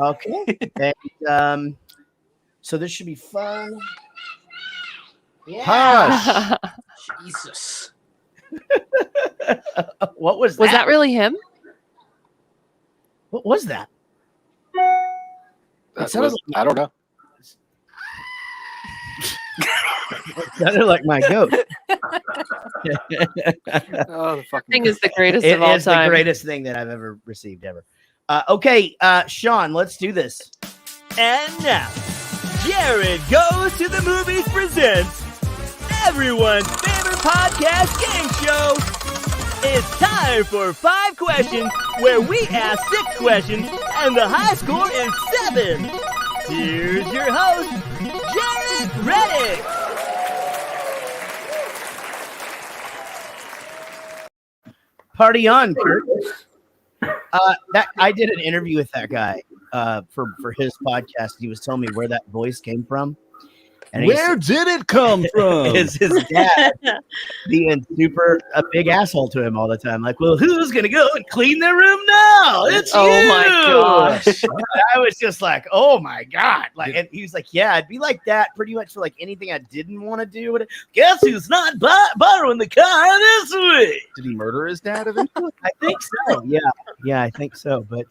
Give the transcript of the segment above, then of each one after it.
Okay. And so this should be fun. Hush. Jesus. What was that? Was that really him? What was that? I don't know. It sounded like my goat. Oh, the fucking Thing is the greatest It of all is the time. greatest thing that I've ever received ever. Okay, Sean, let's do this. And now, Jared Goes to the Movies presents everyone's favorite podcast game show. It's time for 5 questions where we ask 6 questions and the high score is 7. Here's your host, Jared Reddick. Party on, Kurt. That I did an interview with that guy for his podcast. He was telling me where that voice came from. And Where did it come from? His dad being a big asshole to him all the time. Like, well, who's gonna go and clean their room now? It's you. My gosh. I was just like, oh my god. Like, and he was like, yeah, I'd be like that pretty much for like anything I didn't want to do. Guess who's not borrowing the car this week? Did he murder his dad eventually? I think so. Yeah, I think so. But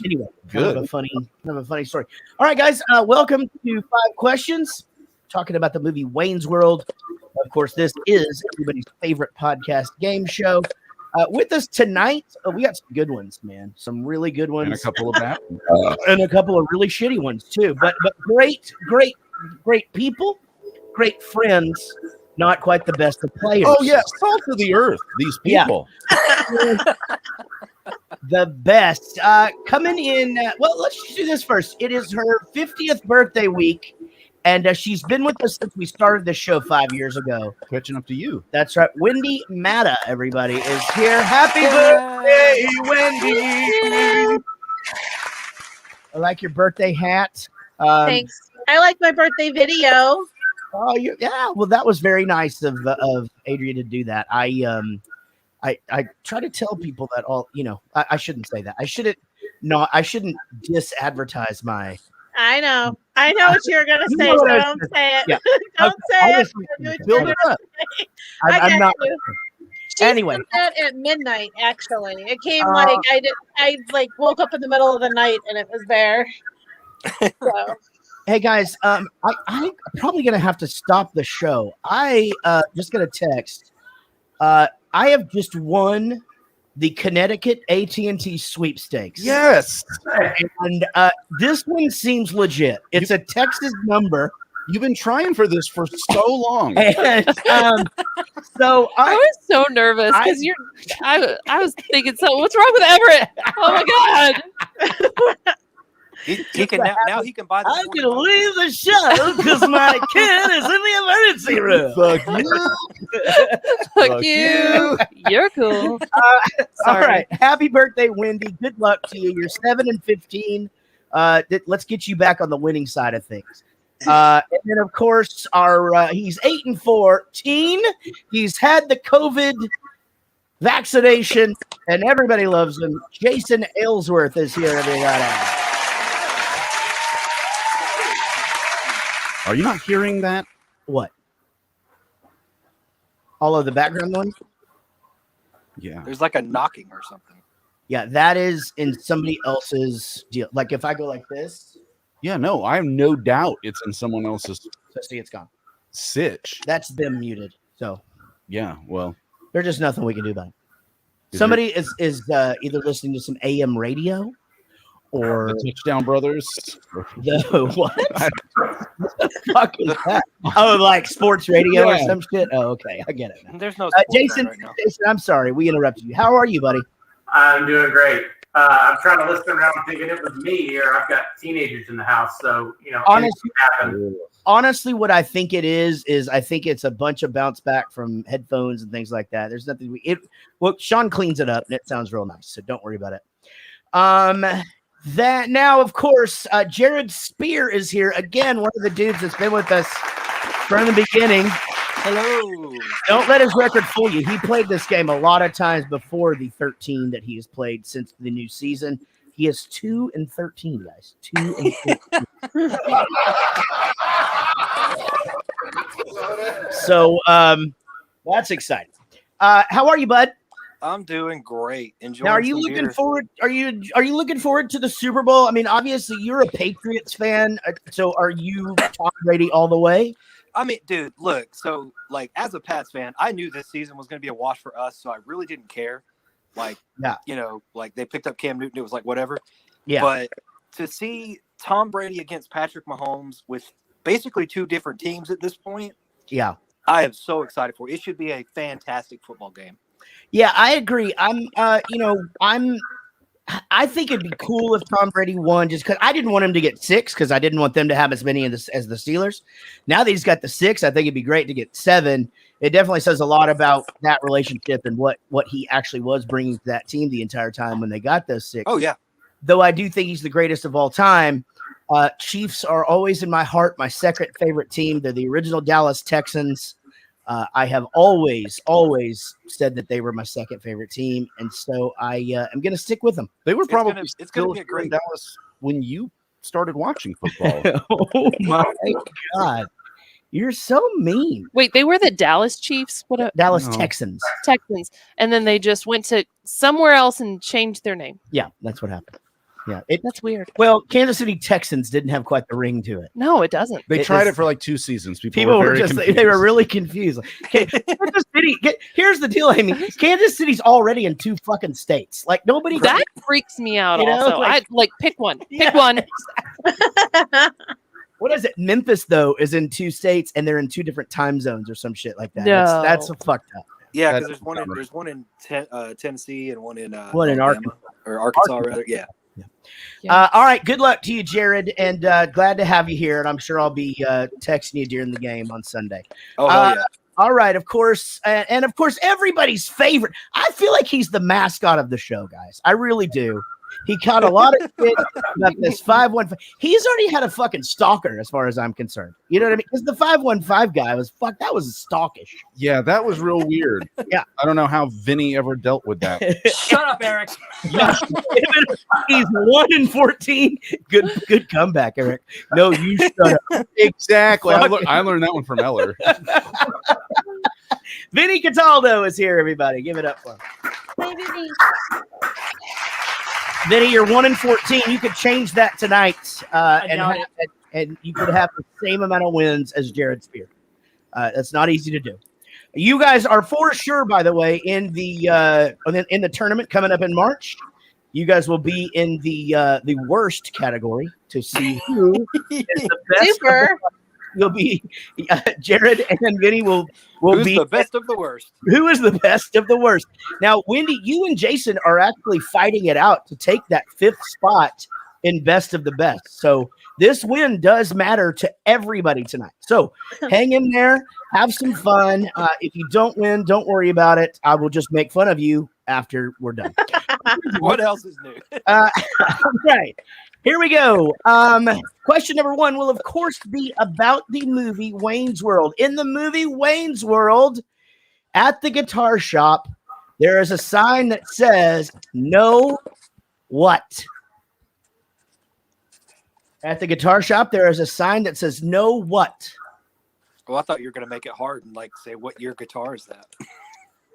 anyway, kind of a funny story. All right, guys, welcome to 5 Questions. Talking about the movie Wayne's World. Of course, this is everybody's favorite podcast game show. With us tonight, we got some good ones, man. Some really good ones. And a couple of bad and a couple of really shitty ones, too. But great people, great friends, not quite the best of players. Oh, yeah. Salt of the earth, these people. Yeah. The best. Coming in, well, let's just do this first. It is her 50th birthday week. And she's been with us since we started the show 5 years ago. Catching up to you. That's right. Wendy Madda, everybody, is here. Happy birthday, Wendy. I like your birthday hat. Thanks. I like my birthday video. Oh, yeah. Well, that was very nice of Adrian to do that. I try to tell people that I shouldn't say that. I shouldn't disadvertise my. I know what you're gonna say, so don't say it. Yeah. Don't say it. Build it up. I'm not. She Anyway, sent that at midnight. Actually, it came I woke up in the middle of the night and it was there. So. Hey guys, I'm probably gonna have to stop the show. I just got a text. I have just won the Connecticut AT&T sweepstakes. Yes. And this one seems legit. It's a Texas number. You've been trying for this for so long. And so I was so nervous because I was thinking, so what's wrong with Everett? Oh my God. He can now he can buy the. I'm gonna leave the show because my kid is in the emergency room. Fuck you. You're cool. All right. Happy birthday, Wendy. Good luck to you. You're 7 and 15. Let's get you back on the winning side of things. And then, of course, he's 8 and 14. He's had the COVID vaccination, and everybody loves him. Jason Aylesworth is here, everybody. Are you not hearing that? What? All of the background ones? Yeah. There's like a knocking or something. Yeah, that is in somebody else's deal. Like if I go like this. Yeah, no, I have no doubt it's in someone else's. So see, it's gone. Sitch. That's them muted. So yeah, well, there's just nothing we can do about it. Somebody is either listening to some AM radio or the Touchdown Brothers. The what? What the fuck is that? Oh, like sports radio or some shit? Oh, okay. I get it now. There's no Jason, right now. Jason, I'm sorry. We interrupted you. How are you, buddy? I'm doing great. I'm trying to listen around thinking it was me here. I've got teenagers in the house, so, Honestly, what I think it is I think it's a bunch of bounce back from headphones and things like that. There's nothing Sean cleans it up and it sounds real nice, so don't worry about it. That now, of course, Jared Spear is here again. One of the dudes that's been with us from the beginning. Hello. Don't let his record fool you. He played this game a lot of times before the 13 that he has played since the new season. He is 2-13, guys. 2-13. So that's exciting. How are you, bud? I'm doing great. Enjoying. Now, are you some looking beer. forward? Are you looking forward to the Super Bowl? I mean, obviously, you're a Patriots fan, so are you Tom Brady all the way? I mean, dude, look. So, like, as a Pats fan, I knew this season was going to be a wash for us, so I really didn't care. Like, Yeah. you know, like they picked up Cam Newton, it was like whatever. Yeah. But to see Tom Brady against Patrick Mahomes with basically two different teams at this point, Yeah. I am so excited for it. It should be a fantastic football game. Yeah, I agree. I think it'd be cool if Tom Brady won, just because I didn't want him to get 6, because I didn't want them to have as many as the Steelers. Now that he's got the 6, I think it'd be great to get 7. It definitely says a lot about that relationship and what he actually was bringing to that team the entire time when they got those 6. Oh, yeah. Though I do think he's the greatest of all time. Chiefs are always in my heart, my second favorite team. They're the original Dallas Texans. I have always said that they were my second favorite team, and so I am going to stick with them. They were probably it's gonna still be a here great in Dallas when you started watching football. Oh my God, you're so mean. Wait, they were the Dallas Chiefs? What? Dallas No. Texans. Texans. And then they just went to somewhere else and changed their name. Yeah, that's what happened. Yeah, That's weird. well, Kansas City Texans didn't have quite the ring to it. No, it doesn't. They It tried is- it for like 2 seasons. People were very just they confused. were really confused. Like, okay, Kansas City. Here's the deal, Amy. Kansas City's already in 2 fucking states. Like nobody. That freaks me out. You know, Also, like- I pick one. Yeah. Pick one. What is it? Memphis though is in 2 states and they're in 2 different time zones or some shit like that. No. That's fucked up. Yeah, That's because there's one in Tennessee and one in One in Alabama, or Arkansas rather. Yeah. All right. Good luck to you, Jared, and glad to have you here. And I'm sure I'll be texting you during the game on Sunday. Oh hell yeah. All right. Of course, and of course, everybody's favorite. I feel like he's the mascot of the show, guys. I really do. He caught a lot of shit about this 515. He's already had a fucking stalker, as far as I'm concerned. You know what I mean? Because the 515 guy was that was stalkish. Yeah, that was real weird. Yeah. I don't know how Vinnie ever dealt with that. Shut up, Eric. He's 1-14. Good comeback, Eric. No, you shut up. Exactly. Fuck. I learned that one from Eller. Vinnie Cataldo is here, everybody. Give it up for him. Vinny, you're 1-14. You could change that tonight, and you could have the same amount of wins as Jared Spear. That's not easy to do. You guys are for sure, by the way, in the tournament coming up in March. You guys will be in the worst category to see who is the best. Super. You'll be Jared and Vinny will Who's be the best of the worst? who is the best of the worst. Now, Wendy, you and Jason are actually fighting it out to take that 5th spot in best of the best. So this win does matter to everybody tonight. So hang in there, have some fun. If you don't win, don't worry about it. I will just make fun of you after we're done. What else is new? All right. Here we go. Question number 1 will, of course, be about the movie Wayne's World. In the movie Wayne's World, at the guitar shop, there is a sign that says, "No what?" At the guitar shop, there is a sign that says, "No what?" Well, I thought you were gonna make it hard and like say what year guitar is that?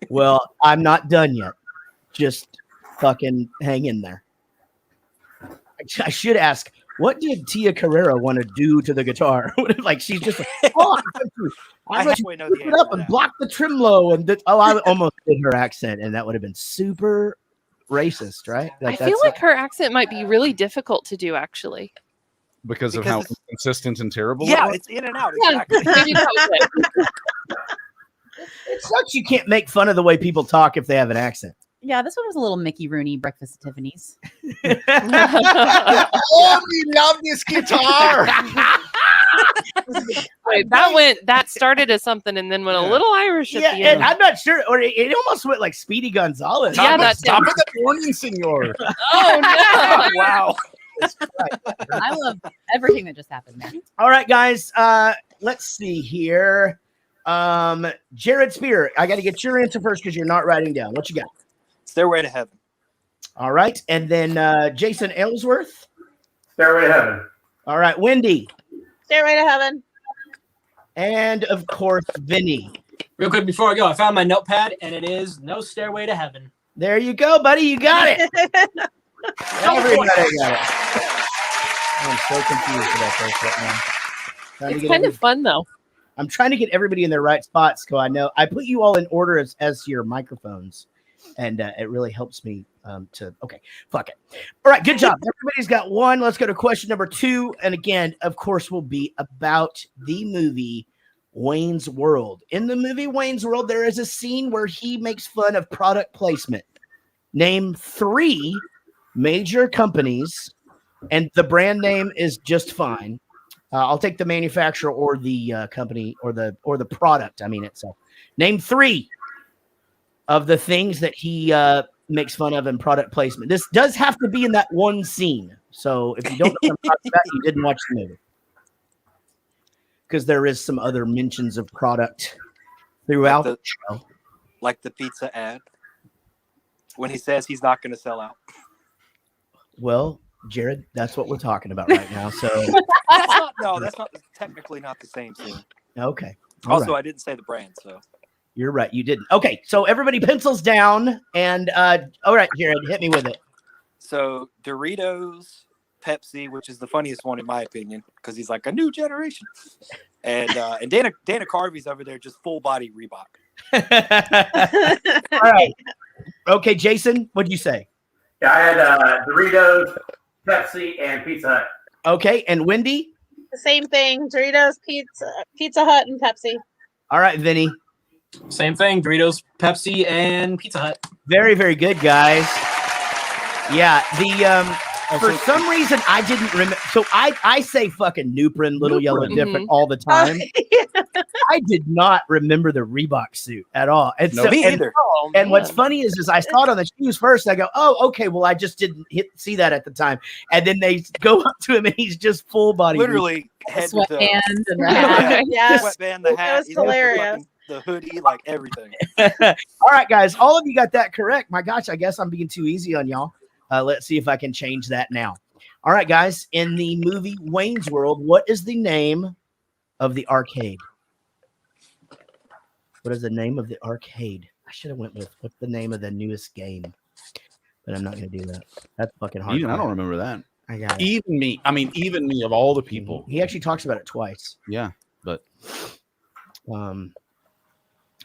Well, I'm not done yet. Just fucking hang in there. I should ask, what did Tia Carrera want to do to the guitar? Like she's just like, oh, I halfway know the it answer up to and that. block the tremolo and I almost did her accent, and that would have been super racist, right? I feel like her accent might be really difficult to do, actually. Because of Because how it's- inconsistent and terrible Yeah, it was? it's in and out. Yeah, Exactly. maybe that was it. it sucks. You can't make fun of the way people talk if they have an accent. Yeah, this one was a little Mickey Rooney breakfast at Tiffany's. Oh, we love this guitar. Wait, that started as something and then went a little Irish at Yeah, the and end. I'm not sure, or it almost went like Speedy Gonzalez. Yeah, that's Stop it, the morning, senor. Oh no! Wow. I love everything that just happened there. All right, guys. Let's see here. Jared Spear, I got to get your answer first because you're not writing down. What you got? Stairway to Heaven. All right. And then Jason Aylesworth. Stairway to Heaven. All right. Wendy. Stairway to Heaven. And, of course, Vinnie. Real quick before I go, I found my notepad, and it is No Stairway to Heaven. There you go, buddy. You got it. Everybody got it. I'm so confused about this right now. It's kind of fun, though. I'm trying to get everybody in their right spots, so I know I put you all in order as your microphones, and it really helps me okay, fuck it. All right, good job. Everybody's got one. Let's go to question number 2, and again, of course, will be about the movie Wayne's World. In the movie Wayne's World, there is a scene where he makes fun of product placement. Name 3 major companies, and the brand name is just fine. I'll take the manufacturer or the company or the product. I mean itself. Name 3 of the things that he makes fun of in product placement. This does have to be in that one scene. So if you don't know what I'm talking about, you didn't watch the movie. Because there is some other mentions of product throughout the show. Like the pizza ad. When he says he's not going to sell out. Well, Jared, that's what we're talking about right now. So that's not technically not the same thing. Okay. Also, right. I didn't say the brand, so you're right. You didn't. Okay, so everybody pencils down, and all right, Jared, hit me with it. So Doritos, Pepsi, which is the funniest one in my opinion, because he's like a new generation, and Dana Carvey's over there just full body Reebok. All right. Okay, Jason, what'd you say? Yeah, I had Doritos, Pepsi, and Pizza Hut. Okay, and Wendy? The same thing. Doritos, Pizza Hut, and Pepsi. All right, Vinny. Same thing. Doritos, Pepsi, and Pizza Hut. Very, very good, guys. Yeah, for some reason I didn't remember. So I say fucking Nuprin, Little Yellow Different all the time. I did not remember the Reebok suit at all. And no, me either. And what's funny is I saw it on the shoes first. And I go, oh, okay. Well, I just didn't see that at the time. And then they go up to him and he's just full body. Literally head to toe. Sweatband and the hat. Yeah. Sweatband, the hat. That was hilarious. The hoodie, like everything. All right, guys. All of you got that correct. My gosh, I guess I'm being too easy on y'all. Let's see if I can change that now. All right, guys. In the movie Wayne's World, what is the name of the arcade? What is the name of the arcade? I should have went with what's the name of the newest game, but I'm not going to do that. That's fucking hard. Even I don't remember that. I got it. Even me of all the people. He actually talks about it twice. Yeah, but all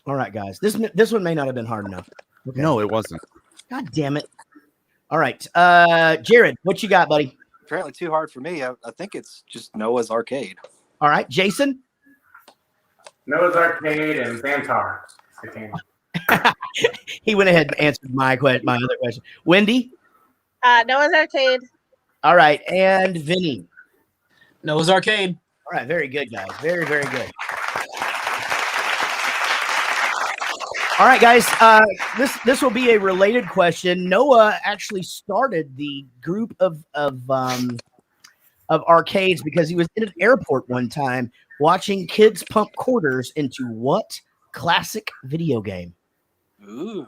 right, guys. This one may not have been hard enough. Okay. No, it wasn't. God damn it. All right. Jared, what you got, buddy? Apparently too hard for me. I think it's just Noah's Arcade. All right. Jason? Noah's Arcade and Xantar. He went ahead and answered my other question. Wendy? Noah's Arcade. All right. And Vinny? Noah's Arcade. All right. Very good, guys. Very, very good. All right, guys. This will be a related question. Noah actually started the group of arcades because he was in an airport one time watching kids pump quarters into what classic video game? Ooh.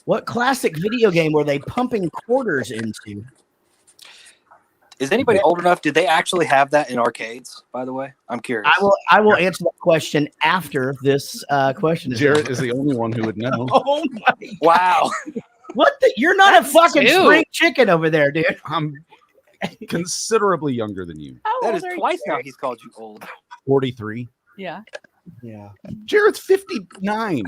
What classic video game were they pumping quarters into? Is anybody old enough? Did they actually have that in arcades, by the way? I'm curious. I will answer that question after this question. Jared is the only one who would know. Oh my! Wow. What the? You're not a fucking spring chicken over there, dude. I'm considerably younger than you. That is twice now he's called you old. 43. Yeah. Yeah. Jared's 59.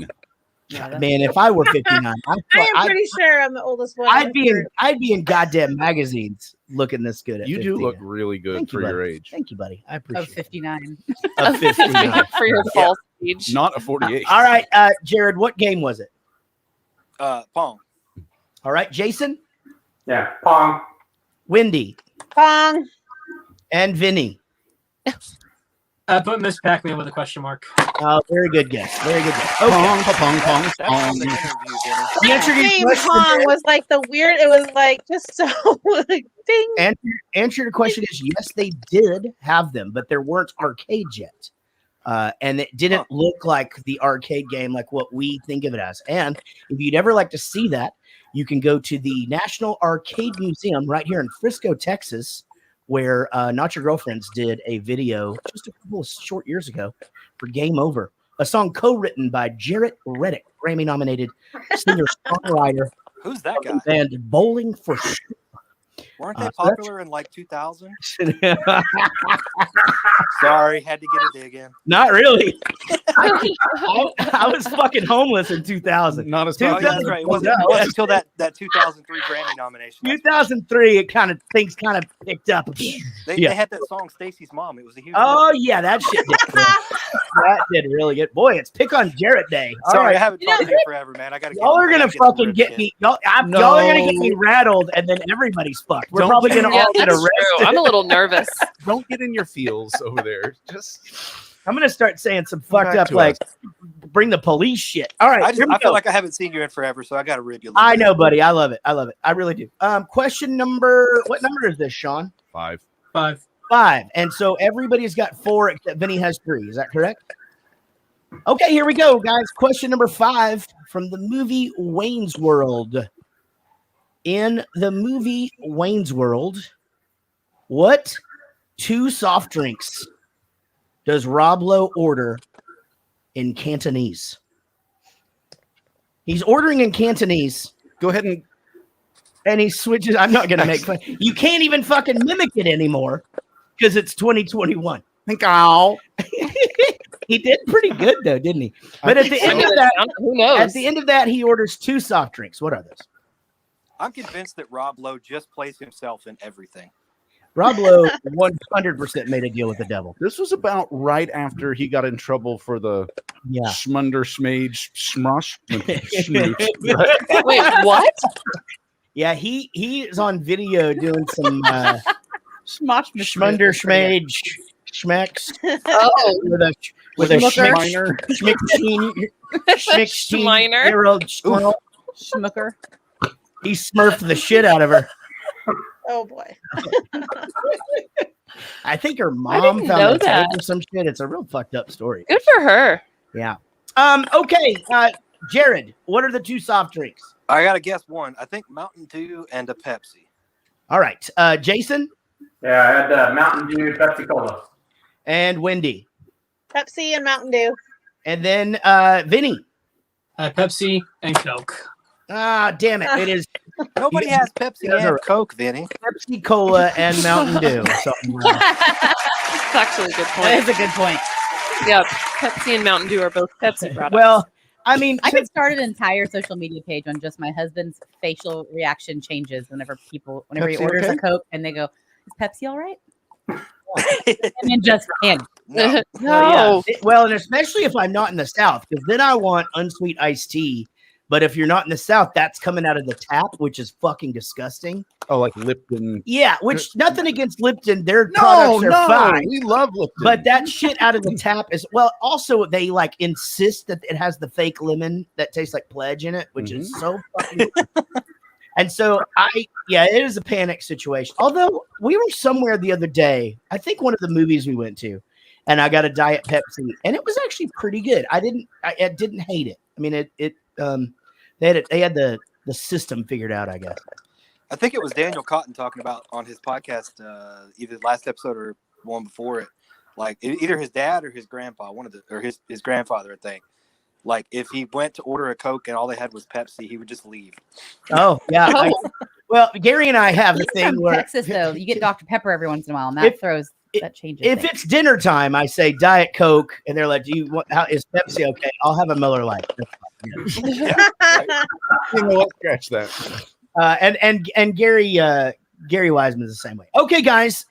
Yeah, Man, if I were 59, I am pretty sure I'm the oldest one. I'd be in goddamn magazines looking this good. At You 50. do look really good Thank for you, your buddy. age. Thank you, buddy. I appreciate Of 59. it. Of 59. For your false age. Not a 48. All right, Jared, what game was it? Pong. All right, Jason, Yeah, Pong. Wendy, Pong. and Vinny. I put Miss Pac-Man with a question mark. Very good guess. Very good guess. Okay. Pong, pong, pong, That's from pong. the interview, Vinny. The answer to your Game question, Pong was like the weird. It was like just so like ding. answer to your question is yes, they did have them, but there weren't arcades yet. And it didn't look like the arcade game like what we think of it as. And if you'd ever like to see that, you can go to the National Arcade Museum right here in Frisco, Texas, where Not Your Girlfriends did a video just a couple of short years ago for Game Over, a song co-written by Jarrett Reddick, Grammy-nominated singer-songwriter. Who's that guy? Band Bowling for Soup. Weren't they popular in like 2000? Sorry, had to get a dig in. Not really. I was fucking homeless in 2000. Not as Oh, popular. yeah, that's right. It wasn't until that 2003 Grammy nomination. 2003, it kind of picked up. They had that song "Stacy's Mom." It was a huge. Oh yeah, that shit did good. That did really good. Boy, it's Pick on Jarrett Day. All Sorry, right. I haven't talked to you forever, man. I gotta. Y'all are gonna fucking get me. Y'all are gonna get me rattled, and then everybody's fucked. We're probably gonna all get arrested. True. I'm a little nervous. Don't get in your feels over there. I'm gonna start saying some fucked up like bring the police shit. All right, I feel like I haven't seen you in forever, so I gotta rib you. I know, buddy. I love it. I really do. Question number. What number is this, Sean? 5. 5. And so everybody's got 4 except Vinny has 3. Is that correct? Okay, here we go, guys. Question number 5 from the movie Wayne's World. In the movie Wayne's World, what 2 soft drinks does Rob Lowe order in Cantonese? He's ordering in Cantonese. Go ahead and he switches. I'm not going to make fun. You can't even fucking mimic it anymore because it's 2021. He did pretty good though, didn't he? But at the end of that, who knows? At the end of that, he orders 2 soft drinks. What are those? I'm convinced that Rob Lowe just plays himself in everything. Rob Lowe 100% made a deal with the devil. This was about right after he got in trouble for the Schmunder Schmage Schmosh. Wait, what? Yeah, he is on video doing some Schmunder Schmage Schmecks. Oh, with a Schmix-year-old Schmucker. He smurfed the shit out of her. Oh boy. I think her mom found the tape or some shit. It's a real fucked up story. Good for her. Yeah. Okay. Jared, what are the 2 soft drinks? I gotta guess one. I think Mountain Dew and a Pepsi. All right. Jason? Yeah, I had Mountain Dew, Pepsi Cola. And Wendy? Pepsi and Mountain Dew. And then Vinny? Pepsi and Coke. Ah, damn it. It is. Nobody has Pepsi and Coke, Vinny. Pepsi Cola and Mountain Dew. So, That's actually a good point. That is a good point. Yeah, Pepsi and Mountain Dew are both Pepsi products. well, I mean, I could start an entire social media page on just my husband's facial reaction changes whenever he orders a Coke and they go, "Is Pepsi all right?" And then just No. No. Well, and especially if I'm not in the South, because then I want unsweet iced tea. But if you're not in the South, that's coming out of the tap, which is fucking disgusting. Oh, like Lipton. Yeah, which nothing against Lipton. Their products are fine. We love Lipton. But that shit out of the tap is, well, also they like insist that it has the fake lemon that tastes like Pledge in it, which is so fucking And so it is a panic situation. Although we were somewhere the other day, I think one of the movies we went to, and I got a Diet Pepsi, and it was actually pretty good. I didn't hate it. I mean, they had the system figured out, I guess. I think it was Daniel Cotton talking about on his podcast, either last episode or one before it. Like either his dad or his grandpa, or his grandfather, I think. Like if he went to order a Coke and all they had was Pepsi, he would just leave. Oh yeah. Well, Gary and I have the thing where Texas though, you get Dr. Pepper every once in a while, and that changes. If it's dinner time, I say Diet Coke, and they're like, "Do you want? How is Pepsi okay? I'll have a Miller Lite." Yeah, right. Let's scratch that. And Gary Wiseman's the same way. Okay, guys.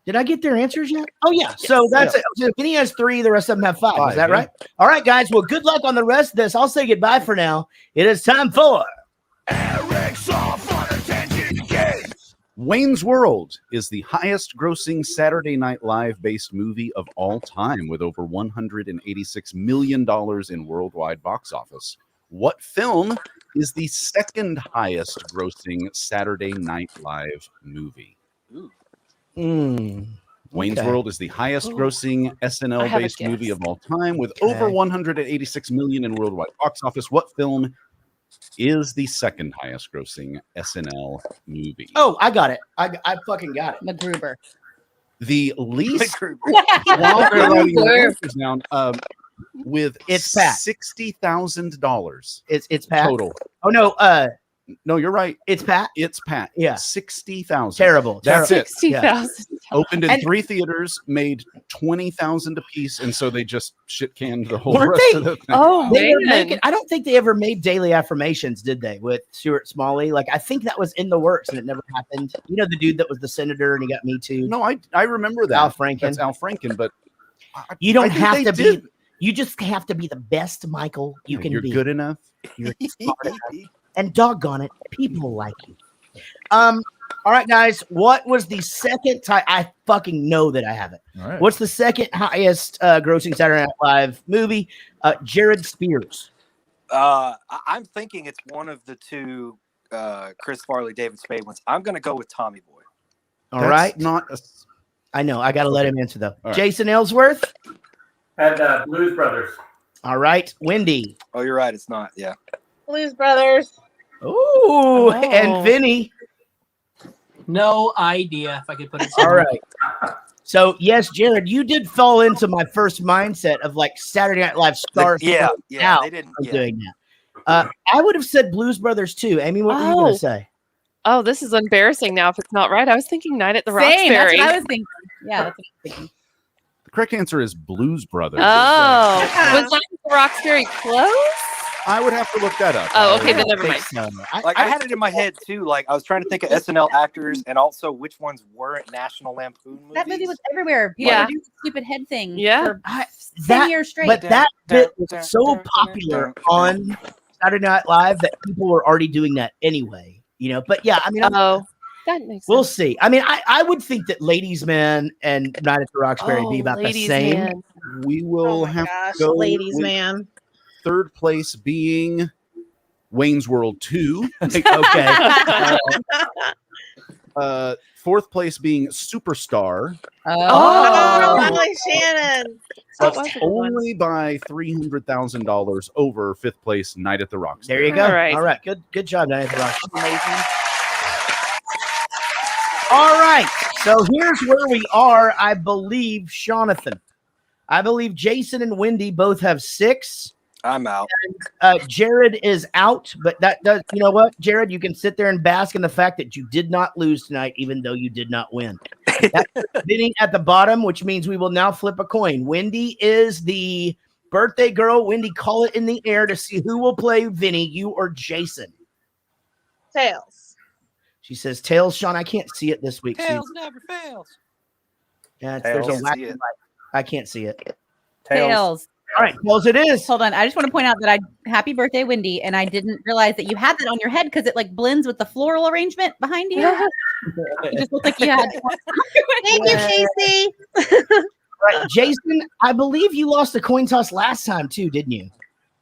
Did I get their answers yet? Oh yeah. So that's it. So Vinny has 3. The rest of them have 5. Is that right? All right, guys. Well, good luck on the rest of this. I'll say goodbye for now. It is time for Eric's Off on Attention Games. Wayne's World is the highest grossing Saturday Night Live based movie of all time with over $186 million in worldwide box office. What film is the second highest grossing Saturday Night Live movie? Ooh. Wayne's World is the highest grossing SNL based movie of all time with over $186 million in worldwide box office. What film is the second highest grossing SNL movie? Oh, I got it. I fucking got it. MacGruber. The least MacGruber. while they're writing the answers down, with It's Pat. $60,000 It's Pat. total. Oh no, No, you're right. it's Pat. It's Pat. Yeah. 60,000. Terrible. That's it. 60,000. Opened in And- 3 theaters, made 20,000 a piece, and so they just shit canned the whole Weren't rest they? of the thing. Oh They were man. making, I don't think they ever made Daily Affirmations, did they? With Stuart Smalley, like I think that was in the works and it never happened. You know the dude that was the senator and he got Me Too. No, I remember that. Al Franken. That's Al Franken, but You don't I think have they to did. be. You just have to be the best, Michael. You can You're be. good enough. You're smart enough. And doggone it, people like you. All right, guys. What was the second time? I fucking know that I have it. All right. What's the second highest grossing Saturday Night Live movie? Jared Spears. I'm thinking it's one of the two Chris Farley, David Spade ones. I'm going to go with Tommy Boy. All right. That's not a, I know. I got to let him answer, though. All right. Jason Ellsworth. Had Blues Brothers. All right. Wendy. Oh, you're right. It's not. Yeah. Blues Brothers. Ooh. And Vinny. No idea if I could put it. All right. So, yes, Jared, you did fall into my first mindset of like Saturday Night Live stars. Yeah. out They didn't. of Yeah. doing that. I would have said Blues Brothers too. Amy, what were you going Oh. to say? Oh, this is embarrassing now if it's not right. I was thinking Night at the Same. That's Roxbury. what I was thinking. Yeah, that's what I was thinking. the correct answer is Blues Brothers. Oh, was Night at the Roxbury close? I would have to look that up. Oh, okay, I then don't never think mind. so. Like I had it in my head too. Like I was trying to think of SNL actors and also which ones weren't National Lampoon movies. That movie was everywhere. People Yeah. were doing the stupid head thing Yeah. for I- 10 that- years straight. But that bit was so popular on Saturday Night Live that people were already doing that anyway. You know, but yeah, I mean, Oh, that makes sense. we'll see. I mean, I would think that Ladies Man and Night at the Roxbury be about the Ladies same. Man. We will Oh my have gosh, to go ladies, with man. third place being Wayne's World 2. Okay. Fourth place being Superstar, Oh, Oh. Molly Shannon. That but was a good one. only by $300,000 over fifth place Night at the Roxbury. There you go. All right. All right. Good job, Night at the Roxbury. Amazing. All right. So here's where we are. I believe, Jonathan. I believe Jason and Wendy both have 6. I'm out. Jared is out, but that does, you know what, Jared, you can sit there and bask in the fact that you did not lose tonight, even though you did not win. That's Vinny at the bottom, which means we will now flip a coin. Wendy is the birthday girl. Wendy, call it in the air to see who will play Vinny, you or Jason. Tails. She says tails. Sean, I can't see it this week. Tails never fails. Yeah, there's a Tails. lack See of it. light. I can't see it. Tails. All right, tails it is. Hold on. I just want to point out that happy birthday, Wendy, and I didn't realize that you had that on your head because it like blends with the floral arrangement behind you. It just looked like you had. Thank you, Casey. All right, Jason, I believe you lost the coin toss last time too, didn't you?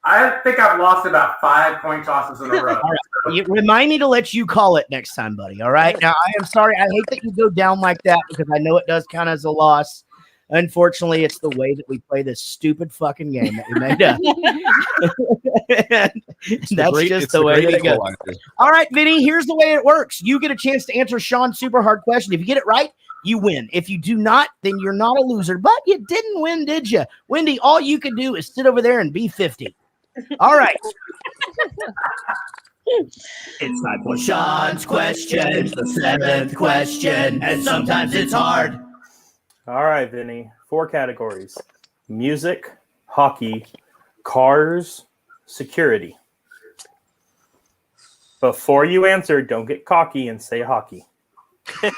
I think I've lost about 5 coin tosses in a row. All right. You remind me to let you call it next time, buddy. All right. Now, I am sorry. I hate that you go down like that because I know it does count as a loss. Unfortunately, it's the way that we play this stupid fucking game that we made up. That's just the way that it goes. All right, Vinny, here's the way it works. You get a chance to answer Sean's super hard question. If you get it right, you win. If you do not, then you're not a loser. But you didn't win, did you? Wendy, all you can do is sit over there and be 50. All right. It's time for Sean's questions, the 7th question, and sometimes it's hard. All right, Vinny. 4 categories: music, hockey, cars, security. Before you answer, don't get cocky and say hockey. Ooh,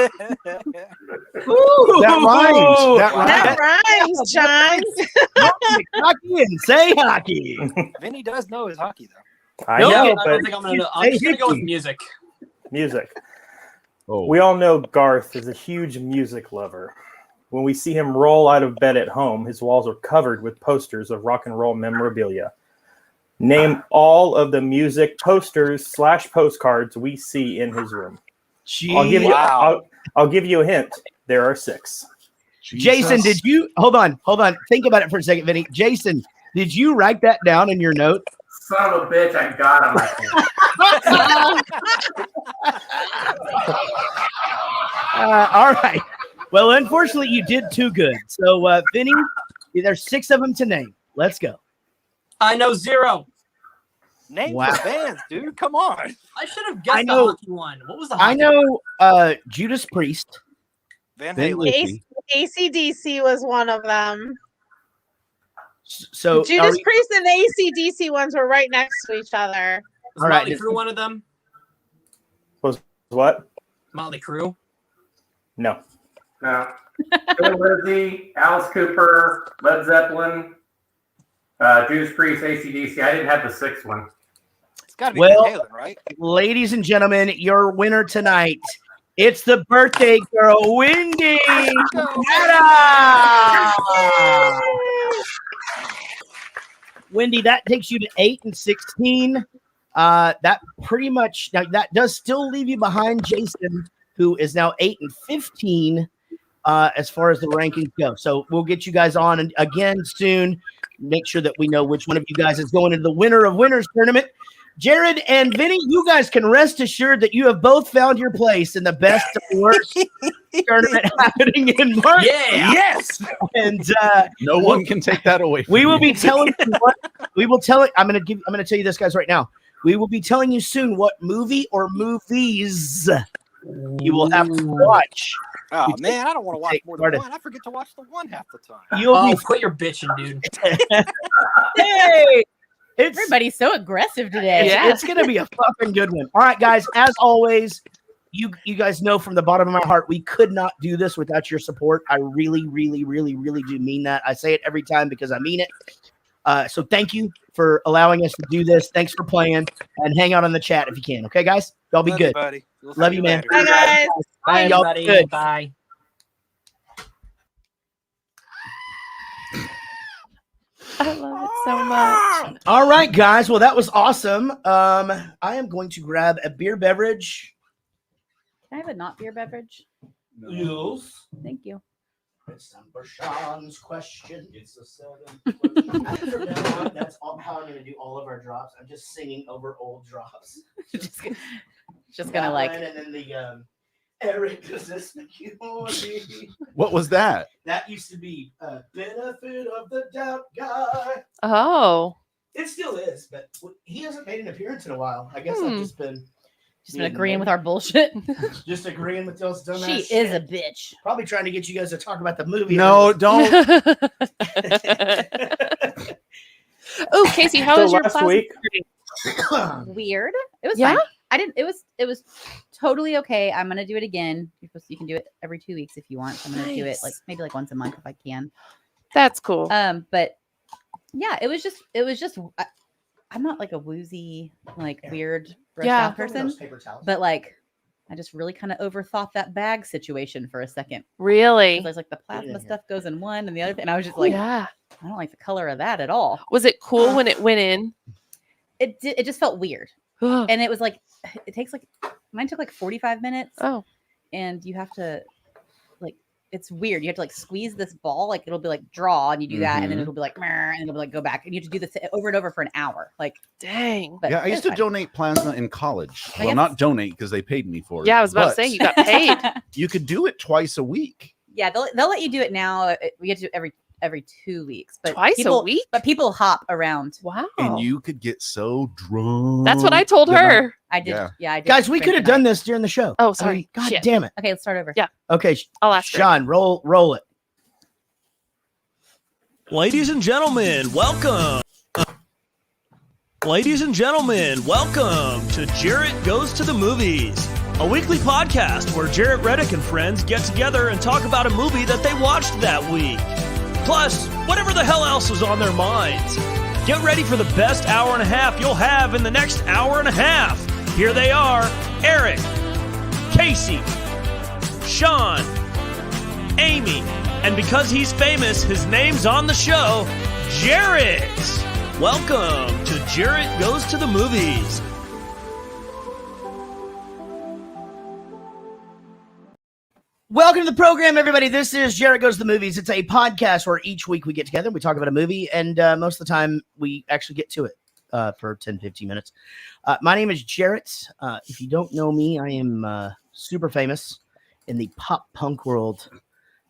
that rhymes. That rhymes, John. Hockey and say hockey. Vinny does know his hockey though. I No, know, I don't but think I'm gonna know. I'm just gonna go with music. music. Oh, We all know Garth is a huge music lover. When we see him roll out of bed at home, his walls are covered with posters of rock and roll memorabilia. Name all of the music posters / postcards we see in his room. I'll give you. Wow. I'll give you a hint. There are 6. Jason, did you hold on? Think about it for a second, Vinny. Jason, did you write that down in your note? son of a bitch, I got him. All right. Well, unfortunately, you did too good. So, Vinny, there's 6 of them to name. Let's go. I know 0. Name Wow. some bands, dude. Come on. I should have guessed I know- the hockey one. What was the I hockey know Judas Priest. Van Then Halen. AC/DC was one of them. So, Judas Priest and the AC/DC ones were right next to each other. Was All right. Motley Crue one of them? What? Motley Crue? No. No. Bill Lizzy, Alice Cooper, Led Zeppelin, Judas Priest, AC/DC. I didn't have the 6th one. It's got to be Well- Van Halen, right? ladies and gentlemen, your winner tonight. It's the birthday girl, Wendy. Madda! Wendy, that takes you to 8 and 16. That pretty much now that does still leave you behind Jason, who is now 8 and 15 as far as the rankings go. So we'll get you guys on and again soon. Make sure that we know which one of you guys is going into the winner of winners tournament. Jared and Vinny, you guys can rest assured that you have both found your place in the best and worst tournament happening in March. Yeah. Yes. And No one can take that away from we will you. be telling you what we will tell it. I'm gonna tell you this, guys, right now. We will be telling you soon what movie or movies you will have to watch. Oh man, I don't want to watch more than Started. one. I forget to watch the one half the time. You'll Oh, be quit your bitching, dude. hey, it's Everybody's so aggressive today. it's gonna be a fucking good one. All right, guys. As always, you guys know from the bottom of my heart, we could not do this without your support. I really, really, really, really do mean that. I say it every time because I mean it. So thank you for allowing us to do this. Thanks for playing and hang out on the chat if you can. Okay, guys? Y'all be Love good. you, buddy. We'll Love see you, man. later. Bye, guys. Bye, Y'all everybody. good. Bye. I love it so much. All right, guys. Well, that was awesome. I am going to grab a beer beverage. Can I have a not beer beverage? Yes. Thank you. It's time for Sean's question. It's the 7th question. From now on, that's how I'm going to do all of our drops. I'm just singing over old drops. Just gonna like. And then the Eric, does this make you horny? What was that? That used to be a benefit of the doubt guy. Oh. It still is, but he hasn't made an appearance in a while. I guess I've just been agreeing with our bullshit. just agreeing with those dumbass She shit. is a bitch. Probably trying to get you guys to talk about the movie. No, don't. Oh, Casey, how So was your last plasma week- surgery? Weird. It was Yeah? fine. I didn't. It was totally okay. I'm gonna do it again. You can do it every 2 weeks if you want. I'm gonna do it Nice. maybe once a month if I can. That's cool. But yeah, it was just. I'm not like a woozy, weird, grossed out person, but I just really kind of overthought that bag situation for a second. Really? There's the plasma Yeah. stuff goes in one and the other thing. And I was just Yeah. I don't like the color of that at all. Was it cool when it went in? It just felt weird. Oh. And it was it takes mine took 45 minutes. Oh. And you have to it's weird. You have to squeeze this ball, it'll be draw, and you do that, and then it'll be "Meh," and it'll be go back, and you have to do this over and over for an hour. Dang. But Yeah, I used it's to fine. donate plasma in college. I Well, guess- not donate because they paid me for it. Yeah, I was about to but say you got paid. you could do it twice a week. Yeah, they'll let you do it now. We get to do it every 2 weeks, but Twice people, a week? But people hop around. Wow. And you could get so drunk. That's what I told the night- her. I did. Yeah. Yeah, I did. Guys, we drink could have tonight. done this during the show. Oh, sorry. God Shit. damn it. Okay, let's start over. Yeah. Okay, I'll ask her. Sean, roll it. Ladies and gentlemen, welcome. Ladies and gentlemen, welcome to Jarrett Goes to the Movies, a weekly podcast where Jarrett Reddick and friends get together and talk about a movie that they watched that week. Plus, whatever the hell else is on their minds. Get ready for the best hour and a half you'll have in the next hour and a half. Here they are, Eric, Casey, Sean, Amy, and because he's famous, his name's on the show, Jarrett. Welcome to Jarrett Goes to the Movies. Welcome to the program, everybody. This is Jarrett Goes to the Movies. It's a podcast where each week we get together and we talk about a movie, and most of the time we actually get to it. for 10, 15 minutes. My name is Jarrett. If you don't know me, I am super famous in the pop punk world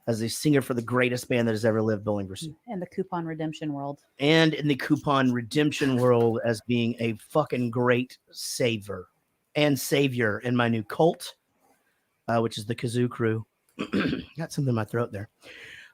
as a singer for the greatest band that has ever lived, Bowling Green. And the coupon redemption world. And in the coupon redemption world as being a fucking great savior in my new cult, which is the Kazoo Crew. Got something in my throat there.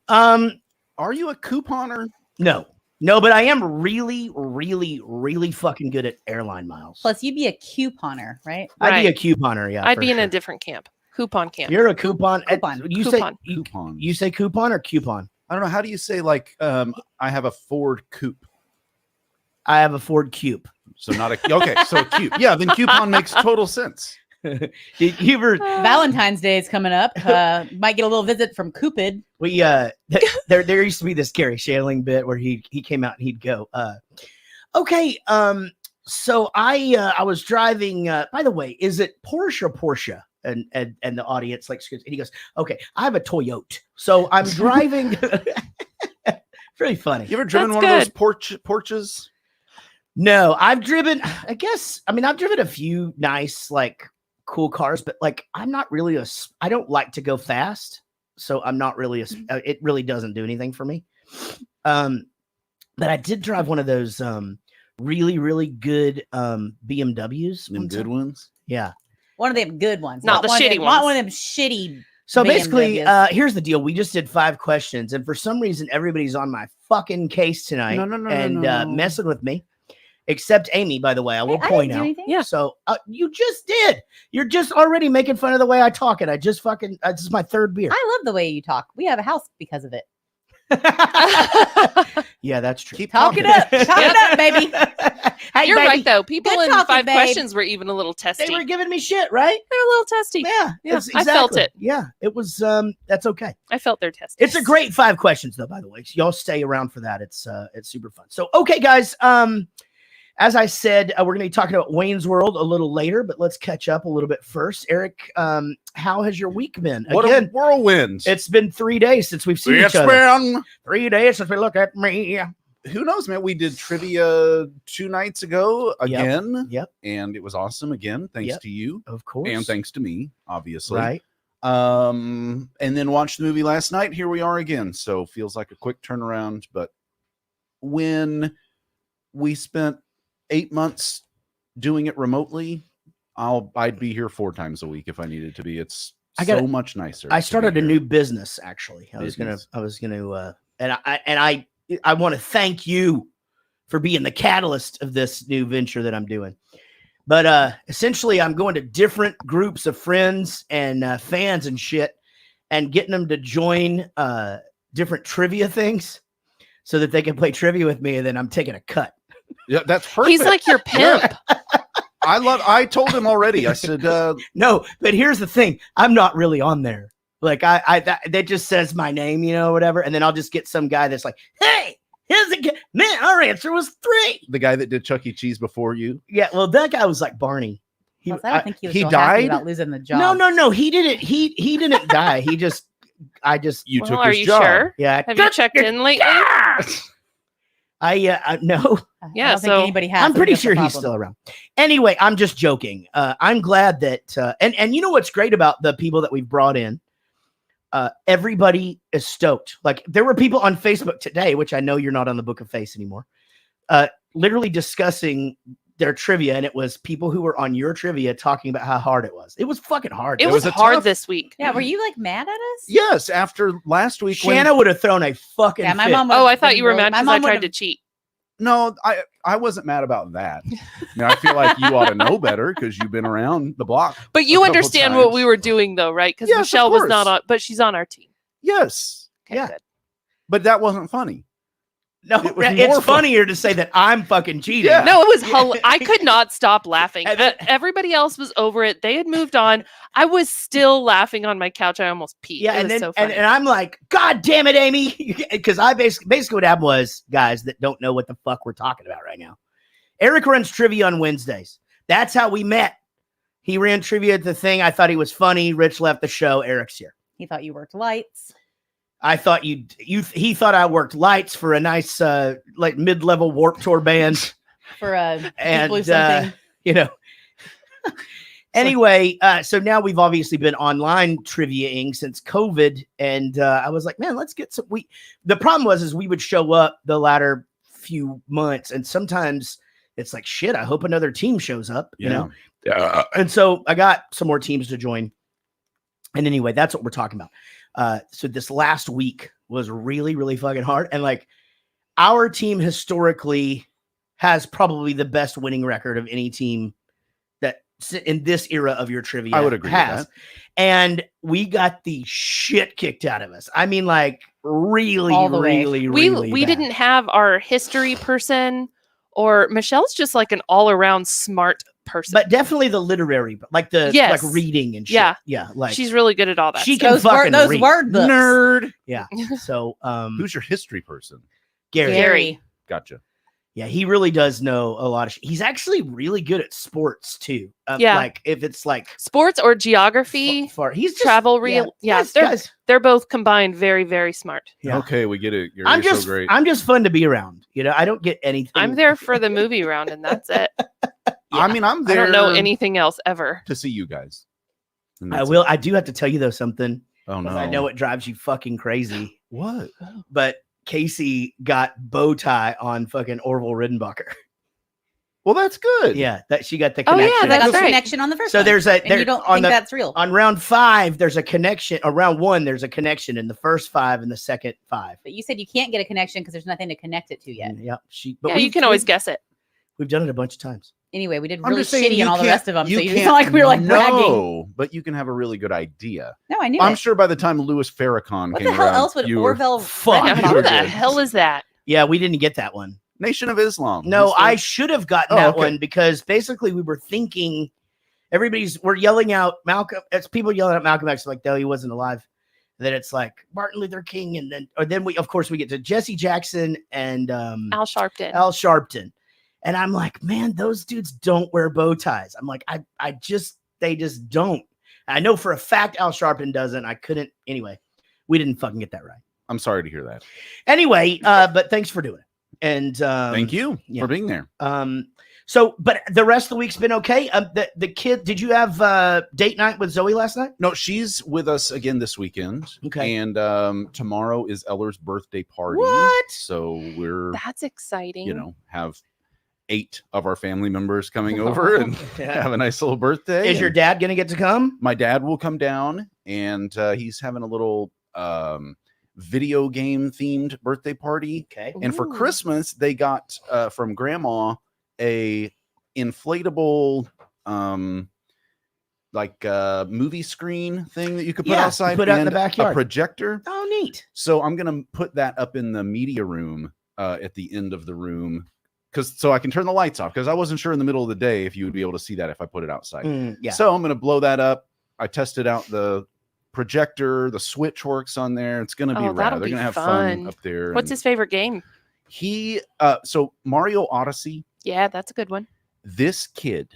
Are you a couponer? No, but I am really, really, really fucking good at airline miles. Plus, you'd be a couponer, right? I'd be a couponer, yeah. I'd be in a different camp. Coupon camp. You're a coupon. You Coupon. say coupon. You say coupon or coupon? I don't know. How do you say like I have a Ford Coupe? I have a Ford Coupe. So not a okay. So a Coupe. Yeah, then coupon makes total sense. Did you ever? Valentine's Day is coming up. Might get a little visit from Cupid. We there used to be this Gary Shandling bit where he came out and he'd go, okay, so I was driving. By the way, is it Porsche or Porsche? And the audience like, and he goes, okay, I have a Toyota, so I'm driving. Very funny. You ever driven one of those Porsches? No, I've driven. I've driven a few nice like cool cars, but like I'm not really I don't like to go fast, so I'm not really it really doesn't do anything for me. But I did drive one of those really, really good BMWs. Them good ones? Yeah. One of them good ones. Not the shitty ones. Not one of them shitty. So basically, BMWs. Here's the deal. We just did 5 questions, and for some reason, everybody's on my fucking case tonight messing with me. Except Amy, by the way, I will point out. Yeah. So you just did. You're just already making fun of the way I talk, and I just fucking. This is my 3rd beer. I love the way you talk. We have a house because of it. Yeah, that's true. Keep Talk it up. Talk it up, baby. Hey, You're baby. right, though. People Good in talking, 5 babe. questions were even a little testy. They were giving me shit, right? They're a little testy. Yeah, I felt it. Yeah, it was. That's okay. I felt their testy. It's a great 5 questions, though. By the way, so y'all stay around for that. It's super fun. So, okay, guys. As I said, we're going to be talking about Wayne's World a little later, but let's catch up a little bit first. Eric, how has your week been? What a whirlwind. It's been 3 days since we've seen each other. It's been 3 days since we look at me. Who knows, man? We did trivia 2 nights ago again. Yep. And it was awesome again. Thanks to you. Of course. And thanks to me, obviously. Right. And then watched the movie last night. Here we are again. So feels like a quick turnaround. But when we spent 8 months doing it remotely, I'd be here 4 times a week if I needed to be. It's so much nicer. I started a new business actually. I was gonna and I want to thank you for being the catalyst of this new venture that I'm doing. But essentially I'm going to different groups of friends and fans and shit and getting them to join different trivia things so that they can play trivia with me, and then I'm taking a cut. Yeah, that's perfect. He's like your pimp. I told him already. I said, no, but here's the thing. I'm not really on there. Like that just says my name, whatever. And then I'll just get some guy that's like, hey, here's a man. Our answer was 3. The guy that did Chuck E. Cheese before you. Yeah. Well, that guy was like Barney. I don't think he was so died happy about losing the job. No. He didn't. He didn't die. You took his Are you job. sure? Yeah. Have you checked in lately? I no. Yeah, I don't think anybody has. I'm pretty sure he's still around. Anyway, I'm just joking. I'm glad that and you know what's great about the people that we've brought in? Everybody is stoked. Like there were people on Facebook today, which I know you're not on the Book of Face anymore, literally discussing their trivia, and it was people who were on your trivia talking about how hard it was. It was fucking hard. It was hard this week. Yeah, were you like mad at us? Yes, after last week. Shanna would have thrown a fucking my fit. mom. I thought you were mad because I tried to cheat. No, I wasn't mad about that. I feel like you ought to know better because you've been around the block. But you understand what we were doing, though, right? Because Yes, Michelle of was course. not on, but she's on our team. Yes. Okay, Yeah. good. But that wasn't funny. No, It was it's more fun. funnier to say that I'm fucking cheating. Yeah. No, it was I could not stop laughing. Everybody else was over it. They had moved on. I was still laughing on my couch. I almost peed. Yeah, it and was then so funny. and I'm like, God damn it, Amy, because I basically what happened was, guys that don't know what the fuck we're talking about right now. Eric runs trivia on Wednesdays. That's how we met. He ran trivia at the thing. I thought he was funny. Rich left the show. Eric's here. He thought you worked lights. I thought he thought I worked lights for a nice like mid-level Warped Tour band. for and Deep Blue something. you know. Anyway, so now we've obviously been online triviaing since COVID, and I was like, man, let's get some. The problem was we would show up the latter few months, and sometimes it's like, shit, I hope another team shows up, you know. And so I got some more teams to join, and anyway, that's what we're talking about. So this last week was really, really fucking hard, and like our team historically has probably the best winning record of any team that in this era of your trivia. I would agree with that. And we got the shit kicked out of us. I mean, like really, really, really we bad. didn't have our history person, or Michelle's just like an all around smart person. But definitely the literary, like the like reading and shit. Yeah, like she's really good at all that. She can fucking those read. word books. Nerd. Yeah. So who's your history person? Gary. Gotcha. Yeah, he really does know a lot of he's actually really good at sports too. Like if it's like sports or geography, he's just, travel real. Yeah, they're both combined very, very smart. Yeah. Okay, we get it. You're just so great. I'm just fun to be around. You know, I don't get anything. I'm there for the movie round, and that's it. I mean, I'm there. I don't know anything else ever. To see you guys. I do have to tell you though something. Oh no! I know it drives you fucking crazy. What? But Casey got bow tie on fucking Orville Redenbacher. Well, that's good. Yeah, that she got the connection. Oh yeah, that's got right. Connection on the first. So one. there's a and you don't think that's real. On round 5, there's a connection. Or round 1, there's a connection in the first 5 and the second 5. But you said you can't get a connection because there's nothing to connect it to yet. Yeah, you can always guess it. We've done it a bunch of times. Anyway, we did I'm really just saying shitty you on all the can't- rest of them, you so you can't- it's not like we were like bragging. No, but you can have a really good idea. No, I knew I'm it. sure by the time Louis Farrakhan What came the hell around, else would you were- Orville? Fuck. Yeah, Redenbacher who the do? hell is that? Yeah, we didn't get that one. Nation of Islam. No, Who's the- I should have gotten that one because basically we were thinking we're yelling out Malcolm. It's people yelling at Malcolm X like, no, he wasn't alive. Then it's like Martin Luther King, and then we of course we get to Jesse Jackson and Al Sharpton. Al Sharpton, and I'm like, man, those dudes don't wear bow ties. I'm like, they just don't. I know for a fact Al Sharpton doesn't. I couldn't anyway. We didn't fucking get that right. I'm sorry to hear that. Anyway, but thanks for doing it. And Thank you for being there. So, but the rest of the week's been okay. The kid, did you have date night with Zoe last night? No, she's with us again this weekend. Okay. And tomorrow is Eller's birthday party. What? So we're, That's exciting. have 8 of our family members coming over and have a nice little birthday. Is your dad going to get to come? My dad will come down, and he's having a little video game themed birthday party. Okay. And for Ooh. Christmas, they got from Grandma a inflatable movie screen thing that you could put outside, put out in the and backyard. a projector. Oh, neat. So I'm gonna put that up in the media room at the end of the room, so I can turn the lights off, because I wasn't sure in the middle of the day if you would be able to see that if I put it outside. Yeah. So I'm gonna blow that up. I tested out the projector, the switch works on there. It's gonna be Oh, rad. that'll They're be gonna have fun. fun up there. What's his favorite game? He so Mario Odyssey. Yeah, that's a good one. This kid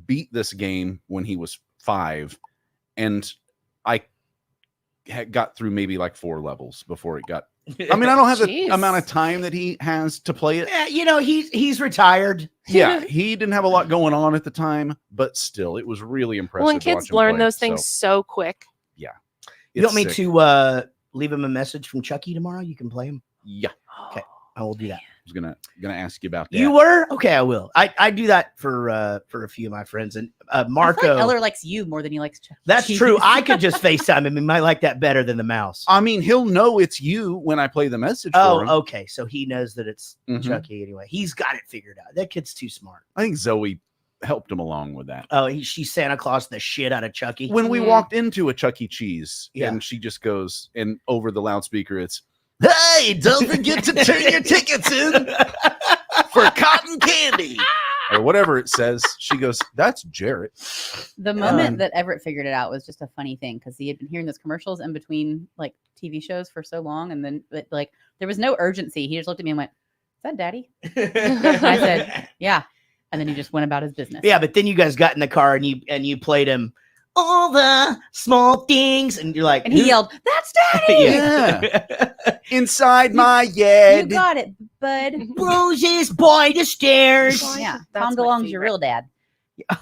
beat this game when he was 5, and I got through maybe like 4 levels before it got. I mean, I don't have the Jeez. amount of time that he has to play it. Yeah, he's retired. Yeah, he didn't have a lot going on at the time, but still, it was really impressive. Well, and to watch kids him learn play it, those things so quick. Yeah. You want me It's sick. to leave him a message from Chucky tomorrow? You can play him. Yeah. Okay, I will do that. I was gonna ask you about that. You were? Okay, I will. I do that for a few of my friends. And I feel Marco. like Eller likes you more than he likes Chuck. That's true. I could just FaceTime him. He might like that better than the mouse. I mean, he'll know it's you when I play the message for him. Okay. So he knows that it's Mhm. Chucky anyway. He's got it figured out. That kid's too smart. I think Zoe helped him along with that. Oh, she Santa Claus the shit out of Chucky. When we walked into a Chuck E. Cheese, Yeah. and she just goes, and over the loudspeaker, it's, "Hey, don't forget to turn your tickets in for cotton candy," or whatever it says. She goes, "That's Jarrett." The moment that Everett figured it out was just a funny thing, because he had been hearing those commercials in between like TV shows for so long, and then like there was no urgency. He just looked at me and went, "Is that Daddy?" I said, "Yeah," and then he just went about his business. Yeah, but then you guys got in the car and you played him all the small things, and you're like, And he yelled, "That's Daddy!" Yeah. Inside my You head. got it, bud. Roses by the stairs. Yeah, That's Tom my DeLonge's your favorite. real dad.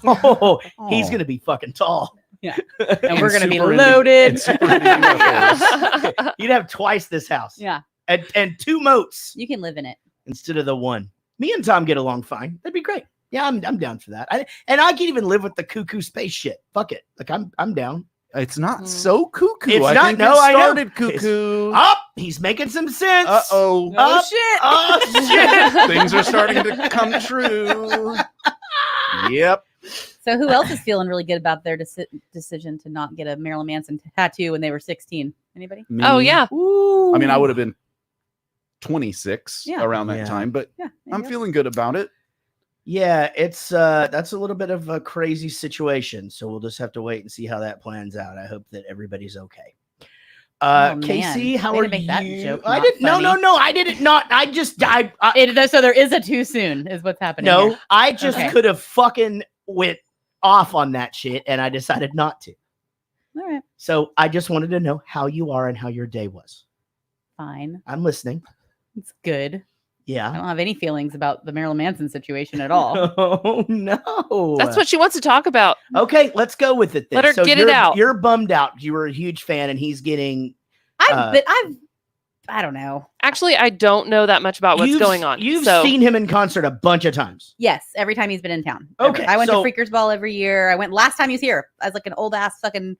Oh, he's Oh. gonna be fucking tall. Yeah, and we're gonna be super into- loaded. and super into UFOs. You'd have twice this house. Yeah, And 2 moats you can live in it. instead of the 1. Me and Tom get along fine. That'd be great. Yeah, I'm down for that. I can even live with the cuckoo space shit. Fuck it. Like I'm down. It's not so cuckoo. It's I not- think no, it I know. started cuckoo. Up. He's making some sense. Uh-oh. Up. shit! Oh shit. Things are starting to come true. Yep. So who else is feeling really good about their decision to not get a Marilyn Manson tattoo when they were 16? Anybody? Me. Oh yeah. Ooh. I mean, I would have been 26 Yeah. around that Yeah. time, but Yeah, there I'm you go. feeling good about it. Yeah, it's that's a little bit of a crazy situation. So we'll just have to wait and see how that plans out. I hope that everybody's okay. Oh, man. Casey, how Way are to make that you? joke I not didn't. No, funny. no. I didn't. Not. I just. So there is a too soon, is what's happening. No, here. I just Okay. could have fucking went off on that shit, and I decided not to. All right, So I just wanted to know how you are and how your day was. fine. I'm listening. It's good. I Yeah. don't have any feelings about the Marilyn Manson situation at all. Oh no. That's what she wants to talk about. Okay, let's go with it then. Let her So get it you're- out. You're bummed out. You were a huge fan, and he's getting. I don't know. Actually, I don't know that much about what's going on. You've so seen him in concert a bunch of times. Yes, every time he's been in town. Okay, I went so- to Freakers Ball every year. I went last time he was here. I was like an old ass fucking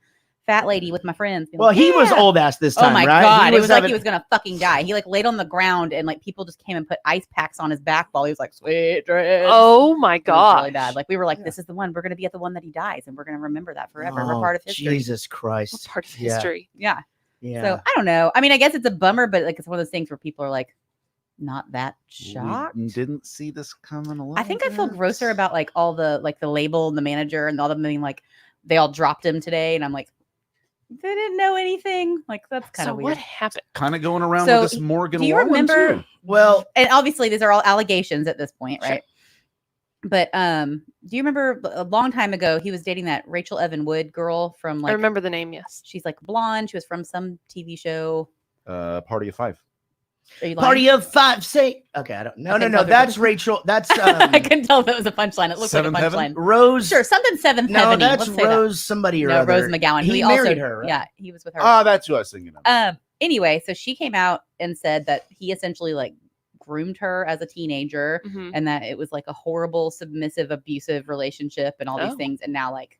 fat lady with my friends. being Well, like, he was "Yeah." old ass this time, Oh my right? god! It was like having- he was gonna fucking die. He like laid on the ground and like people just came and put ice packs on his back while he was like, "Sweet dreams." oh my It was god. really bad. Like we were like, "This is the one. We're gonna be at the one that he dies, and we're gonna remember that forever. We're Oh, part of history." Jesus Christ. Part of Yeah. history. Yeah. Yeah. So I don't know. I mean, I guess it's a bummer, but like it's one of those things where people are like, not that shocked. We didn't see this coming a little I think I feel bit. grosser about like all the like the label and the manager and all them being like they all dropped him today, and I'm like, they didn't know anything. Like that's kind So of what weird. happened? kind of going around So, with this Morgan do you Wallen, remember- too. well, And obviously these are all allegations at this point, Sure. right? But do you remember a long time ago he was dating that Rachel Evan Wood girl from I like remember the name, yes. she's like blonde. She was from some TV show. Party of 5. Are you lying? Party of 5 say. Okay, I don't. No, Okay, no, no. tell me That's what- Rachel. That's I couldn't tell if it was a punchline. It looked Seventh like a Heaven? punchline. Rose. Sure, something Seventh No, Heaven. that's Let's say that. Rose. Somebody or No, other. Rose McGowan. He also, married her. Right? Yeah, he was with her. Ah, that's who I was thinking of. Anyway, so she came out and said that he essentially like groomed her as a teenager Mhm. and that it was like a horrible, submissive, abusive relationship and all these Oh. things. And now like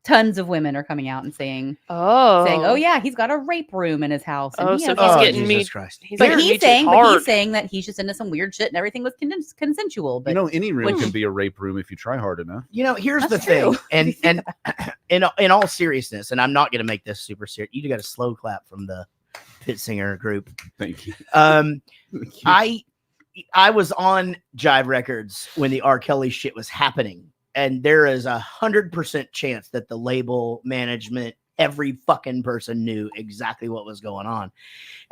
tons of women are coming out and saying, Oh. yeah, he's got a rape room in his house. And Oh, he so has he's all- getting me. Jesus Christ. He's but getting me he's too saying, hard. that he's just into some weird shit and everything was consensual. But You know, any room Which- can be a rape room if you try hard enough. You know, here's That's the thing, true. and in all seriousness, and I'm not going to make this super serious. You got a slow clap from the Pit Singer group. Thank you. Um, Thank you. I was on Jive Records when the R. Kelly shit was happening, and there is 100% chance that the label management, every fucking person knew exactly what was going on.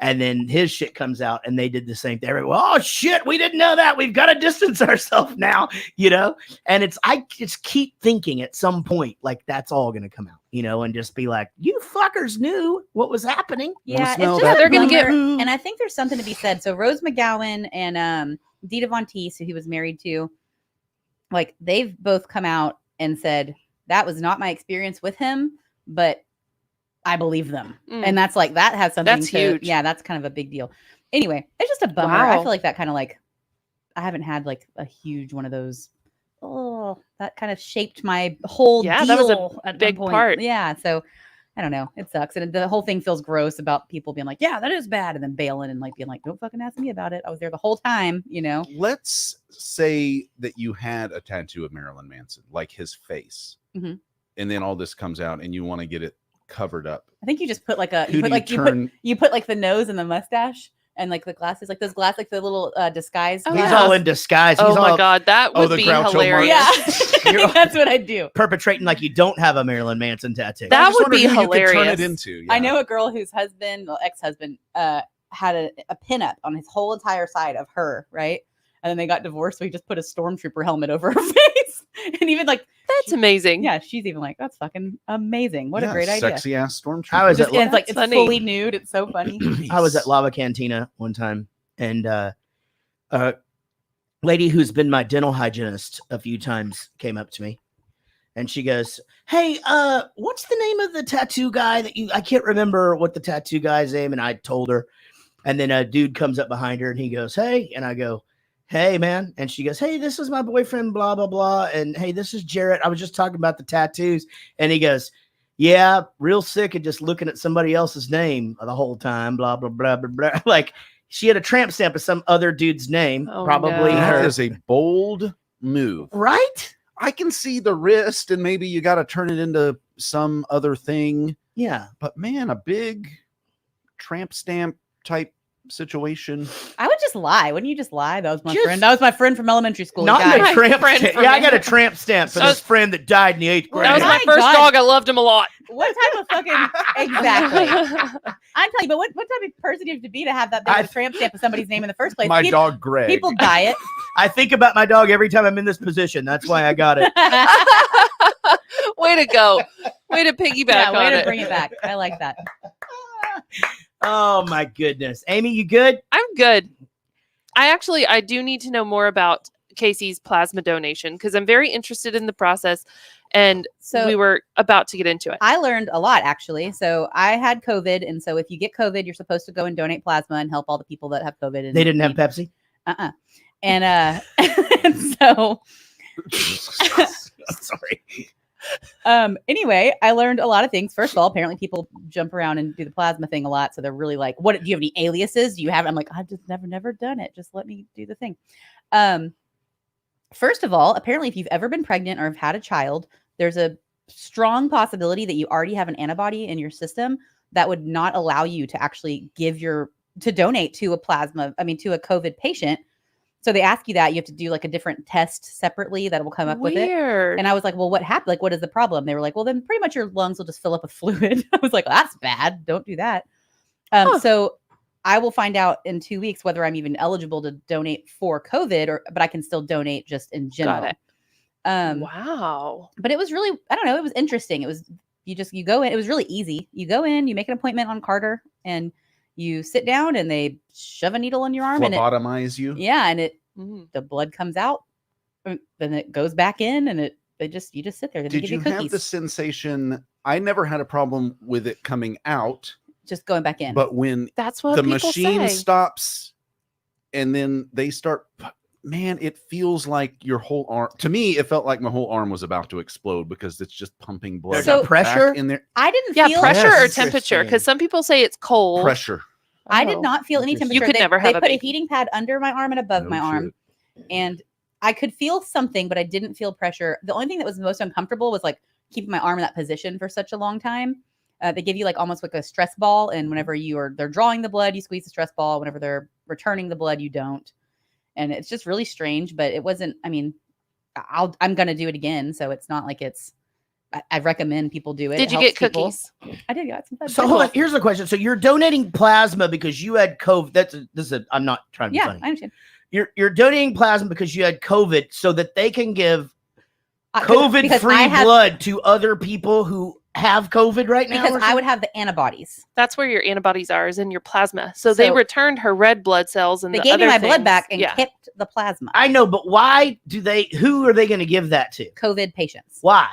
And then his shit comes out, and they did the same thing. Everyone, oh shit, we didn't know that. We've got to distance ourselves now, you know. And I just keep thinking at some point, like that's all going to come out, you know, and just be like, you fuckers knew what was happening. yeah, it's smell just that a They're gonna get- bummer, and I think there's something to be said. So Rose McGowan and Dita Von Teese, who he was married to, like they've both come out and said that was not my experience with him, but I believe them. Mm. And that's like that has something That's to, huge. yeah, that's kind of a big deal. Anyway, it's just a bummer. I Wow. feel like that kind of like I haven't had like a huge one of those. Oh, that kind of shaped my whole Yeah, deal that was a at one big point. part. Yeah, so I don't know. It sucks, and the whole thing feels gross about people being like, "Yeah, that is bad," and then bailing and like being like, "Don't fucking ask me about it. I was there the whole time," you know. Let's say that you had a tattoo of Marilyn Manson, like his face, Mhm. and then all this comes out, and you want to get it covered up. I think you just put like a Who you do put like you you turn? put like the nose and the mustache and like the glasses, like those like the little disguise. Oh, He's yeah. all in disguise. Oh He's my all god, that Oh, would the be Groucho Marx. hilarious. Yeah, I think that's what I do. perpetrating like you don't have a Marilyn Manson tattoo. I That just would wondered be who you could turn hilarious. it into. I yeah. know a girl whose husband, well, ex-husband, had a pinup on his whole entire side of her, right? And then they got divorced, so he just put a stormtrooper helmet over her face. And even like That's amazing. Yeah, she's even like, that's fucking amazing. What a great idea. Sexy ass stormtrooper. I was Just, at and it's like, it's funny. fully nude. It's so funny. I was at Lava Cantina one time, and a lady who's been my dental hygienist a few times came up to me, and she goes, "Hey, what's the name of the tattoo guy that you?" I can't remember what the tattoo guy's name, and I told her, and then a dude comes up behind her, and he goes, "Hey," and I go, "Hey, man," and she goes, "Hey, this is my boyfriend, blah blah blah," and "Hey, this is Jarrett. I was just talking about the tattoos," and he goes, "Yeah, real sick of just looking at somebody else's name the whole time, blah blah blah blah blah." Like she had a tramp stamp of some other dude's name, probably no. her. That is a bold move. Right? I can see the wrist, and maybe you got to turn it into some other thing. Yeah. But man, a big tramp stamp type situation. I would just lie. Wouldn't you just lie? That was my Just- friend. That was my friend from elementary school. Not He a died. tramp friend stamp. from Yeah, I got a England. tramp stamp for That this friend that died in the 8th grade. That was my My first God. dog. I loved him a lot. What type of fucking exactly? I'm telling you, but what type of person do you have to be to have that big of a tramp stamp of somebody's name in the first place? My People- dog Greg. People diet. I think about my dog every time I'm in this position. That's why I got it. Way to go. Way to piggyback Yeah, on way to it. bring it back. I like that. Oh my goodness. Amy, you good? I'm good. I do need to know more about Casey's plasma donation because I'm very interested in the process, and So we were about to get into it. I learned a lot actually. So I had COVID, and so if you get COVID, you're supposed to go and donate plasma and help all the people that have COVID. And They didn't have Pepsi? And and so Sorry. anyway, I learned a lot of things. First of all, apparently people jump around and do the plasma thing a lot. So they're really like, what do you have any aliases? Do you have? I'm like, I've just never done it. Just let me do the thing. First of all, apparently if you've ever been pregnant or have had a child, there's a strong possibility that you already have an antibody in your system that would not allow you to actually to donate to a COVID patient. So they ask you that you have to do like a different test separately that will come up with it. Weird. And I was like, well, what happened? Like, what is the problem? They were like, well, then pretty much your lungs will just fill up with fluid. I was like, well, that's bad. Don't do that. So I will find out in 2 weeks whether I'm even eligible to donate for COVID but I can still donate just in general. Got it. Wow. But it was really, I don't know. It was interesting. It was, you go in, it was really easy. You go in, you make an appointment on Carter and you sit down and they shove a needle in your arm Phlebotomize you. Yeah. And the blood comes out, then it goes back in and you just sit there. They Did give you cookies. have the sensation? I never had a problem with it coming out, just going back in. but when That's what the people machine say. stops and then they start, man, it feels like your whole arm. To me, it felt like my whole arm was about to explode because it's just pumping blood. There's a pressure back in there. I didn't Yeah, feel pressure Yes. or temperature? Because some people say it's cold. Pressure. I did Oh. not feel any Interesting. temperature. You could never have they a put a baby. heating pad under my arm and above No my arm. And I could feel something, but I didn't feel pressure. The only thing that was most uncomfortable was like keeping my arm in that position for such a long time. They give you like almost like a stress ball. And whenever they're drawing the blood, you squeeze the stress ball. Whenever they're returning the blood, you don't. And it's just really strange, but it wasn't, I mean, I'm going to do it again. So it's not like I recommend people do it. Did It you helps get people. cookies? I did. Got some. So hold on. Here's the question. So you're donating plasma because you had COVID. I'm not trying to be Yeah, funny. I understand. You're donating plasma because you had COVID so that they can give Because COVID-free I have- blood to other people who have COVID right now? Because I would have the antibodies. That's where your antibodies are, is in your plasma. So they So- returned her red blood cells and They the gave me other my blood things. back and yeah. kept the plasma. I know, but why who are they going to give that to? COVID patients. Why?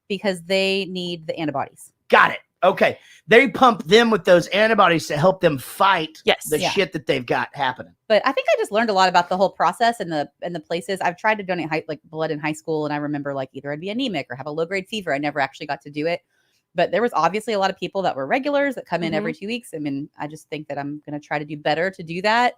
Because they need the antibodies. Got it. Okay. They pump them with those antibodies to help them fight Yes. the Yeah. shit that they've got happening. But I think I just learned a lot about the whole process and the places. I've tried to donate blood in high school, and I remember like either I'd be anemic or have a low grade fever. I never actually got to do it. But there was obviously a lot of people that were regulars that come in every 2 weeks. I mean, I just think that I'm going to try to do better to do that.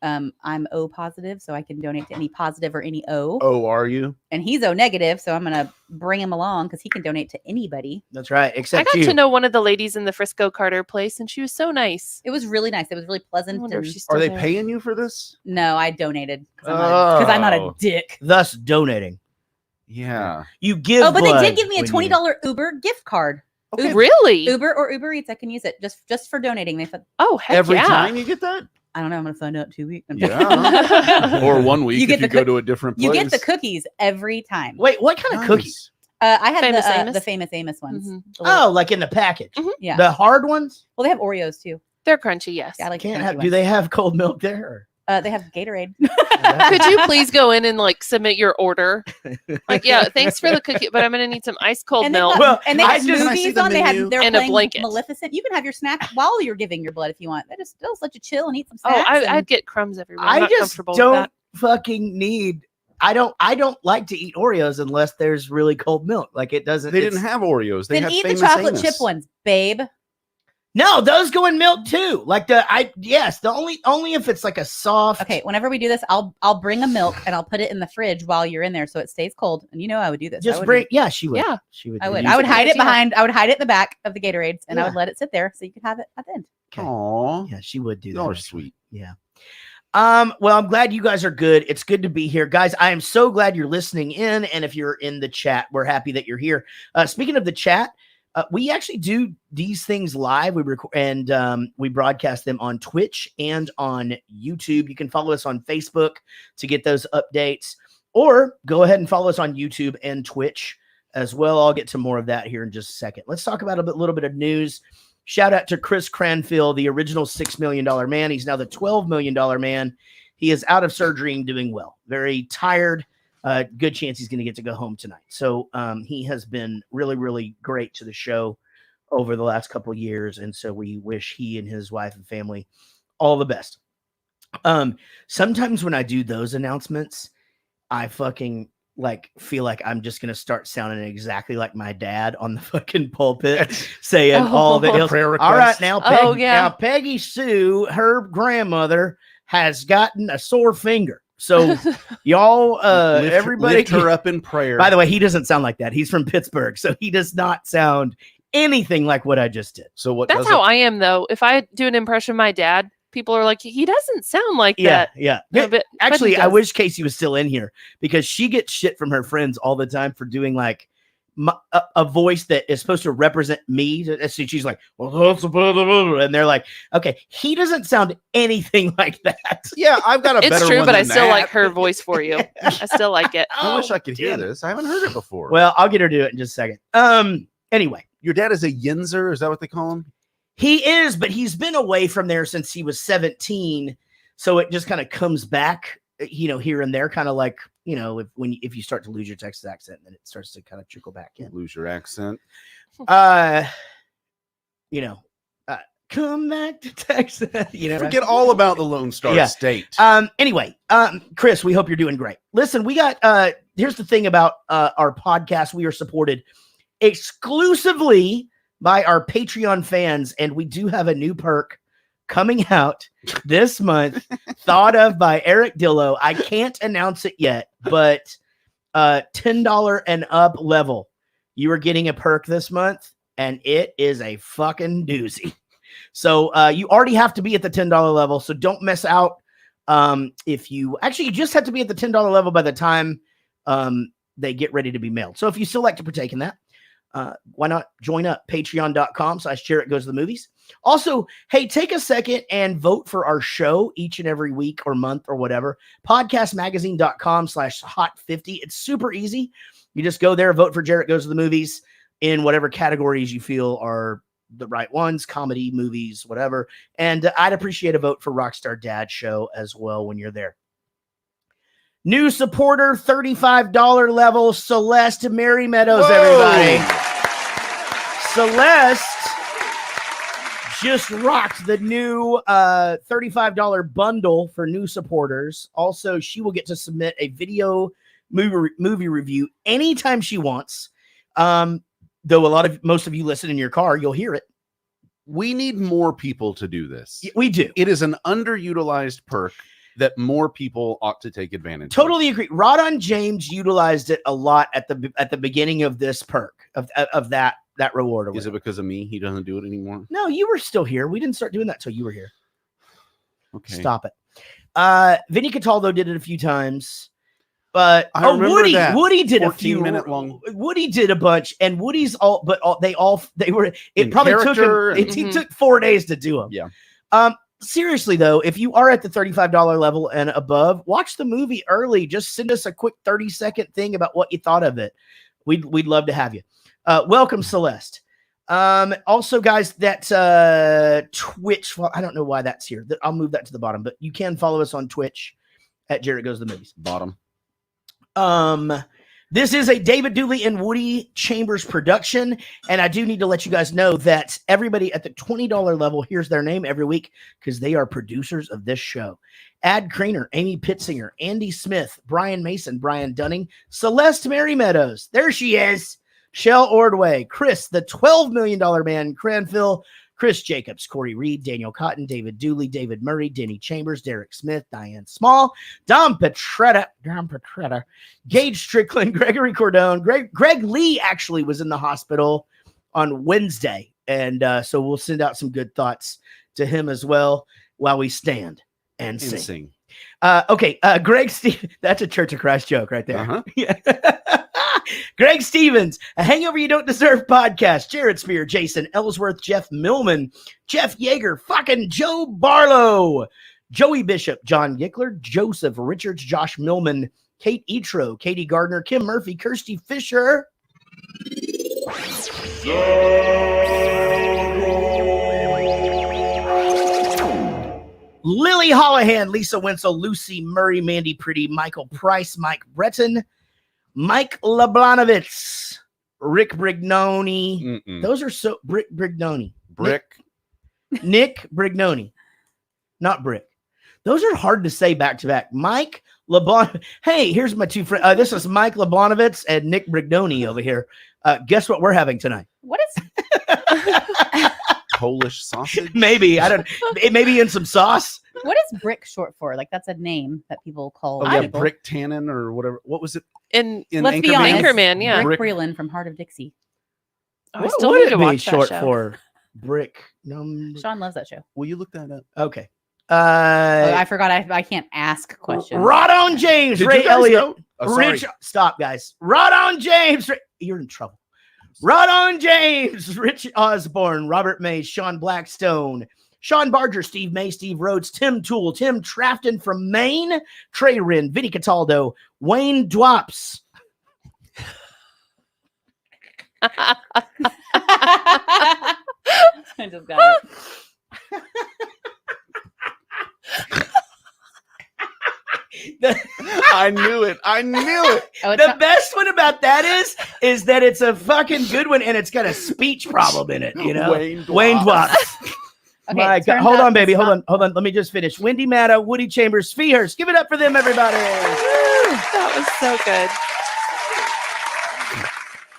I'm O positive, so I can donate to any positive or any O. Oh, are you? And he's O negative, so I'm going to bring him along because he can donate to anybody. That's right. I Except got you. to know one of the ladies in the Frisco Carter place, and she was so nice. It was really nice. It was really I pleasant. wonder if and- she's still Are they there. paying you for this? No, I donated because I'm not a Oh. dick. Thus donating. Yeah. You give Oh, but they blood did give me a when you- $20 Uber gift card. Okay. Really? Uber or Uber Eats, I can use it just for donating. They said, Oh, heck Every yeah. time you get that? I don't know. I'm going to find out 2 weeks. Yeah. Or 1 week You if get you the go to a different place. You get the cookies every time. Wait, what kind of cookies? I had Famous Amos? the Famous Amos ones. Mhm. The little- Oh, like in the package. yeah. The hard ones? Well, they have Oreos too. They're crunchy, yes. Yeah, I like the Can't crunchy have. Do ones. they have cold milk there? They have Gatorade. Could you please go in and like submit your order? Like, yeah, thanks for the cookie, but I'm gonna need some ice cold And milk. Well, and they I have just- Can I see movies the on. They menu? have they're And a playing blanket. Maleficent. You can have your snack while you're giving your blood if you want. They'll just let you chill and eat some Oh, snacks. I'd get crumbs everywhere. I'm I not just comfortable with don't that. fucking need. I don't like to eat Oreos unless there's really cold milk. Like it doesn't. They it's- didn't have Oreos. They then had eat the Famous chocolate Amos. chip ones, babe. No, those go in milk too. Like the only if it's like a soft. Okay, whenever we do this, I'll bring a milk and I'll put it in the fridge while you're in there so it stays cold. And you know I would do this. Just bring. Yeah, she would. Yeah. She would. I do would. that. I would hide it Yeah. behind. I would hide it in the back of the Gatorades, and I would Yeah. let it sit there so you could have it at the end. Okay. Aw. Yeah, she would do that. Y'all are actually. sweet. Yeah. Well, I'm glad you guys are good. It's good to be here. Guys, I am so glad you're listening in. And if you're in the chat, we're happy that you're here. Speaking of the chat, we actually do these things live. We record and we broadcast them on Twitch and on YouTube. You can follow us on Facebook to get those updates, or go ahead and follow us on YouTube and Twitch as well. I'll get to more of that here in just a second. Let's talk about a little bit of news. Shout out to Chris Cranfield, the original $6 million man. He's now the $12 million man. He is out of surgery and doing well. Very tired. Good chance he's going to get to go home tonight. So he has been really, really great to the show over the last couple of years. And so we wish he and his wife and family all the best. Sometimes when I do those announcements, I fucking feel like I'm just gonna start sounding exactly like my dad on the fucking pulpit, saying all the prayer requests. All right, now, Peggy, Oh, yeah. now Peggy Sue, her grandmother has gotten a sore finger. So y'all, everybody, lift her up in prayer. By the way, he doesn't sound like that. He's from Pittsburgh, so he does not sound anything like what I just did. So what? That's does how it- I am though. If I do an impression of my dad, people are like, he doesn't sound like that. Yeah. No, but Actually, he I does. wish Casey was still in here because she gets shit from her friends all the time for doing like a voice that is supposed to represent me. So she's like, well, that's blah, blah, blah, blah. And they're like, okay, he doesn't sound anything like that. Yeah, I've got a better It's true, one but I than still that. like her voice for you. I still like it. I wish I could hear damn it. this. I haven't heard it before. Well, I'll get her to do it in just a second. Anyway, your dad is a Yinzer. Is that what they call him? he is, but he's been away from there since he was 17. So it just kind of comes back, here and there, kind of like, if you start to lose your Texas accent, then it starts to kind of trickle back in. Lose your accent. Come back to Texas. Forget all about the Lone Star Yeah. State. Anyway, Chris, we hope you're doing great. Listen, we got here's the thing about our podcast. We are supported exclusively by our Patreon fans, and we do have a new perk coming out this month, thought of by Eric Dillo. I can't announce it yet, but $10 and up level, you are getting a perk this month, and it is a fucking doozy. So you already have to be at the $10 level, so don't miss out. If you just have to be at the $10 level by the time they get ready to be mailed. So if you still like to partake in that, why not join up? Patreon.com/Jarrett Goes to the Movies. Also, hey, take a second and vote for our show each and every week or month or whatever. Podcastmagazine.com/Hot50. It's super easy. You just go there, vote for Jarrett Goes to the Movies in whatever categories you feel are the right ones, comedy, movies, whatever. And I'd appreciate a vote for Rockstar Dad Show as well when you're there. New supporter, $35 level, Celeste Mary Meadows, everybody. Celeste just rocked the new $35 bundle for new supporters. Also, she will get to submit a video movie review anytime she wants. Though most of you listen in your car, you'll hear it. We need more people to do this. We do. It is an underutilized perk that more people ought to take advantage of. Totally agree. Rodon James utilized it a lot at the beginning of this perk of that reward. Or Is it because of me? He doesn't do it anymore? No, you were still here. We didn't start doing that till you were here. Okay. Stop it. Vinnie Cataldo did it a few times. But I remember that Woody did a 14-minute long. Woody did a bunch, and Woody's they were. It In probably took character him. and- He took 4 days to do them. Yeah. Seriously though, if you are at the $35 level and above, watch the movie early. Just send us a quick 30-second thing about what you thought of it. We'd love to have you. Welcome, Celeste. Also, guys, that Twitch. Well, I don't know why that's here. I'll move that to the bottom, but you can follow us on Twitch at Jared Goes to the Movies. Bottom. This is a David Dooley and Woody Chambers production, and I do need to let you guys know that everybody at the $20 level hears their name every week because they are producers of this show. Ad Craner, Amy Pitzinger, Andy Smith, Brian Mason, Brian Dunning, Celeste Mary Meadows. There she is. Shell Ordway, Chris, the $12 million man, Cranfill, Chris Jacobs, Corey Reed, Daniel Cotton, David Dooley, David Murray, Denny Chambers, Derek Smith, Diane Small, Dom Petretta, Gage Strickland, Gregory Cordone. Greg Lee actually was in the hospital on Wednesday. And so we'll send out some good thoughts to him as well while we stand and sing. Okay, Greg Steve, that's a Church of Christ joke right there. Uh-huh. Yeah. Greg Stevens, A Hangover You Don't Deserve podcast, Jared Spear, Jason Ellsworth, Jeff Millman, Jeff Yeager, fucking Joe Barlow, Joey Bishop, John Gickler, Joseph Richards, Josh Millman, Kate Etro, Katie Gardner, Kim Murphy, Kirsty Fisher, Lily Hollahan, Lisa Wenzel, Lucy Murray, Mandy Pretty, Michael Price, Mike Breton, Mike Leblanovitz, Rick Brignoni. Mm-mm. Those are so Brignoni. Brick. Nick Brignoni. Not Brick. Those are hard to say back to back. Mike Leblon. Hey, here's my two friends. This is Mike Leblanovitz and Nick Brignoni over here. Guess what we're having tonight? What is Polish sausage? Maybe. I don't. It may be in some sauce. what is brick short for? Like that's a name that people call. Oh, yeah, people. Brick Tannen or whatever. What was it? In Let's be Anchorman? honest. Anchorman, yeah. Brick Brick- Freeland from Heart of Dixie. I What still would need it to be watch that short show. for? Brick. Sean loves that show. Will you look that up? Okay. Oh, I forgot. I can't ask questions. Rod on James, Did Ray you guys Elliott, know? Oh, sorry. Rich. Stop, guys. Rod on James. You're in trouble. Rod on James, Rich Osborne, Robert May, Sean Blackstone, Sean Barger, Steve May, Steve Rhodes, Tim Toole, Tim Trafton from Maine, Trey Wren, Vinnie Cataldo, Wayne Dwops. I just got it. I knew it. I knew it. Oh, it's The not- best one about that is that it's a fucking good one and it's got a speech problem in it, you know? Wayne Wayne Dwops. Dwops. okay, My God. turns Hold out on, baby. it's Hold not- on. Hold on. Let me just finish. Wendy Madda, Woody Chambers, Feehurst. Give it up for them, everybody. That was so good.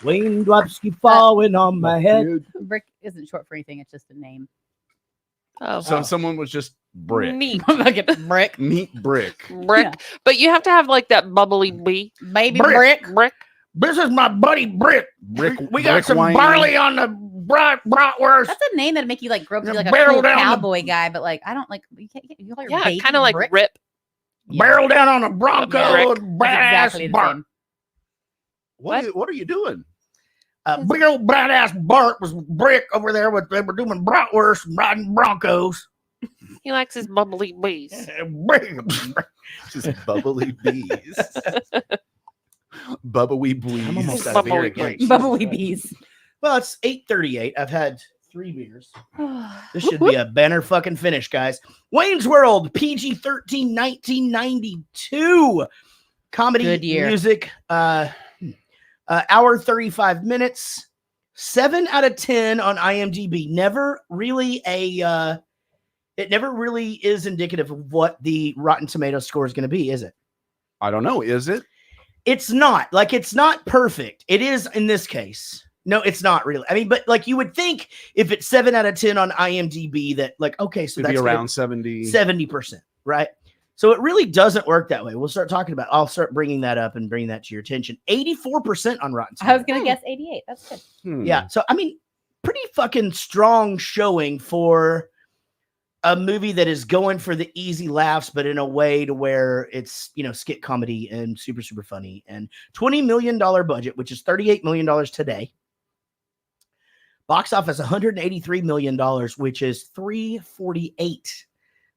Wayne Dwops keep falling on my head. Brick isn't short for anything. It's just a name. Oh, So someone was just brick. neat. Fucking brick. Neat brick. Brick. Yeah. But you have to have like that bubbly bee. Baby Brick. brick. This is my buddy Brick. Brick. We got brick some wine. barley on the bratwurst. That's a name that'd make you like grow up to be like a Barrel cool down the- cowboy guy, but like I don't like you can't you call your Yeah, baby kind of like brick? Rip. Yeah. Barrel down on a Bronco. Brick. and That's badass exactly the Bart. same. What are you doing? Big old badass Bart was Brick over there. They were doing bratwurst and riding Broncos. He likes his bubbly bees. Just bubbly bees. Bubbly bees. I'm almost out of beer Bubbly again. Bubbly bees. Well, it's 8:38. I've had 3 beers. This should be a banner fucking finish, guys. Wayne's World, PG-13, 1992. Comedy, Good year. music, hour 35 minutes, 7 out of 10 on IMDb. It never really is indicative of what the Rotten Tomatoes score is going to be, is it? I don't know. Is it? It's not. Like, it's not perfect. It is in this case. No, it's not really. I mean, but like you would think if it's 7 out of 10 on IMDb that like, okay, so It'd that's be gonna- around 70. 70%, right? So it really doesn't work that way. We'll start talking about, I'll start bringing that up and bringing that to your attention. 84% on Rotten I was Tomatoes. gonna guess 88. That's good. Yeah. So, I mean, pretty fucking strong showing for a movie that is going for the easy laughs, but in a way to where it's, you know, skit comedy and super, super funny. And $20 million budget, which is $38 million today. Box office $183 million, which is $348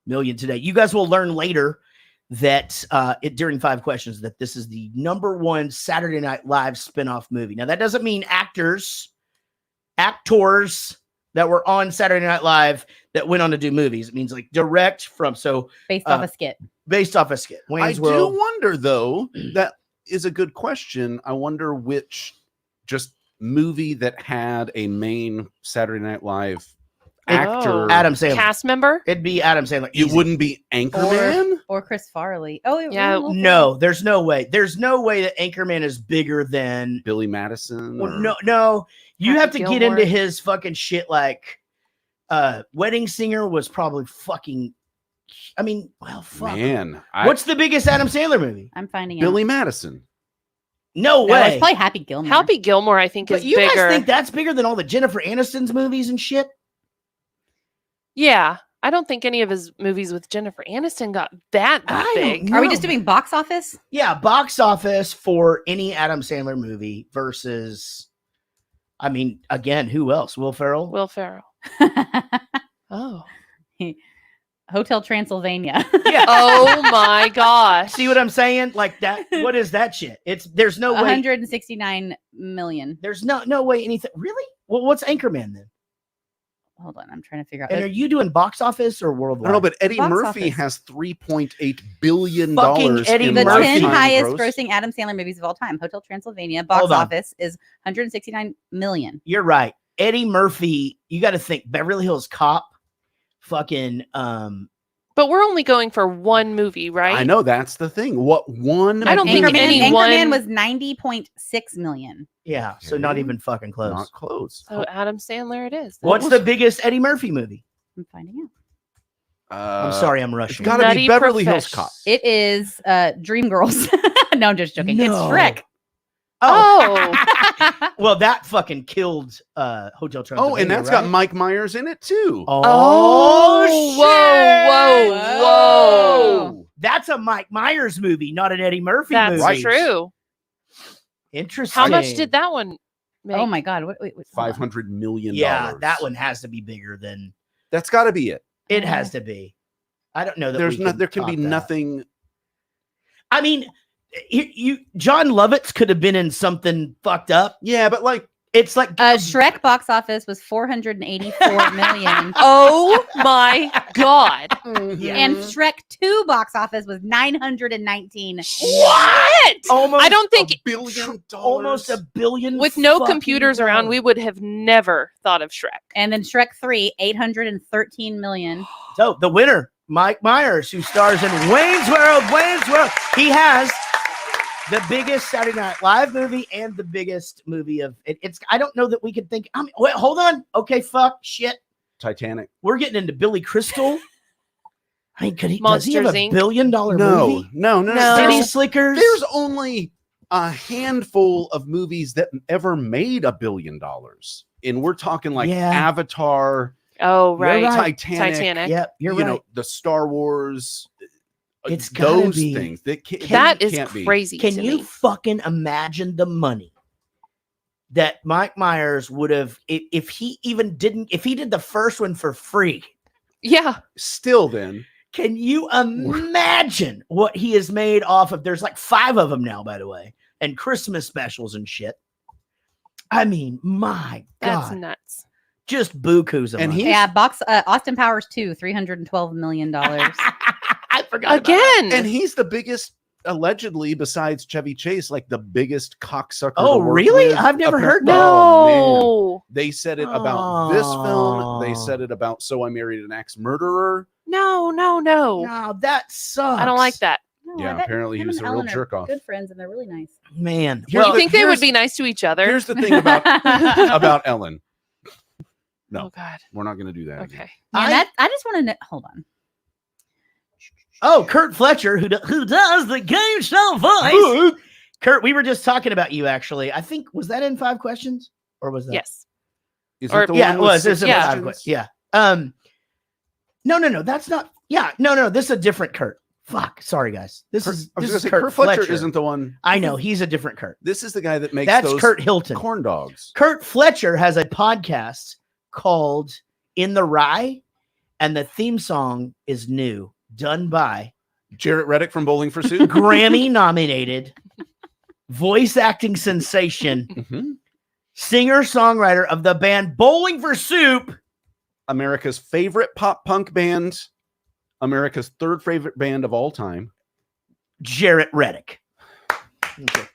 million today. You guys will learn later that during 5 questions that this is the #1 Saturday Night Live spinoff movie. Now that doesn't mean actors that were on Saturday Night Live that went on to do movies. It means like direct from based off a skit. Based off a skit. Wayne's I World. do wonder though. That is a good question. I wonder which just movie that had a main Saturday Night Live actor. Adam Sandler. Cast member? It'd be Adam Sandler. It wouldn't be Anchorman? Or Chris Farley. Oh, Yeah. No, there's no way. There's no way that Anchorman is bigger than Billy Madison? Well, no. You Happy have to get Gilmore. into his fucking shit. Like, Wedding Singer was probably fucking. I mean, well, fuck. Man. What's the biggest Adam Sandler movie? I'm finding Billy out. Madison? No No, way. it's probably Happy Gilmore. Happy Gilmore, I think, But is you bigger. guys think that's bigger than all the Jennifer Aniston's movies and shit? Yeah. I don't think any of his movies with Jennifer Aniston got that I big. don't Are we know. just doing box office? Yeah, box office for any Adam Sandler movie versus. I mean, again, who else? Will Ferrell. Will Ferrell. Oh. Hotel Transylvania. Yeah. Oh my gosh. See what I'm saying? Like that. What is that shit? There's no way. 169 million. There's no way anything. Really? Well, what's Anchorman then? Hold on, I'm trying to figure out. And are you doing box office or I worldwide? don't know, but Eddie Box Murphy office. has $3.8 billion Fucking Eddie the Murphy. 10 highest gross. grossing Adam Sandler movies of all time. Hotel Transylvania box Hold on. office is 169 million. You're right. Eddie Murphy. You got to think Beverly Hills Cop. Fucking. But we're only going for one movie, right? I know that's the thing. What one? I don't think anyone- Anchorman was 90.6 million. Yeah. So not Okay. even fucking close. Not close. So Adam Sandler it is. then. What's the biggest Eddie Murphy movie? I'm finding out. I'm sorry, I'm It's rushing. got to Nutty be Beverly Hills Profession. Cop. It is Dreamgirls. No, I'm just joking. No. It's Shrek. Oh. Well, that fucking killed Hotel Transylvania. Oh, and that's right? got Mike Myers in it too. Oh, whoa, shit! whoa. That's a Mike Myers movie, not an Eddie Murphy That's movie. Right. true. Interesting. How much did that one make? Oh my God. Wait, hold on. $500 million. Yeah, that one has to be bigger than That's got to be it. it has to be. I don't know that There's we no, can there can be top that. nothing. I mean, John Lovitz could have been in something fucked up. Yeah, but like It's like Shrek box office was 484 million. Oh my God. And Shrek 2 box office was 919. What? almost I don't think $1 billion. almost $1 billion with no fucking computers around, dollars. we would have never thought of Shrek. And then Shrek 3, 813 million. So the winner, Mike Myers, who stars in Wayne's World. Wayne's World. He has the biggest Saturday Night Live movie and the biggest movie of it. It's. I don't know that we could think. I mean, wait, hold on. Okay, fuck, shit. Titanic. We're getting into Billy Crystal. I mean, does he have Monsters, a Inc. $1 billion No, movie? no. No. City Slickers. There's only a handful of movies that ever made $1 billion. And we're talking like Yeah. Avatar, Oh, right. right. Titanic, Yep, you're you right. know, the Star Wars. It's gotta those be. things. That is can't be. crazy. Can to you me. fucking imagine the money that Mike Myers would have if he did the first one for free? Yeah. Still then. Can you imagine what he has made off of? There's like 5 of them now, by the way, and Christmas specials and shit. I mean, my That's God, nuts. just bukus of And money. he- Yeah, Austin Powers 2, $312 million. I forgot about Again. And he's the biggest, allegedly, besides Chevy Chase, like the biggest cocksucker. Oh, to work really? with. I've never heard Oh, that. man. No. They said it about this film. They Oh. said it about So I Married an Axe Murderer. No. No, that sucks. I don't like that. No, Yeah, I bet apparently he him was and a real Ellen are jerk-off. Good friends, and they're really nice. Man. Here's Well, you think they would here's- be nice to each other? Here's the thing about Ellen. No, Oh God. we're not going to do that. again. Okay. Man, I just want to know. Hold on. oh, Kurt Fletcher, who does the game show voice. Kurt, we were just talking about you, actually. I think, was that in 5 questions? Or was that? Yes. Is Or- it the Yeah, one it with was. It's 6 in Yeah. 5 questions? questions. Yeah. No, that's not. Yeah, no, this is a different Kurt. Fuck. Sorry, guys. This I is was this going is to say, Kurt, Kurt Fletcher Fletcher. isn't the one. I know, he's a different Kurt. This is the guy that makes That's those Kurt Hilton. corn dogs. Kurt Fletcher has a podcast called In the Rye, and the theme song is new, done by Jarrett Reddick from Bowling for Soup. Grammy nominated, voice acting sensation, singer-songwriter of the band Bowling for Soup. America's favorite pop punk band. America's third favorite band of all time. Jarrett Reddick. Okay.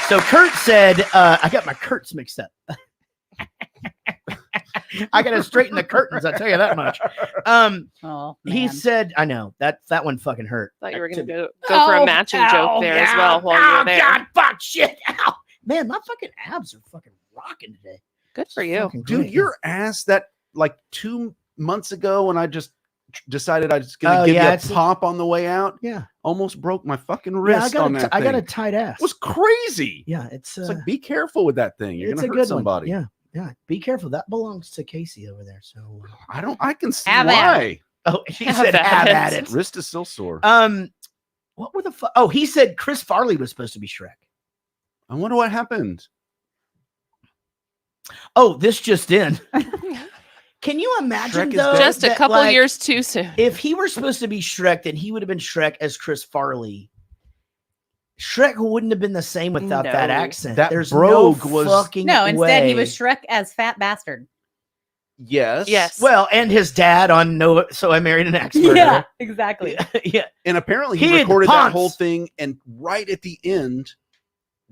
So Kurt said, I got my Kurt's mixed up. I got to straighten the curtains. I'll tell you that much. He said, I know that one fucking hurt. Thought you were going to go for a matching joke there as well while you were there. God, fuck, shit. Ow. Man, my fucking abs are fucking rocking today. Good for you. Dude, your ass that like 2 months ago when I just decided I was going to give you a pop on the way out. Yeah. Almost broke my fucking wrist on that I got a thing. tight ass. It was crazy. Yeah, it's like, be careful with that thing. You're going to hurt somebody. One. Yeah. Be careful. That belongs to Casey over there. So I can see Have why. Oh, he said have at it. Wrist is still sore. What were the fuck? Oh, he said Chris Farley was supposed to be Shrek. I wonder what happened. Oh, this just in. Can you imagine though? Just a couple years too soon. If he were supposed to be Shrek, then he would have been Shrek as Chris Farley. Shrek wouldn't have been the same without that accent. There's brogue no was fucking instead way. he was Shrek as Fat Bastard. Yes. Well, and his dad on No. So I Married an Axe Murderer. Yeah, exactly. Yeah. And apparently He he had recorded that Ponce. whole thing, and right at the end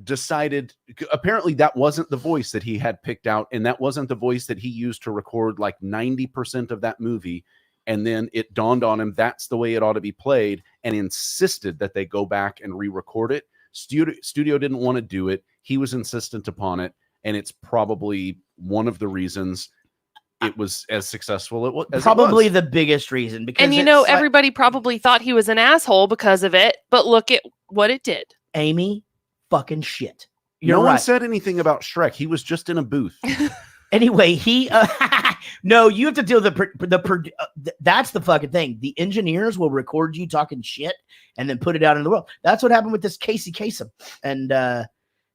decided, apparently that wasn't the voice that he had picked out, and that wasn't the voice that he used to record like 90% of that movie. And then it dawned on him that's the way it ought to be played, and insisted that they go back and re-record it. Studio didn't want to do it. He was insistent upon it, and it's probably one of the reasons it was as successful as Probably it was. the biggest reason. Because And you know, everybody probably thought he was an asshole because of it, but look at what it did. Amy, fucking shit. No one said anything about Shrek. He was just in a booth. Anyway, he no, you have to deal with that's the fucking thing. The engineers will record you talking shit and then put it out in the world. That's what happened with this Casey Kasem. And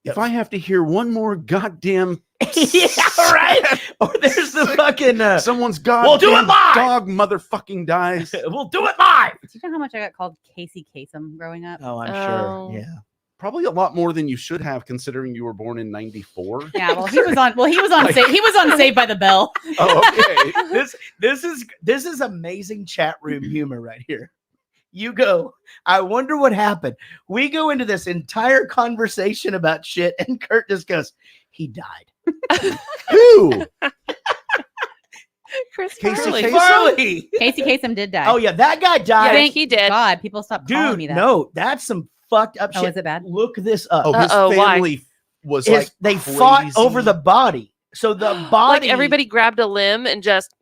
if I have to hear one more goddamn yeah, right. Or there's the fucking someone's goddamn we'll do it live. Dog motherfucking dies. We'll do it live. Do you know how much I got called Casey Kasem growing up? Oh, I'm sure. Yeah. Probably a lot more than you should have, considering you were born in '94. Yeah, well, he was on. Well, he was on. He was on Saved by the Bell. Oh, okay. This is amazing chat room humor right here. You go, I wonder what happened. We go into this entire conversation about shit, and Kurt just goes, he died. Who? Chris Casey Farley. Casey Kasem did die. Oh yeah, that guy died. Thank he did. God, people stopped calling me that. No, that's some fucked up shit. Oh, is it bad? Look this up. Oh, his family was like they crazy. fought over the body. So the body, Like everybody grabbed a limb and just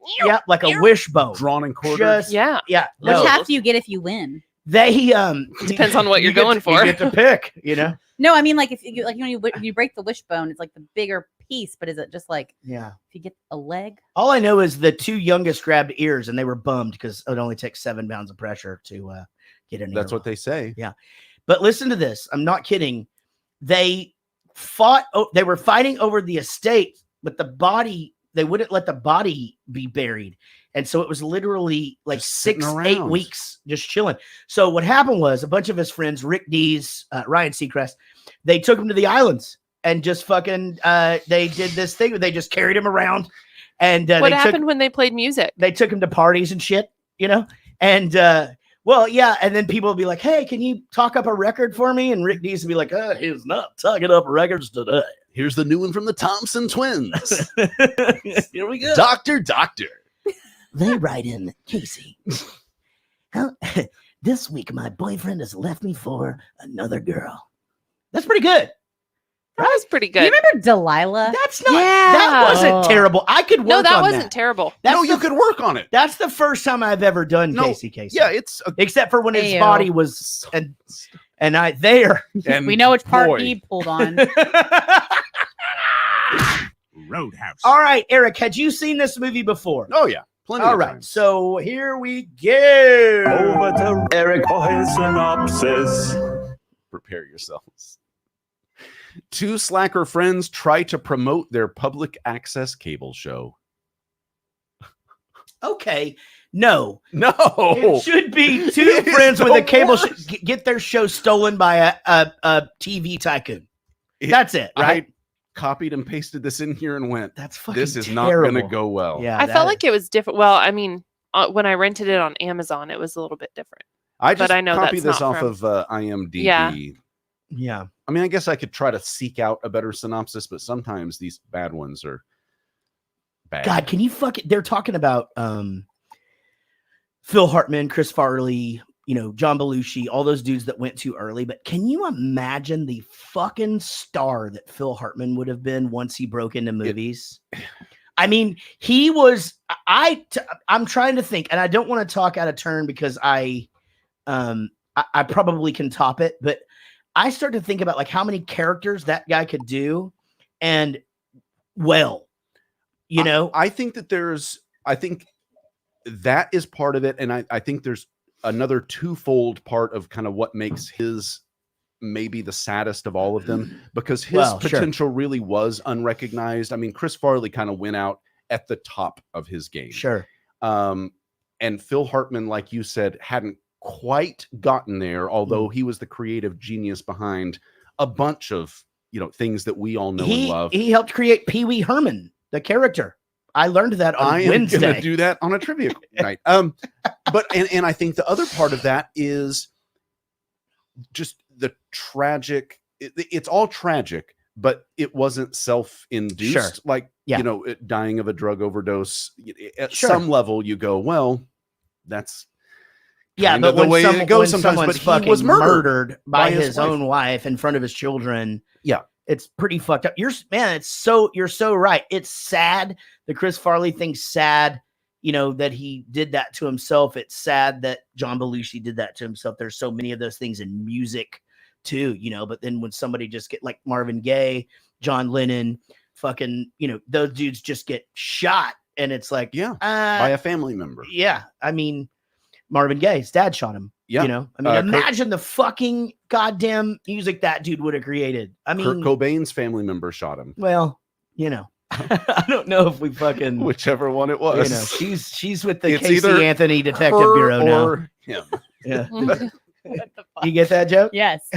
like a wishbone, drawn and quartered. Just, yeah. Which No. half do you get if you win? They depends on what you're get going to- for. You get to pick, you know. No, I mean like if you you break the wishbone, it's like the bigger piece. But is it just like Yeah. if you get a leg? All I know is the two youngest grabbed ears, and they were bummed because it only takes 7 pounds of pressure to get an ear. That's what they say. Yeah. But listen to this. I'm not kidding. They fought. They were fighting over the estate, but the body, they wouldn't let the body be buried. And so it was literally like Just sitting 6-8 around. weeks just chilling. So what happened was a bunch of his friends, Rick Dees, Ryan Seacrest, they took him to the islands and just fucking, they did this thing where they just carried him around. And What happened when they played music? they took him to parties and shit, you know? And, well, yeah. And then people would be like, hey, can you talk up a record for me? And Rick Dees would be like, he's not talking up records today. Here's the new one from the Thompson Twins. Here we go. Doctor. They write in, Casey. This week, my boyfriend has left me for another girl. That's pretty good. That was pretty Do good. you remember Delilah? That's not. Yeah. That wasn't Oh. terrible. I could work No, that on wasn't terrible. That's No, the, you could work on it. That's the first time I've ever done No, Casey. Yeah, it's Except for when his Ayo. body was and I there. and We know which part boy, he pulled on. Roadhouse. All right, Eric, had you seen this movie before? Oh yeah, plenty. All of right, times. so here we go. Over to Eric. synopsis. Prepare yourselves. Two slacker friends try to promote their public access cable show. Okay. No. No. It should be two friends with a cable get their show stolen by a TV tycoon. That's it, right? I copied and pasted this in here and went, that's fucking this is terrible. not going to go well. Yeah, I felt like it was different. Well, I mean, when I rented it on Amazon, it was a little bit different. I just but I know copied that's this not off from... of IMDb. Yeah. I mean, I guess I could try to seek out a better synopsis, but sometimes these bad ones are bad. God, can you they're talking about Phil Hartman, Chris Farley, John Belushi, all those dudes that went too early. But can you imagine the fucking star that Phil Hartman would have been once he broke into movies? I mean, he was, I'm trying to think, and I don't want to talk out of turn because I probably can top it, but I start to think about like how many characters that guy could do. And I think that is part of it. And I think there's another twofold part of kind of what makes his maybe the saddest of all of them, because his potential really was unrecognized. I mean, Chris Farley kind of went out at the top of his game. Sure. And Phil Hartman, like you said, hadn't quite gotten there, although he was the creative genius behind a bunch of, things that we all know and love. He helped create Pee Wee Herman, the character. I learned that on Wednesday. I'm going to do that on a trivia night. But I think the other part of that is just the tragic. It's all tragic, but it wasn't self-induced. Sure. Like, dying of a drug overdose. At some level, you go, well, that's but the way it goes when sometimes. But fucking he was murdered by his wife. own wife in front of his children. Yeah. It's pretty fucked up. You're so right. It's sad. The Chris Farley thing's sad, that he did that to himself. It's sad that John Belushi did that to himself. There's so many of those things in music too, but then when somebody just get like Marvin Gaye, John Lennon, fucking, those dudes just get shot. And it's like, by a family member. Yeah. I mean, Marvin Gaye, his dad shot him. Yeah. Imagine the fucking goddamn music that dude would have created. I mean, Kurt Cobain's family member shot him. Well, I don't know if we fucking whichever one it was. She's with the Casey Anthony Detective Bureau now. Him. Yeah. You get that joke? Yes.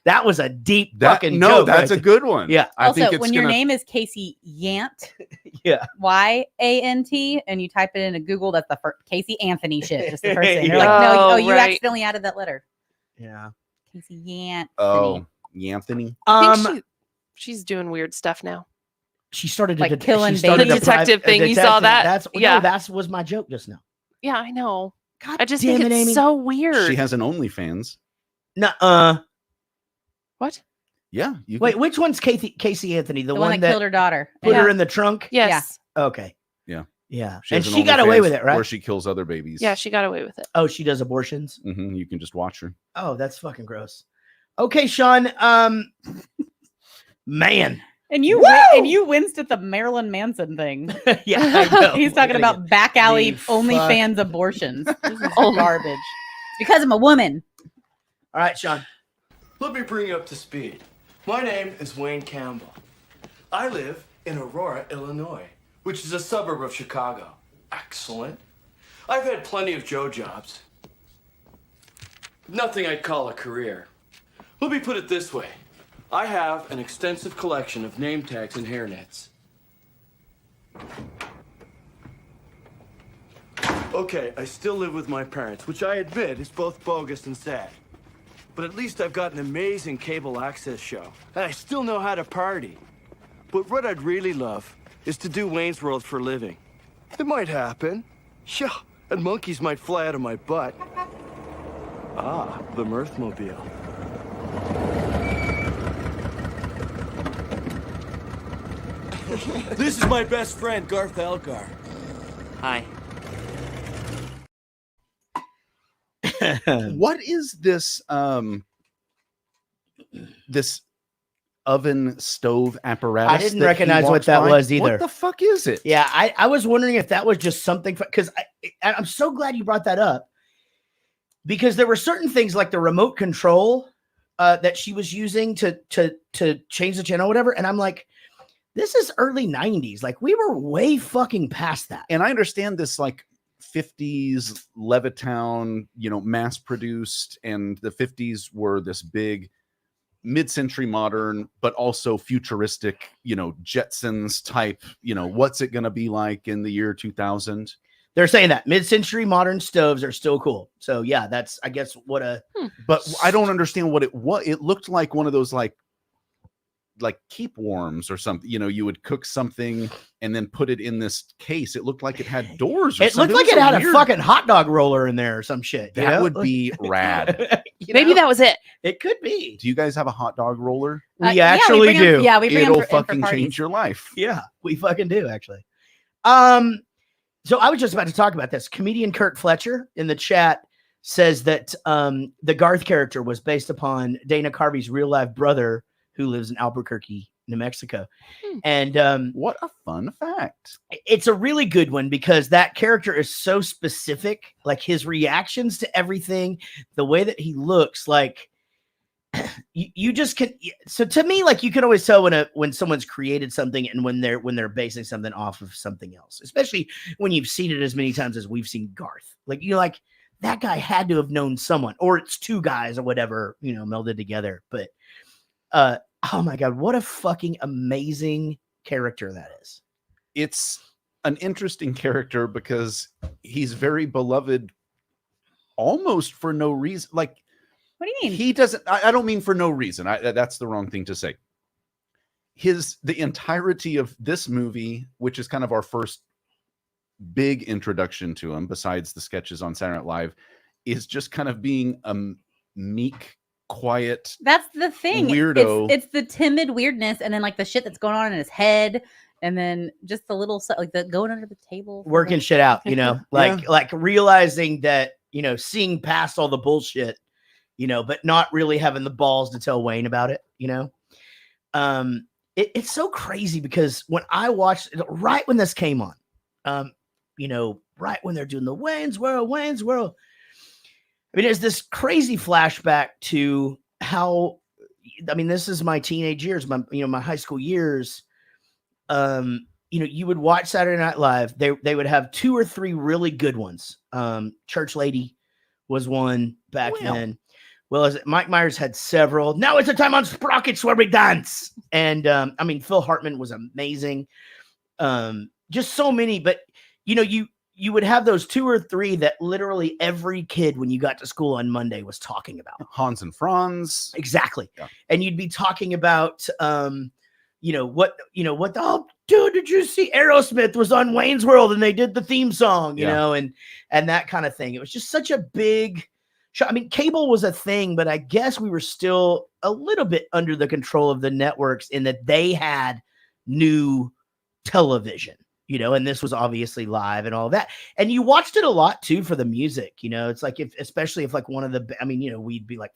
That was a deep fucking joke. That's a good one. Yeah. I think it's when your name is Casey Yant, YANT, and you type it into Google, that's the first Casey Anthony shit. Just the first thing. They're like, no, you accidentally added that letter. Yeah. Casey Yant. Oh, Yanthony. I think she's doing weird stuff now. She started like killing the detective thing. You saw that? That was my joke just now. Yeah, I know. God I just think it's Amy. so weird. She has an OnlyFans. What? Yeah. Wait, which one's Casey Anthony? The one that killed her daughter. Put her in the trunk? Yes. Yeah. Okay. Yeah. Yeah. And she got away with it, right? Where she kills other babies. Yeah, she got away with it. Oh, she does abortions? Mm-hmm. You can just watch her. Oh, that's fucking gross. Okay, Sean. Man. And you winced at the Marilyn Manson thing. Yeah, I know. He's talking about back alley OnlyFans abortions. This is garbage. It's because I'm a woman. All right, Sean. Let me bring you up to speed. My name is Wayne Campbell. I live in Aurora, Illinois, which is a suburb of Chicago. Excellent. I've had plenty of Joe jobs. Nothing I'd call a career. Let me put it this way. I have an extensive collection of name tags and hairnets. Okay, I still live with my parents, which I admit is both bogus and sad. But at least I've got an amazing cable access show, and I still know how to party. But what I'd really love is to do Wayne's World for a living. It might happen. Yeah, and monkeys might fly out of my butt. Ah, the Mirthmobile. This is my best friend, Garth Elgar. Hi. What is this this oven stove apparatus? I didn't recognize what that was either. What the fuck is it? Yeah, I was wondering if that was just something, because I'm so glad you brought that up, because there were certain things like the remote control that she was using to change the channel or whatever, and I'm like, this is early 90s. Like, we were way fucking past that. And I understand this, like, 50s Levittown, mass produced, and the 50s were this big mid-century modern, but also futuristic, Jetsons type, what's it going to be like in the year 2000? They're saying that mid-century modern stoves are still cool. So yeah, that's, I guess, what a. But I don't understand what it looked like. One of those like keep warms or something. You would cook something and then put it in this case. It looked like it had doors. It looked like it had a fucking hot dog roller in there or some shit. That would be rad. Maybe that was it. It could be. Do you guys have a hot dog roller? We actually do. Yeah, we bring It'll them fucking for change your life. Yeah, we fucking do actually. So I was just about to talk about this. Comedian Kurt Fletcher in the chat says that the Garth character was based upon Dana Carvey's real life brother who lives in Albuquerque, New Mexico. And what a fun fact. It's a really good one because that character is so specific, like his reactions to everything, the way that he looks, like you just can. So to me, like you can always tell when someone's created something and when they're basing something off of something else, especially when you've seen it as many times as we've seen Garth. Like like that guy had to have known someone, or it's two guys or whatever, melded together. But oh my God, what a fucking amazing character that is. It's an interesting character because he's very beloved almost for no reason. Like, what do you mean? He doesn't, I don't mean for no reason. That's the wrong thing to say. The entirety of this movie, which is kind of our first big introduction to him, besides the sketches on Saturday Night Live, is just kind of being a meek, quiet, that's the thing, weirdo. It's the timid weirdness, and then like the shit that's going on in his head, and then just the little stuff like the going under the table, working shit out, like realizing that, seeing past all the bullshit, but not really having the balls to tell Wayne about it, it's so crazy because when I watched it, right when this came on, right when they're doing the Wayne's World, I mean, there's this crazy flashback to how, this is my teenage years, my high school years. You would watch Saturday Night Live. They would have two or three really good ones. Church Lady was one back then. Well, as Mike Myers had several. Now it's a time on Sprockets where we dance. And Phil Hartman was amazing. Just so many, but you would have those two or three that literally every kid when you got to school on Monday was talking about. Hans and Franz. Exactly. Yeah. And you'd be talking about, dude, did you see Aerosmith was on Wayne's World and they did the theme song, you know, and that kind of thing. It was just such a big show. Cable was a thing, but I guess we were still a little bit under the control of the networks in that they had new television. And this was obviously live and all that. And you watched it a lot too for the music. It's like especially if like one of the, we'd be like,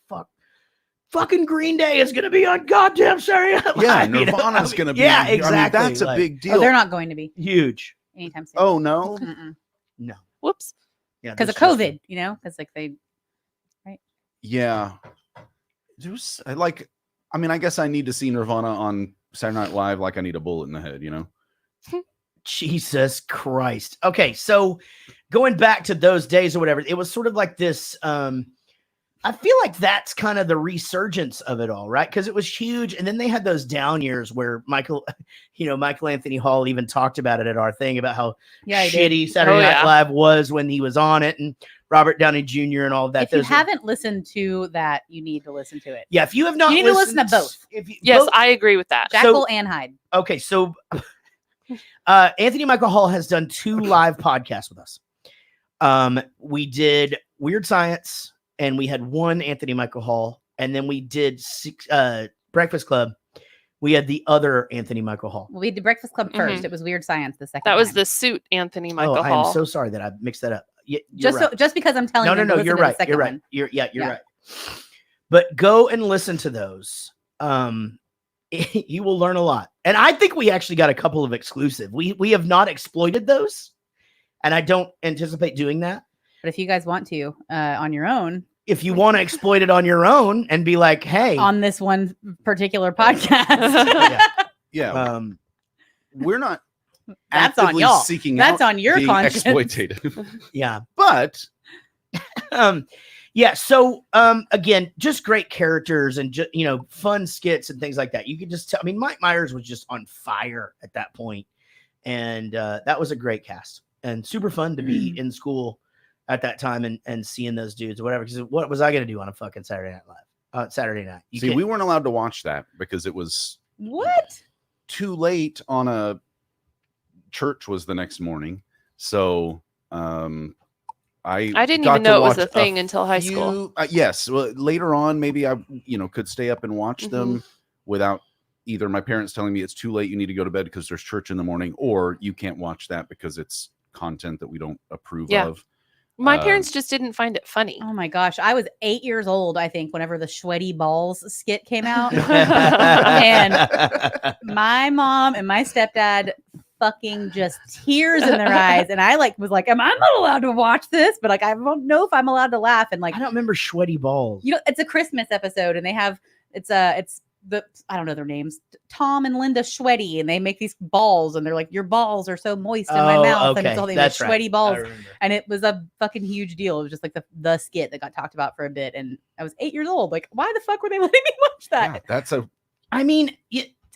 fucking Green Day is going to be on goddamn Saturday Night Live. Yeah, Nirvana's going to be. Yeah, exactly. That's a big deal. Oh, they're not going to be huge anytime soon. Oh no, no. Whoops. Yeah, because of COVID. Because like they. Right. Yeah. I guess I need to see Nirvana on Saturday Night Live like I need a bullet in the head. Jesus Christ. Okay, so going back to those days or whatever, it was sort of like this. I feel like that's kind of the resurgence of it all, right? Because it was huge, and then they had those down years where Michael Anthony Hall even talked about it at our thing about how shitty Saturday Night Live was when he was on it, and Robert Downey Jr. and all of that. If you haven't listened to that, you need to listen to it. Yeah, if you have not, you need to listen to both. Yes, I agree with that. Jackal and Hyde. Okay, so. Anthony Michael Hall has done 2 live podcasts with us. We did Weird Science, and we had one Anthony Michael Hall, and then we did Breakfast Club. We had the other Anthony Michael Hall. Well, we did Breakfast Club first. It was Weird Science the second. That was time. the suit Anthony Michael I Hall. am so sorry that I mixed that up. Just because I'm telling you. No, you're right. You're right. You're right. But go and listen to those. You will learn a lot. And I think we actually got a couple of exclusive. We have not exploited those, and I don't anticipate doing that. But if you guys want to on your own, if you want to exploit it on your own and be like, hey, on this one particular podcast, yeah. We're not That's on actively y'all. seeking That's out on your being conscience. exploitative. Yeah. But Yeah. So again, just great characters and just fun skits and things like that. You could just tell. I mean, Mike Myers was just on fire at that point, and that was a great cast and super fun to be in school at that time and seeing those dudes or whatever. Because what was I going to do on a fucking Saturday Night Live? Saturday night. See, we weren't allowed to watch that because it was what too late on a church was the next morning. So I didn't even know it was a thing until high school. Yes. Well, later on, maybe I could stay up and watch them without either my parents telling me it's too late, you need to go to bed because there's church in the morning, or you can't watch that because it's content that we don't approve of. My parents just didn't find it funny. Oh my gosh. I was 8 years old, I think, whenever the Sweaty Balls skit came out. And my mom and my stepdad fucking just tears in their eyes. And I was like, am I not allowed to watch this? But I don't know if I'm allowed to laugh. And I don't remember Sweaty Balls. It's a Christmas episode and they have, it's I don't know their names, Tom and Linda Sweaty, and they make these balls and they're like, your balls are so moist in my mouth. Okay. And it's all they make Sweaty balls. And it was a fucking huge deal. It was just like the skit that got talked about for a bit. And I was 8 years old. Like, why the fuck were they letting me watch that? Yeah, I mean,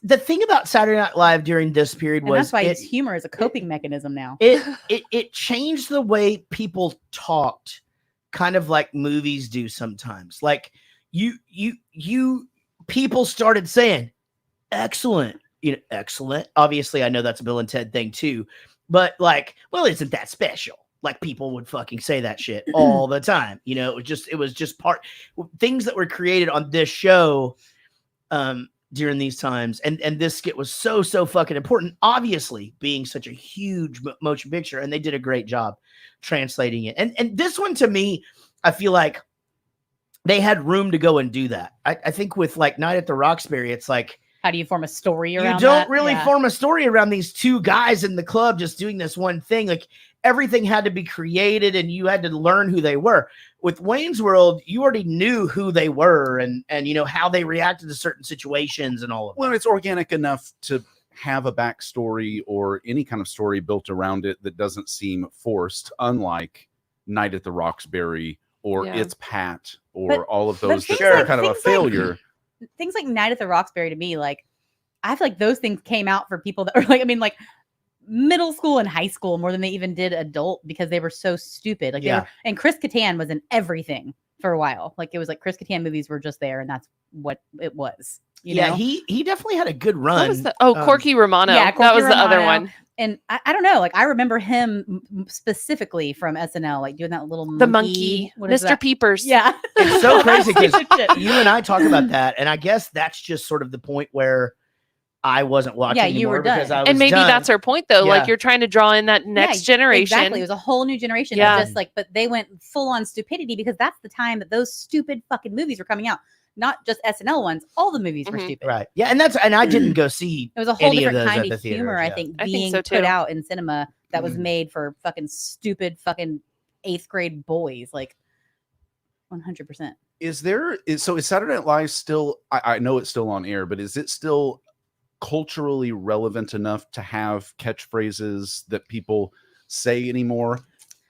the thing about Saturday Night Live during this period was that's why it's humor is a coping mechanism now. It changed the way people talked, kind of like movies do sometimes. Like people started saying, excellent, excellent. Obviously, I know that's a Bill and Ted thing too, but well, isn't that special? Like people would fucking say that shit all the time. It was just part things that were created on this show during these times. And this skit was so fucking important, obviously being such a huge motion picture. And they did a great job translating it. And this one to me, I feel like they had room to go and do that. I think with Night at the Roxbury, it's like, how do you form a story around you don't that? really form a story around these two guys in the club just doing this one thing. Like everything had to be created and you had to learn who they were. With Wayne's World, you already knew who they were and how they reacted to certain situations and all of that. Well, it's organic enough to have a backstory or any kind of story built around it that doesn't seem forced, unlike Night at the Roxbury or It's Pat or all of those that are kind of a failure. Things like Night at the Roxbury to me, I feel like those things came out for people that are middle school and high school more than they even did adult because they were so stupid. And Chris Kattan was in everything for a while. It was Chris Kattan movies were just there and that's what it was. You know? He definitely had a good run. What was Corky Romano. Yeah, that was the other one. And I don't know, I remember him specifically from SNL, doing that little the monkey, Mr. Peepers. Yeah. It's so crazy because you and I talk about that. And I guess that's just sort of the point where I wasn't watching anymore. You were done. Because I was and maybe done. That's our point though. You're trying to draw in that next generation. Exactly. It was a whole new generation. Yeah. Just but they went full on stupidity because that's the time that those stupid fucking movies were coming out. Not just SNL ones, all the movies were stupid. Right. Yeah. And I didn't go see it was a whole any different of those kind at of the humor, theaters, I think, I being think so put too. out in cinema that was made for fucking stupid fucking 8th grade boys. 100%. Is Saturday Night Live still, I know it's still on air, but is it still culturally relevant enough to have catchphrases that people say anymore?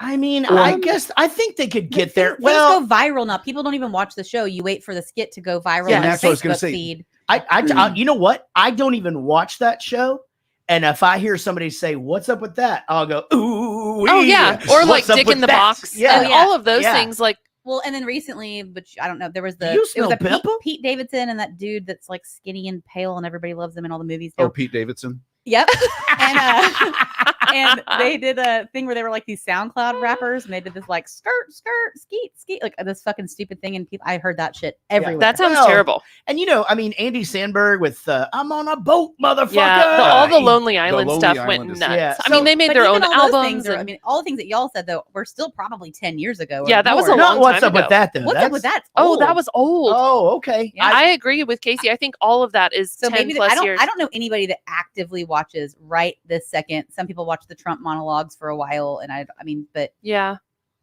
I mean, I think they could get there. Well, things go viral now. People don't even watch the show. You wait for the skit to go viral Yeah, on that's your what I was gonna Facebook say. feed. I you know what? I don't even watch that show. And if I hear somebody say, "What's up with that?" I'll go, "Ooh." Oh yeah, or What's up Dick with in the that? Box. Yeah. And all of those things. Well, and then recently, but I don't know, there was Do you it smell was a pepper? Pete Davidson and that dude that's skinny and pale and everybody loves him in all the movies now. Oh, Pete Davidson. Yep. And they did a thing where they were these SoundCloud rappers and they did this skirt, skeet, this fucking stupid thing. And I heard that shit everywhere. That sounds Well, terrible. And Andy Samberg with "I'm on a boat, motherfucker." Yeah, all the Lonely Island Lonely stuff Island went is- nuts. Yeah, I mean, they made But their even own all those albums. things are, all the things that y'all said though were still probably 10 years ago. Yeah, that was a Not long what's time up ago. with that though. What's up with that? Oh, that was old. Oh, okay. Yeah. I agree with Casey. I think all of that is So 10 maybe plus years. I don't know anybody that actively watches right this second. Some people watch the Trump monologues for a while, and but Yeah.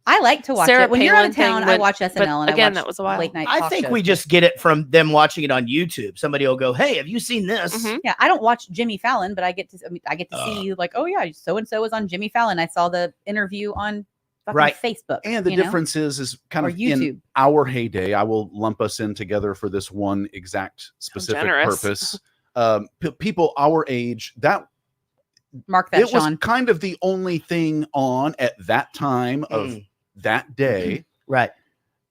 I like to watch Sarah it. When you're out Palin of town, thing I went- watch SNL but and again, I watch that was a while. late night I talk think shows. we just get it from them watching it on YouTube. Somebody will go, "Hey, have you seen this?" Mhm. Yeah, I don't watch Jimmy Fallon, but I get to see like, oh yeah, so and so was on Jimmy Fallon. I saw the interview on fucking Right. Facebook. And the difference is kind Or of YouTube. in our heyday. I will lump us in together for this one exact specific generous. purpose. People our age, that Mark that, it was Sean. kind of the only thing on at that time of that day. Right.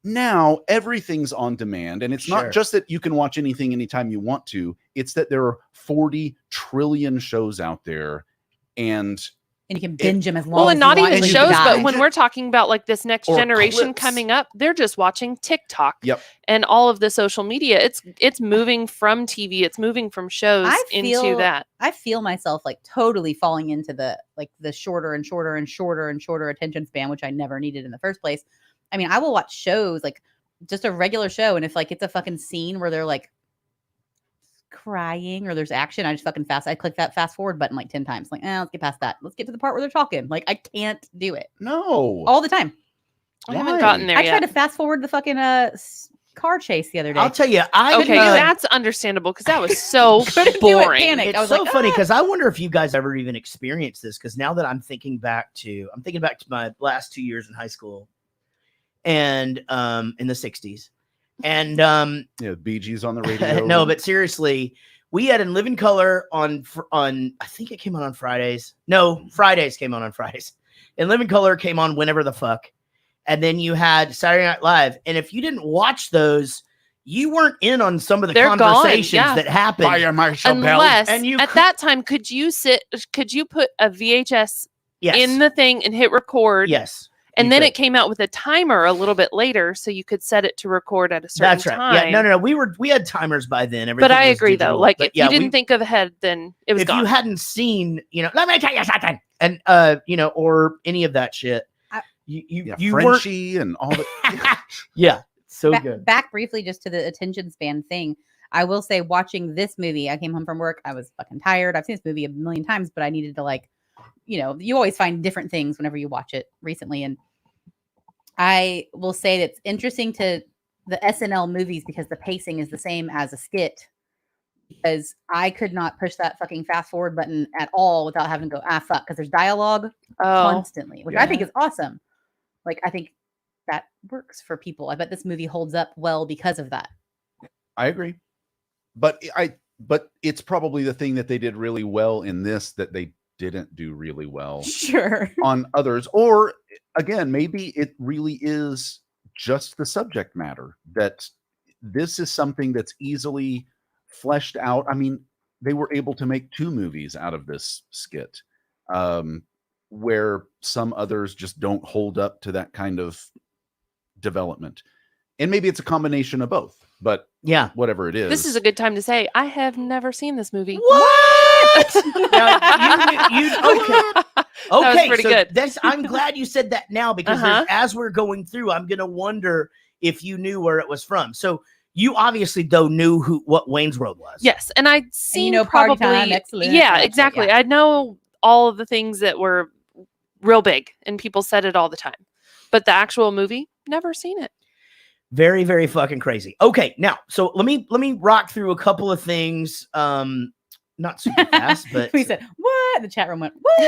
Now everything's on demand, and it's Sure. not just that you can watch anything anytime you want to. It's that there are 40 trillion shows out there, and you can binge them as long Well, as and you not want even when you shows, but die. when we're talking about like this next Or generation clips. coming up, they're just watching TikTok Yep. and all of the social media. It's moving from TV, it's moving from shows into that. I feel myself like totally falling into the shorter and shorter and shorter and shorter attention span, which I never needed in the first place. I mean, I will watch shows like just a regular show, and if like it's a fucking scene where they're like crying or there's action, I just fucking I click that fast forward button like 10 times. Like, let's get past that. Let's get to the part where they're talking. Like, I can't do it. No. All the time. I haven't gotten there I yet. tried to fast forward the fucking car chase the other day. I'll tell you, Okay, that's understandable because that was so Couldn't do it, boring. panicked. I It's was so like, funny because I wonder if you guys ever even experienced this. Because now that I'm thinking back to my last 2 years in high school, and in the '60s, and yeah, Bee Gees on the radio. no, but seriously, we had In Living Color on I think it came on Fridays. No, Fridays came on Fridays. In Living Color came on whenever the fuck, and then you had Saturday Night Live. And if you didn't watch those, you weren't in on some of the They're gone, conversations yeah. that happened. Fire Marshal Bell. Unless And you at that time, could you put a VHS Yes. in the thing and hit record? Yes. And you then could. it came out with a timer a little bit later, so you could set it to record at a certain That's right. time. Yeah, no. We had timers by then. But Everything I was agree digital. though. Like But if you didn't think of ahead, then it was if gone. you hadn't seen, let me tell you something, and or any of that shit, you weren't. Frenchie and all that. Yeah, so good. Back briefly just to the attention span thing. I will say, watching this movie, I came home from work. I was fucking tired. I've seen this movie a million times, but I needed to you always find different things whenever you watch it recently. And I will say that it's interesting to the SNL movies because the pacing is the same as a skit. Because I could not push that fucking fast forward button at all without having to go, fuck, because there's dialogue constantly, which I think is awesome. Like, I think that works for people. I bet this movie holds up well because of that. I agree. But it's probably the thing that they did really well in this that they didn't do really well Sure. on others. Or again, maybe it really is just the subject matter, that this is something that's easily fleshed out. I mean, they were able to make 2 movies out of this skit, where some others just don't hold up to that kind of development. And maybe it's a combination of both, but yeah, whatever it is. This is a good time to say I have never seen this movie. What? Okay, That was pretty so good. I'm glad you said that now because as we're going through, I'm gonna wonder if you knew where it was from. So you obviously though knew what Wayne's World was. Yes, and I'd seen Party probably Time, excellent. yeah, That's it, exactly. yeah. I know all of the things that were real big, and people said it all the time. But the actual movie, never seen it. Very, very fucking crazy. Okay, now, so let me rock through a couple of things. Not super fast, but We said, what? The chat room went, what?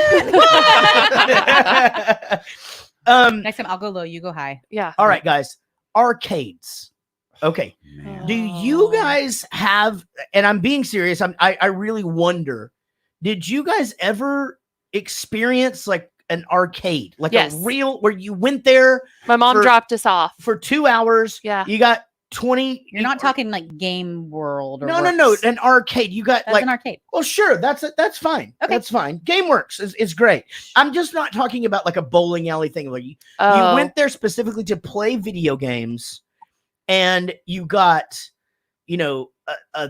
Next time I'll go low, you go high. Yeah. All right, guys. Arcades. Okay. Do you guys have, and I'm being serious, I really wonder, did you guys ever experience like an arcade? Like Yes. a real, where you went there? My mom dropped us off for 2 hours. Yeah. You got 20. You're not talking like Game World or No, Works. an arcade. You got That's like an arcade. Well, sure, that's fine. Okay. That's fine. GameWorks is great. I'm just not talking about like a bowling alley thing where you Oh. went there specifically to play video games, and you got, a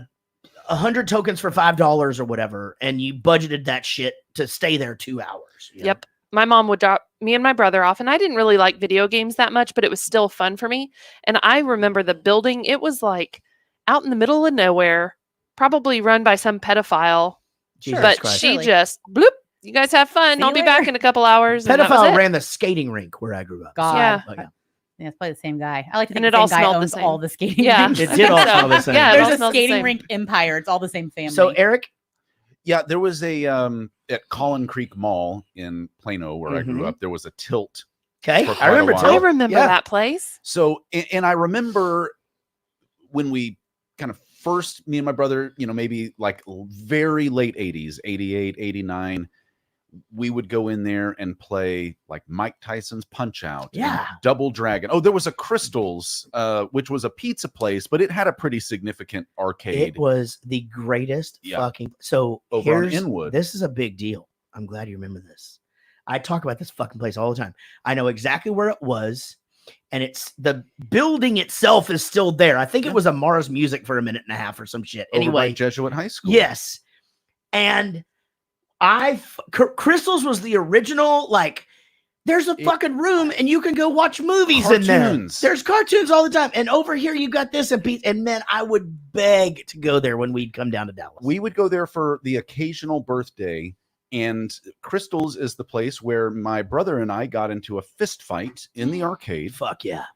100 tokens for $5 or whatever, and you budgeted that shit to stay there 2 hours. Yep. My mom would drop me and my brother off, and I didn't really like video games that much, but it was still fun for me. And I remember the building, it was like out in the middle of nowhere, probably run by some pedophile, Jesus but Christ. she Really? just bloop You guys have fun. See I'll you be later. back in a couple hours. And that was Pedophile it. ran the skating rink where I grew up. God. Yeah. Oh, yeah. Yeah, it's probably the same guy. I like to think And the it all same guy smelled the owns same. all the skating Yeah. rinks. It I did think all so. smell the same. Yeah, it all There's a smells the skating same. rink empire. It's all the same family. So Eric, Yeah, there was a at Collin Creek Mall in Plano where I grew Mhm. up. There was a tilt. okay, For I quite a remember. while. I Tilt. remember Yeah. that place. So, and I remember when we kind of first, me and my brother, maybe like very late 80s, 88, 89, we would go in there and play like Mike Tyson's Punch Out, and Yeah. Double Dragon. Oh, there was a Crystals, which was a pizza place, but it had a pretty significant arcade. It was the greatest Yeah. fucking. So Over on here's Inwood. this is a big deal. I'm glad you remember this. I talk about this fucking place all the time. I know exactly where it was, and it's the building itself is still there. I think it was a Mars Music for a minute and a half or some shit. Over by Anyway, Jesuit High School. yes, and Crystals was the original. Like, there's a fucking room, and you can go watch movies in there. Cartoons. There's cartoons all the time, and over here you got this and pizza. And man, I would beg to go there when we'd come down to Dallas. We would go there for the occasional birthday, and Crystals is the place where my brother and I got into a fist fight in the arcade. Fuck yeah.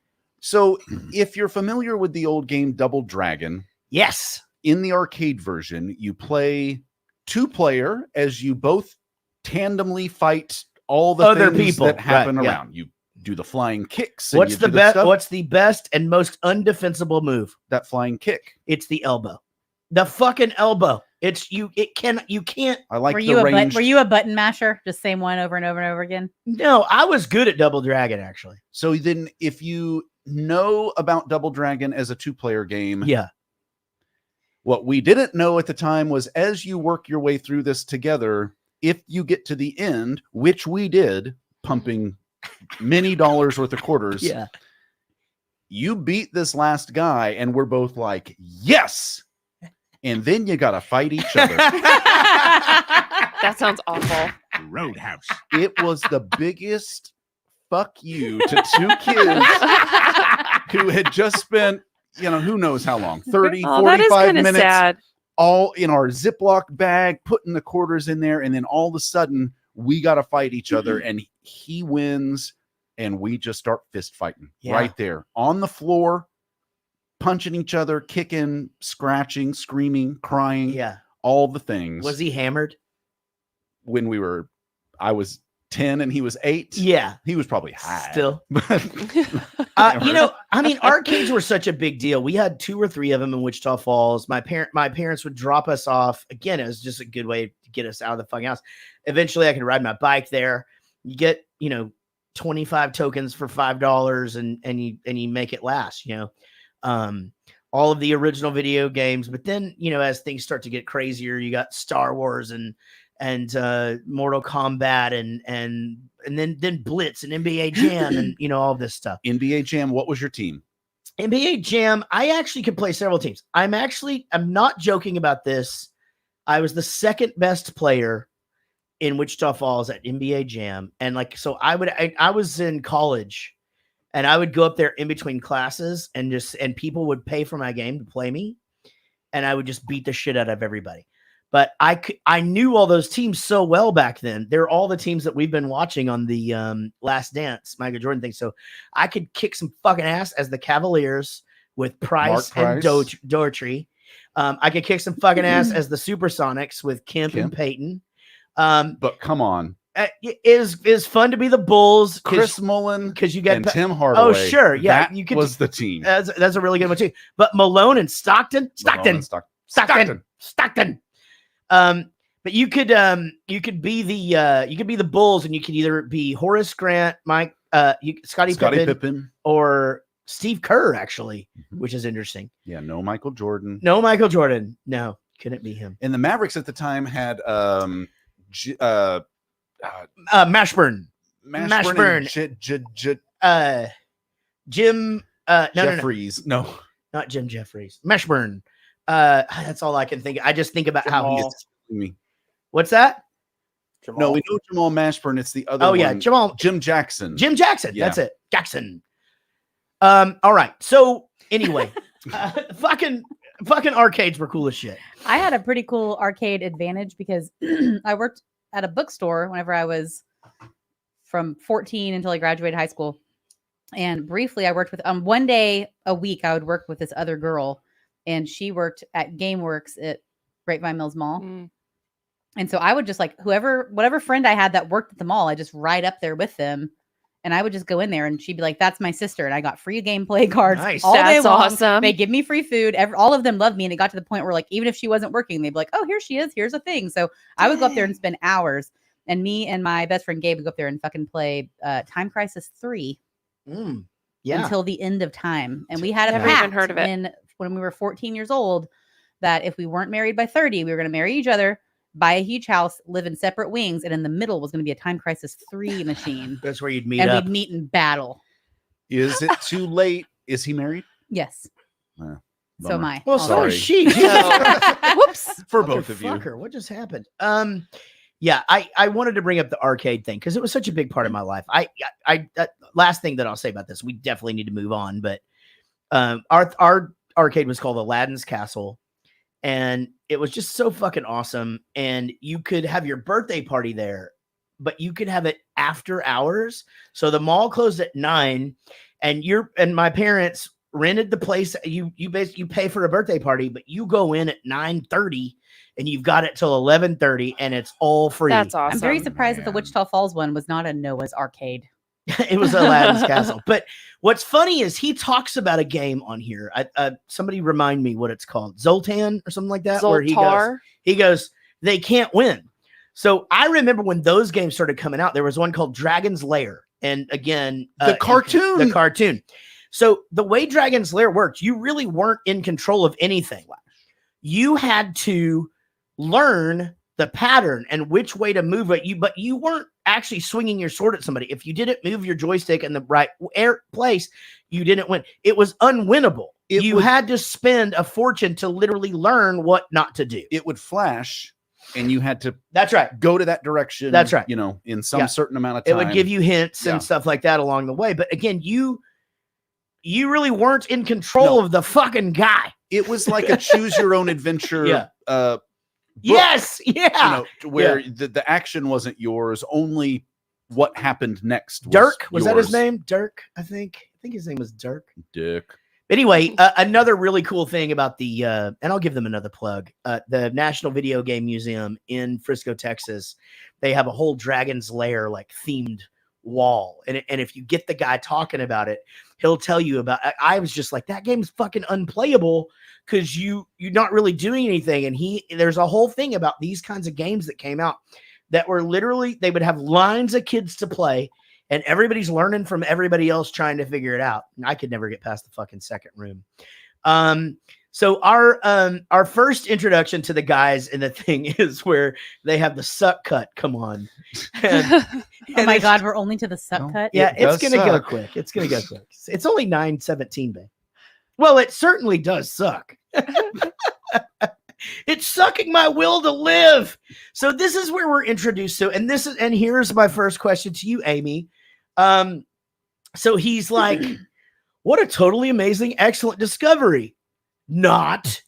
So if you're familiar with the old game Double Dragon, Yes. in the arcade version, you play 2-player as you both tandemly fight all the Other things people. that happen Right, yeah. around. You do the flying kicks. and What's you the do best? stuff. What's the best and most undefensible move? That flying kick? It's the elbow. The fucking elbow. It's you. It can. You can't. I like were the you range. were you a button masher? Just same one over and over and over again? No, I was good at Double Dragon actually. So then, if you know about Double Dragon as a 2-player game, Yeah. what we didn't know at the time was as you work your way through this together, if you get to the end, which we did, pumping many dollars worth of quarters, Yeah. you beat this last guy, and we're both like, yes. And then you got to fight each other. That sounds awful. Roadhouse. It was the biggest fuck you to 2 kids who had just spent, who knows how long, 30, Oh, that is 45 kind of minutes, sad. all in our Ziploc bag, putting the quarters in there. And then all of a sudden, we got to fight each other, and he wins, and we just start fist fighting right there on the floor, punching each other, kicking, scratching, screaming, crying, Yeah. all the things. Was he hammered? When I was 10 and he was 8. Yeah. He was probably high. Still. But Arcades were such a big deal. We had 2 or 3 of them in Wichita Falls. My parents would drop us off. Again, it was just a good way to get us out of the fucking house. Eventually, I could ride my bike there. You get, 25 tokens for $5, and you make it last. All of the original video games. But then, as things start to get crazier, you got Star Wars and Mortal Kombat and then Blitz and NBA Jam and all of this stuff. NBA Jam, what was your team? NBA Jam, I actually could play several teams. I'm not joking about this. I was the second best player in Wichita Falls at NBA Jam. And I was in college, and I would go up there in between classes and people would pay for my game to play me. And I would just beat the shit out of everybody. But I knew all those teams so well back then. They're all the teams that we've been watching on the Last Dance, Michael Jordan thing. So I could kick some fucking ass as the Cavaliers with Price and Doherty. I could kick some fucking ass as the Supersonics with Kemp and Peyton. But come on. It is fun to be the Bulls. Chris Mullen because you get and Tim Hardaway. Oh, sure. Yeah. That was the team. That's a really good one too. But Malone and Stockton. But you could be the Bulls, and you could either be Horace Grant, Scottie Pippen, or Steve Kerr, actually, which is interesting. Yeah, no Michael Jordan. No Michael Jordan. No, couldn't be him. And the Mavericks at the time had Mashburn. Jim Jeffries. No, not Jim Jeffries. Mashburn. That's all I can think. I just think about how he's. What's that? Jamal. No, we know Jamal Mashburn. It's the other. Oh yeah, Jim Jackson. Jim Jackson. Yeah. That's it. Jackson. All right. So anyway, fucking arcades were cool as shit. I had a pretty cool arcade advantage because I worked at a bookstore whenever I was from 14 until I graduated high school. And briefly I worked with one day a week I would work with this other girl, and she worked at GameWorks at Grapevine Mills Mall. And so I would just like whatever friend I had that worked at the mall, I just ride up there with them. And I would just go in there and she'd be like, that's my sister. And I got free gameplay cards. Nice. All day That's long. awesome. They give me free food. All of them loved me. And it got to the point where like, even if she wasn't working, they'd be like, oh, here she is. Here's a thing. So I would go up there and spend hours. And me and my best friend Gabe would go up there and fucking play Time Crisis 3 until the end of time. And we had a Never pact even heard of it. when we were 14 years old that if we weren't married by 30, we were going to marry each other, buy a huge house, live in separate wings, and in the middle was going to be a Time Crisis 3 machine. That's where you'd meet and up. we'd meet in battle. Is it too late? Is he married? Yes. Bummer. So am I. Well, so is she. Whoops. For both of you. Motherfucker, what just happened? Yeah, I wanted to bring up the arcade thing because it was such a big part of my life. Last thing that I'll say about this, we definitely need to move on, but our arcade was called Aladdin's Castle. And it was just so fucking awesome. And you could have your birthday party there, but you could have it after hours. So the mall closed at 9, and my parents rented the place. You basically pay for a birthday party, but you go in at 9:30 and you've got it till 11:30 and it's all free. That's awesome. I'm very surprised that the Wichita Falls one was not a Noah's Arcade. It was Aladdin's Castle. But what's funny is he talks about a game on here. Somebody remind me what it's called. Zoltan or something like that. Zoltar. Where he goes, they can't win. So I remember when those games started coming out, there was one called Dragon's Lair. And again, the cartoon. So the way Dragon's Lair worked, you really weren't in control of anything. You had to learn the pattern and which way to move it. But you weren't actually swinging your sword at somebody. If you didn't move your joystick in the right place, you didn't win. It was unwinnable. You had to spend a fortune to literally learn what not to do. It would flash, and you had to. That's right. Go to that direction. That's right. In some certain amount of time. It would give you hints and stuff like that along the way. But again, you really weren't in control of the fucking guy. It was like a choose your own adventure. Yes, where the action wasn't yours, only what happened next. Dirk, was that his name? Dirk, I think his name was Dirk. Dick. Anyway, another really cool thing about the and I'll give them another plug. The National Video Game Museum in Frisco, Texas, they have a whole Dragon's Lair like themed wall, and if you get the guy talking about it, he'll tell you about. I was just like, that game's fucking unplayable because you're not really doing anything. And there's a whole thing about these kinds of games that came out that were literally, they would have lines of kids to play and everybody's learning from everybody else trying to figure it out. And I could never get past the fucking second room. So our first introduction to the guys in the thing is where they have the suck cut come on. And oh my God, we're only to the suck cut? Yeah, it's going to go quick. It's going to go quick. It's only 9:17, babe. Well, it certainly does suck. It's sucking my will to live. So this is where we're introduced to, and here's my first question to you, Amy. So he's like, what a totally amazing, excellent discovery. Not.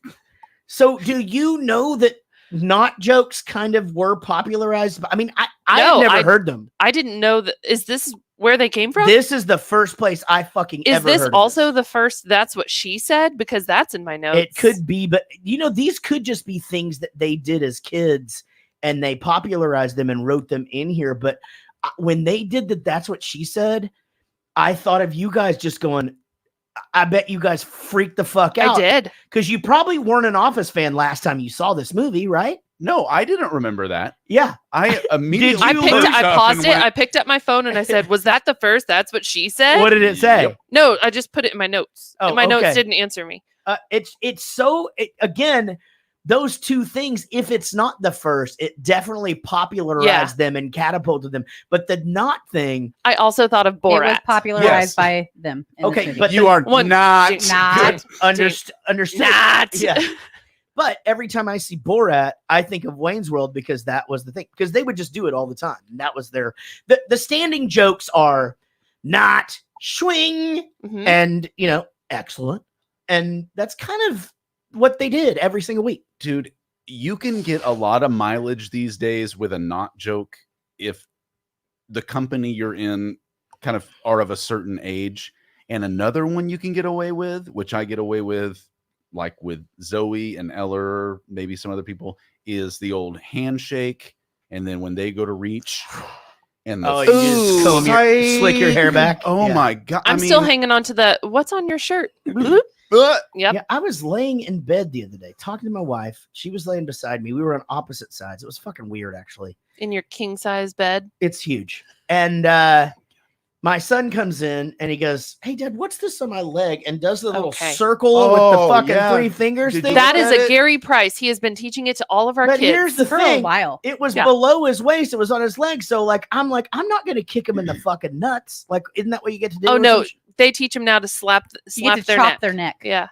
So do you know that not jokes kind of were popularized? I mean, I had never heard them. I didn't know that. Is this where they came from? This is the first place I fucking is ever heard this of also the first that's what she said? Because that's in my notes. It could be, but these could just be things that they did as kids and they popularized them and wrote them in here. But when they did that's what she said, I thought of you guys just going, I bet you guys freaked the fuck out. I did. Because you probably weren't an Office fan last time you saw this movie, right? No, I didn't remember that. Yeah. I immediately I paused it. I picked up my phone and I said, was that the first? That's what she said? What did it say? No, I just put it in my notes. Oh, and my notes didn't answer me. Again, those two things, if it's not the first, it definitely popularized them and catapulted them. But the not thing, I also thought of Borat. It was popularized by them. Okay, but you are not understood. Not. Yeah. But every time I see Borat, I think of Wayne's World because that was the thing. Because they would just do it all the time. And that was their the standing jokes are not swing and excellent. And that's kind of what they did every single week. Dude, you can get a lot of mileage these days with a not joke if the company you're in kind of are of a certain age. And another one you can get away with, which I get away with, like with Zoe and Eller, maybe some other people, is the old handshake. And then when they go to reach, and the you just slick your hair back. Oh my God! I'm still hanging on to the what's on your shirt. Yep. Yeah, I was laying in bed the other day talking to my wife. She was laying beside me. We were on opposite sides. It was fucking weird, actually. In your king size bed. It's huge. And my son comes in and he goes, "Hey, Dad, what's this on my leg?" And does the little circle with the fucking 3 fingers thing. That is a Gary Price. He has been teaching it to all of our kids. But here's the for thing. a while. It was below his waist. It was on his leg. So I'm not going to kick him in the fucking nuts. Like, isn't that what you get to do? Oh, no. They teach them now to slap their neck. Yeah.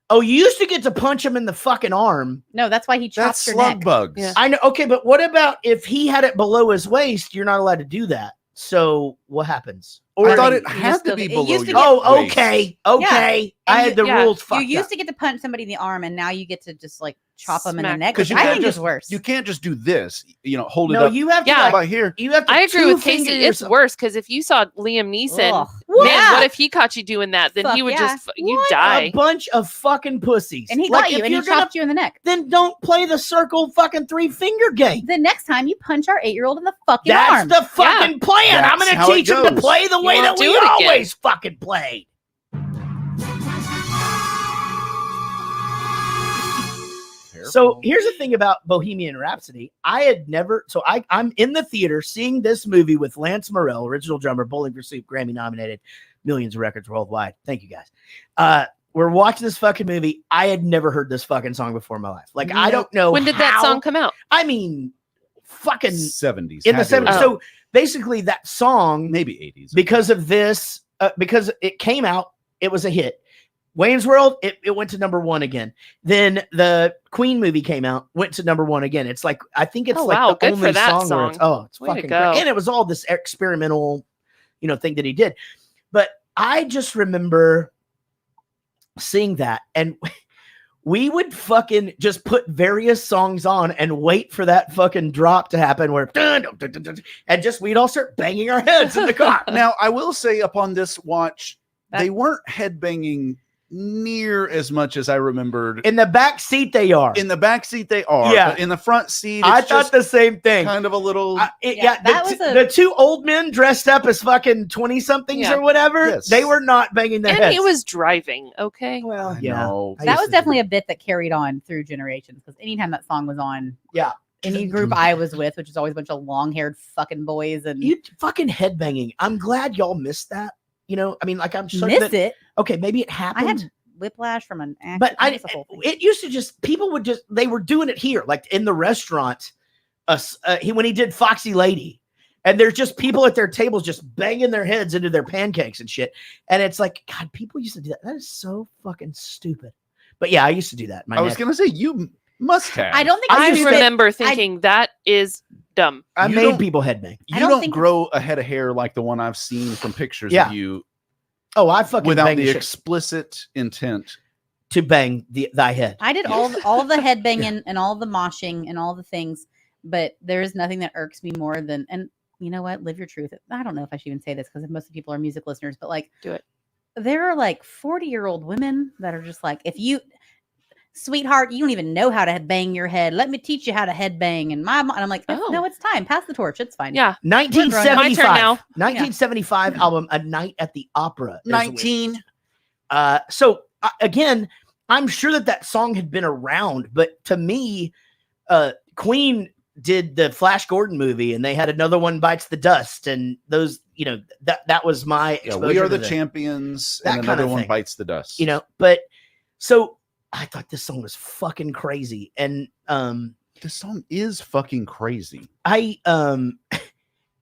Oh, you used to get to punch him in the fucking arm. No, that's why he chops their neck. Bugs. Yeah. I know. Okay, but what about if he had it below his waist? You're not allowed to do that. So what happens? Or I thought it had to be below your waist. Oh, okay. Okay. I had the rules fucked You used up. to get to punch somebody in the arm, and now you get to just like chop them in the Smack. neck. Because Which I think is worse. You can't just do this. Hold it No, up. you have to Yeah. by here. You have to I agree with two-finger Casey. It's yourself. worse because if you saw Liam Neeson, Ugh. man, Yeah. what if he caught you doing that? Then Fuck he would yeah. just you What die. a bunch of fucking pussies. And he Like, got you, if and he you're gonna- chopped you in the neck. Then don't play the circle fucking 3-finger game. The next time you punch our 8-year-old in the fucking That's arm. the fucking plan. I'm That's going how to it teach him to goes. play the You way won't that do we it again. always fucking played. So here's the thing about Bohemian Rhapsody. I had never, I'm in the theater seeing this movie with Lance Morrell, original drummer, Bowling for Soup, Grammy nominated, millions of records worldwide. Thank you guys. We're watching this fucking movie. I had never heard this fucking song before in my life. Like, I don't know. When did that song come out? I mean, fucking 70s. in the Had to 70s. have- So basically that song, maybe 80s. because of this, because it came out, it was a hit. Wayne's World, it went to number 1 again. Then the Queen movie came out, went to number 1 again. It's like, I think it's Oh, like wow, the good only for that song. song. It's Way to fucking go. great. And it was all this experimental, thing that he did. But I just remember seeing that, and we would fucking just put various songs on and wait for that fucking drop to happen where and just we'd all start banging our heads in the car. Now, I will say upon this watch, they weren't headbanging near as much as I remembered. In the back seat they are. In the back seat they are. Yeah. But in the front seat, I it's thought just the same thing. kind of a little. The 2 old men dressed up as fucking 20-somethings or whatever. Yes. They were not banging their And heads. he was driving. Okay. Well, That was definitely a bit that carried on through generations, because anytime that song was on, any group I was with, which is always a bunch of long-haired fucking boys, and you fucking headbanging. I'm glad y'all missed that. I mean, like, I'm certain missed that- it. Okay, maybe it happened. I had whiplash from an accident. But It was a whole thing. it used to just, people would just, they were doing it here, like in the restaurant, when he did Foxy Lady, and there's just people at their tables just banging their heads into their pancakes and shit. And it's like, God, people used to do that. That is so fucking stupid. But yeah, I used to do that. I was going to say, you must have. I don't think I used to- remember thinking that is dumb. I You made don't- people headbang. You don't grow a head of hair like the one I've seen from pictures Yeah. of you. Oh, I fucking without banged the shit explicit intent to bang thy head. I did all of the headbanging and all the moshing and all the things, but there is nothing that irks me more than, and you know what, live your truth. I don't know if I should even say this because most of the people are music listeners, but like, do it. There are like 40-year-old women that are just like, if you, sweetheart, you don't even know how to bang your head. Let me teach you how to headbang. And and I'm like, no, it's time. Pass the torch. It's fine. Yeah. 1975. My turn now. 1975 album, A Night at the Opera. is 19. So again, I'm sure that song had been around, but to me, Queen did the Flash Gordon movie, and they had another one, Bites the Dust, and those, that was my exposure. We Are to the them. Champions, That and kind another of one thing. Bites the Dust. But so I thought this song was fucking crazy, and this song is fucking crazy.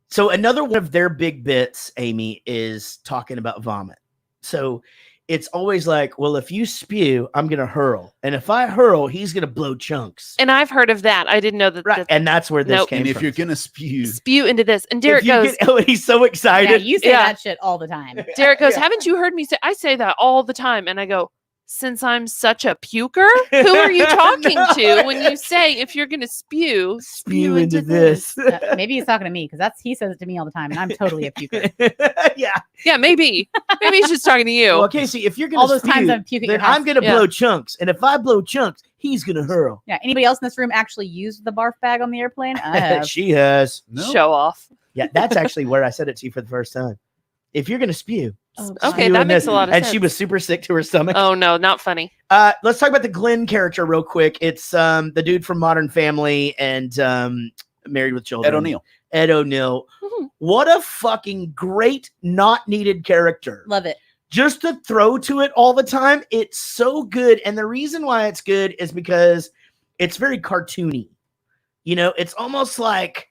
So another one of their big bits, Amy, is talking about vomit. So it's always like, well, if you spew, I'm gonna hurl, and if I hurl, he's gonna blow chunks. And I've heard of that. I didn't know that. Right, and that's where this came And if from. you're gonna spew Spew into this, and Derek goes, he's so excited. Yeah, you say that shit all the time. Derek goes, haven't you heard me say? I say that all the time, and I go, since I'm such a puker, who are you talking to when you say if you're going to spew into this? Maybe he's talking to me because he says it to me all the time, and I'm totally a puker. Yeah, maybe he's just talking to you. Well, Casey, if you're going all to those times I'm puking, then I'm going to blow chunks, and if I blow chunks, he's going to hurl. Yeah. Anybody else in this room actually used the barf bag on the airplane? I have. She has. Show off. Yeah, that's actually where I said it to you for the first time. If you're going to spew. Okay, that makes a lot of sense. And she was super sick to her stomach. Oh no, not funny. Let's talk about the Glenn character real quick. It's the dude from Modern Family and Married with Children. Ed O'Neill. Mm-hmm. What a fucking great, not needed character. Love it. Just to throw to it all the time. It's so good. And the reason why it's good is because it's very cartoony. You know, it's almost like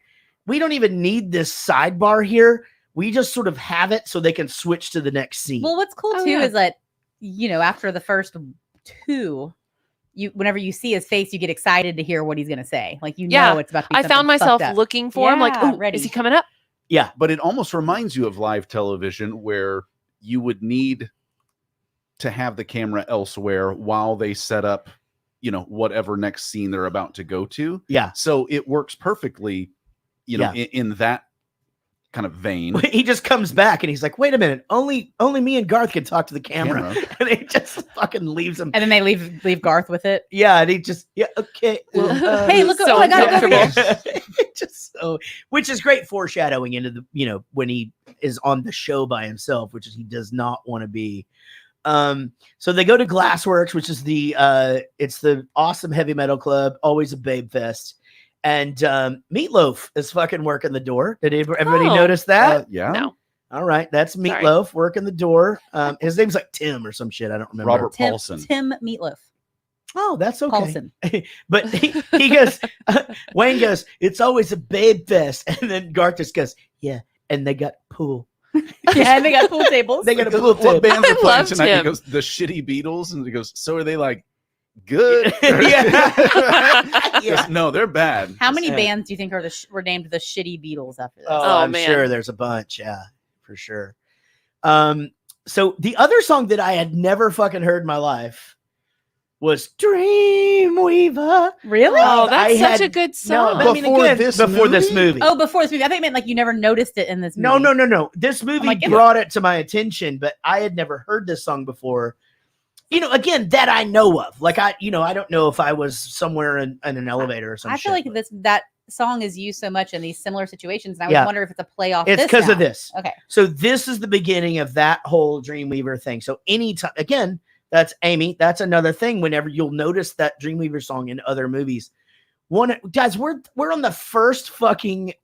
we don't even need this sidebar here. We just sort of have it so they can switch to the next scene. Well, what's cool too is that, you know, after the first two, whenever you see his face, you get excited to hear what he's going to say. Like, you know, it's about to be I found myself fucked up. looking for him like, oh, is he coming up? Yeah. But it almost reminds you of live television where you would need to have the camera elsewhere while they set up, you know, whatever next scene they're about to go to. Yeah. So it works perfectly, you know, in that kind of vein. He just comes back and he's like, wait a minute, only me and Garth can talk to the camera. And he just fucking leaves him. And then they leave Garth with it. Yeah, and he just okay. Well, hey, look, I got it over here. Just so, which is great foreshadowing into the, you know, when he is on the show by himself, which is he does not want to be. So they go to Glassworks, which is it's the awesome heavy metal club, always a babe fest. And Meatloaf is fucking working the door. Did everybody notice that? Yeah. No. All right, that's Meatloaf working the door. His name's like Tim or some shit. I don't remember. Robert Paulson. Tim Meatloaf. Oh, that's okay. Paulson. But he goes, Wayne goes, it's always a babe fest. And then Garth just goes, yeah, and they got pool. Yeah, and they got pool tables. They got a pool table. What band are playing tonight? him. He goes, the Shitty Beatles. And he goes, so are they like good? Yeah. No, they're bad. How many bands do you think were named the Shitty Beatles after this? Oh, I'm man. sure there's a bunch. Yeah, for sure. So the other song that I had never fucking heard in my life was Dreamweaver. Really? Oh, that's such a good song. No, before this movie. Oh, before this movie. I think it meant like you never noticed it in this movie. No. This movie brought it to my attention, but I had never heard this song before. You know, again, that I know of. Like I don't know if I was somewhere in an elevator or something. I feel like that song is used so much in these similar situations, and I was wondering if it's a play off. It's because of this. Okay. So this is the beginning of that whole Dreamweaver thing. So anytime, again, that's Amy. That's another thing. Whenever you'll notice that Dreamweaver song in other movies, guys, we're on the first fucking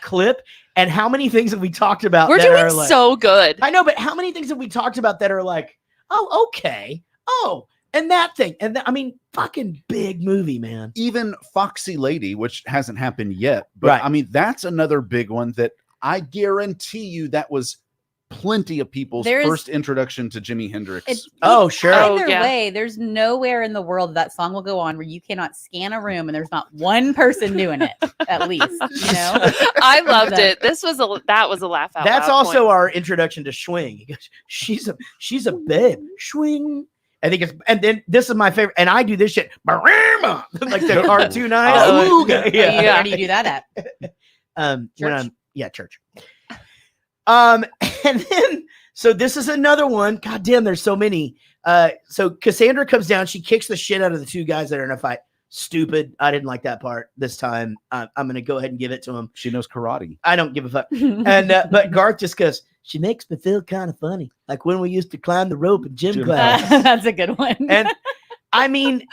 clip, and how many things have we talked about? We're doing so good. I know, but how many things have we talked about that are like, oh, okay, oh, and that thing, and I mean, fucking big movie, man. Even Foxy Lady, which hasn't happened yet, but I mean, that's another big one that I guarantee you that was plenty of people's first introduction to Jimi Hendrix. Sure. Either way, there's nowhere in the world that song will go on where you cannot scan a room and there's not one person doing it, at least. You know, I loved it. That was a laugh out. That's loud also point. our introduction to Swing. He goes, she's a babe. Swing. I think and then this is my favorite, and I do this shit like the cartoon eyes. Where do you do that at? Church. Church. And then so this is another one. God damn, there's so many. So Cassandra comes down, she kicks the shit out of the two guys that are in a fight. Stupid. I didn't like that part this time. I'm gonna go ahead and give it to him. She knows karate. I don't give a fuck. And but Garth just goes, she makes me feel kind of funny, like when we used to climb the rope in gym class. That's a good one. And I mean,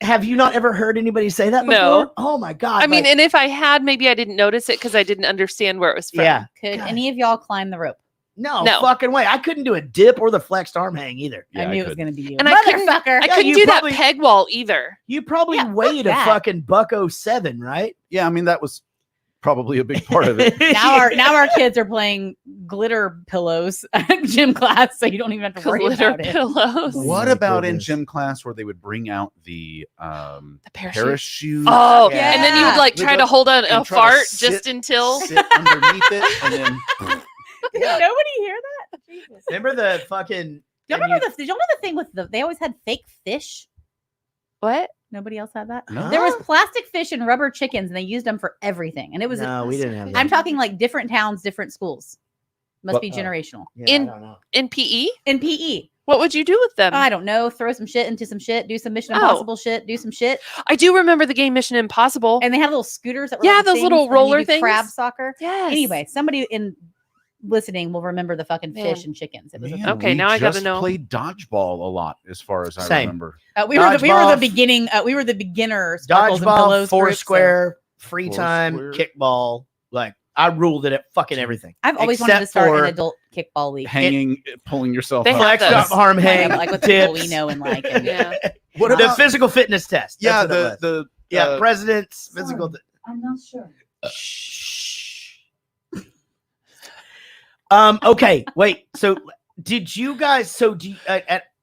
have you not ever heard anybody say that before? No. Oh my God. I mean, and if I had, maybe I didn't notice it because I didn't understand where it was from. Yeah. Could any of y'all climb the rope? No fucking way. I couldn't do a dip or the flexed arm hang either. I knew it was going to be you. And I couldn't do that peg wall either. You probably weighed a fucking $107, right? Yeah, I mean, that was probably a big part of it. Now our kids are playing glitter pillows at gym class, so you don't even have to worry about it. Pillows. What about in gym class where they would bring out the parachute? Oh, yeah. And then you would like try to hold on a fart just until sit underneath it, and then Did nobody hear that? Jesus. Remember the fucking Y'all remember did y'all know the thing with they always had fake fish? What? Nobody else had that? No. There was plastic fish and rubber chickens, and they used them for everything. And it was No, we didn't have that. I'm talking like different towns, different schools. Must be generational. Yeah, I don't know. In PE? In PE. What would you do with them? I don't know. Throw some shit into some shit. Do some Mission Impossible shit. Do some shit. I do remember the game Mission Impossible. And they had little scooters that were yeah, like those things, little and roller you do things. crab soccer. Yes. Anyway, somebody in listening will remember the fucking fish and chickens. It was Man, okay, we now I gotta just know. Played dodgeball a lot, as far as I Same. remember. we were the beginning. We were the beginner. Sparkles and Dodgeball, Pillows group, Foursquare, free time, Foursquare. kickball. Like I ruled it at fucking everything. I've always wanted to Except start for an adult kickball league. Hanging, pulling yourself They up. have flex, stop, those. harm, I hang, know, like with the people dips. we know and like. And Yeah. What the about physical fitness test. yeah, That's what it was. the president's physical. I'm not sure. Shh. Okay. Wait. So, did you guys? So, do you,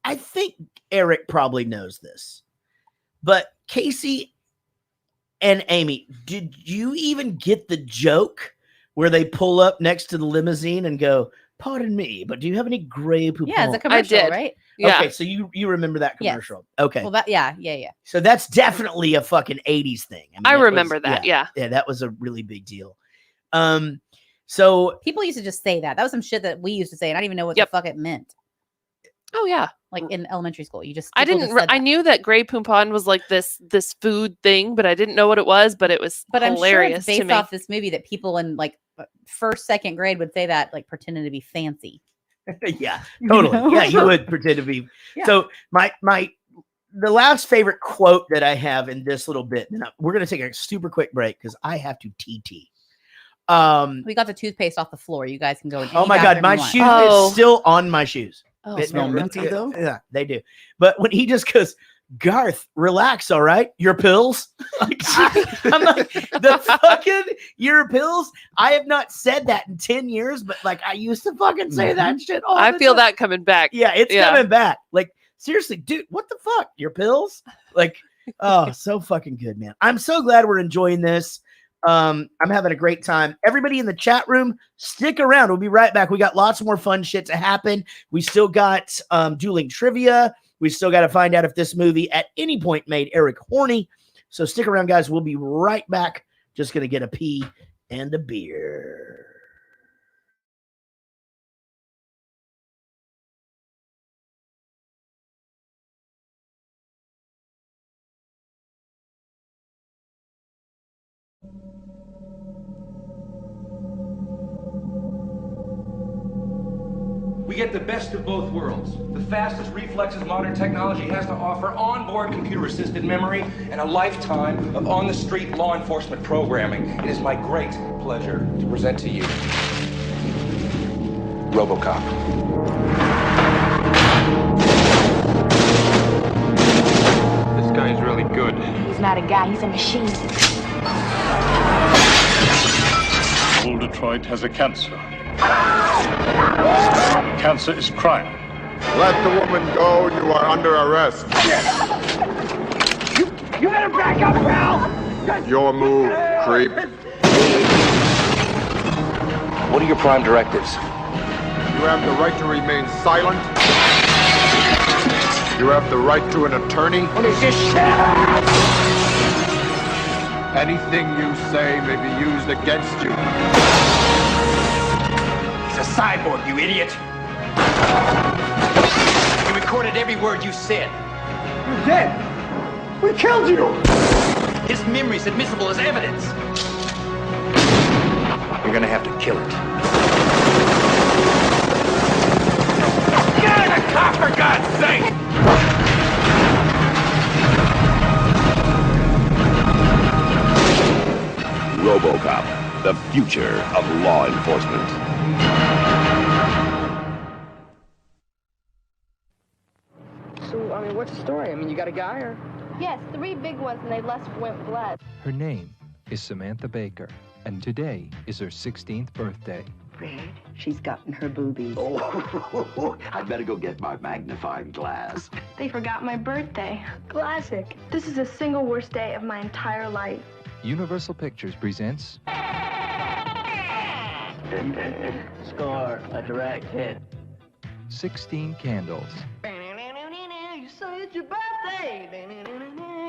I think Eric probably knows this, but Casey and Amy, did you even get the joke where they pull up next to the limousine and go, "Pardon me, but do you have any gray poupon?" Yeah, it's a commercial, did. right? Yeah. Okay, so you remember that Yes. commercial? Okay, Well, that yeah. so that's definitely a fucking 80s thing. mean, I it was- remember that. Yeah. yeah, that was a really big deal. So People used to just say that. That was some shit that we used to say, and I didn't even know what Yep. the fuck it meant. Oh yeah. Like in elementary school, you just I people didn't. just said I that. knew that Grey Poupon was like this food thing, but I didn't know what it was. But it was But I'm sure hilarious it's to based me. off this movie that people in like first, second grade would say that, like pretending to be fancy. yeah, totally. know? Yeah, you would pretend to be. Yeah. So the last favorite quote that I have in this little bit, and we're gonna take a super quick break because I have to TT. We got the toothpaste off the floor. You guys can go. In Oh any my god, bathroom my you want. shoes Oh. is still on my shoes. Oh, It smell smells minty, though? Yeah, they do. But when he just goes, Garth, relax, all right? Your pills? Like, I'm like, the fucking your pills? I have not said that in 10 years, but like I used to fucking say that shit all I the feel time. that coming back. Yeah, it's Yeah. coming back. Like, seriously, dude, what the fuck? Your pills? Like, oh, so fucking good, man. I'm so glad we're enjoying this. I'm having a great time. Everybody in the chat room, stick around. We'll be right back. We got lots more fun shit to happen. We still got dueling trivia. We still got to find out if this movie at any point made Eric horny. So stick around, guys. We'll be right back. Just going to get a pee and a beer. We get the best of both worlds. The fastest reflexes modern technology has to offer, onboard computer-assisted memory, and a lifetime of on-the-street law enforcement programming. It is my great pleasure to present to you RoboCop. This guy's really good. He's not a guy, he's a machine. All Detroit has a cancer. Cancer is crime. Let the woman go. You are under arrest. You better back up, pal! Your move, creep. What are your prime directives? You have the right to remain silent. You have the right to an attorney. What is this shit? Anything you say may be used against you. He's a cyborg, you idiot! He recorded every word you said. You're dead! We killed you! His memory's admissible as evidence. You're gonna have to kill it. Get out of the car, for God's sake! RoboCop, the future of law enforcement. So, I mean, what's the story? I mean, you got a guy or? Yes, 3 big ones and they went blood. Her name is Samantha Baker, and today is her 16th birthday. Fred, she's gotten her boobies. Oh, I'd better go get my magnifying glass. They forgot my birthday. Classic. This is the single worst day of my entire life. Universal Pictures presents Score, a direct hit. 16 Candles. You say it's your birthday.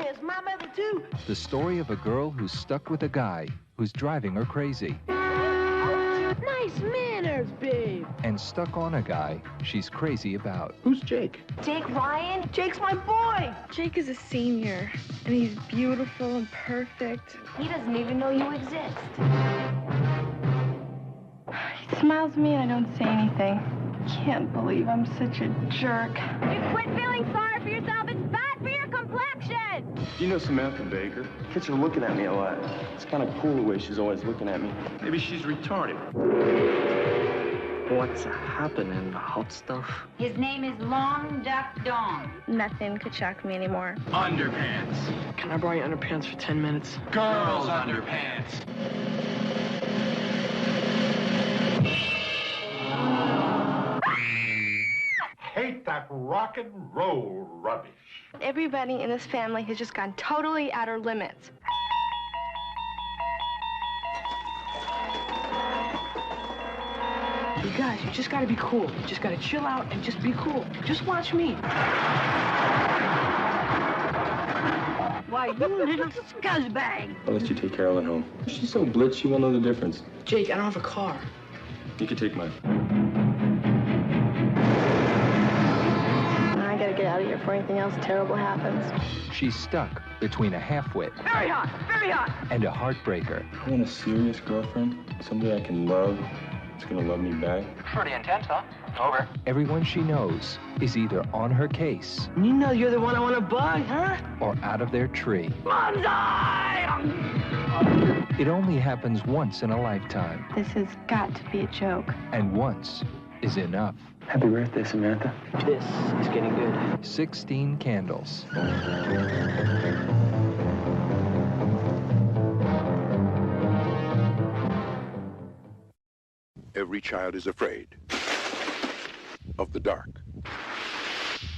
It's my birthday too. The story of a girl who's stuck with a guy who's driving her crazy. Nice manners, babe. And stuck on a guy she's crazy about. Who's Jake? Jake Ryan? Jake's my boy. Jake is a senior, and he's beautiful and perfect. He doesn't even know you exist. He smiles at me and I don't say anything. Can't believe I'm such a jerk. You quit feeling sorry for yourself. It's bad for your complexion. Do you know Samantha Baker? Catch her looking at me a lot. It's kind of cool the way she's always looking at me. Maybe she's retarded. What's happening, hot stuff? His name is Long Duck Dong. Nothing could shock me anymore. Underpants. Can I borrow your underpants for 10 minutes? Girls' underpants. Hate that rock and roll rubbish. Everybody in this family has just gone totally out of limits. You guys, you just gotta be cool. You just gotta chill out and just be cool. Just watch me. Why, you little scuzzbag. I'll let you take Carol at home. She's so blitzed, she won't know the difference. Jake, I don't have a car. You can take mine. I gotta get out of here before anything else terrible happens. She's stuck between a half-wit Very hot, very hot. and a heartbreaker. I want a serious girlfriend, somebody I can love, that's gonna love me back. Pretty intense, huh? Over. Everyone she knows is either on her case You know you're the one I wanna bug, huh? or out of their tree. Bonsai! It only happens once in a lifetime, This has got to be a joke. and once is enough. Happy birthday, Samantha. This is getting good. 16 Candles. Every child is afraid of the dark,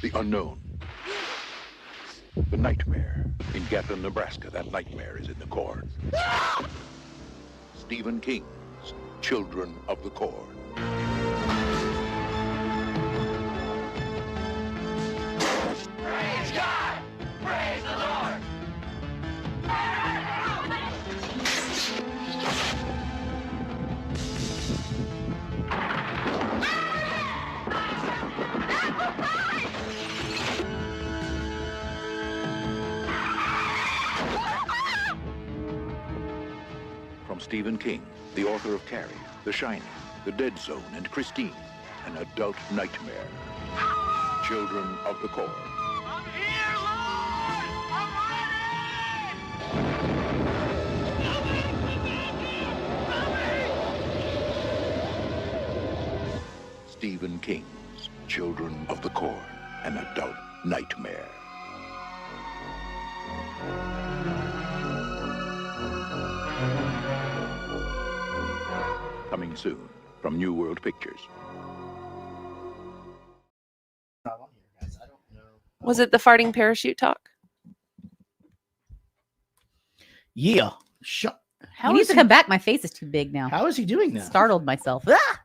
the unknown, the nightmare. In Gatlin, Nebraska, that nightmare is in the corn. Stephen King's Children of the Corn. Praise God! Praise the Lord! From Stephen King, the author of Carrie, The Shining, The Dead Zone, and Christine, an adult nightmare. Children of the Corn. Stephen King's Children of the Corn, an adult nightmare. Coming soon from New World Pictures. Was it the farting parachute talk? Yeah. He needs to come back. My face is too big now. How is he doing that? Startled myself. Ah!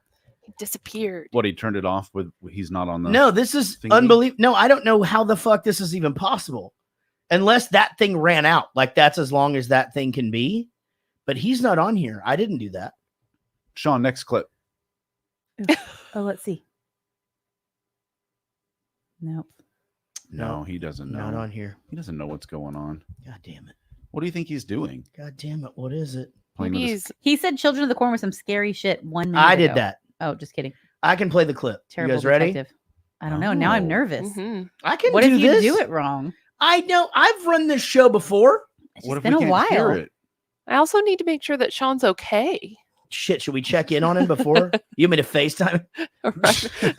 He disappeared. What, he turned it off with he's not on the No, this is unbelievable. No, I don't know how the fuck this is even possible. Unless that thing ran out. Like that's as long as that thing can be. But he's not on here. I didn't do that. Sean, next clip. Oh, let's see. Nope. No, he doesn't know. Not on here. He doesn't know what's going on. God damn it. What do you think he's doing? God damn it. What is it? Playing with his- He said Children of the Corn was some scary shit 1 minute I did ago. that. Oh, just kidding. I can play the clip. Terrible you guys ready? detective. I don't know. Now I'm Oh. nervous. I can What do if you this. do it wrong? I know. I've run this show before. It's just been a while. I also need to make sure that Sean's okay. Shit, should we check in on him before? You want me to FaceTime?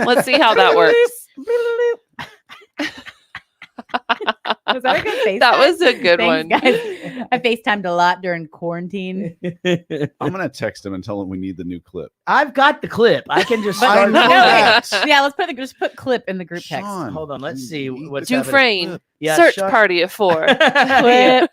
Let's see how that works. Was that a good FaceTime? That was a good Thanks, one. guys. I FaceTimed a lot during quarantine. I'm gonna text him and tell him we need the new clip. I've got the clip. I can just But- start. No, that. wait. Yeah, let's just put clip in the group text. Hold on. Let's see what's Dufresne. happening. Yeah, Search Sean- party of 4. Yeah.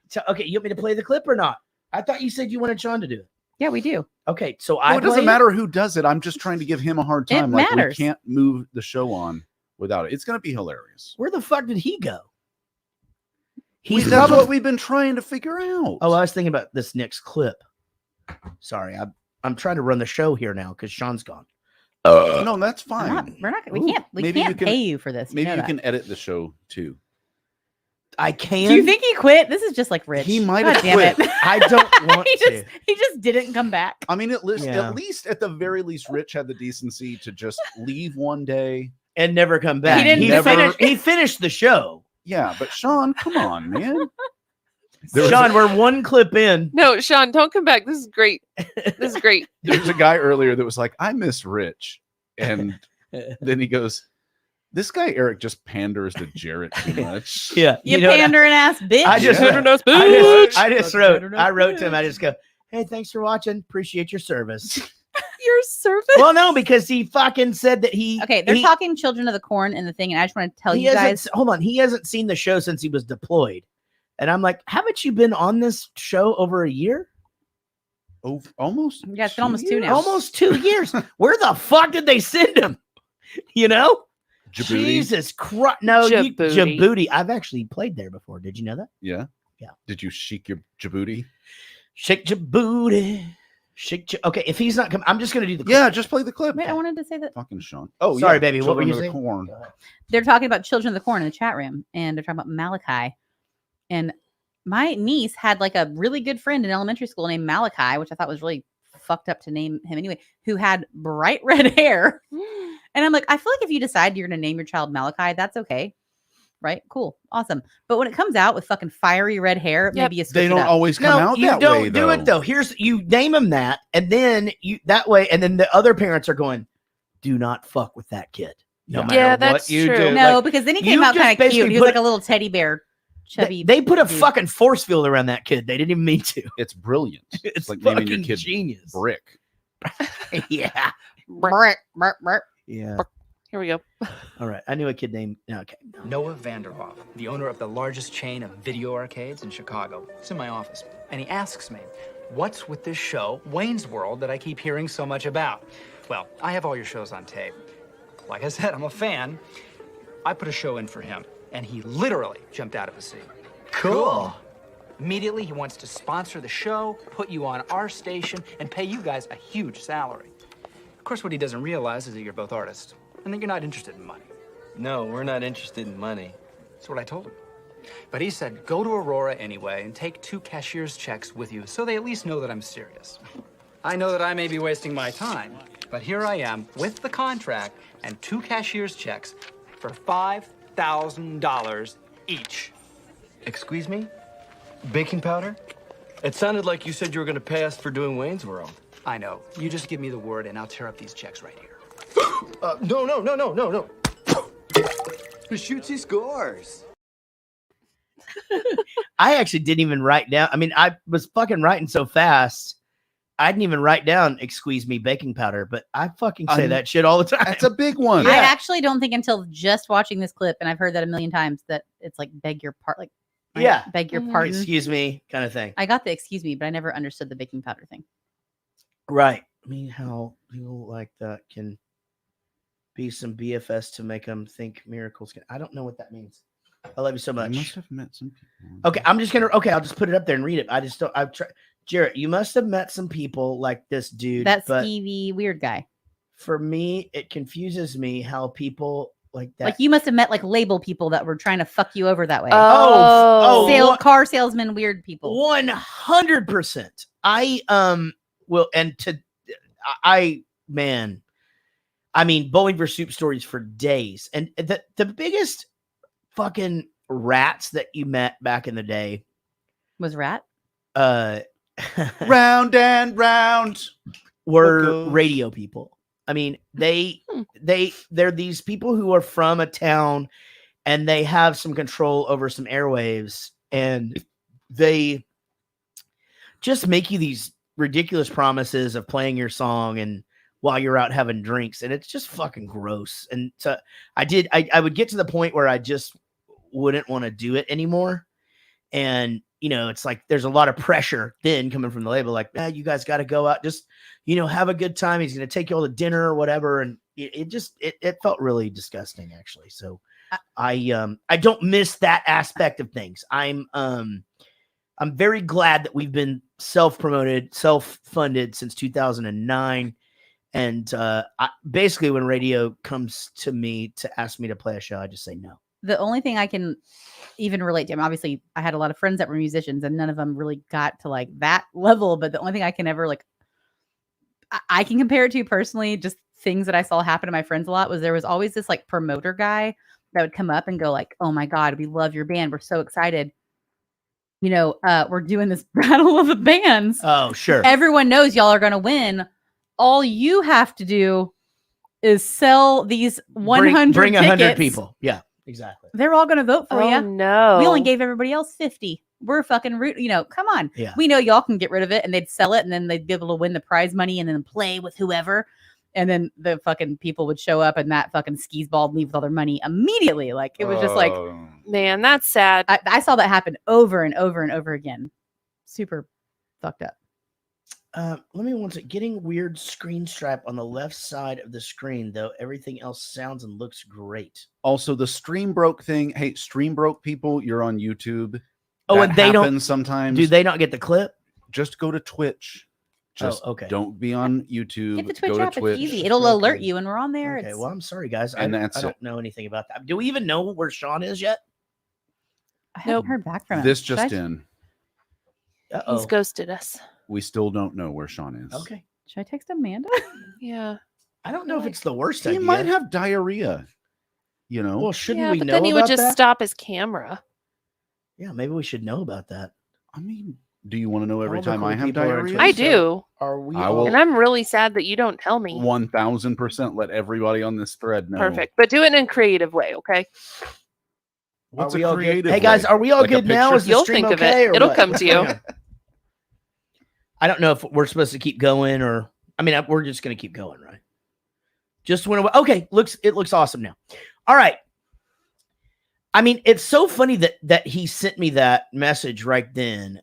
So, okay, you want me to play the clip or not? I thought you said you wanted Sean to do it. Yeah, we do. Okay, so Well, it doesn't matter who does it. I'm just trying to give him a hard time. It Like, we matters. can't move the show on without it. It's going to be hilarious. Where the fuck did he go? That's what we've been trying to figure out. Oh, I was thinking about this next clip. Sorry, I'm trying to run the show here now because Sean's gone. No, that's fine. We can't pay you for this. Maybe know you that. can edit the show too. I can. Do you think he quit? This is just like Rich. He might God have damn quit. it. I don't want to. He just didn't come back. I mean, at least Yeah. at the very least, Rich had the decency to just leave one day and never come back. He didn't finish. He finished the show. Yeah, but Sean, come on, man. Sean, we're one clip in. No, Sean, don't come back. This is great. This is great. There was a guy earlier that was like, I miss Rich. And then he goes, this guy Eric just panders to Jarrett too much. Yeah. You know what? pandering ass bitch. I just wrote to him. I just go, hey, thanks for watching. Appreciate your service. Your service? Well, no, because he fucking said that he. Okay, they're talking Children of the Corn in the thing, and I just want to tell He you hasn't- guys. Hold on. He hasn't seen the show since he was deployed. And I'm like, haven't you been on this show over a year? Oh, almost. Yeah, it's been almost 2 now. Almost 2 years. Where the fuck did they send him? You know? Djibouti. Jesus Christ. No, Djibouti. Djibouti. I've actually played there before. Did you know that? Yeah. Yeah. Did you shake your Djibouti? Shake your booty. Okay, if he's not coming, I'm just going to do the clip. Yeah, just play the clip. Wait, I wanted to say that Fucking Sean. Oh, Sorry, yeah, baby. What were Children you of the saying? Corn. they're talking about Children of the Corn in the chat room, and they're talking about Malachi. And my niece had like a really good friend in elementary school named Malachi, which I thought was really fucked up to name him anyway, who had bright red hair. And I'm like, I feel like if you decide you're going to name your child Malachi, that's okay. Right? Cool. Awesome. But when it comes out with fucking fiery red hair, maybe you switch They it don't up. always come out you that don't way, do though. it though. Here's you name him that, and then you that way, and then the other parents are going, "Do not fuck with that kid." No matter Yeah, what that's you true. do. No, Like, because then he you came out just kind of basically cute. He was put- like a little teddy bear, chubby. They put a dude. fucking force field around that kid. They didn't even mean to. It's brilliant. It's like naming your fucking kid genius. Brick. Yeah. Brr, brr, brr. Yeah. Here we go. All right. I knew a kid named. Okay. Noah Vanderhoff, the owner of the largest chain of video arcades in Chicago. He's in my office, and he asks me, what's with this show, Wayne's World, that I keep hearing so much about? Well, I have all your shows on tape. Like I said, I'm a fan. I put a show in for him, and he literally jumped out of his seat. Cool. Immediately, he wants to sponsor the show, put you on our station, and pay you guys a huge salary. Of course, what he doesn't realize is that you're both artists, and that you're not interested in money. No, we're not interested in money. That's what I told him. But he said, go to Aurora anyway and take 2 cashier's checks with you so they at least know that I'm serious. I know that I may be wasting my time, but here I am with the contract and 2 cashier's checks for $5,000 each. Excuse me? Baking powder? It sounded like you said you were going to pay us for doing Wayne's World. I know. You just give me the word and I'll tear up these checks right here. No. Who shoots, he scores. I actually didn't even write down. I mean, I was fucking writing so fast. I didn't even write down "excuse me" baking powder, but I fucking say that shit all the time. That's a big one. I actually don't think until just watching this clip, and I've heard that a million times, that it's like beg your part, like right? Yeah. beg your pardon. Excuse me, kind of thing. I got the excuse me, but I never understood the baking powder thing. Right. I mean, how people like that can be some BFS to make them think miracles can. I don't know what that means. I love you so much. You must have met some people. Okay, I'm just gonna. Okay, I'll just put it up there and read it. I just don't. I've tried. Jarrett, you must have met some people like this dude. That but skeevy weird guy. for me, it confuses me how people like that. Like you must have met like label people that were trying to fuck you over that way. Car salesman, weird people. 100%. I will, and to I man, I mean, Bowling for Soup stories for days, and the biggest fucking rats that you met back in the day was rat. Round and round were radio people. I mean, they're these people who are from a town and they have some control over some airwaves, and they just make you these ridiculous promises of playing your song and while you're out having drinks, and it's just fucking gross. And so I would get to the point where I just wouldn't want to do it anymore. And, it's like there's a lot of pressure then coming from the label, like, you guys got to go out, just, have a good time. He's going to take you all to dinner or whatever. And it felt really disgusting, actually. So I don't miss that aspect of things. I'm very glad that we've been self-promoted, self-funded since 2009. And basically when radio comes to me to ask me to play a show, I just say no. The only thing I can even relate to, obviously I had a lot of friends that were musicians and none of them really got to like that level. But the only thing I can ever I can compare it to personally, just things that I saw happen to my friends a lot, was there was always this like promoter guy that would come up and go like, oh my God, we love your band. We're so excited. We're doing this battle of the bands. Oh, sure. Everyone knows y'all are going to win. All you have to do is sell these 100 bring 100 tickets. people. Yeah, exactly. They're all going to vote for you. No. We only gave everybody else 50. We're fucking root. Come on. Yeah. We know y'all can get rid of it, and they'd sell it, and then they'd be able to win the prize money and then play with whoever. And then the fucking people would show up and that fucking skis ball leave with all their money immediately. Like it was just like, man, that's sad. I saw that happen over and over and over again. Super fucked up. Let me one second. Getting weird screen strap on the left side of the screen, though. Everything else sounds and looks great. Also, the stream broke thing. Hey, stream broke people, you're on YouTube. Oh, that and they don't happens sometimes. Do they not get the clip? Just go to Twitch. Just okay. Don't be on YouTube. Get the Twitch go app. to Twitch. It's easy. It'll alert you when we're on there. Okay, well, I'm sorry, guys. And I that's don't know anything about that. Do we even know where Sean is yet? I haven't heard back from him. This just in. He's ghosted us. We still don't know where Sean is. Okay. Should I text Amanda? Yeah. I don't know if it's the worst He idea. might have diarrhea. Well, shouldn't Yeah, we but know then he would about just that? stop his camera. Yeah, maybe we should know about that. I mean, do you want to know every All the time cool I have people are diarrhea? I do. Are we? I will- And I'm really sad that you don't tell me. 1000% let everybody on this thread know. Perfect. But do it in a creative way, okay? What's Are we a all good? creative Hey guys, way? are we all Like a good now? picture? Is the You'll stream think of okay? it. Or It'll what? come to you. I don't know if we're supposed to keep going or. I mean, we're just going to keep going, right? Just went away. Okay, it looks awesome now. All right. I mean, it's so funny that he sent me that message right then.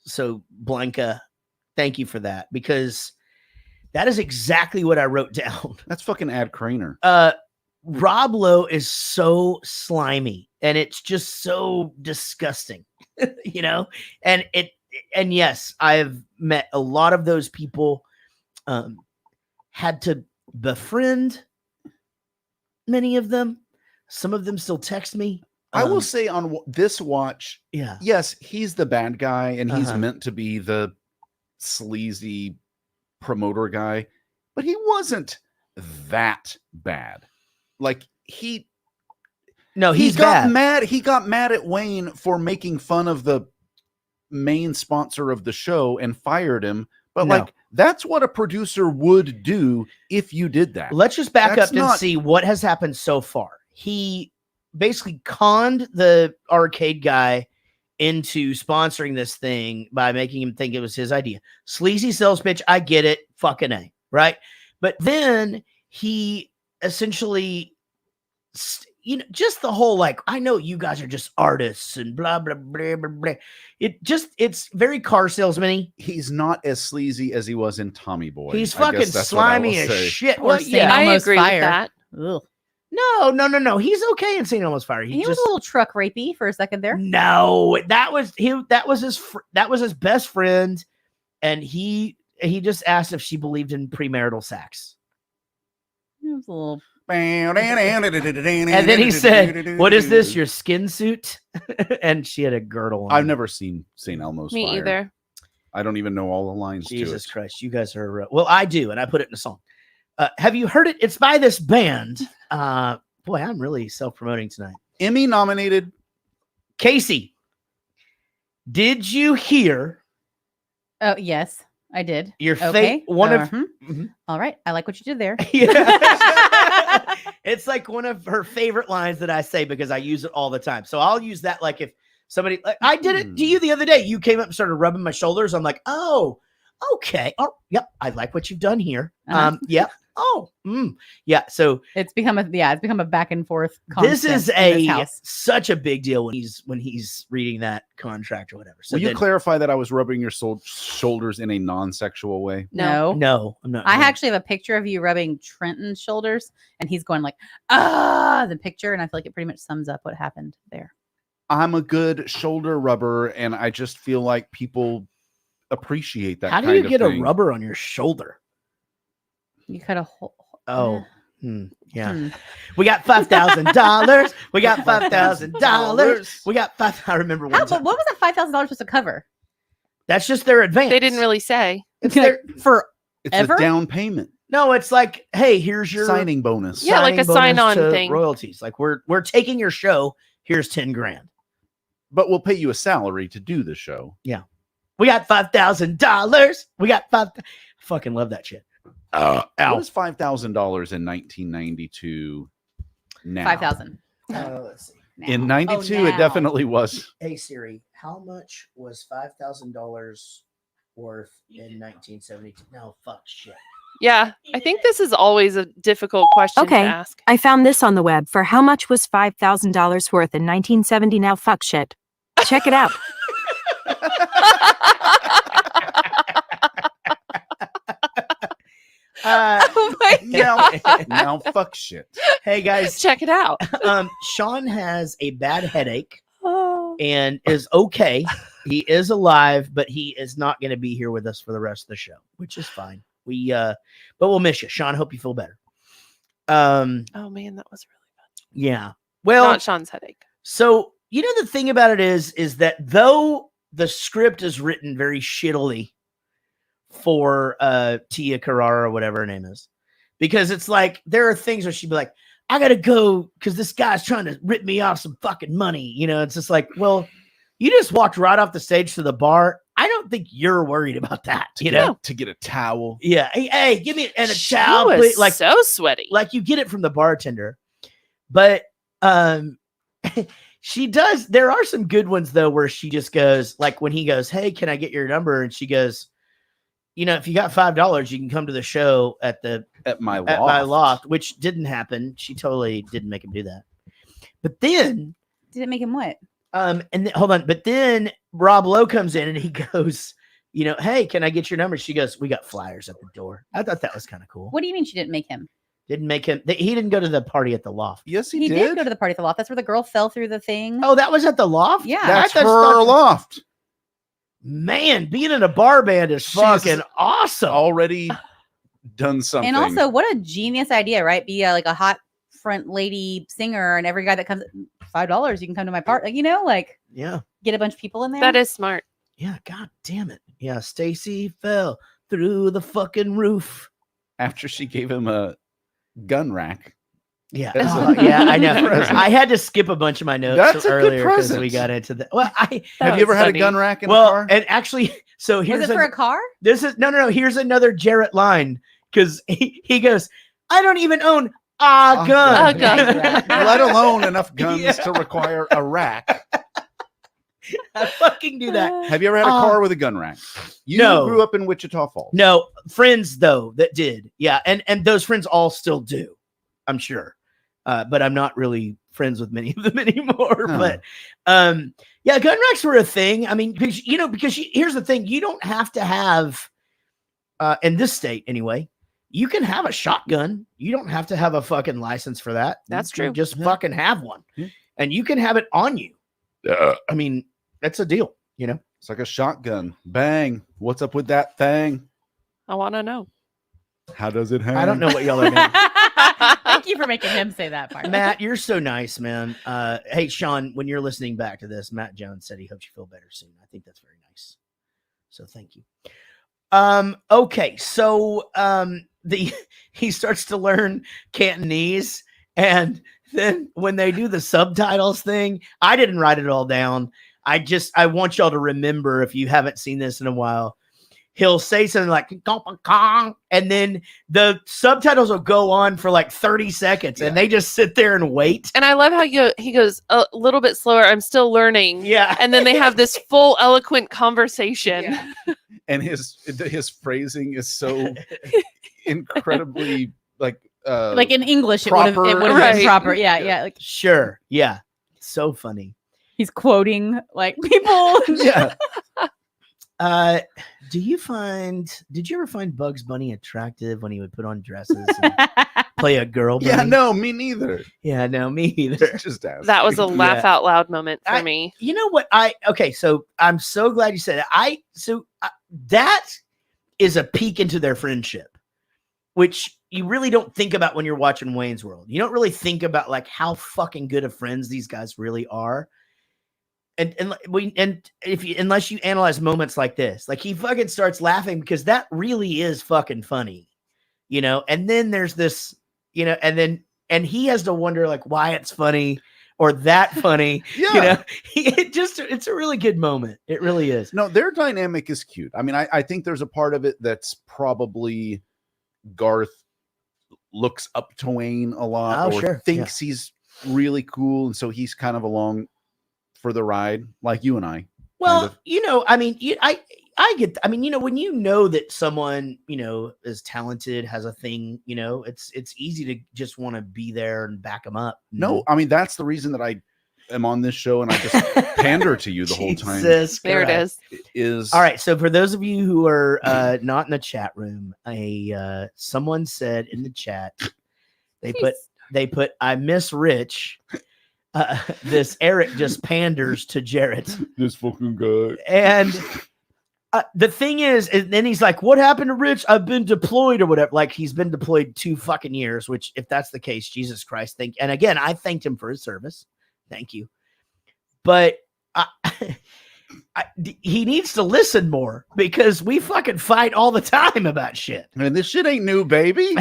So Blanca, thank you for that, because that is exactly what I wrote down. That's fucking Ad Craner. Rob Lowe is so slimy and it's just so disgusting, and yes, I've met a lot of those people, had to befriend many of them. Some of them still text me. I will say on this watch, yeah, yes, he's the bad guy and he's Uh-huh. meant to be the sleazy promoter guy, but he wasn't that bad. Like he got bad. mad. He got mad at Wayne for making fun of the main sponsor of the show and fired him. But No. like that's what a producer would do if you did that. Let's just back That's up and see what has happened so far. He basically conned the arcade guy into sponsoring this thing by making him think it was his idea. Sleazy sales pitch, I get it, fucking A, right? But then he essentially, just the whole like, I know you guys are just artists and blah, blah, blah, blah, blah. It's very car salesman-y. He's not as sleazy as he was in Tommy Boy. He's I guess fucking that's what I will slimy as say. shit. Or Well, Saint yeah, I Almost agree Fire. with that. Ugh. No. He's okay in St. Elmo's Fire. He was a little truck rapey for a second there. No, that was him. That was his best friend, and he just asked if she believed in premarital sex. It was a little. And then he said, "What is this? Your skin suit?" And she had a girdle on. I've never seen St. Elmo's Me Fire. either. I don't even know all the lines Jesus to it. Christ, you guys are well. I do, and I put it in a song. Have you heard it? It's by this band. Boy, I'm really self-promoting tonight. Emmy nominated. Casey, did you hear Oh yes, I did. your Okay. one of Mhm. All right, I like what you did there. Yeah. It's like one of her favorite lines that I say because I use it all the time. So I'll use that like if somebody, like, I did it to you the other day. You came up and started rubbing my shoulders. I'm like, oh, okay. Oh, yep. I like what you've done here. Uh-huh. Yep. Oh, yeah. So it's become a back and forth. This is in this house. such a big deal when he's reading that contract or whatever. So will you clarify that I was rubbing your shoulders in a non-sexual way? No, I'm not. I actually have a picture of you rubbing Trenton's shoulders, and he's going like, the picture, and I feel like it pretty much sums up what happened there. I'm a good shoulder rubber, and I just feel like people appreciate that. How do you get a rubber on your shoulder? You cut a hole. Oh, yeah. We got $5,000. We got $5,000. We got five. I remember one. But what was that $5,000 supposed to cover? That's just their advance. They didn't really say. It's a down payment. No, it's like, hey, here's your signing bonus. Yeah, like a sign-on thing. Royalties. Like we're taking your show. Here's $10,000. But we'll pay you a salary to do the show. Yeah. We got $5,000. We got I fucking love that shit. What was $5,000 in 1992? Now $5,000. Let's see. In 92, it definitely was. Hey Siri, how much was $5,000 worth in 1972? No, fuck shit. Yeah, I think this is always a difficult question to ask. I found this on the web for how much was $5,000 worth in 1970. Now fuck shit. Check it out. Oh my god! Now fuck shit. Hey guys, check it out. Sean has a bad headache and is okay. He is alive, but he is not going to be here with us for the rest of the show, which is fine. But we'll miss you, Sean. Hope you feel better. Oh man, that was really bad. Yeah. Well, not Sean's headache. So the thing about it is that though the script is written very shittily for Tia Carrara or whatever her name is, because it's like there are things where she'd be like, I gotta go because this guy's trying to rip me off some fucking money. It's just like, well, you just walked right off the stage to the bar. I don't think you're worried about that. To get a towel. Yeah. Hey, give me a She towel, was please. Like so sweaty. Like you get it from the bartender, but she does. There are some good ones though, where she just goes like when he goes, "Hey, can I get your number?" And she goes, if you got $5, you can come to the show at my loft, which didn't happen. She totally didn't make him do that. But then did it make him what? And hold on. But then Rob Lowe comes in and he goes, hey, can I get your number? She goes, we got flyers at the door. I thought that was kind of cool. What do you mean she didn't make him? Didn't make him. He didn't go to the party at the loft. Yes, he did go to the party at the loft. That's where the girl fell through the thing. Oh, that was at the loft? Yeah. That's her loft. Man, being in a bar band is fucking awesome. Already done something. And also, what a genius idea, right? Be like a hot front lady singer, and every guy that comes, $5, you can come to my party. Yeah, get a bunch of people in there. That is smart. Yeah, god damn it. Yeah, Stacy fell through the fucking roof after she gave him a gun rack. Yeah, yeah, I know. I had to skip a bunch of my notes earlier because we got into that. Well, have you ever had a gun rack in a car? And actually, so here's was it for a car? This is no. Here's another Jarrett line because he goes, "I don't even own a gun, let alone enough guns to require a rack." I fucking do that. Have you ever had a car with a gun rack? You grew up in Wichita Falls. No, friends though that did. Yeah, and those friends all still do. I'm sure. But I'm not really friends with many of them anymore. But yeah, gun racks were a thing. I mean, because here's the thing: you don't have to have, in this state anyway, you can have a shotgun. You don't have to have a fucking license for that. That's true. true. Just fucking have one, and you can have it on you. I mean, that's a deal. It's like a shotgun. Bang! What's up with that thing? I want to know. How does it hang? I don't know what y'all are doing. Thank you for making him say that part. Matt, you're so nice, man. Hey, Sean, when you're listening back to this, Matt Jones said he hopes you feel better soon. I think that's very nice. So thank you. Okay, so he starts to learn Cantonese, and then when they do the subtitles thing, I didn't write it all down. I want y'all to remember, if you haven't seen this in a while, he'll say something like "Kong," and then the subtitles will go on for like 30 seconds, and they just sit there and wait. And I love how he goes a little bit slower. I'm still learning. Yeah. And then they have this full eloquent conversation. Yeah. And his phrasing is so incredibly like in English, it would have been proper. Yeah. Like, sure. Yeah. So funny. he's quoting like people. Yeah. Did you ever find Bugs Bunny attractive when he would put on dresses and play a girl bunny? Yeah, no, me neither. Yeah, no, me either. Just ask. That was a laugh out loud moment for me. You know what? So I'm so glad you said it. That is a peek into their friendship, which you really don't think about when you're watching Wayne's World. You don't really think about like how fucking good of friends these guys really are. Unless you analyze moments like this, like he fucking starts laughing because that really is fucking funny, and then there's this, and he has to wonder like why it's funny or that funny. It's a really good moment. It really is. No, their dynamic is cute. I mean, I think there's a part of it that's probably Garth looks up to Wayne a lot thinks he's really cool. And so he's kind of along for the ride, like you and I. Well, kind of. I get, when you know that someone, is talented, has a thing, it's easy to just want to be there and back them up. No, I mean, that's the reason that I am on this show and I just pander to you the whole time. There it is. All right. So for those of you who are not in the chat room, someone said in the chat, they put, I miss Rich. This Eric just panders to Jarrett. This fucking guy. And the thing is, and then he's like, what happened to Rich? I've been deployed or whatever. Like he's been deployed 2 fucking years, which if that's the case, Jesus Christ. And again, I thanked him for his service. Thank you. But he needs to listen more because we fucking fight all the time about shit. And this shit ain't new, baby.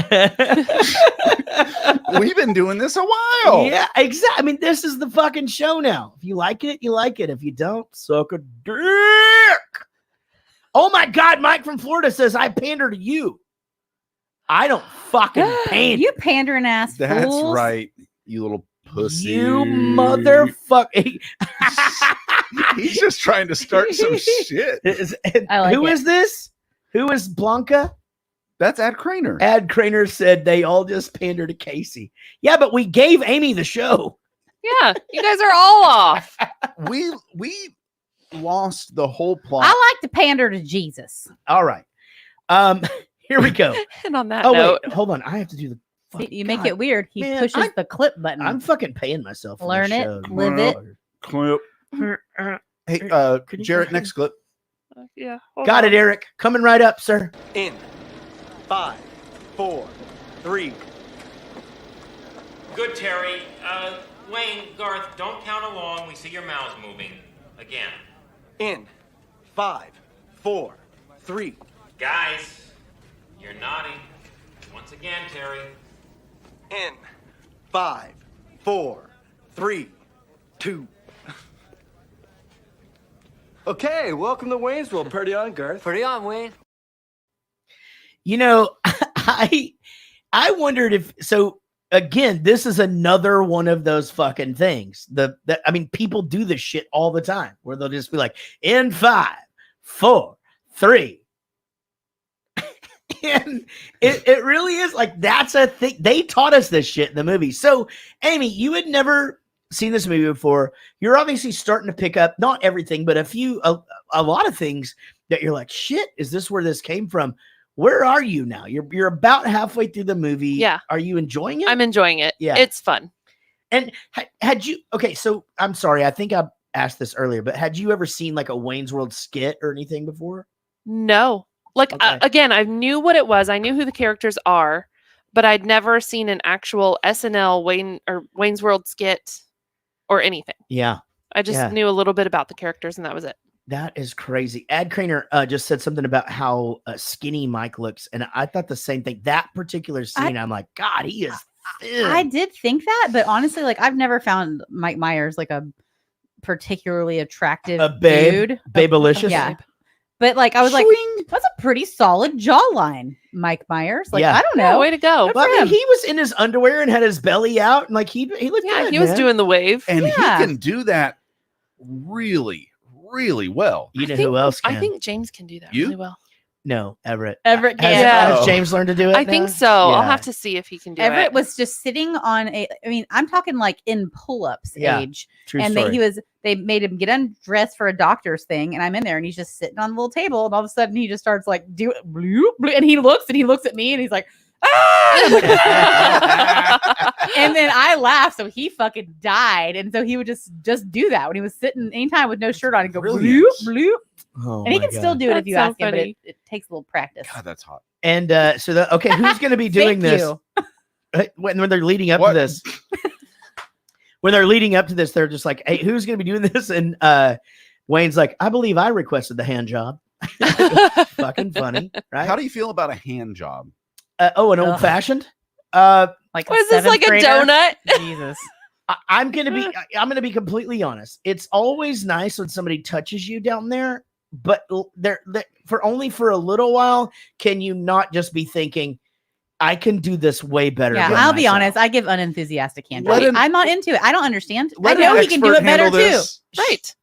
We've been doing this a while. Yeah, exactly. I mean, this is the fucking show now. If you like it, you like it. If you don't, suck a dick. Oh my God, Mike from Florida says, I pander to you. I don't fucking pander. You pandering ass That's fools. Right, you little pussy. You motherfucker. He's just trying to start some shit. Who is this? Who is Blanca? That's Ad Craner. Ad Craner said they all just pander to Casey. Yeah, but we gave Amy the show. Yeah, you guys are all off. We lost the whole plot. I like to pander to Jesus. All right. Here we go. And on that note, wait, hold on. I have to do the. You make it weird. He pushes the clip button. I'm fucking paying myself. For Learn it, show. live it. Clip. Hey, Jarrett, next clip. Yeah. Got it, Eric. Coming right up, sir. In 5, 4, 3. Good, Terry. Wayne, Garth, don't count along. We see your mouths moving. Again. In 5, 4, 3. Guys, you're naughty. Once again, Terry. In 5, 4, 3, 2. Okay, welcome to Wayne's World. Party on, Garth. Party on, Wayne. I wondered if so. Again, this is another one of those fucking things. People do this shit all the time where they'll just be like, in 5, 4, 3. And it really is like that's a thing. They taught us this shit in the movie. So, Amy, you had never seen this movie before. You're obviously starting to pick up not everything, but a lot of things that you're like, shit, is this where this came from? Where are you now? You're about halfway through the movie. Yeah. Are you enjoying it? I'm enjoying it. Yeah. It's fun. And had you, okay, so I'm sorry. I think I asked this earlier, but had you ever seen like a Wayne's World skit or anything before? No. Like, Okay. Again, I knew what it was. I knew who the characters are, but I'd never seen an actual SNL Wayne's World skit or anything. Yeah. I just knew a little bit about the characters and that was it. That is crazy. Ad Craner just said something about how skinny Mike looks. And I thought the same thing. That particular scene, I'm like, God, he is thin. I did think that, but honestly, like I've never found Mike Myers like a particularly attractive dude. Babelicious. Yeah. But like I was like, that's a pretty solid jawline, Mike Myers. Like, I don't know. Yeah, way to go. Well, I mean, he was in his underwear and had his belly out, and like he looked good. He was doing the wave. And he can do that really, really well. You know who else can? I think James can do that really well. No, Everett. Everett can. Has James learned to do it? I think so. I'll have to see if he can do Everett it. was just sitting on I mean, I'm talking like in pull-ups age. True and story. they made him get undressed for a doctor's thing. And I'm in there and he's just sitting on the little table. And all of a sudden he just starts like, and he looks at me and he's like, ah! And, and then I laughed. So he fucking died. And so he would just do that when he was sitting anytime with no shirt on and go, bloop, bloop. Oh And he my can still God. do it if you That's ask so him, but funny. it takes a little practice. God, that's hot. And who's going to be doing Thank this? you. When they're leading up to this. When they're leading up to this, they're just like, hey, who's going to be doing this? And Wayne's like, I believe I requested the hand job. Fucking funny, right? How do you feel about a hand job? An old fashioned? Like Was this like a donut? Jesus. I'm gonna be completely honest. It's always nice when somebody touches you down there, but they're for a little while. Can you not just be thinking, I can do this way better? Yeah, than I'll be myself. honest. I give unenthusiastic hand Let jobs. him- I'm not into it. I don't understand. I Let know an he can do expert it better handle too. this. Right.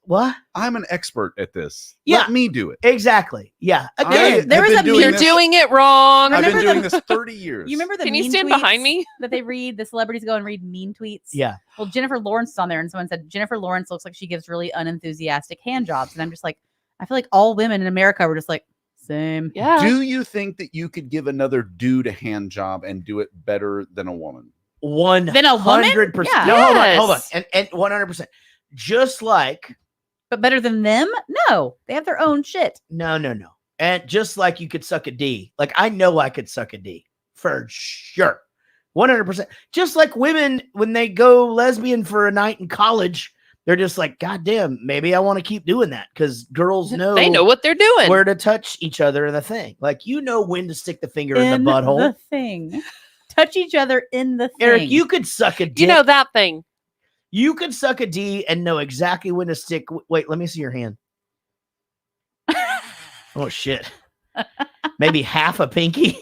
What? I'm an expert at this. Yeah. Let me do it. Exactly. Yeah. Again, there was a You're meme. doing it wrong. I've been Remember doing the- this 30 years. You remember the Can you mean stand tweets behind me? that they read? The celebrities go and read mean tweets. Yeah. Well, Jennifer Lawrence is on there, and someone said Jennifer Lawrence looks like she gives really unenthusiastic hand jobs, and I'm just like, I feel like all women in America were just like, same. Yeah. Do you think that you could give another dude a hand job and do it better than a woman? 100%. Then a woman? Yeah. No, hold on. Yes. And 100%. Just like But better than them? No, they have their own shit. no. And just like you could suck a D. Like I know I could suck a D for sure. 100%. Just like women when they go lesbian for a night in college, they're just like, God damn, maybe I want to keep doing that because girls know They know what they're doing. where to touch each other in the thing. Like you know when to stick the finger in the butthole. The thing. Touch each other in the thing. Eric, you could suck a dick. You know that thing. You could suck a D and know exactly when to stick. Wait, let me see your hand. Oh shit. Maybe half a pinky.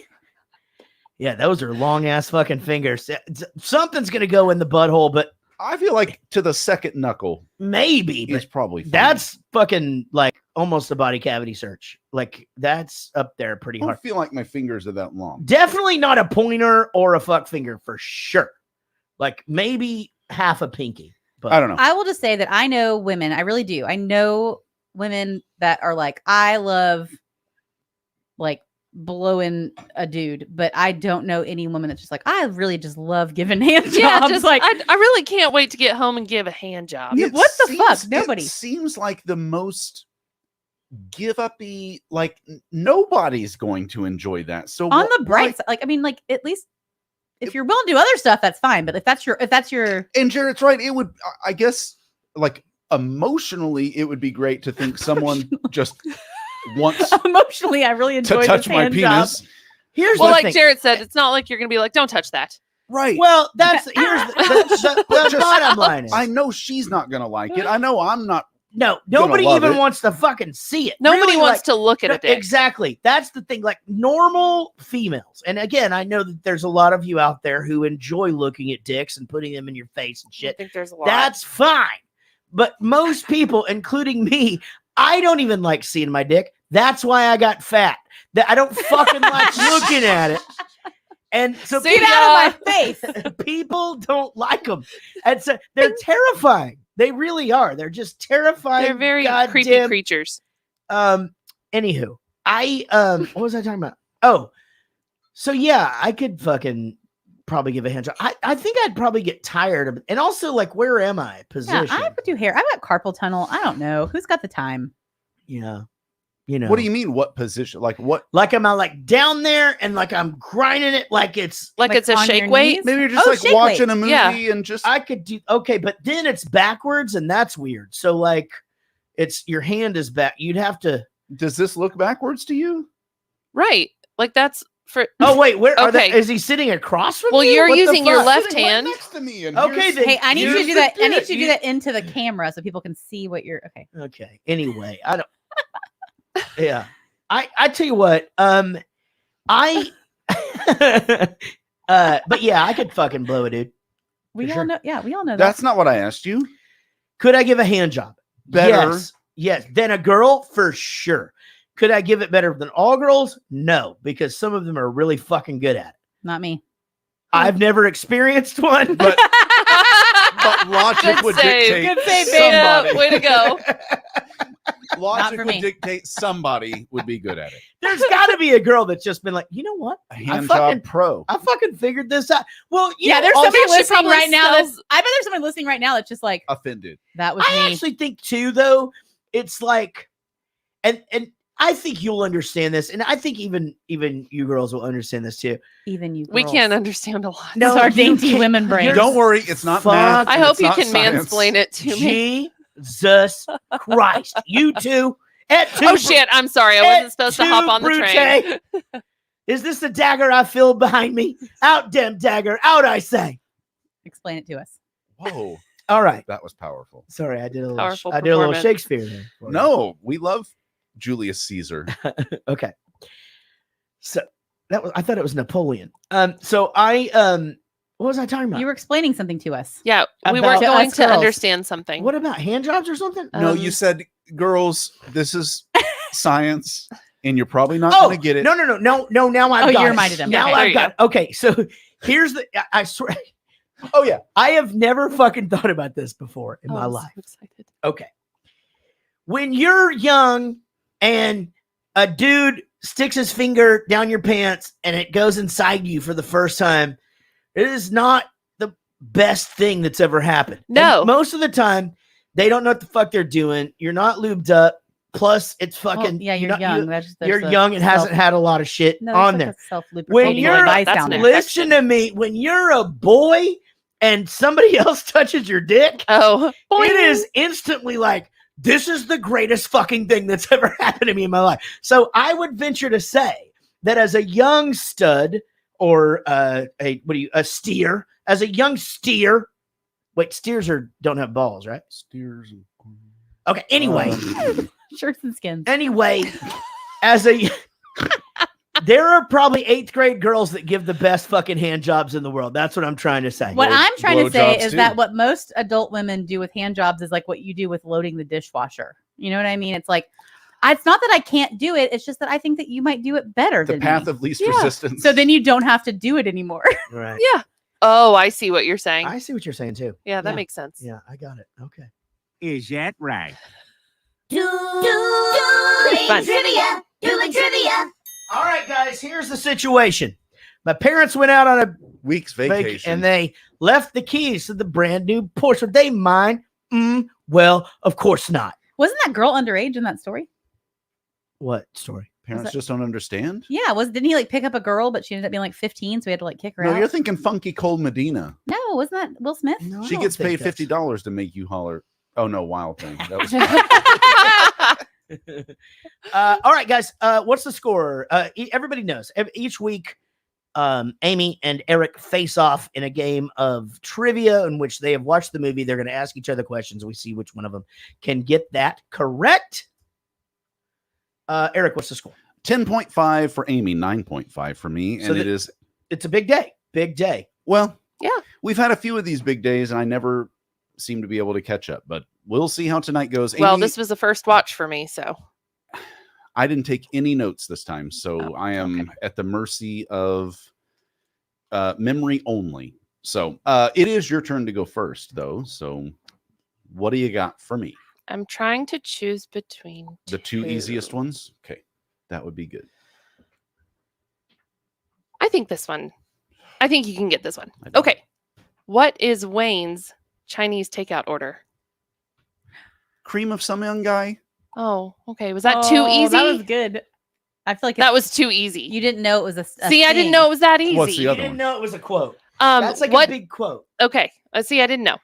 Yeah, those are long ass fucking fingers. Something's gonna go in the butthole, but I feel like to the second knuckle maybe. is But probably fine. that's fucking like almost a body cavity search. Like that's up there pretty I don't hard. feel like my fingers are that long. Definitely not a pointer or a fuck finger for sure. Like maybe half a pinky. But I don't know. I will just say that I know women. I really do. I know women that are like, I love like blowing a dude, but I don't know any woman that's just like, I really just love giving hand jobs. Yeah, just like, I really can't wait to get home and give a hand job. Yeah, what the fuck? Nobody. It seems like the most give uppy. Like nobody's going to enjoy that. So on the bright side, like I mean, like at least if you're willing to do other stuff, that's fine. But if that's your and Jarrett's right. It would, I guess, like emotionally, it would be great to think someone just wants emotionally, I really enjoy to touch this my hand job. penis. here's Well, the like thing. Jarrett said, it's not like you're gonna be like, don't touch that. Right. Well, that's here's the bottom line. Is, I know she's not gonna like it. I know I'm not. no, nobody love even it. wants to fucking see it. Nobody Really, wants like, to look at no, a dick. Exactly. That's the thing. Like normal females, and again, I know that there's a lot of you out there who enjoy looking at dicks and putting them in your face and I shit. think there's a lot. That's fine. But most people, including me, I don't even like seeing my dick. That's why I got fat. That I don't fucking like looking at it. And so See get ya. out of my face. People don't like them. And so they're terrifying. They really are. They're just terrifying. They're very creepy goddamn- creatures. Anywho, what was I talking about? Oh, so yeah, I could fucking probably give a hand job. I think I'd probably get tired of it. And also, like, where am I? Yeah, Position. I would do hair. I've got carpal tunnel. I don't know who's got the time. Yeah. You know. What do you mean? What position? Like what? Like am I like down there and like I'm grinding it like it's Like it's a on your shake weight. knees? Maybe you're just Oh, like shake watching weight. a movie Yeah. and just. I could do okay, but then it's backwards and that's weird. So like it's your hand is back. You'd have to Does this look backwards to you? Right. Like that's for Oh wait, where are they? Okay. Is he sitting across from Well, me? you're What the using your fuck? left Sitting right hand. next to me. And Okay, here's- then Hey, I need you to here's do the that. I need you dick. to do that into the camera so people can see what you're. Okay. Okay. Anyway, I don't. Yeah, I tell you what. But yeah, I could fucking blow it, dude. We For all sure. know. Yeah, we all know That's that. not what I asked you. Could I give a hand job? Better. Yes. Than a girl for sure. Could I give it better than all girls? No, because some of them are really fucking good at it. Not me. I've never experienced one, but logic would dictate Good save, somebody. Way to go. Logic for would me. dictate somebody would be good at it. there's got to be a girl that's just been like, you know what? A hand job pro. I fucking figured this out. Well, Yeah, know, there's also- somebody she listening probably right now. sells- I bet there's someone listening right now that's just like, Offended. that was I me. actually think too, though, it's like, and I think you'll understand this, and I think even you girls will understand this too. Even you. We girls. can't understand a lot. No, No, our you dainty can't- women brain. Don't worry, it's not math. I and hope it's you not can science. mansplain it to me. Jesus Christ, you two at two. Oh shit! I'm sorry. I wasn't supposed to hop on the Brute. train. Is this the dagger I feel behind me? Out, damn dagger! Out, I say. Explain it to us. Whoa, All right. that was powerful. Sorry, I did a little. Powerful I did a little performance. Shakespeare there. for you. No, we love Julius Caesar. Okay. So that was. I thought it was Napoleon. So I what was I talking about? You were explaining something to us. Yeah, we About were going us to girls. understand something. What about hand jobs or something? No, you said, girls, this is science, and you're probably not Oh, going to get it. No. Now I've Oh, got you it. reminded him. Now Okay, there I've you got. Okay, so here's the. I swear. Oh yeah, I have never fucking thought about this before in Oh, my I'm life. so excited. Okay, when you're young and a dude sticks his finger down your pants and it goes inside you for the first time, it is not the best thing that's ever happened. No. And most of the time, they don't know what the fuck they're doing. You're not lubed up. Plus, it's Well, fucking. yeah, you're not- young. There's You're a young and hasn't self- had a lot of shit No, on there's there. like a self-lubricating When you're device that's down an there. Listen to me. When you're a boy and somebody else touches your dick, Oh, it boing. is instantly like, this is the greatest fucking thing that's ever happened to me in my life. So I would venture to say that as a young stud or a steer, as a young steer, wait, steers don't have balls, right? Steers. Okay. Anyway, Shirts and skins. anyway, as a there are probably 8th grade girls that give the best fucking hand jobs in the world. That's what I'm trying to say. What I'm trying to say blowjobs is too. that what most adult women do with hand jobs is like what you do with loading the dishwasher. You know what I mean? It's like, it's not that I can't do it. It's just that I think that you might do it better The than path me. of least Yeah. resistance. So then you don't have to do it anymore. Right. Yeah. Oh, I see what you're saying. I see what you're saying too. Yeah, that Yeah. makes sense. Yeah, I got it. Okay. Is that right? Fun. Dueling trivia. All right, guys, here's the situation. My parents went out on a week's vacation and they left the keys to the brand new Porsche. Are they mine? Well, of course not. Wasn't that girl underage in that story? What story? Parents Was it- just don't understand. Yeah, didn't he like pick up a girl, but she ended up being like 15, so we had to like kick her No, out? you're thinking Funky Cold Medina. No, wasn't that Will Smith? No, I She don't gets think paid that's- $50 to make you holler. Oh no, Wild Thing. That was All right, guys. What's the score? Everybody knows. Each week, Amy and Eric face off in a game of trivia in which they have watched the movie. They're going to ask each other questions. We see which one of them can get that correct. Eric, what's the score? 10.5 for Amy, 9.5 for me, So and it is. It's a big day. Big day. Well, yeah, we've had a few of these big days, and I never seem to be able to catch up. But we'll see how tonight goes. Well, Amy, this was the first watch for me, so I didn't take any notes this time, so I am at the mercy of memory only. So it is your turn to go first, though. So what do you got for me? I'm trying to choose between The two easiest ones? Okay, that would be good. I think this one. I think you can get this one. Okay. What is Wayne's Chinese takeout order? Cream of some young guy? Oh, okay. Was that too easy? That was good. I feel like that was too easy. You didn't know it was a See, I didn't know it was that easy. What's the You other didn't one? know it was a quote. That's like a big quote. Okay. See, I didn't know.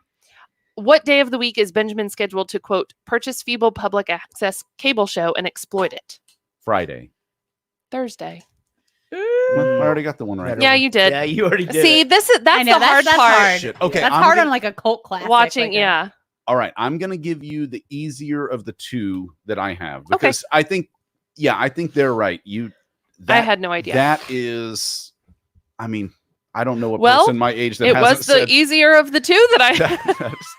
What day of the week is Benjamin scheduled to, quote, purchase feeble public access cable show and exploit it? Friday. Thursday. Well, I already got the one right. Yeah, you did. Yeah, you already did. See, it. that's I know, the hard that's part. hard. Shit. Okay, That's I'm hard gonna- on like a cult classic. Watching, like yeah. All right, I'm gonna give you the easier of the two that I have because I think they're right. I had no idea. That is, I mean, I don't know a Well, person my age that it hasn't was the said easier of the two that I. that's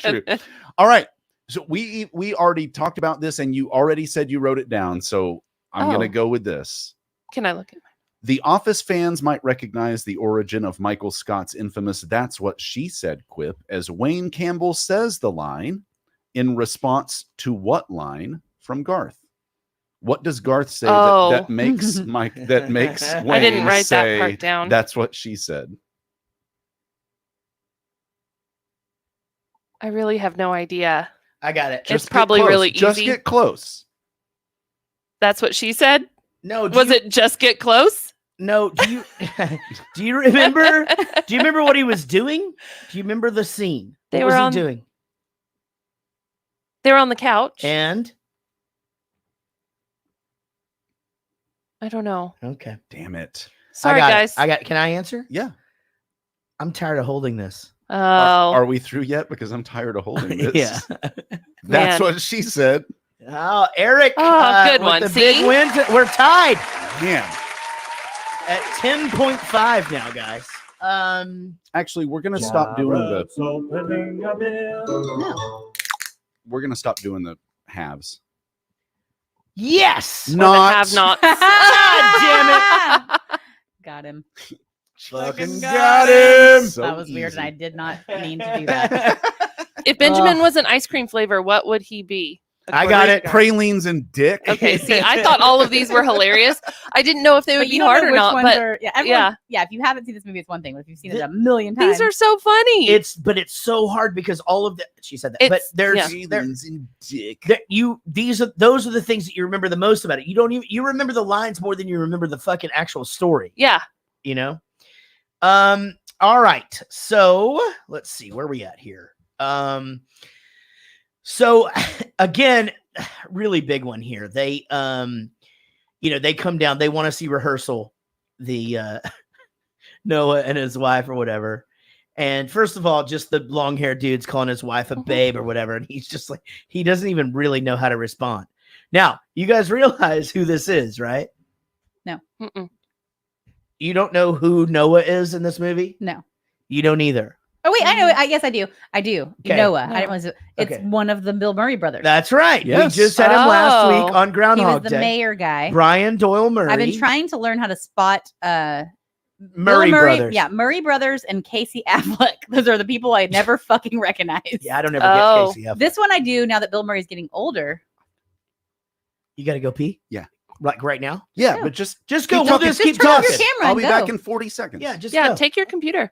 very true. All right, so we already talked about this, and you already said you wrote it down. So I'm going to go with this. Can I look at The Office fans might recognize the origin of Michael Scott's infamous "That's What She Said" quip as Wayne Campbell says the line in response to what line from Garth? What does Garth say that makes Wayne I didn't write say, that part down. "That's what she said"? I really have no idea. I got it. It's probably really easy. Just get close. That's what she said? No. Was it just get close? No. Do you remember? Do you remember what he was doing? Do you remember the scene? What was he doing? They were on the couch. And I don't know. Okay. Damn it. Sorry, guys. Can I answer? Yeah. I'm tired of holding this. Oh. Are we through yet? Because I'm tired of holding this. Yeah. That's what she said. Oh, Eric. Good with one. The See? big win. We're tied. Man. At 10.5 now, guys. Actually, we're gonna stop doing the. No. We're gonna stop doing the halves. Yes. Not have not. Damn it. Got him. Fucking got him. So that was weird, easy. and I did not mean to do that. If Benjamin was an ice cream flavor, what would he be? I got it. Pralines and dick. Okay, see, I thought all of these were hilarious. I didn't know if they would But be you don't hard know or which not. ones But are, if you haven't seen this movie, it's one thing. But if you've seen it a million times, these are so funny. It's so hard because all of the she said that, but there's Pralines and dick. Those are the things that you remember the most about it. You remember the lines more than you remember the fucking actual story. Yeah. You know. All right. So let's see where we at here. So again, really big one here. They they come down, they want to see rehearsal, the Noah and his wife or whatever. And first of all, just the long-haired dude's calling his wife a babe or whatever, and he's just like, he doesn't even really know how to respond. Now, you guys realize who this is, right? No. Mm-mm. You don't know who Noah is in this movie? No. You don't either. Oh wait, I know. I guess I do. I do. Okay. Noah. No. I didn't want to. It's Okay. one of the Bill Murray brothers. That's right. Yes. We just had him last week on Groundhog He was the Day. mayor guy. Brian Doyle Murray. I've been trying to learn how to spot Murray Bill brothers. Yeah, Murray brothers and Casey Affleck. Those are the people I never fucking recognize. Yeah, I don't ever get Casey Affleck. This one I do now that Bill Murray's getting older. You got to go pee? Yeah. Like right now? Yeah, but just go. We'll just keep turn off talking. your camera I'll and be go. back in 40 seconds. Yeah, just Yeah, go. take your computer.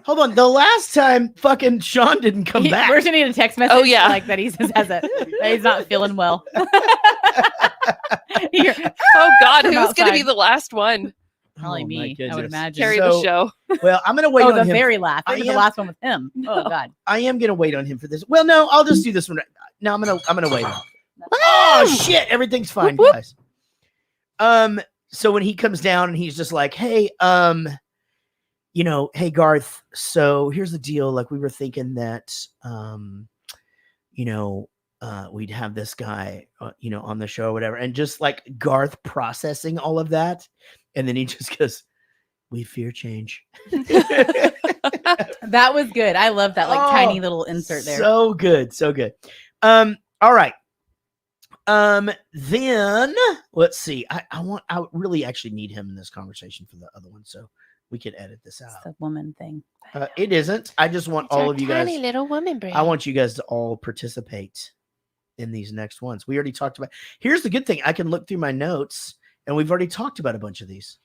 Hold on. The last time fucking Sean didn't come back. We're gonna need a text message. Oh, yeah. like that. He says that he's not feeling well. Here, Oh God, From who's going to be outside. the last one? Probably Oh, my me. I would goodness. imagine. Carry So- the show. Well, I'm gonna wait Oh, on the him. very last. I I think the am- last one with him. Oh God. I am gonna wait on him for this. Well, no, I'll just do this one. No, I'm gonna wait. Oh shit! Everything's fine, Whoop, whoop. guys. So when he comes down and he's just like, "Hey, hey Garth. So here's the deal. Like we were thinking that, we'd have this guy, on the show or whatever." And just like Garth processing all of that, and then he just goes, "We fear change." That was good. I love that Oh, tiny little insert there. So good, so good. All right. Then let's see. I really actually need him in this conversation for the other one, so we can edit this It's out. the woman thing. It isn't. I just want all of you guys. Tiny little woman brain. I want you guys to all participate in these next ones. We already talked about. Here's the good thing: I can look through my notes, and we've already talked about a bunch of these.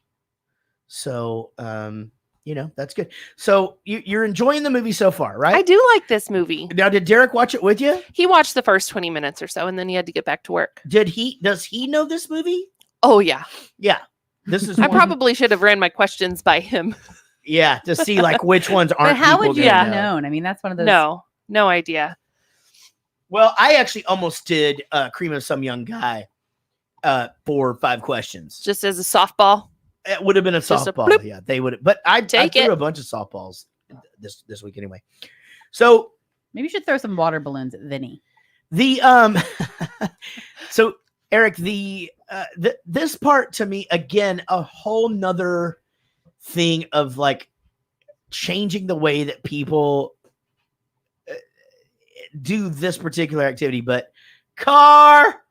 So, that's good. So you're enjoying the movie so far, right? I do like this movie. Now, did Derek watch it with you? He watched the first 20 minutes or so, and then he had to get back to work. Does he know this movie? Oh yeah. Yeah. This is I one- probably should have ran my questions by him. Yeah, to see like which ones aren't. But how people would you gonna have know. known? I mean, that's one of those. No idea. Well, I actually almost did Cream of Some Young Guy 4 or 5 questions. Just as a softball. It would have been a Just a softball. bloop. Yeah, they would have. But I Take threw it. a bunch of softballs this week anyway. So Maybe you should throw some water balloons at Vinny. the so Eric, this part to me again, a whole nother thing of like changing the way that people do this particular activity. But car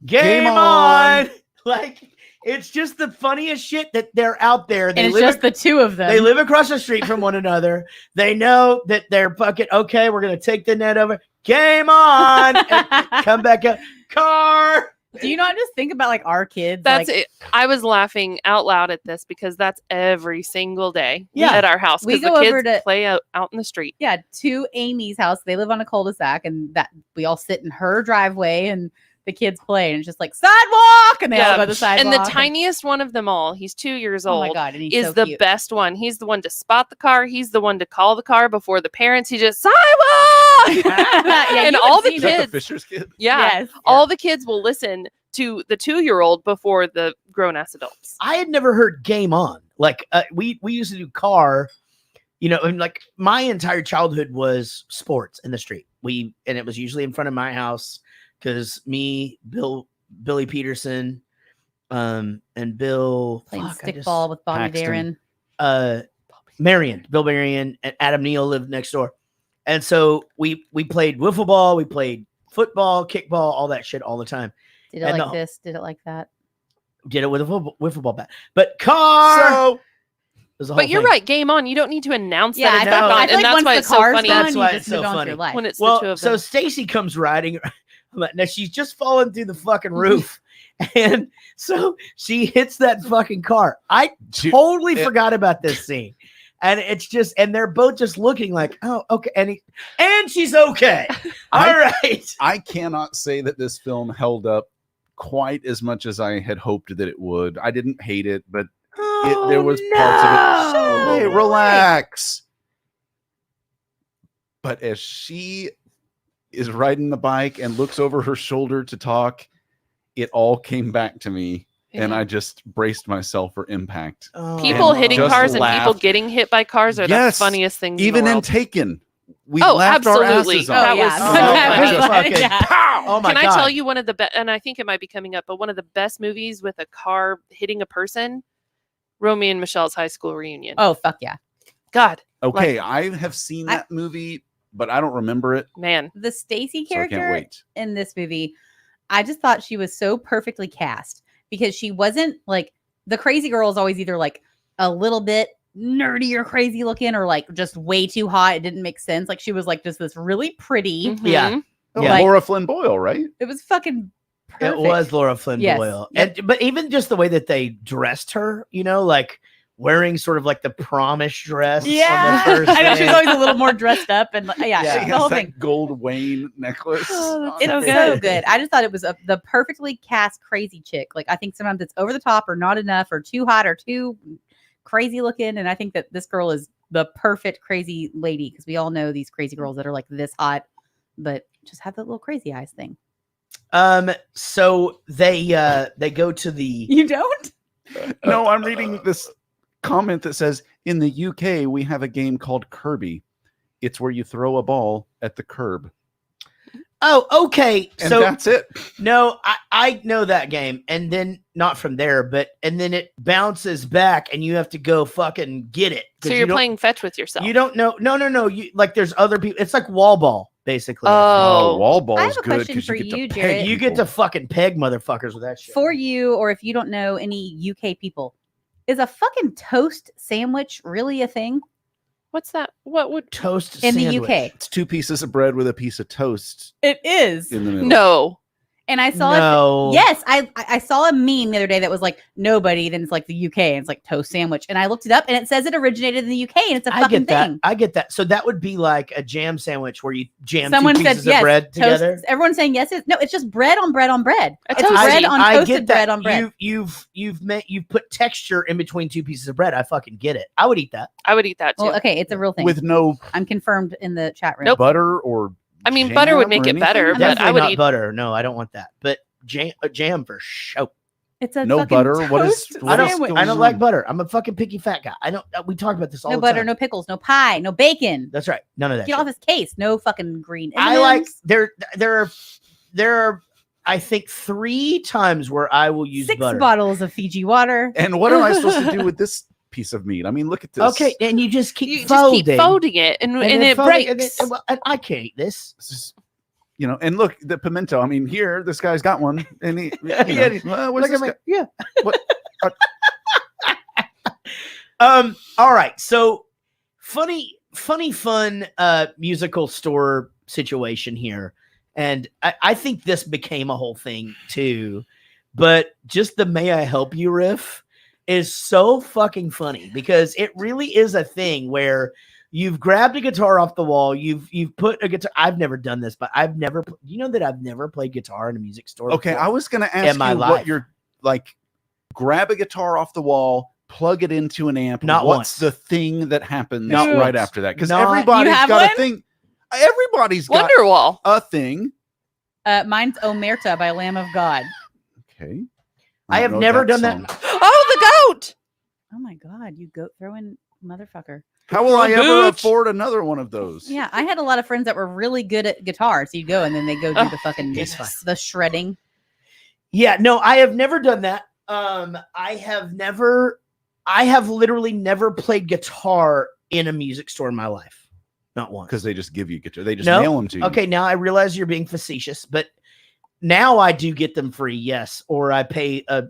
game on. Like, it's just the funniest shit that they're out there. And it's just the two of them. They live across the street from one another. They know that they're fucking, okay, we're going to take the net over. Game on. And come back up. Car. Do you not just think about like our kids? That's like, it. I was laughing out loud at this because that's every single day Yeah. at our house. We Because go the over kids to- play out in the street. Yeah, to Amy's house. They live on a cul-de-sac, and that we all sit in her driveway, and the kids play, and it's just like sidewalk, and they all go to the sidewalk. And the tiniest one of them all, he's 2 years Oh old. my God, and he's is so the cute. best one. He's the one to spot the car. He's the one to call the car before the parents. He just sidewalk, and you all would the see that. kids. Fisher's kid. Yeah, Yes, all the kids will listen to the 2-year-old before the grown-ass adults. I had never heard Game On. Like, we used to do car, you know, and like my entire childhood was sports in the street. And it was usually in front of my house because me, Billy Peterson, and Bill Playing stickball with Bobby Paxton, Darin. Bill Marion, and Adam Neal lived next door. And so we played wiffle ball, we played football, kickball, all that shit all the time. Did it And like this? Did it like that? Did it with a wiffle ball bat. But car. But you're right. Game on. You don't need to announce Yeah, that it's I feel on, like and that's once why the it's so car's funny. gone, That's you why just it's so move on with funny. your life. When it's Well, the two of so them. Stacy comes riding. Now she's just fallen through the fucking roof, and so she hits that fucking car. I totally forgot about this scene, and it's just, and they're both just looking like, oh, okay, and she's okay. All right. I cannot say that this film held up quite as much as I had hoped that it would. I didn't hate it, but there was parts of it. Hey, relax. But as she is riding the bike and looks over her shoulder to talk, it all came back to me, and I just braced myself for impact. People And hitting just cars and people laughed. getting hit by cars are Yes, the funniest things even in the in world. Taken. We Oh, laughed absolutely. our asses off. That was so funny. Oh my Can God. I tell you one of the best, and I think it might be coming up, but one of the best movies with a car hitting a person, Romeo and Michelle's high school reunion. Oh, fuck yeah. God. Okay, like, I have seen that movie, but I don't remember it. Man. The Stacy So I can't character wait. in this movie, I just thought she was so perfectly cast because she wasn't like the crazy girl is always either like a little bit nerdy or crazy looking or like just way too hot. It didn't make sense. Like she was like just this really pretty. Mm-hmm. Yeah. Oh, Yeah. Laura Flynn Boyle, right? It was fucking perfect. It was Laura Flynn Yes. Boyle. Yep. But even just the way that they dressed her, you know, like wearing sort of like the promish dress. Yeah. On the first I know she was day. always a little more dressed up and yeah, Yeah. She the whole has thing. that gold Wayne necklace. Oh, It's so good. I just thought it was the perfectly cast crazy chick. Like I think sometimes it's over the top or not enough or too hot or too crazy looking. And I think that this girl is the perfect crazy lady because we all know these crazy girls that are like this hot, but just have that little crazy eyes thing. So they go to the You don't? No, I'm reading this comment that says, in the UK, we have a game called Kirby. It's where you throw a ball at the curb. Oh, okay. And So that's it. No, I know that game, and then not from there, and then it bounces back, and you have to go fucking get it. 'Cause So you you're don't- playing fetch with yourself. You don't know. No. You like there's other people. It's like wall ball, basically. Oh. Wall ball I is have a good question because for you get you, to Jared. peg You get people. to fucking peg motherfuckers with that shit. For you, or if you don't know any UK people, is a fucking toast sandwich really a thing? What's that? What would Toast In the sandwich. UK? It's 2 pieces of bread with a piece of toast It is. in the middle. No. And I saw No. Yes, I saw a meme the other day that was like nobody. Then it's like the UK, and it's like toast sandwich. And I looked it up, and it says it originated in the UK, and it's a I fucking get that. thing. I get that. So that would be like a jam sandwich where you jam Someone two said pieces yes. of bread toast, together. Everyone's saying yes. No, it's just bread on bread on bread. A It's toasty. bread on I toasted get that. bread on bread. You've put texture in between 2 pieces of bread. I fucking get it. I would eat that. I would eat that too. Well, okay, it's a real thing. With no I'm confirmed in the chat room. Nope. butter or I mean, butter would jam make or it better, anything? but I Definitely would not eat. butter. No, I don't want that. But jam for sure. It's a No fucking butter? What is- toast what is sandwich. going I don't like on? butter. I'm a fucking picky fat guy. I don't. We talk about this all No the butter, time. no pickles, no pie, no bacon. That's right. None of that. Get shit. off his case. No fucking green. I like M&Ms. there are I think 3 times where I will use 6 butter. bottles of Fiji water. And what am I supposed to do with this piece of meat? I mean, look at this. Okay, and you just keep You just folding. keep folding it, and then it folding, breaks. and I can't eat this. This is You know, and look, the pimento. I mean, here, this guy's got one, and he, where's this guy? Yeah. What? All right. So fun musical store situation here. And I think this became a whole thing too. But just the "May I Help You" riff is so fucking funny because it really is a thing where you've grabbed a guitar off the wall. You've put a guitar. I've never done this, but I've never. You know that I've never played guitar in a music store. Okay, I was going to ask you what you're like. Grab a guitar off the wall, plug it into an amp. Not What's once. the thing that happens Not right once. after that? Because Not- everybody's You have got one? a thing. Everybody's got Wonderwall. a thing. Mine's Omerta by Lamb of God. Okay. I have don't know never that done that. song. Oh, the goat. Oh my God, you goat throwing motherfucker. How will I ever Boot. afford another one of those? Yeah, I had a lot of friends that were really good at guitar. So you go and then they go do the fucking the shredding. Yeah, no, I have never done that. I have literally never played guitar in a music store in my life. Not once. Because they just give you guitar. They just nail them to you. Okay, now I realize you're being facetious, but now I do get them free, yes, or I pay a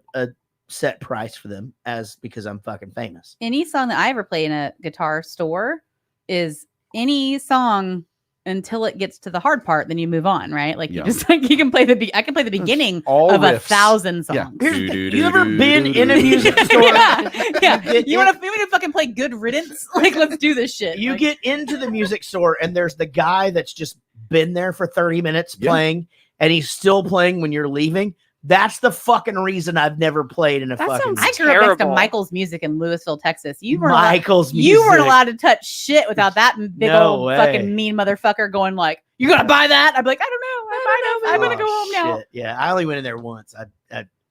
set price for them because I'm fucking famous. Any song that I ever play in a guitar store is any song until it gets to the hard part, then you move on, right? Like you just like you can play I can play the beginning All of riffs. 1,000 songs. Yeah. Here's the thing. You ever been in a music store? Yeah. You want to fucking play Good Riddance? Like, let's do this shit. You Like, get into the music store and there's the guy that's just been there for 30 minutes playing and he's still playing when you're leaving. That's the fucking reason I've never played in a that fucking. sounds I grew up next to Michael's Music in Louisville, Texas. You weren't Michael's You weren't Music. allowed to touch shit without that big No old way. fucking mean motherfucker going like, "You gonna buy that?" I'd be like, "I don't know. I might have. I'm gonna go home now." Shit. Yeah, I only went in there once.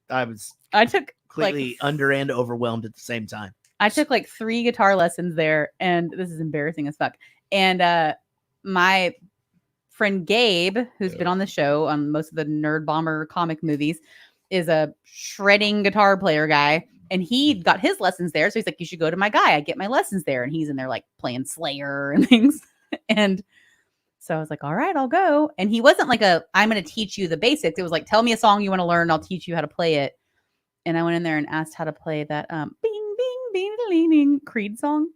I was I took completely under and overwhelmed at the same time. I took like 3 guitar lessons there, and this is embarrassing as fuck. And my friend Gabe, who's been on the show on most of the Nerd Bomber comic movies, is a shredding guitar player guy, and he got his lessons there. So he's like, "You should go to my guy. I get my lessons there." And he's in there like playing Slayer and things. And so I was like, "All right, I'll go." And he wasn't like I'm going to teach you the basics. It was like, "Tell me a song you want to learn. I'll teach you how to play it." And I went in there and asked how to play that bing, bing, bing, leaning Creed song.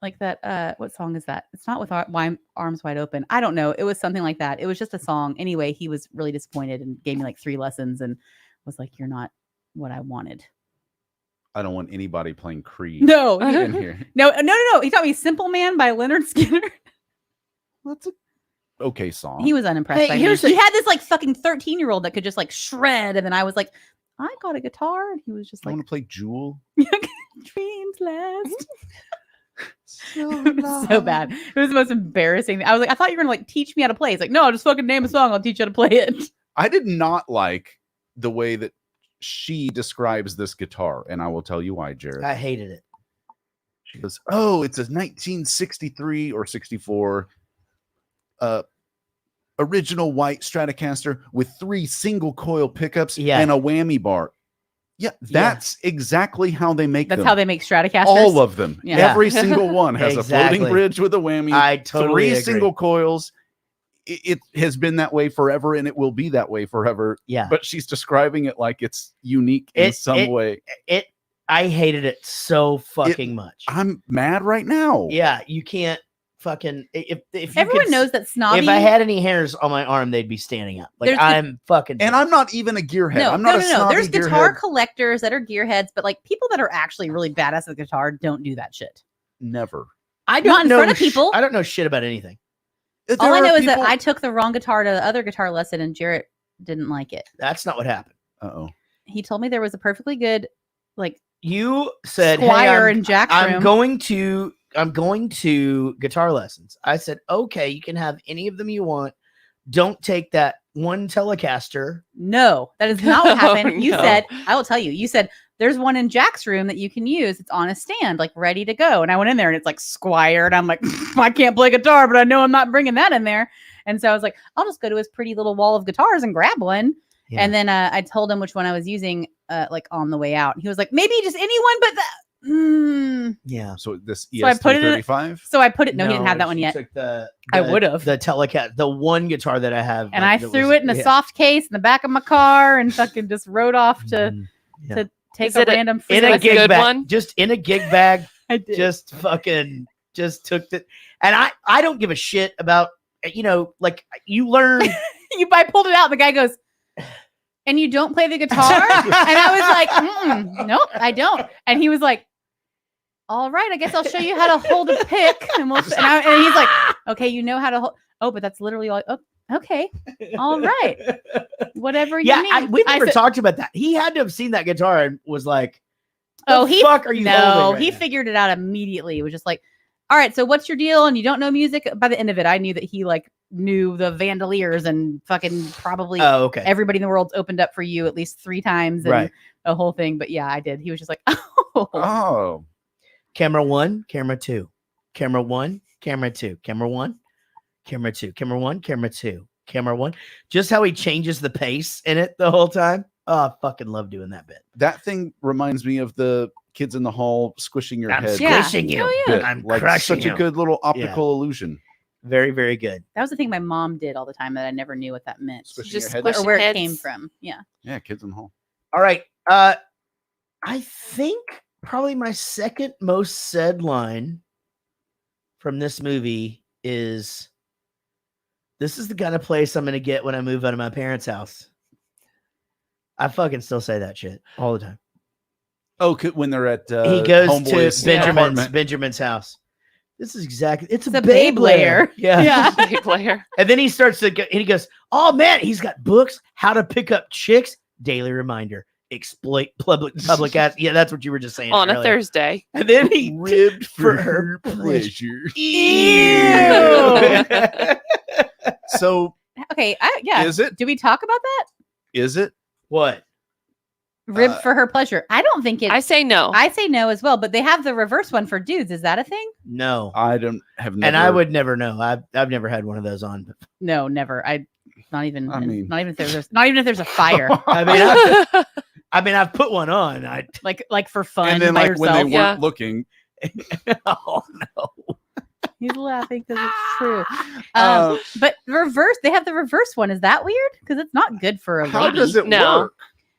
Like that, what song is that? It's not with Arms Wide Open. I don't know. It was something like that. It was just a song. Anyway, he was really disappointed and gave me like 3 lessons and was like, "You're not what I wanted." I don't want anybody playing Creed. No, in here. No. He taught me Simple Man by Leonard Skinner. That's a okay song. He was unimpressed Hey, by me. here's He the- had this like fucking 13-year-old that could just like shred. And then I was like, "I got a guitar." And he was just I like, want to play Jewel. "Dreams last." It was so bad. It was the most embarrassing thing. I was like, "I thought you were gonna like teach me how to play." It's like, "No, just fucking name a song. I'll teach you how to play it." I did not like the way that she describes this guitar, and I will tell you why, Jared. I hated it. She goes, "Oh, it's a 1963 or 64 original white Stratocaster with 3 single coil pickups and a whammy bar." Yeah, that's exactly how they make them. That's how they make Stratocasters. All of them. Yeah. Every single one has a Exactly. floating bridge with a whammy. I totally 3 agree. single coils. It has been that way forever, and it will be that way forever. Yeah. But she's describing it like it's unique in some way. I hated it so fucking much. I'm mad right now. Yeah, you can't fucking if you Everyone could knows that snobby. If I had any hairs on my arm, they'd be standing up. Like There's the- I'm fucking. And I'm not even a gearhead. No, I'm not a snobby There's guitar gearhead. collectors that are gearheads, but like people that are actually really badass at the guitar don't do that shit. Never. I Not don't in know. front of people. I don't know shit about anything. All I know is that I took the wrong guitar to the other guitar lesson, and Jarrett didn't like it. That's not what happened. Uh-oh. He told me there was a perfectly good, like You said, Squire "Hey, in Jack's I'm room." I'm going to guitar lessons." I said, "Okay, you can have any of them you want. Don't take that one Telecaster." No, that is not what Oh, happened. You no. said, I will tell you, you said, "There's one in Jack's room that you can use. It's on a stand, like ready to go." And I went in there and it's like Squire. And I'm like, "I can't play guitar, but I know I'm not bringing that in there." And so I was like, "I'll just go to his pretty little wall of guitars and grab one." Yeah. And then I told him which one I was using, like on the way out. He was like, "Maybe just anyone but that." Yeah. So this So I put it in- ES335. So I put it. No, he didn't have that one she yet. took I would have. the Telecat, the one guitar that I have, And I threw it in a soft case in the back of my car and fucking just rode off to take Is a it random free in a lesson. gig bag, just in a gig bag. I did. Just fucking just took it. And I don't give a shit about, like you learn. I pulled it out. And the guy goes, "And you don't play the guitar?" And I was like, "Nope, I don't." And he was like, "All right, I guess I'll show you how to hold a pick." And he's like, "Okay, you know how to hold." Oh, but that's literally all. Oh, okay, all right, whatever you need. We never talked about that. He had to have seen that guitar and was like, "Oh, fuck are you holding right he now?" figured it out immediately. It was just like, "All right, so what's your deal?" And you don't know music. By the end of it, I knew that he like knew the Vandaliers and fucking probably everybody in the world's opened up for you at least 3 times and a whole thing. But yeah, I did. He was just like, oh. Camera 1, camera 2, camera 1, camera 2, camera 1, camera 2, camera 1, camera 2, camera 1. Just how he changes the pace in it the whole time. Oh, I fucking love doing that bit. That thing reminds me of the kids in the hall squishing your I'm head. squishing you. Oh, bit. I'm like crushing such you. a good little optical illusion. Very, very good. That was the thing my mom did all the time that I never knew what that meant. Squishing Just your head? or where Squishing it came heads. from. Yeah. Yeah, kids in the hall. All right. I think probably my second most said line from this movie is, "This is the kind of place I'm going to get when I move out of my parents' house." I fucking still say that shit all the time. Oh, when they're at He goes Homeboy's to apartment. Benjamin's house. This is exactly, it's a It's a babe babe layer. layer. Yeah. Big player. And then he starts to go, and he goes, "Oh man, he's got books, how to pick up chicks, daily reminder, exploit public ads." Yeah, that's what you were just saying On a earlier. Thursday. And then he ribbed for her pleasure. Ew. So Okay. Yeah. Is it? Do we talk about that? is it? What? Ribbed for her pleasure. I don't think it. I say no. I say no as well. But they have the reverse one for dudes. Is that a thing? No. I don't have never. And I would never know. I've never had one of those on. No, never. Not even. I mean- not even if there's a fire. I mean, I've put one on. like for fun. And then by like when yourself. they weren't looking. Oh no. He's laughing because it's true. Uh, But reverse, they have the reverse one. Is that weird? Because it's not good for a How lady. does it No. work?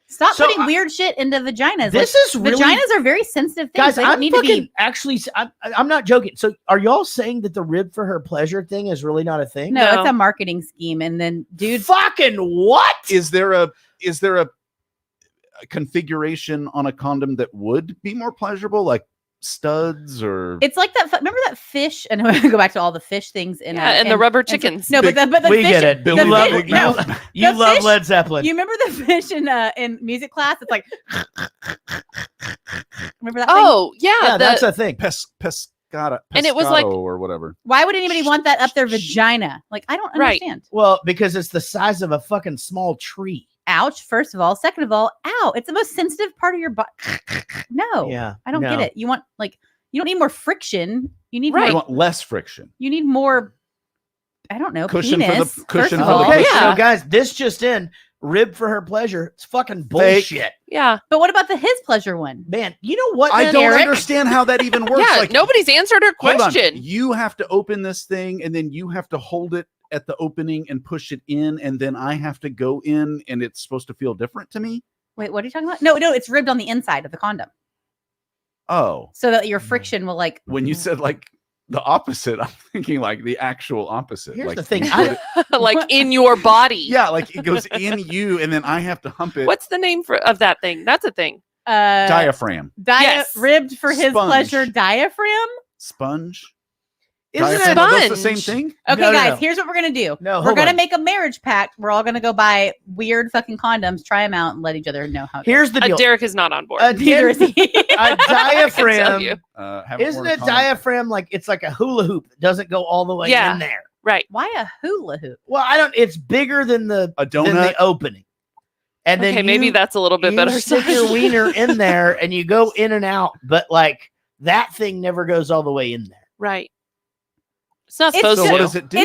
Stop So, putting weird shit into vaginas. This is really- vaginas are very sensitive things. Guys, They don't I'm need to fucking be. actually, I'm not joking. So are y'all saying that the rib for her pleasure thing is really not a thing? No, No. it's a marketing scheme. And then, dude, Fucking what? Is there a configuration on a condom that would be more pleasurable, like studs or? it's like that. Remember that fish? And I'm going to go back to all the fish things in Yeah, and the rubber chickens. No, but the We fish, get it. the Billy fish- the Big no, Mouth. You the love fish- Led Zeppelin. You remember the fish in music class? It's like, remember that? Thing? Oh, yeah. Yeah, that's a thing. Pescata, And it was like- or whatever. Why would anybody want that up their vagina? Like, I don't Right. understand. Well, because it's the size of a fucking small tree. Ouch, first of all. Second of all, ow. It's the most sensitive part of your body. No. Yeah, I don't no. get it. You want, like, you don't need more friction. You need Right. You more, want less friction. you need more, I don't know, Cushion for the- penis. cushion first of for the all. Okay, cushion. so Yeah. guys, this just in, rib for her pleasure. It's fucking bullshit. Yeah. But what about the his pleasure one? Man, you know what? I man? don't Eric? understand how that even works. Yeah. Like, Nobody's answered her hold on. question. You have to open this thing, and then you have to hold it at the opening and push it in, and then I have to go in, and it's supposed to feel different to me. Wait, what are you talking about? No, it's ribbed on the inside of the condom. Oh, So that your friction will like when you said like the opposite, I'm thinking like the actual opposite. Here's like, the thing. you put it- Like in your body. yeah, like it goes in you, and then I have to hump it. What's the name of that thing? That's a thing. Diaphragm, Yes. Ribbed for his Sponge. pleasure diaphragm. sponge? Isn't Diaphragm, it? that's the same Sponge. thing. Okay, No, no, guys, no. here's what we're gonna do. No, we're hold gonna on. make a marriage pact. We're all gonna go buy weird fucking condoms, try them out, and let each other know how. Here's the deal. Derek is not on board. Neither is he. A I can tell diaphragm. you. Haven't Isn't worn a a condom. diaphragm like it's like a hula hoop that doesn't go all the way Yeah. in there? Right. Why a hula hoop? Well, I don't. It's bigger than A than donut? the opening. And then Okay, maybe you- that's a little bit you better. stick your wiener in there and you go in and out, but like that thing never goes all the way in there. Right. It's not It's supposed So to. what does it do?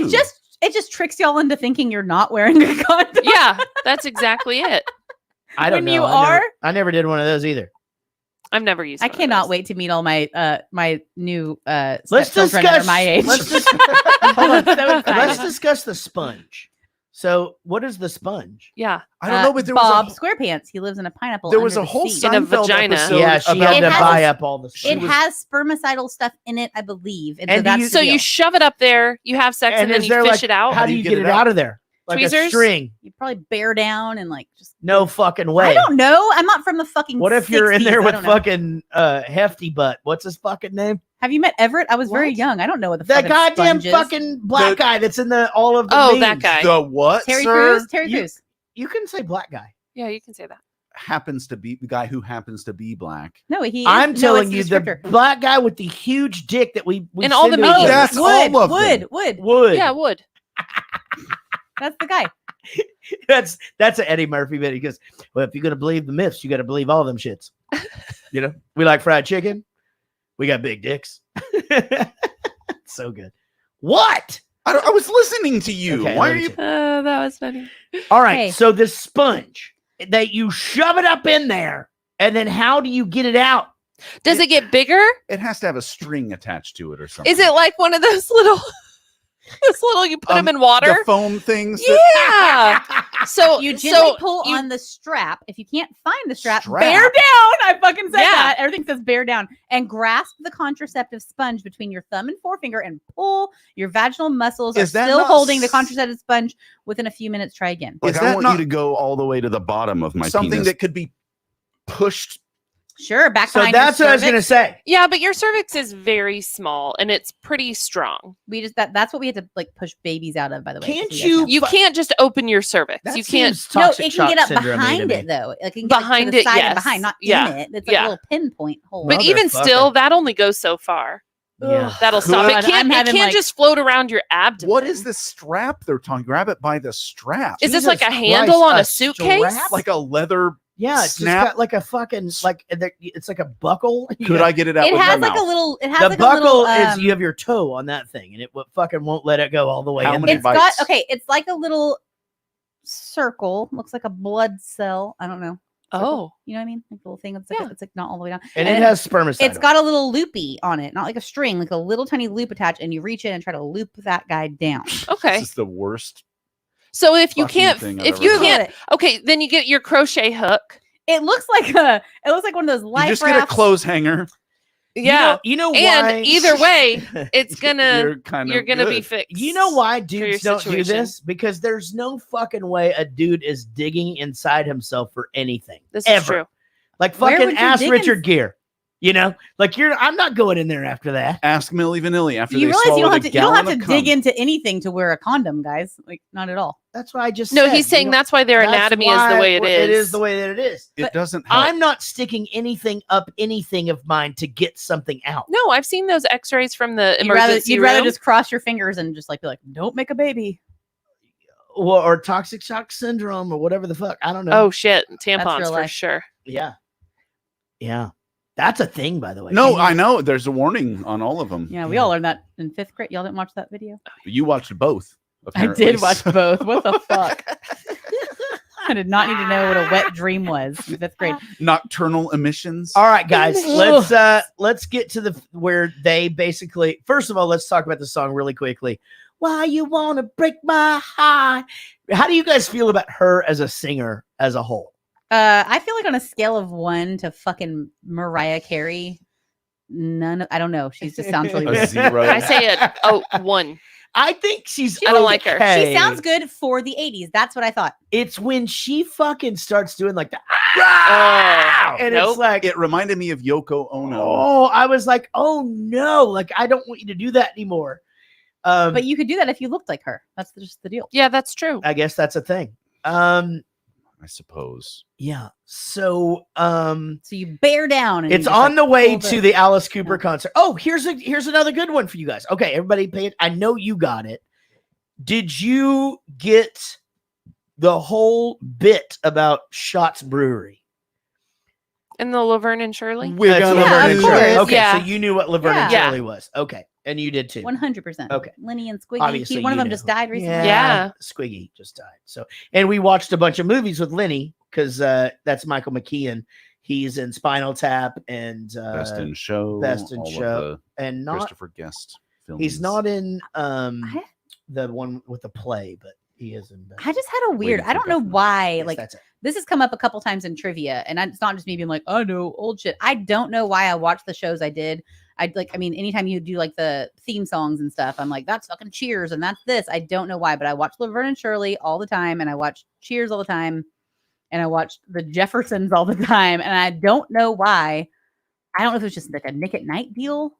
It just tricks y'all into thinking you're not wearing a condom. Yeah, that's exactly it. I don't When know. you I never- are? I never did one of those either. I've never used. I one of cannot those. wait to meet all my my new Let's stepchildren that are discuss my age. Hold on. So excited. Let's discuss the sponge. So, what is the sponge? Yeah, I don't know, but there was Bob a, SquarePants. He lives in a pineapple. there was under a the whole sea. In a Seinfeld vagina. episode Yeah, she about had to has- buy up all the. It has spermicidal stuff in it, I believe. And so And do that's you- the So deal. you shove it up there, you have sex, and then is you there, fish like, it out. How do you get it out of there? Like Tweezers? a string? You probably bear down and like just. No fucking way. I don't know. I'm not from the fucking. What if you're in 60s. there I with don't know. fucking hefty butt? What's his fucking name? Have you met Everett? I was very young. I don't know what the That fucking goddamn sponge is. fucking black guy that's in the all of the. Oh, that memes. guy. the what, Terry sir? Crews. Terry Crews. You can say black guy. Yeah, you can say that. Happens to be the guy who happens to be black. No, he. I'm is, telling no, you, it's the descriptor. black guy with the huge dick that we In all the send to memes. each other. That's Wood. all of them. Wood. Yeah, wood. That's the guy. That's an Eddie Murphy bit. He goes, "Well, if you're gonna believe the myths, you got to believe all them shits." You know, we like fried chicken. We got big dicks. So good. What? I was listening to you. Okay, Why let are me you? see. That was funny. All right. Hey. So this sponge that you shove it up in there, and then how do you get it out? Does it get bigger? It has to have a string attached to it or something. Is it like one of those little, you put them in water? The foam things. Yeah. So You gently pull you- on the strap. If you can't find the strap, Strap? bear down. I fucking said Yeah. that. Everything says bear down. And grasp the contraceptive sponge between your thumb and forefinger and pull. Your vaginal muscles Is are that still not holding the s- contraceptive sponge. Within a few minutes, try again. Is Like, I that want not you to go all the way to the bottom of my something penis. that could be pushed? Sure, back So behind your that's what I was gonna cervix. say. Yeah, but your cervix is very small and it's pretty strong. We just that's what we had to like push babies out of. By the way, Can't just so guys you- know. You can't just open your cervix. That You can't. seems No, toxic it can get shock up syndrome-y to behind me. it though. It can get like, Behind to the it, side yes. and behind, not Yeah. in it. It's like Yeah. a little pinpoint hole. But even Motherfucker. still, that only goes so far. Yeah. That'll stop. God, It can't. I'm It having, can't like- just float around your abdomen. What is this strap they're talking? Grab it by the strap. Is this like a Jesus handle Christ, on a a suitcase? strap? like a leather? Yeah, it's snap? just got like a fucking it's like a buckle. You Could got- I get it out It with has my like mouth? a little. It has the like buckle a little. is you have your toe on that thing, and it fucking won't let it go all the way How in many there. It's got bites? okay. It's like a little circle. Looks like a blood cell. I don't know. Circle. Oh. You know what I mean? Like a little thing. It's like Yeah. it's like not all the way down. And it has spermicide. It's got a little loopy on it, not like a string, like a little tiny loop attached, and you reach in and try to loop that guy down. Okay. This is the worst. So if you fucking can't, thing I've if ever you heard. can't, okay, then you get your crochet hook. It looks like a. It looks like one of those You life just get a rafts. clothes hanger. Yeah. You know And why? either way, it's gonna You're kind of you're gonna be good. fixed. You know why your dudes don't do situation. this? Because there's no fucking way a dude is digging inside himself for anything. This ever. is true. Where Like fucking would you ask dig Richard Gere. You know, like I'm not going in there after that. Ask Milli Vanilli after You they realize you swallowed don't have a to. You don't have gallon to of dig cum. into anything to wear a condom, guys. Like not at all. That's what I just No, said. he's saying You know, that's why their that's anatomy is the why way it is. It is the way that it is. It But doesn't help. I'm not sticking anything up anything of mine to get something out. No, I've seen those X-rays from the You'd rather emergency you'd rather room. just cross your fingers and just like be like, don't make a baby. Or toxic shock syndrome or whatever the fuck. I don't know. Oh shit, tampons real for life. sure. Yeah. Yeah. That's a thing, by the way. No, I know. There's a warning on all of them. Yeah, we all learned that in 5th grade. Y'all didn't watch that video? You watched both. I apparently. did watch both. What the fuck? I did not need to know what a wet dream was in 5th grade. Nocturnal emissions. All right, guys, let's get to the where they basically. First of all, let's talk about the song really quickly. Why you wanna break my heart? How do you guys feel about her as a singer as a whole? I feel like on a scale of 1 to fucking Mariah Carey, I don't know. She just sounds really A weird. 0. I say it. Oh, 1. I think she's. I don't like her. okay. She sounds good for the 80s. That's what I thought. It's when she fucking starts doing like the and nope. it's like It reminded me of Yoko Ono. oh, I was like, oh no, like I don't want you to do that anymore. But you could do that if you looked like her. That's just the deal. Yeah, that's true. I guess that's a thing. I suppose. Yeah. So So you bear down. And it's you just, on like, the way pull to the Alice Cooper concert. Oh, here's another good one for you guys. Okay, everybody pay it. I know you got it. Did you get the whole bit about Shots Brewery? And the Laverne and Shirley. We're That's gonna Laverne and do Shirley. it. Okay, Yeah. so you knew what Laverne and Yeah. Shirley was. Okay, and you did too. 100%. Okay. Lenny and Squiggy. Obviously, One of you them knew. just died recently. Yeah. Squiggy just died. So, and we watched a bunch of movies with Lenny because that's Michael McKean. He's in Spinal Tap and Best in Show, Best in all of Show, the and not Christopher Guest films. he's not in the one with the play, but he is in. I just had a weird. I don't know why. Yes, like that's it. this has come up a couple times in trivia, and it's not just me being like, "Oh no, old shit." I don't know why I watched the shows I did. I mean, anytime you do like the theme songs and stuff, I'm like, "That's fucking Cheers," and that's this. I don't know why, but I watch Laverne and Shirley all the time, and I watch Cheers all the time, and I watched the Jeffersons all the time, and I don't know why. I don't know if it was just like a Nick at Night deal.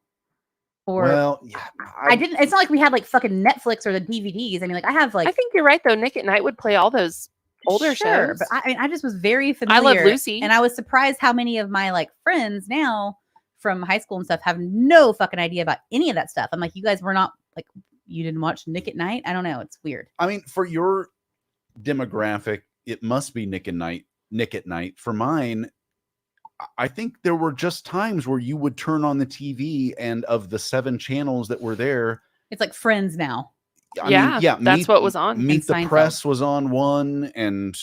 Or well, yeah, I didn't. It's not like we had like fucking Netflix or the DVDs. I mean, like I have like. I think you're right though. Nick at Night would play all those older sure, shows. but I mean, I just was very familiar. I Love Lucy, and I was surprised how many of my like friends now from high school and stuff have no fucking idea about any of that stuff. I'm like, you guys were not like, you didn't watch Nick at Night. I don't know. It's weird. I mean, for your demographic, it must be Nick at Night. For mine, I think there were just times where you would turn on the TV and of the 7 channels that were there, it's like Friends now. I mean, that's what was on. Meet the Seinfeld. Press was on one, and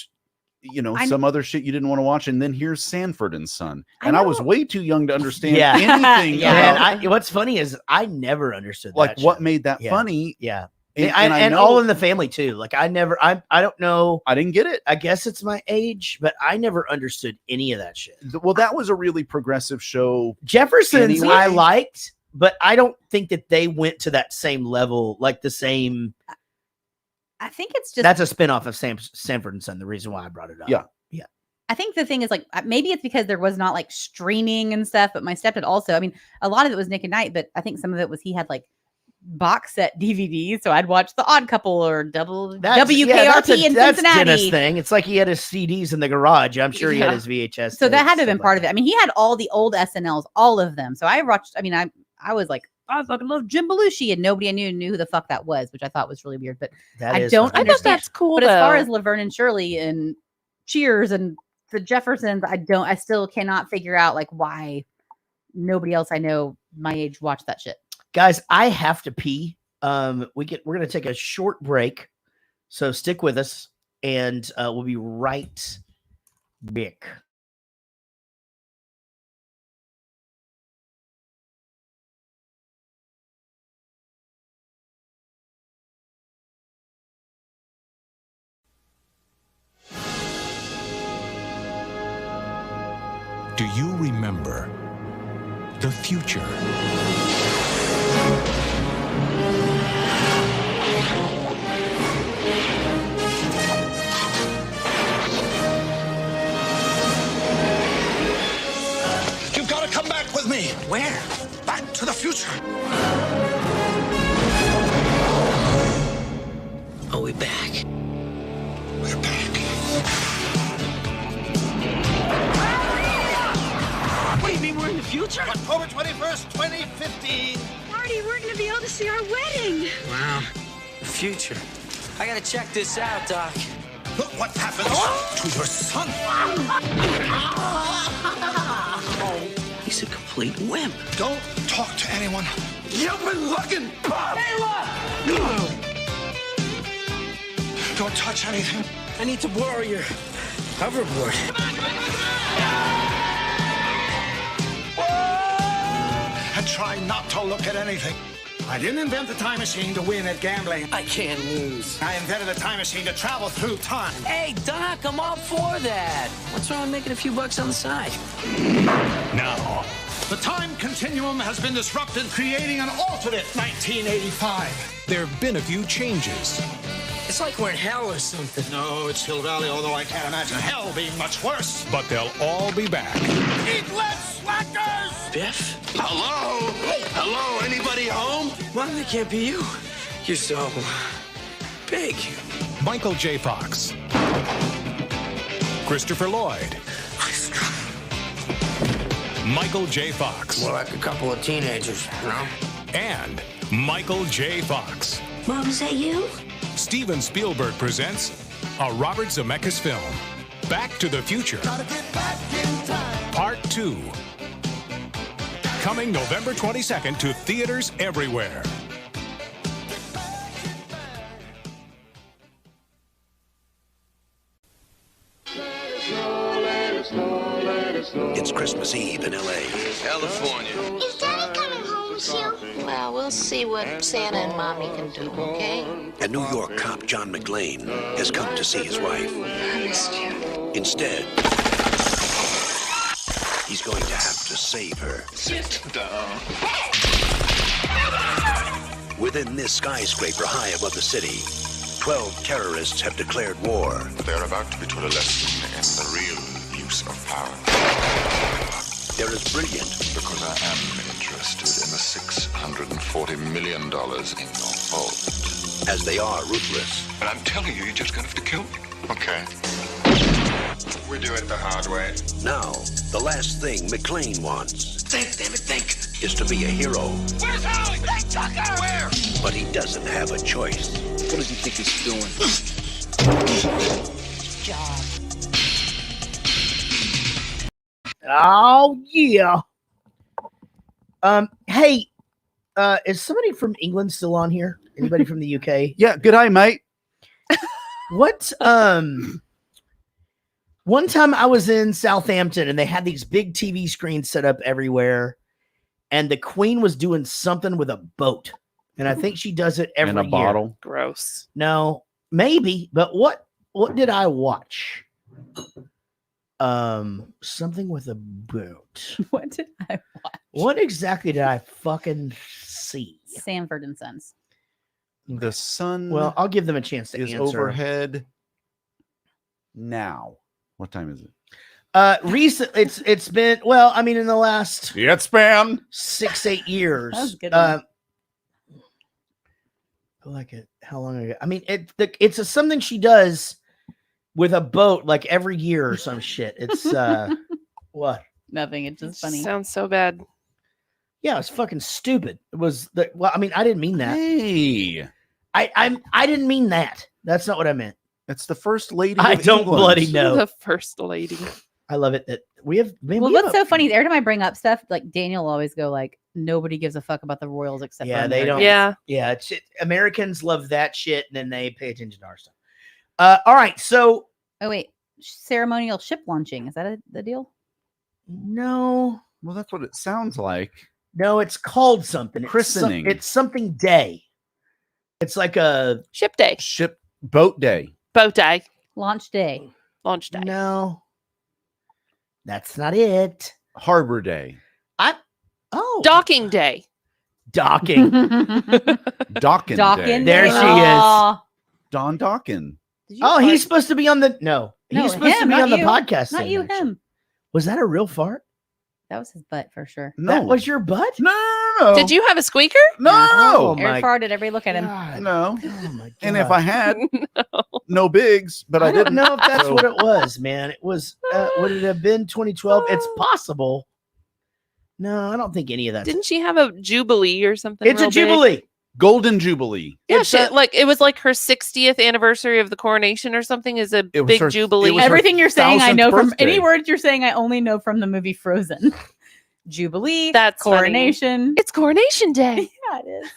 some other shit you didn't want to watch. And then here's Sanford and Son, and I was way too young to understand anything. And what's funny is I never understood like that what show. made that funny. Yeah. And And I All know- in the Family too. Like I don't know. I didn't get it. I guess it's my age, but I never understood any of that shit. Well, that was a really progressive show. Jeffersons anyway. I liked, but I don't think that they went to that same level, like the same. I think it's just That's a spinoff of Sanford and Son. The reason why I brought it up. Yeah. I think the thing is like maybe it's because there was not like streaming and stuff, but my stepdad also. I mean, a lot of it was Nick at Night, but I think some of it was he had like box set DVDs, so I'd watch The Odd Couple or WKRP in That's Cincinnati. Dennis thing. It's like he had his CDs in the garage. I'm sure he had his VHS. So that had to have been stuff part of it. I mean, he had all the old SNLs, all of them. So I watched. I mean, I was like, I fucking love Jim Belushi, and nobody I knew who the fuck that was, which I thought was really weird. But That I is don't fucking understand. I thought that's cool. But as far though. as Laverne and Shirley and Cheers and the Jeffersons, I still cannot figure out like why nobody else I know my age watched that shit. Guys, I have to pee. We're gonna take a short break, so stick with us, and we'll be right back. Do you remember the future? You've got to come back with me. Where? Back to the future. Are we back? We're back. What do you mean we're in the future? October 21st, 2015. Marty, we're going to be able to see our wedding. Wow. The future. I gotta check this out, Doc. Look what happens to your son. He's a complete wimp. Don't talk to anyone. You've been looking. Don't touch anything. I need to borrow your hoverboard. And try not to look at anything. I didn't invent the time machine to win at gambling. I can't lose. I invented a time machine to travel through time. Hey, Doc, I'm all for that. What's wrong with making a few bucks on the side? Now, the time continuum has been disrupted, creating an alternate 1985. There have been a few changes. It's like we're in hell or something. No, it's Hill Valley, although I can't imagine hell being much worse. But they'll all be back. Eat less, slackers! Biff? Hello? Hello, anybody home? Well, they can't be you. You're so big. Michael J. Fox. Christopher Lloyd. Michael J. Fox. More like a couple of teenagers, you know? And Michael J. Fox. Mom, is that you? Steven Spielberg presents a Robert Zemeckis film, Back to the Future, Part 2. Coming November 22nd to theaters everywhere. Let us It's Christmas Eve in L.A. California. Is Daddy coming home soon? Well, we'll see what Santa and Mommy can do, okay? And New York cop John McClane has come to see his wife. I missed you. Instead, he's going to have to save her. Sit down. Within this skyscraper high above the city, 12 terrorists have declared war. They're about to be taught a lesson in the real use of power. They're as brilliant because I am interested in the $640 million in your vault. As they are ruthless. But I'm telling you, you're just going to have to kill me. Okay. We do it the hard way. Now, the last thing McClane wants. Think, damn it, think. Is to be a hero. Where's Holly? Hey, Tucker! Where? But he doesn't have a choice. What does he think he's doing? Job. Oh yeah. Hey, is somebody from England still on here? Anybody from the UK? Yeah, good eye, mate. What one time I was in Southampton and they had these big TV screens set up everywhere, and the Queen was doing something with a boat. And I think she does it every In a year. bottle. Gross. No, maybe, but what did I watch? Something with a boat. What did I watch? What exactly did I fucking see? Sanford and Sons. The sun. Well, I'll give them a chance to is answer. overhead now. What time is it? Recent. It's been, well, I mean, in the last It's been 6-8 years. That was a good one. Like it. How long ago? I mean, it's something she does with a boat like every year or some shit. It's what? Nothing. It's just funny. Sounds so bad. Yeah, it's fucking stupid. It was the well. I mean, I didn't mean that. Hey, I didn't mean that. That's not what I meant. it's the first lady. I of don't England. bloody know. The first lady. I love it that we have. Man, Well, we have what's so funny? Every time I bring up stuff, like Daniel will always go like, "Nobody gives a fuck about the royals except Yeah, for they don't. Americans." Yeah. Yeah, Americans love that shit, and then they pay attention to our stuff. All right, so Oh wait, ceremonial ship launching, is that the deal? no, Well, that's what it sounds like. no, it's called something. Christening. It's something day. It's like a Ship day. Ship boat day. Boat day. Launch day. Launch day. no. That's not it. Harbor day. Docking day. Docking. Dockin Docking day. There she is. Aw. Don Dockin. Did you Oh, fart? he's supposed to be on the no. No, He's supposed to him, be not on the you. podcast. Not thing, you, actually. him. Was that a real fart? That was his butt for sure. No, That was your butt? no. Did you have a squeaker? No. Oh, Eric my farted. Everybody look at him. God. No. Oh my god. And if I had No. no bigs, but I I don't didn't know if that's so- what it was, man. It was would it have been 2012? It's possible. No, I don't think any of that. Didn't she have a jubilee or something? It's a real big? jubilee. Golden Jubilee. Yeah, It's shit. Like it was like her 60th anniversary of the coronation or something. Is a It was big her- jubilee. it was her Everything you're saying, I 1000th know from birthday. any words you're saying. I only know from the movie Frozen. Jubilee. That's funny. coronation. It's coronation day. Yeah, it is.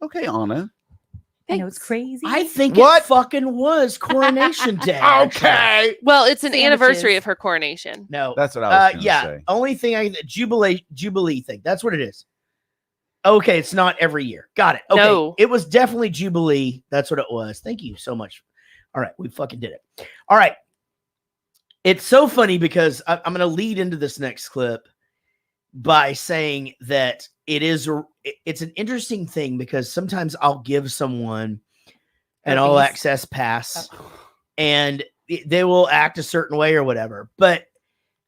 Okay, Anna. I know it's crazy. I think What? it fucking was coronation day. actually. Okay. Well, it's an Sandwiches. anniversary of her coronation. No. That's what I was gonna yeah. say. Only thing jubilee thing. That's what it is. Okay, it's not every year. Got it. Okay. No. It was definitely jubilee. That's what it was. Thank you so much. All right, we fucking did it. All right. It's so funny because I'm going to lead into this next clip by saying that it's an interesting thing because sometimes I'll give someone an all access pass and they will act a certain way or whatever.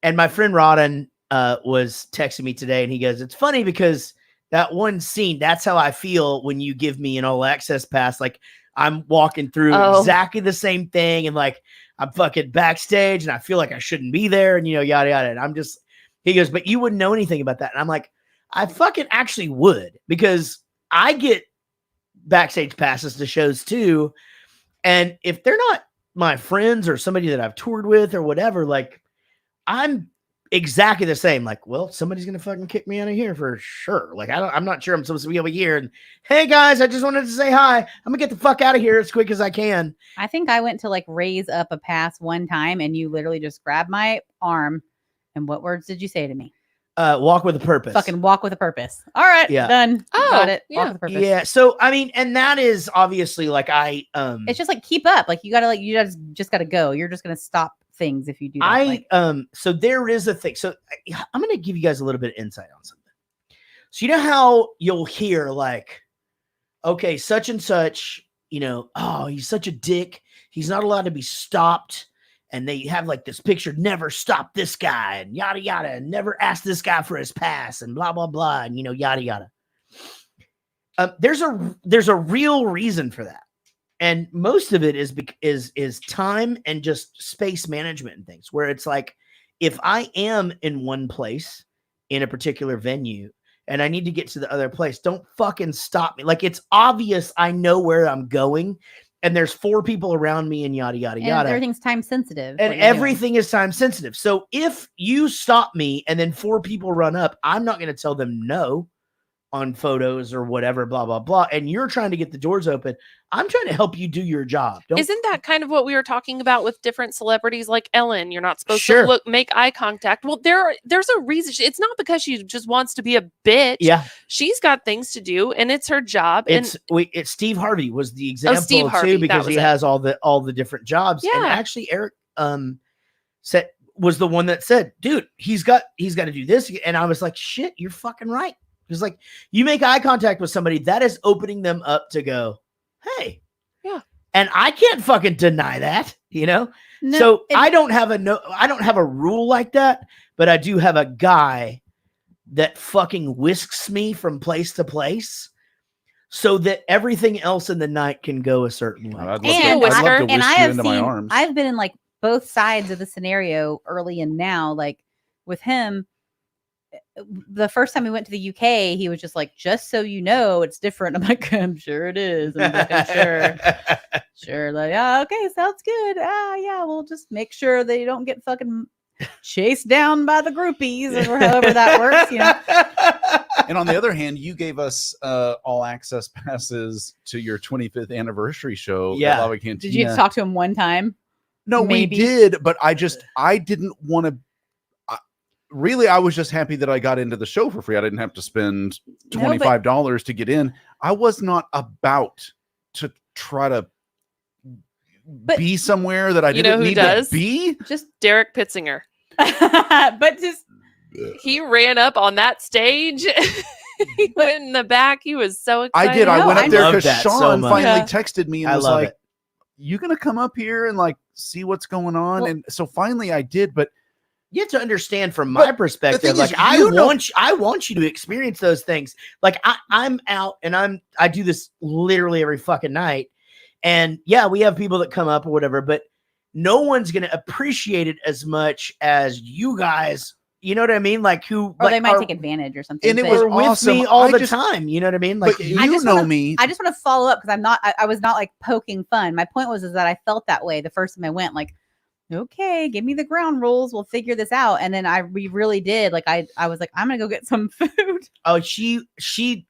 And my friend Rodden was texting me today and he goes, it's funny because that one scene, that's how I feel when you give me an all access pass. Like I'm walking through exactly the same thing and like I'm fucking backstage and I feel like I shouldn't be there and yada yada. And he goes, but you wouldn't know anything about that. And I'm like, I fucking actually would because I get backstage passes to shows too. And if they're not my friends or somebody that I've toured with or whatever, like I'm exactly the same. Like, well, somebody's going to fucking kick me out of here for sure. Like, I'm not sure I'm supposed to be over here. And hey guys, I just wanted to say hi. I'm gonna get the fuck out of here as quick as I can. I think I went to like raise up a pass one time and you literally just grabbed my arm And what words did you say to me? Walk with a purpose. Fucking walk with a purpose. All right, done. Got it. Walk with a purpose. Yeah. So I mean, and that is obviously like it's just like keep up. Like you gotta just gotta go. You're just gonna stop things if you do that. So there is a thing. So I'm gonna give you guys a little bit of insight on something. So you know how you'll hear like, okay, such and such, oh, he's such a dick. He's not allowed to be stopped. And they have like this picture, never stop this guy and yada, yada, and never ask this guy for his pass and blah, blah, blah. And, yada, yada. There's a real reason for that. And most of it is time and just space management and things where it's like, if I am in one place in a particular venue and I need to get to the other place, don't fucking stop me. Like, it's obvious I know where I'm going. And there's 4 people around me and yada, yada, yada. Everything's time sensitive. And everything is time sensitive. So if you stop me and then 4 people run up, I'm not going to tell them no on photos or whatever, blah, blah, blah. And you're trying to get the doors open. I'm trying to help you do your job. Isn't that kind of what we were talking about with different celebrities like Ellen? You're not supposed to make eye contact. Well, there's a reason. It's not because she just wants to be a bitch. Yeah. She's got things to do and it's her job. It's Steve Harvey was the example Steve Harvey, too, because he has all the different jobs. Yeah. And actually Eric was the one that said, dude, he's got to do this. And I was like, shit, you're fucking right. It's like you make eye contact with somebody that is opening them up to go, hey, yeah. And I can't fucking deny that, No, so I don't have a rule like that, but I do have a guy that fucking whisks me from place to place so that everything else in the night can go a certain way. I've been in like both sides of the scenario early and now, like with him. The first time we went to the UK, he was just like, just so you know, it's different. I'm like, I'm sure it is. I'm like, sure. Like, okay, sounds good. Yeah, we'll just make sure they don't get fucking chased down by the groupies or however that works, And on the other hand, you gave us all access passes to your 25th anniversary show. Yeah. At Lava Cantina. Did you talk to him one time? No, maybe. We did, but I didn't want to. Really, I was just happy that I got into the show for free. I didn't have to spend $25 to get in. I was not about to try to be somewhere that I didn't need to be. Just Derek Pitzinger. But just he ran up on that stage. He went in the back. He was so excited. I did. I went up there because Sean finally texted me and was like, "You gonna come up here and like see what's going on?" Well, and so finally I did, but. You have to understand from my perspective, like I want you to experience those things. Like I'm out and I do this literally every fucking night. And yeah, we have people that come up or whatever, but no one's going to appreciate it as much as you guys. You know what I mean? Like or they might take advantage or something. And it was with me all the time. You know what I mean? Like me. I just want to follow up because I was not like poking fun. My point was that I felt that way the first time I went, like, okay, give me the ground rules. We'll figure this out. And then we really did. Like I was like, I'm gonna go get some food. Oh, she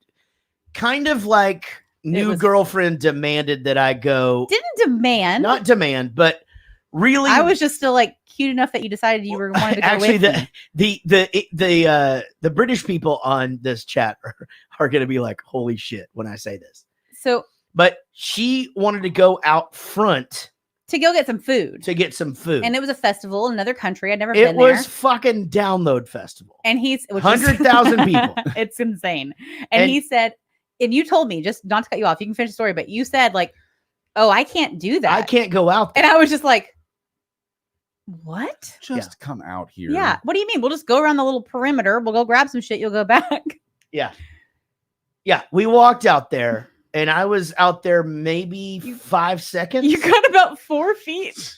kind of like new girlfriend demanded that I go. Not demand, but really, I was just still like cute enough that you decided you were wanting to go actually with me. the British people on this chat are gonna be like, holy shit when I say this. So, but she wanted to go out front. To go get some food. And it was a festival in another country. I'd never been there. It was fucking Download Festival. And 100,000 people. It's insane. And he said, and you told me, just not to cut you off, you can finish the story, but you said like, oh, I can't do that. I can't go out there. And I was just like, what? Just come out here. Yeah. What do you mean? We'll just go around the little perimeter. We'll go grab some shit. You'll go back. Yeah. Yeah. We walked out there. And I was out there maybe 5 seconds. You got about 4 feet.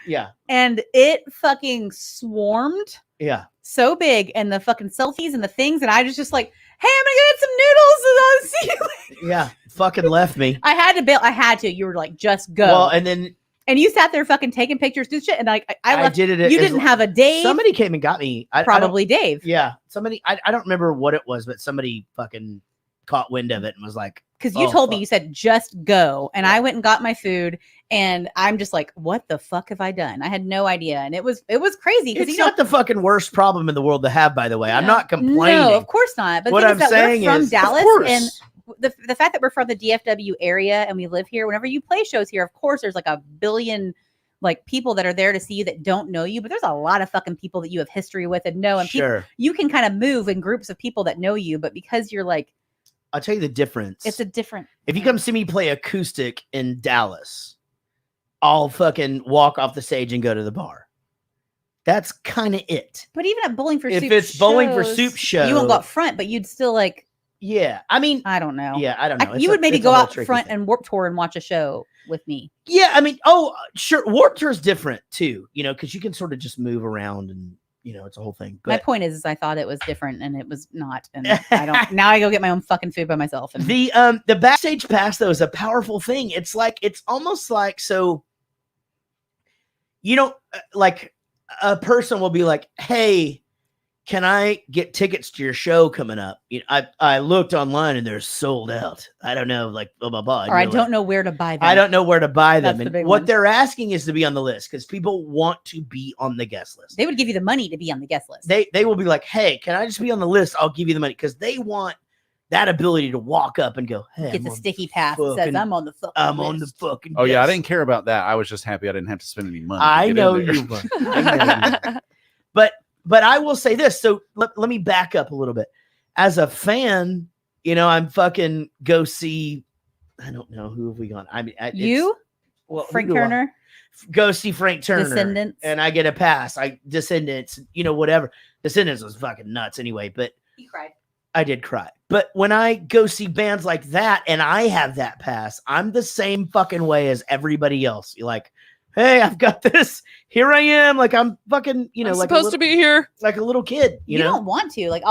Yeah. And it fucking swarmed. Yeah. So big. And the fucking selfies and the things. And I was just like, hey, I'm going to get some noodles. And I'll see you later. Yeah. Fucking left me. I had to. You were like, just go. Well, and then. And you sat there fucking taking pictures, do shit. And like, I left. Did it. You didn't have a Dave. Somebody came and got me. Probably Dave. Yeah. Somebody, I don't remember what it was, but somebody fucking caught wind of it and was like, because you told me, you said just go, and I went and got my food, and I'm just like, what the fuck have I done? I had no idea, and it was crazy. It's not the fucking worst problem in the world to have, by the way. I'm not complaining. No, of course not. But what I'm saying we're from is, Dallas, and the fact that we're from the DFW area and we live here, whenever you play shows here, of course, there's like a billion like people that are there to see you that don't know you, but there's a lot of fucking people that you have history with and know, and you can kind of move in groups of people that know you, but because you're like, I'll tell you the difference. It's a different. If you come see me play acoustic in Dallas, I'll fucking walk off the stage and go to the bar. That's kind of it. But even at Bowling for Soup, if it's Bowling for Soup show, you won't go up front, but you'd still like. Yeah, I mean, I don't know. Yeah, I don't know. You would maybe go out front and Warped Tour and watch a show with me. Yeah, I mean, oh, sure. Warped Tour is different too, you know, because you can sort of just move around and, you know, it's a whole thing. But my point is I thought it was different and it was not. And I don't. Now I go get my own fucking food by myself. And the backstage pass though is a powerful thing. It's like it's almost like so. You know, like a person will be like, "Hey, can I get tickets to your show coming up?" You know, I looked online and they're sold out. I don't know, like blah blah blah. Or I don't know where to buy them. I don't know where to buy them. That's And the big what one. they're asking is to be on the list because people want to be on the guest list. They would give you the money to be on the guest list. They will be like, "Hey, can I just be on the list? I'll give you the money," because they want that ability to walk up and go, "Hey, Get the sticky pass that says I'm on the fucking I'm list. on the fucking." Oh yeah, I guest didn't care about that. I was just happy I didn't have to spend any money. I know you were. I know you were. But I will say this. So let me back up a little bit. As a fan, you know, I'm fucking go see. I don't know who have we gone. I mean, Frank Turner. Go see Frank Turner. Descendants. And I get a pass. Descendants. You know, whatever. Descendants was fucking nuts anyway. But you cried. I did cry. But when I go see bands like that and I have that pass, I'm the same fucking way as everybody else. You're like, hey, I've got this. Here I am. Like I'm fucking, you know, I'm like supposed to be here. Like a little kid. You know? Don't want to. Like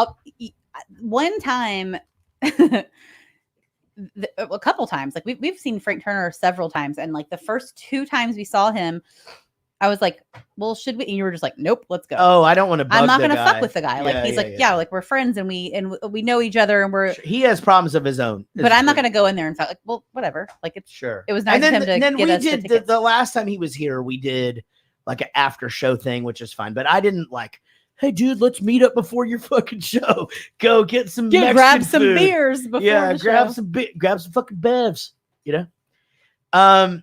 one time, a couple times, like we've seen Frank Turner several times. And like the first 2 times we saw him, I was like, well, should we? And you were just like, nope, let's go. Oh, I don't want to. I'm not going to fuck with the guy. Like he's like we're friends and we know each other and we're. He has problems of his own. But I'm not going to go in there and fuck. Like, well, whatever. Like it's sure. It was nice of him to then get we us did the tickets. the last time he was here. We did like an after show thing, which is fine. But I didn't like. Hey, dude, let's meet up before your fucking show. Go get some. Grab some food. beers before. the grab show. grab some fucking bevs. You know.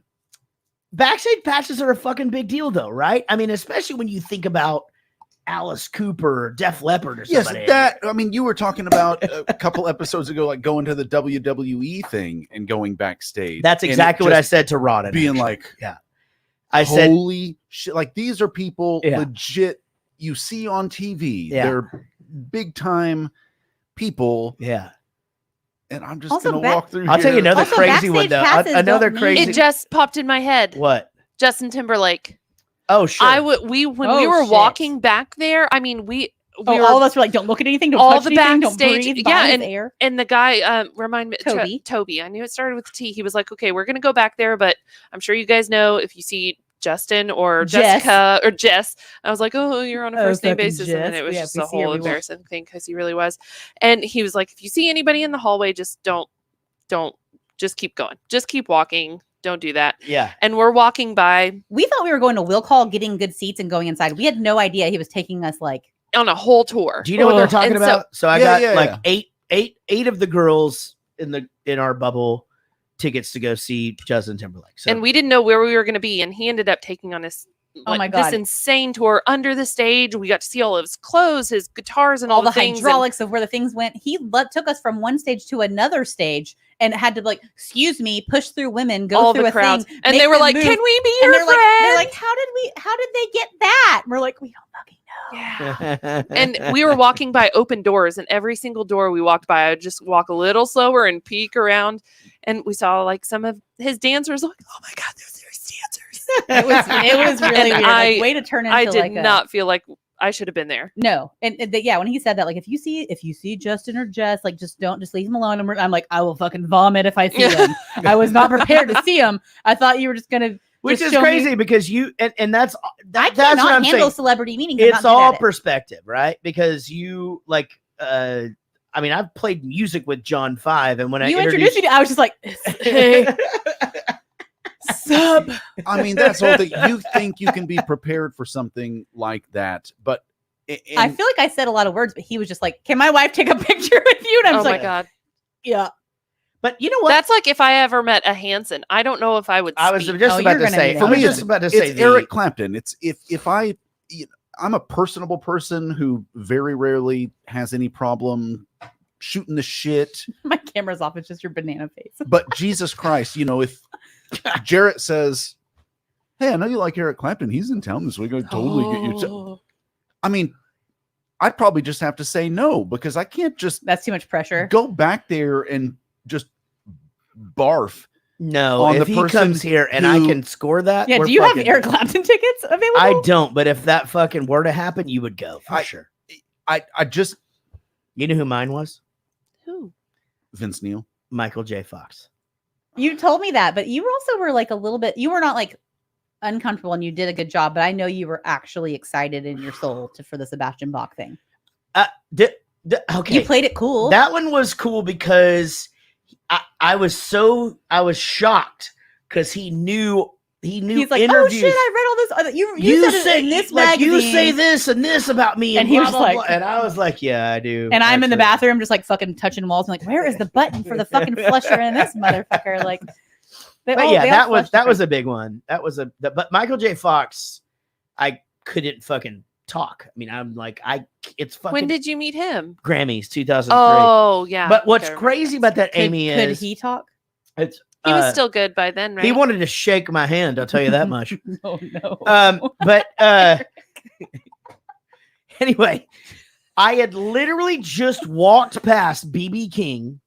Backstage patches are a fucking big deal, though, right? I mean, especially when you think about Alice Cooper or Def Leppard or somebody. Yes, that. I mean, you were talking about a couple episodes ago, like going to the WWE thing and going backstage. That's exactly what I said to Rod. Being like, yeah, I said, holy shit! Like these are people legit you see on TV. Yeah. They're big time people. Yeah. And I'm just gonna walk through. I'll tell you another Also, crazy one though. passes Another don't crazy. It just popped in my head. What? Justin Timberlake. Oh, sure. When we were walking back there, I mean, we were, all of us were like, don't look at anything, don't all touch the anything, don't backstage, breathe, yeah, bodies, and air. and the guy, remind me, Toby. Toby. I knew it started with T. He was like, okay, we're gonna go back there, but I'm sure you guys know if you see Justin or Jess. Jessica or Jess, I was like, oh, you're on a Oh, first name fucking basis, and then Jess. it was Yeah, just if we a see her, whole we won't. embarrassing thing because he really was. And he was like, if you see anybody in the hallway, just don't just keep going, just keep walking. Don't do that. Yeah. And we're walking by. We thought we were going to Will Call, getting good seats and going inside. We had no idea he was taking us like on a whole tour. Do you know what they're talking And about? So I Yeah, got yeah, eight of the girls in our bubble tickets to go see Justin Timberlake. So And we didn't know where we were going to be, and he ended up taking on us. Oh my God. This insane tour under the stage. We got to see all of his clothes, his guitars, and all all the things. hydraulics of where the things went. He took us from one stage to another stage and had to like, excuse me, push through women, go all through the a crowds, thing, and make they were them like, move. "Can we be And your they're friend?" like, they're like, how did they get that? And we're like, we don't fucking know. Yeah. And we were walking by open doors, and every single door we walked by, I would just walk a little slower and peek around, and we saw like some of his dancers. Like, oh my God, there's dancers. It was really And weird. Like, way to turn into I did like not feel like I should have been there. No, and yeah, when he said that, like if you see Justin or Jess, like just leave him alone. I'm like, I will fucking vomit if I see him. I was not prepared to see him. I thought you were just gonna, which just is show cannot me. because you and that's I that's what I'm handle saying. celebrity meetings. I'm It's not good all at it. perspective, right? Because you like I mean, I've played music with John 5, and when you introduced me to, I was just like, hey, sup? I mean, that's all that you think you can be prepared for something like that, but I feel like I said a lot of words, but he was just like, "Can my wife take a picture with you?" And I was oh like, my God. "Yeah." But you know what? That's like if I ever met a Hanson. I don't know if I would. I was speak. just about to say. For me, it's Eric Clapton. It's if I'm a personable person who very rarely has any problem shooting the shit. My camera's off. It's just your banana face. But Jesus Christ, if Jarrett says, "Hey, I know you like Eric Clapton. He's in town this week. I totally get you." I mean, I'd probably just have to say no because I can't just. That's too much pressure. Go back there and just barf. No, if he comes here and I can score that. Yeah, do you have Eric Clapton tickets available? I don't, but if that fucking were to happen, you would go for sure. I just. You know who mine was? Who? Vince Neil. Michael J. Fox. You told me that, but you also were like a little bit. You were not like uncomfortable, and you did a good job. But I know you were actually excited in your soul for the Sebastian Bach thing. Okay, you played it cool. That one was cool because I was shocked because he knew. He's like, interviews. Oh shit! I read all this. You said say in this like magazine. you say this and this about me, and blah, he was blah, like, blah. And I was like, yeah, I do. And I'm in the bathroom, just like fucking touching walls. I'm like, where is the button for the fucking flusher in this motherfucker? Like, that was a big one. But Michael J. Fox, I couldn't fucking talk. I mean, I'm like, it's fucking. When did you meet him? Grammys 2003. Oh yeah. But what's crazy about that, Amy, could is he talk? He was still good by then, right? He wanted to shake my hand. I'll tell you that much. Oh no. But anyway, I had literally just walked past BB King.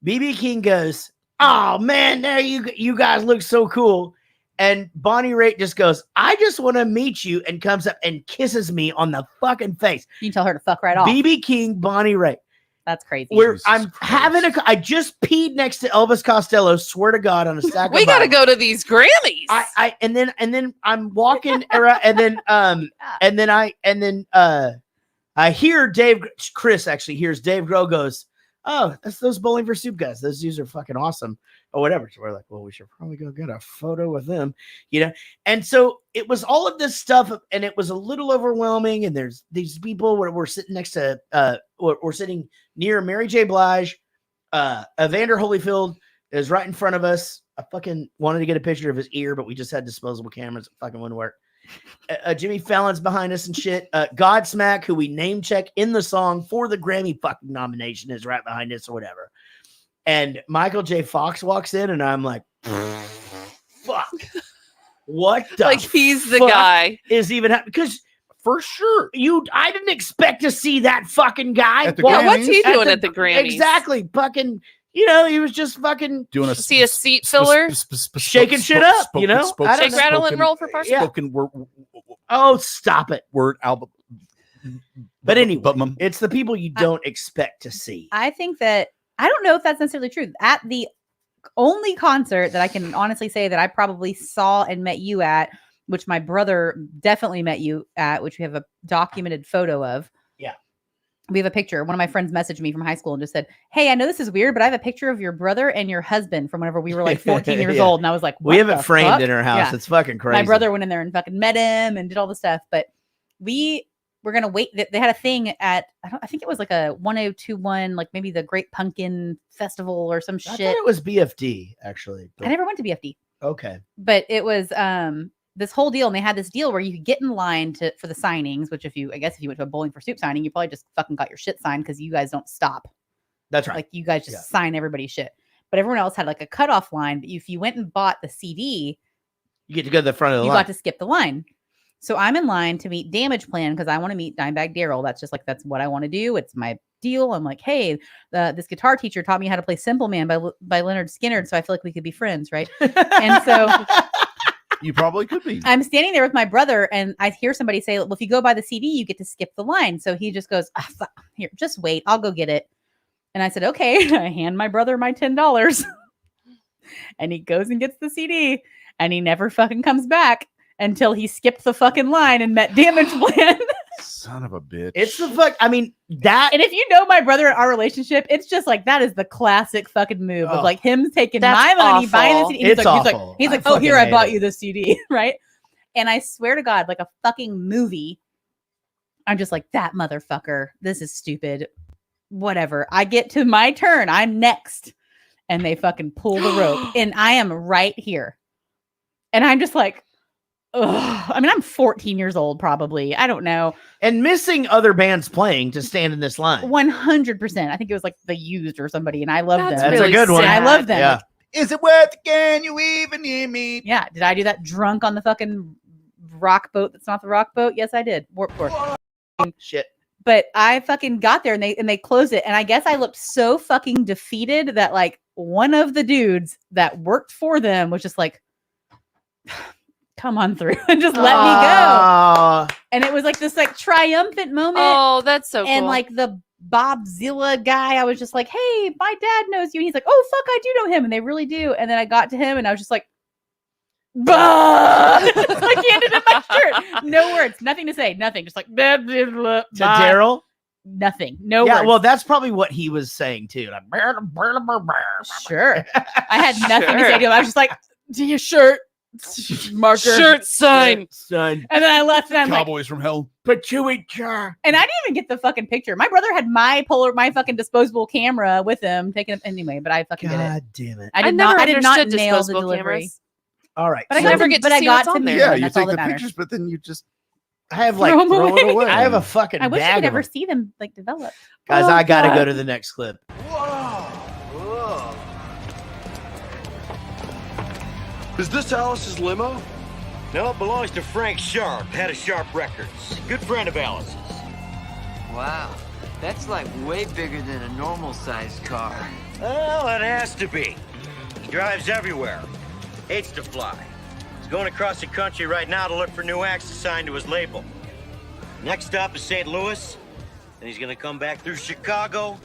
BB King goes, "Oh man, there you guys look so cool." And Bonnie Raitt just goes, "I just want to meet you," and comes up and kisses me on the fucking face. You can tell her to fuck right off. BB King, Bonnie Raitt. That's crazy. I just peed next to Elvis Costello. Swear to God, on a stack. We got to go to these Grammys. And then I'm walking and then I hear Chris actually hears Dave Grohl goes, "Oh, that's those Bowling for Soup guys. Those dudes are fucking awesome," or whatever. So we're like, well, we should probably go get a photo with them, And so it was all of this stuff, and it was a little overwhelming. And there's these people where we're sitting next to, we're sitting near Mary J. Blige. Evander Holyfield is right in front of us. I fucking wanted to get a picture of his ear, but we just had disposable cameras. It fucking wouldn't work. Jimmy Fallon's behind us and shit. Godsmack, who we name check in the song for the Grammy fucking nomination, is right behind us or whatever. And Michael J. Fox walks in, and I'm like, fuck. What the like he's the guy is even because for sure I didn't expect to see that fucking guy. What's he doing at the Grammys? Exactly. Fucking, he was just fucking doing a see a seat filler, shaking shit up, shake, rattle, and roll for party. Spoken word. Oh, stop it. Word album. But anyway, it's the people you don't expect to see. I think that I don't know if that's necessarily true. At the only concert that I can honestly say that I probably saw and met you at, which my brother definitely met you at, which we have a documented photo of. Yeah. We have a picture. One of my friends messaged me from high school and just said, "Hey, I know this is weird, but I have a picture of your brother and your husband from whenever we were like 14 years old." And I was like, we have it framed fuck? in our house. Yeah. It's fucking crazy. My brother went in there and fucking met him and did all the stuff. But we're going to wait. They had a thing at, I think it was like a 1021, like maybe the Great Pumpkin Festival or some shit. I thought it was BFD, actually. I never went to BFD. Okay. But it was this whole deal, and they had this deal where you could get in line for the signings, which if you went to a Bowling for Soup signing, you probably just fucking got your shit signed because you guys don't stop. That's right. Like you guys just sign everybody's shit. But everyone else had like a cutoff line. But if you went and bought the CD, you get to go to the front of the line. line. You got to skip the line. So I'm in line to meet Damage Plan because I want to meet Dimebag Darrell. That's what I want to do. It's my deal. I'm like, hey, this guitar teacher taught me how to play Simple Man by Leonard Skinner. So I feel like we could be friends, right? And so you probably could be. I'm standing there with my brother, and I hear somebody say, well, if you go buy the CD, you get to skip the line. So he just goes, here, just wait. I'll go get it. And I said, okay. I hand my brother my $10. And he goes and gets the CD, and he never fucking comes back until he skipped the fucking line and met Damage Plan. Son of a bitch. It's the fuck. I mean, that. And if you know my brother and our relationship, it's just like that is the classic fucking move of like him taking my money, buying the CD. It's awful. He's like, oh, here, I bought you the CD, right? And I swear to God, like a fucking movie, I'm just like, that motherfucker. This is stupid. Whatever. I get to my turn. I'm next. And they fucking pull the rope. And I am right here. And I'm just like, ugh. I mean, I'm 14 years old, probably. I don't know. And missing other bands playing to stand in this line. 100%. I think it was like The Used or somebody. And I love them. That's really a good one. I love them. Yeah. Like, is it worth it? Can you even hear me? Yeah. Did I do that drunk on the fucking rock boat that's not the rock boat? Yes, I did. Warped Tour. Shit. But I fucking got there and they closed it. And I guess I looked so fucking defeated that like one of the dudes that worked for them was just like, come on through and just let me go. And it was like this like triumphant moment. Oh, that's so cool. And like the Bobzilla guy, I was just like, hey, my dad knows you. And he's like, oh, fuck, I do know him. And they really do. And then I got to him and I was just like, bah! Like he handed him my shirt. No words. Nothing to say. Nothing. Just like, blah, blah, blah, To Daryl? Nothing. No Yeah, words. well, that's probably what he was saying too. Like, sure. I had nothing to say to him. I was just like, to your shirt. Marker. Shirt sign. Son. And then I left and I'm Cowboys from hell. Patchouli jar. And I didn't even get the fucking picture. My brother had my fucking disposable camera with him taking it anyway, but I fucking did it. God damn it. I did never not nail the disposable delivery. cameras. All right. But I so- never get to see what's on there. Yeah, you That's take all the that matters. pictures, but then you just I have like Throw 'em away. I have a fucking I wish I bag could of ever them. see them like develop. Guys, Oh, I gotta God. go to the next clip. Is this Alice's limo? No, it belongs to Frank Sharp, head of Sharp Records. Good friend of Alice's. Wow, that's like way bigger than a normal sized car. Well, it has to be. He drives everywhere. Hates to fly. He's going across the country right now to look for new acts to sign to his label. Next stop is St. Louis. Then he's gonna come back through Chicago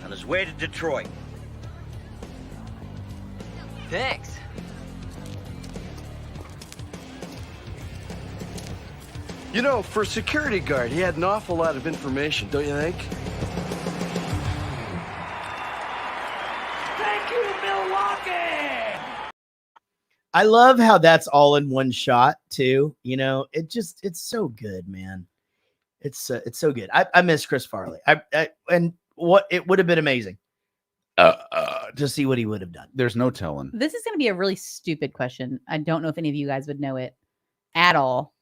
on his way to Detroit. Thanks. You know, for a security guard, he had an awful lot of information, don't you think? Thank you, Milwaukee! I love how that's all in one shot too. You know, it's so good, man. It's so good. I miss Chris Farley. And what it would have been amazing to see what he would have done. There's no telling. This is going to be a really stupid question. I don't know if any of you guys would know it at all.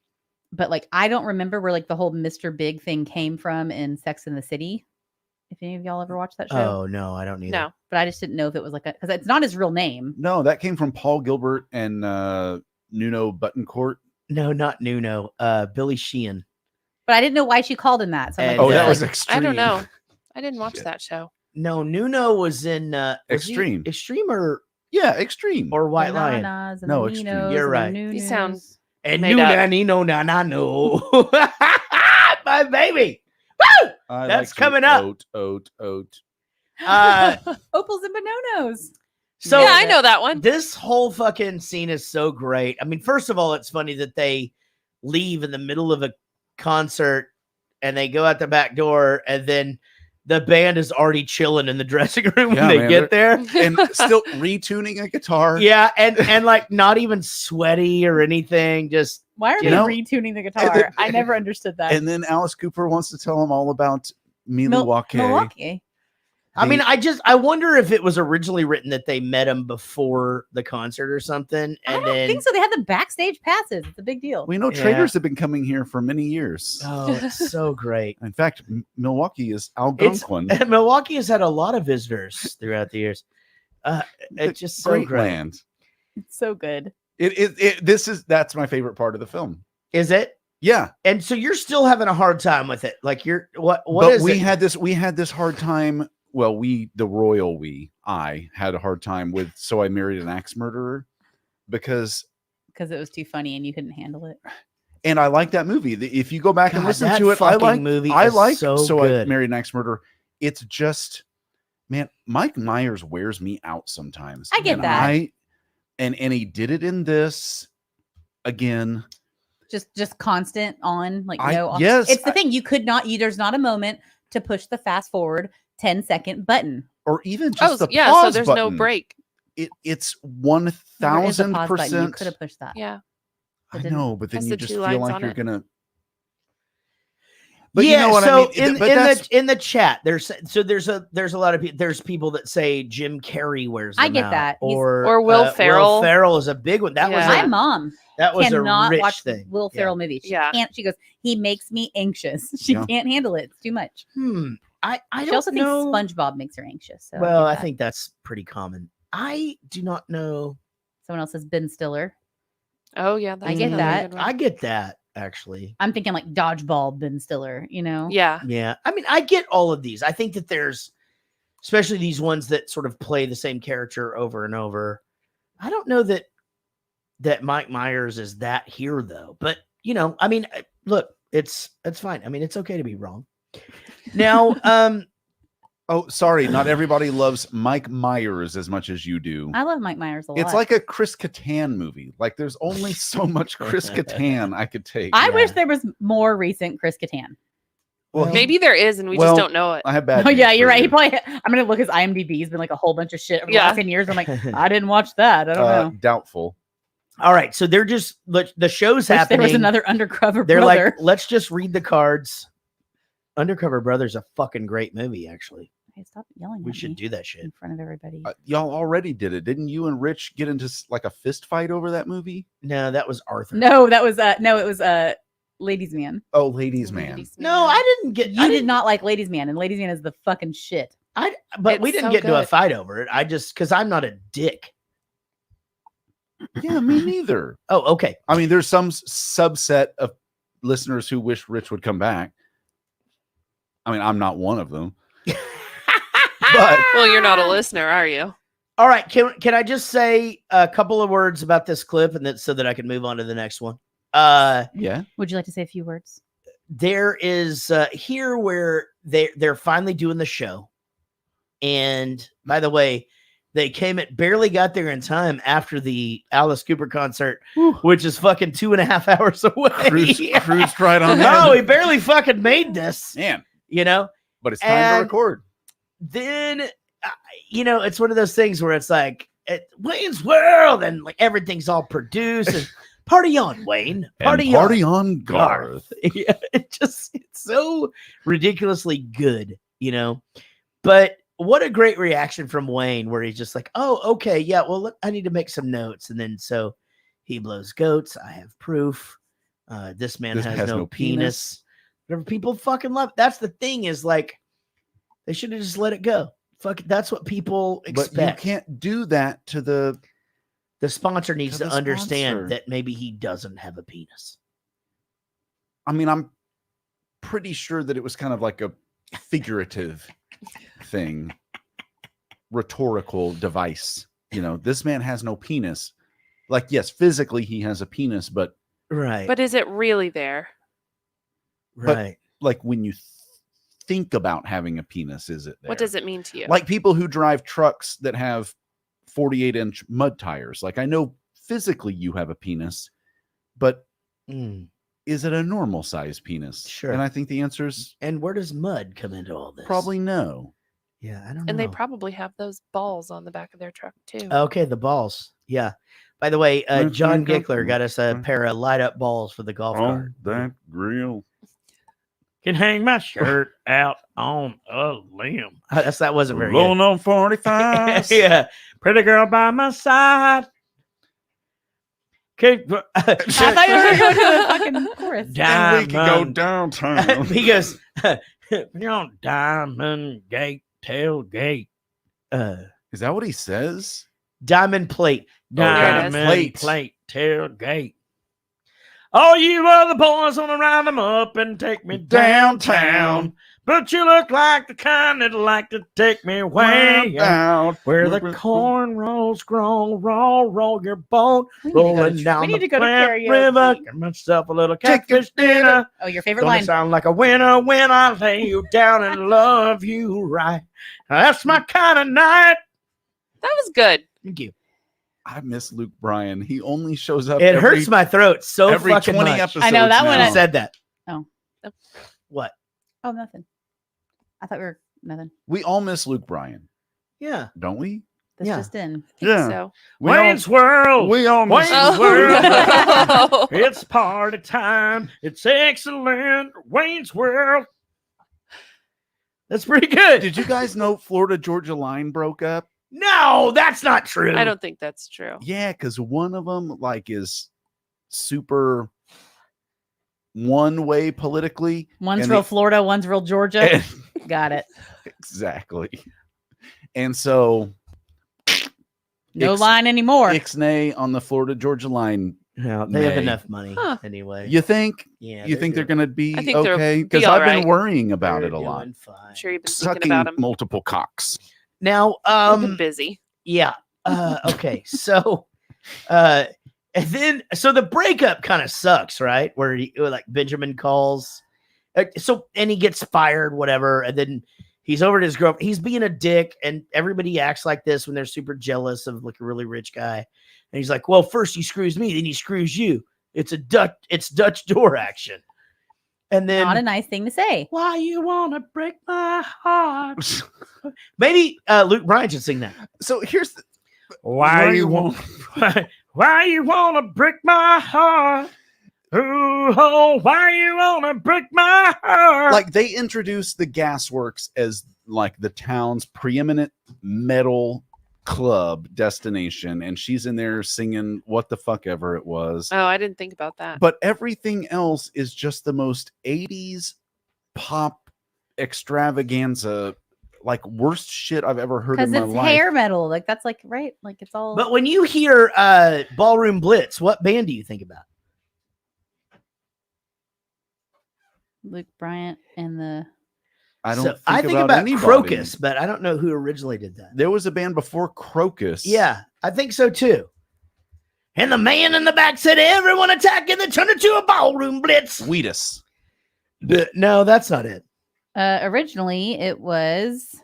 But like, I don't remember where like the whole Mr. Big thing came from in Sex and the City. If any of y'all ever watched that show. Oh no, I don't need No, but I just didn't know if it was like because it's not his real name. No, that came from Paul Gilbert and Nuno Buttoncourt. No, not Nuno. Billy Sheehan. But I didn't know why she called him that. So I'm And, like, that was like, Extreme. I don't know. I didn't watch that show. No, Nuno was in Extreme. Extreme or Extreme or White Lion. bananas and No, the Extreme. Ninos You're and right. the You Nunos. sound And made Nuna, up. Nino, na na no. My baby. Woo! I That's like coming sweet up. Oat. Opals and Bononos. So yeah, I know that one. This whole fucking scene is so great. I mean, first of all, it's funny that they leave in the middle of a concert and they go out the back door, and then the band is already chilling in the dressing room when they get there, and still retuning a guitar. Yeah, and like not even sweaty or anything. Just Why are you they know? retuning the guitar? I never understood that. And then Alice Cooper wants to tell him all about Milwaukee. Milwaukee. I mean, I wonder if it was originally written that they met him before the concert or something, I and don't then think so. They had the backstage passes. It's a big deal. We know traders have been coming here for many years. Oh, it's so great. In fact, Milwaukee is It's, Algonquin. Milwaukee has had a lot of visitors throughout the years. It's just so Great great. land. It's so good. That's my favorite part of the film. Is it? Yeah. And so you're still having a hard time with it. Like you're what But is we it? had this hard time. Well, I had a hard time with So I Married an Axe Murderer because it was too funny and you couldn't handle it. and I like that movie. If you go back and God, listen that to it, I fucking like movie I is like so I good. Married an Axe Murderer. It's just, man, Mike Myers wears me out sometimes. I get and that. And he did it in this again. Just constant on, like yes, it's the thing. You could not. There's not a moment to push the fast forward 10-second button, or even just the yeah. pause So there's button. no break. It's There is a pause button. You 1000%. could have pushed that. Yeah. I know, but then Has you the just 2 feel lines like on you're it. gonna. But yeah, you know what so I mean. in the chat, there's a lot of people. There's people that say Jim Carrey wears them I get out, that. or Will Ferrell. Will Ferrell is a big one. That was Yeah. My mom that was a cannot rich watch thing. Will Ferrell movies. She can't. She goes, he makes me anxious. She Yeah. can't handle it. It's too much. I She don't also know. thinks SpongeBob makes her anxious. So Well, I I get that. think that's pretty common. I do not know. Someone else says Ben Stiller. Oh yeah, that's I get another that. good one. I get that actually. I'm thinking like Dodgeball Ben Stiller. Yeah. Yeah. I mean, I get all of these. I think that there's, especially these ones that sort of play the same character over and over. I don't know that Mike Myers is that here though. But I mean, look, it's fine. I mean, it's okay to be wrong. Now, Oh, sorry, not everybody loves Mike Myers as much as you do. I love Mike Myers a lot. It's like a Chris Kattan movie. Like there's only so much Chris Kattan I could take. I wish there was more recent Chris Kattan. Well, Maybe there is, and we just don't know it. I have bad. Oh yeah, news you're for right. He you. probably. I'm gonna look his IMDb. He's been like a whole bunch of shit over the Yeah. last 10 years. I'm like, I didn't watch that. I don't know. Doubtful. all right. So they're just the show's Wish happening. there was another Undercover They're Brother. like, let's just read the cards. Undercover Brother's a fucking great movie, actually. Hey, stop yelling. We at should me do that shit. in front of everybody. Y'all already did it, didn't you and Rich get into like a fist fight over that movie? No, that was Arthur. No, that was it was Ladies Man. Oh, Ladies Man. No, I didn't get. You did not like Ladies Man, and Ladies Man is the fucking shit. But we It's didn't so get into a good. fight over it. I just because I'm not a dick. Yeah, me neither. Oh, okay. I mean, there's some subset of listeners who wish Rich would come back. I mean, I'm not one of them. But Well, you're not a listener, are you? All right. Can I just say a couple of words about this clip, and that so that I can move on to the next one? Yeah. Would you like to say a few words? There is here where they're finally doing the show, and by the way, they barely got there in time after the Alice Cooper concert, which is fucking 2.5 hours away. Cruised right on. No, he barely fucking made this. Man, but it's time to record. Then it's one of those things where it's like Wayne's World, and like everything's all produced and party on, Wayne, party on Garth. Yeah, it's so ridiculously good, But what a great reaction from Wayne, where he's just like, "Oh, okay, yeah, well, I need to make some notes," and then so he blows goats. I have proof. This man has no penis. Whatever people fucking love. That's the thing is like, they should have just let it go. Fuck, that's what people expect. But you can't do that to the sponsor needs to understand sponsor. that maybe he doesn't have a penis. I mean, I'm pretty sure that it was kind of like a figurative thing, rhetorical device. This man has no penis. Like, yes, physically he has a penis, but right. But is it really there? Right. Like when you think about having a penis, is it there? What does it mean to you? Like people who drive trucks that have 48-inch mud tires. Like, I know physically you have a penis, but is it a normal size penis? Sure. And I think the answer is, and where does mud come into all this? probably no. Yeah, I don't know. And they probably have those balls on the back of their truck too. Okay, the balls. Yeah. By the way, John Gickler got us a pair of light up balls for the golf cart. That grill. Can hang my shirt out on a limb. That wasn't very Rolling good. on 45. Yeah. Pretty girl by my side. I thought you were going to the fucking chorus. Diamond. We can go downtown. He goes, You're on Diamond Gate tailgate. Is that what he says? Diamond plate. Diamond plate. plate tailgate. All you other boys want to round them up and take me downtown. But you look like the kind that'd like to take me way out where the corn rolls grow, roll your boat, rolling down we need the to go to Platte karaoke. River. Get myself a little catfish dinner. Oh, your favorite Gonna line. sound like a winner when I lay you down and love you right. That's my kind of night. That was good. Thank you. I miss Luke Bryan. He only shows up. It hurts my throat so every fucking 20 much. episodes. I know that one. now. I said that. Oh. What? Oh, nothing. I thought we were nothing. We all miss Luke Bryan, Yeah. don't we? This just in. Yeah. So. Wayne's World. We all miss Wayne's Luke Bryan. World. It's party time. It's excellent. Wayne's World. That's pretty good. Did you guys know Florida Georgia Line broke up? No, that's not true. I don't think that's true. Yeah, because one of them is super one way politically. One's and real Florida, one's real Georgia. Got it. Exactly. And so no line anymore. Ixnay on the Florida Georgia Line. No, they have enough money anyway. You think? Yeah. You think they're going to be I think okay? be Because all I've right. been worrying about it a lot. Doing fine. I'm sure you've been thinking Sucking about him. multiple cocks. Now, You've been busy. yeah. Okay. So, and then the breakup kind of sucks, right? Where like Benjamin calls, and he gets fired, whatever, and then he's over to his girlfriend. He's being a dick, and everybody acts like this when they're super jealous of like a really rich guy. And he's like, "Well, first he screws me, then he screws you. It's Dutch door action." And then Not a nice thing to say. why you wanna break my heart? Maybe Luke Bryan should sing that. So here's the, Why you want to break my heart? Ooh, oh, why you want to break my heart? like they introduced the Gasworks as like the town's preeminent metal club destination, and she's in there singing what the fuck ever it was. Oh, I didn't think about that. But everything else is just the most 80s pop extravaganza, like worst shit I've ever heard in Because my it's life. hair metal. Like that's like right. Like it's all. But when you hear Ballroom Blitz, what band do you think about? Luke Bryant and the. I don't I think think about, about anybody. Crocus, but I don't know who originally did that. There was a band before Crocus. Yeah, I think so too. And the man in the back said, "Everyone attack!" and then turned it to a ballroom blitz. Wheatus. No, that's not it. Originally, it was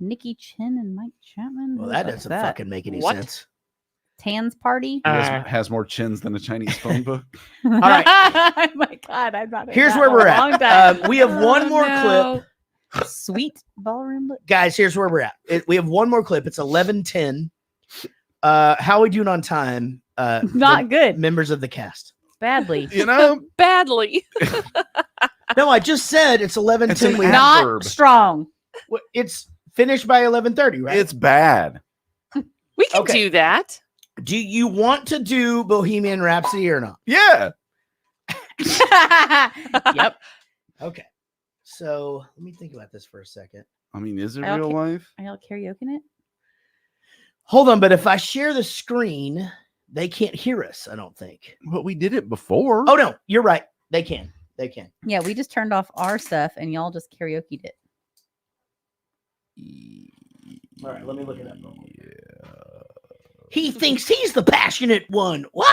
Nikki Chin and Mike Chapman. Well, Who that was doesn't that? fucking make any What? sense. Tan's Party. He has more chins than a Chinese phone book. All right. Oh my God, I'm not. Here's that where in we're a long at. time. We have one more clip. Sweet ballroom. Guys, here's where we're at. We have one more clip. It's 11:10. How are we doing on time? Not good. Members of the cast. Badly. You know, badly. No, I just said it's 11:10. an Not adverb. strong. It's finished by 11:30, right? It's bad. We can do that. Do you want to do Bohemian Rhapsody or not? Yeah. Yep. Okay. So let me think about this for a second. I mean, is it I don't real ca- life? Are y'all karaokeing it? Hold on, but if I share the screen, they can't hear us, I don't think. But we did it before. Oh no, you're right. They can. They can. Yeah, we just turned off our stuff and y'all just karaokeed it. All right, let me look it up. He thinks he's the passionate one. Wow,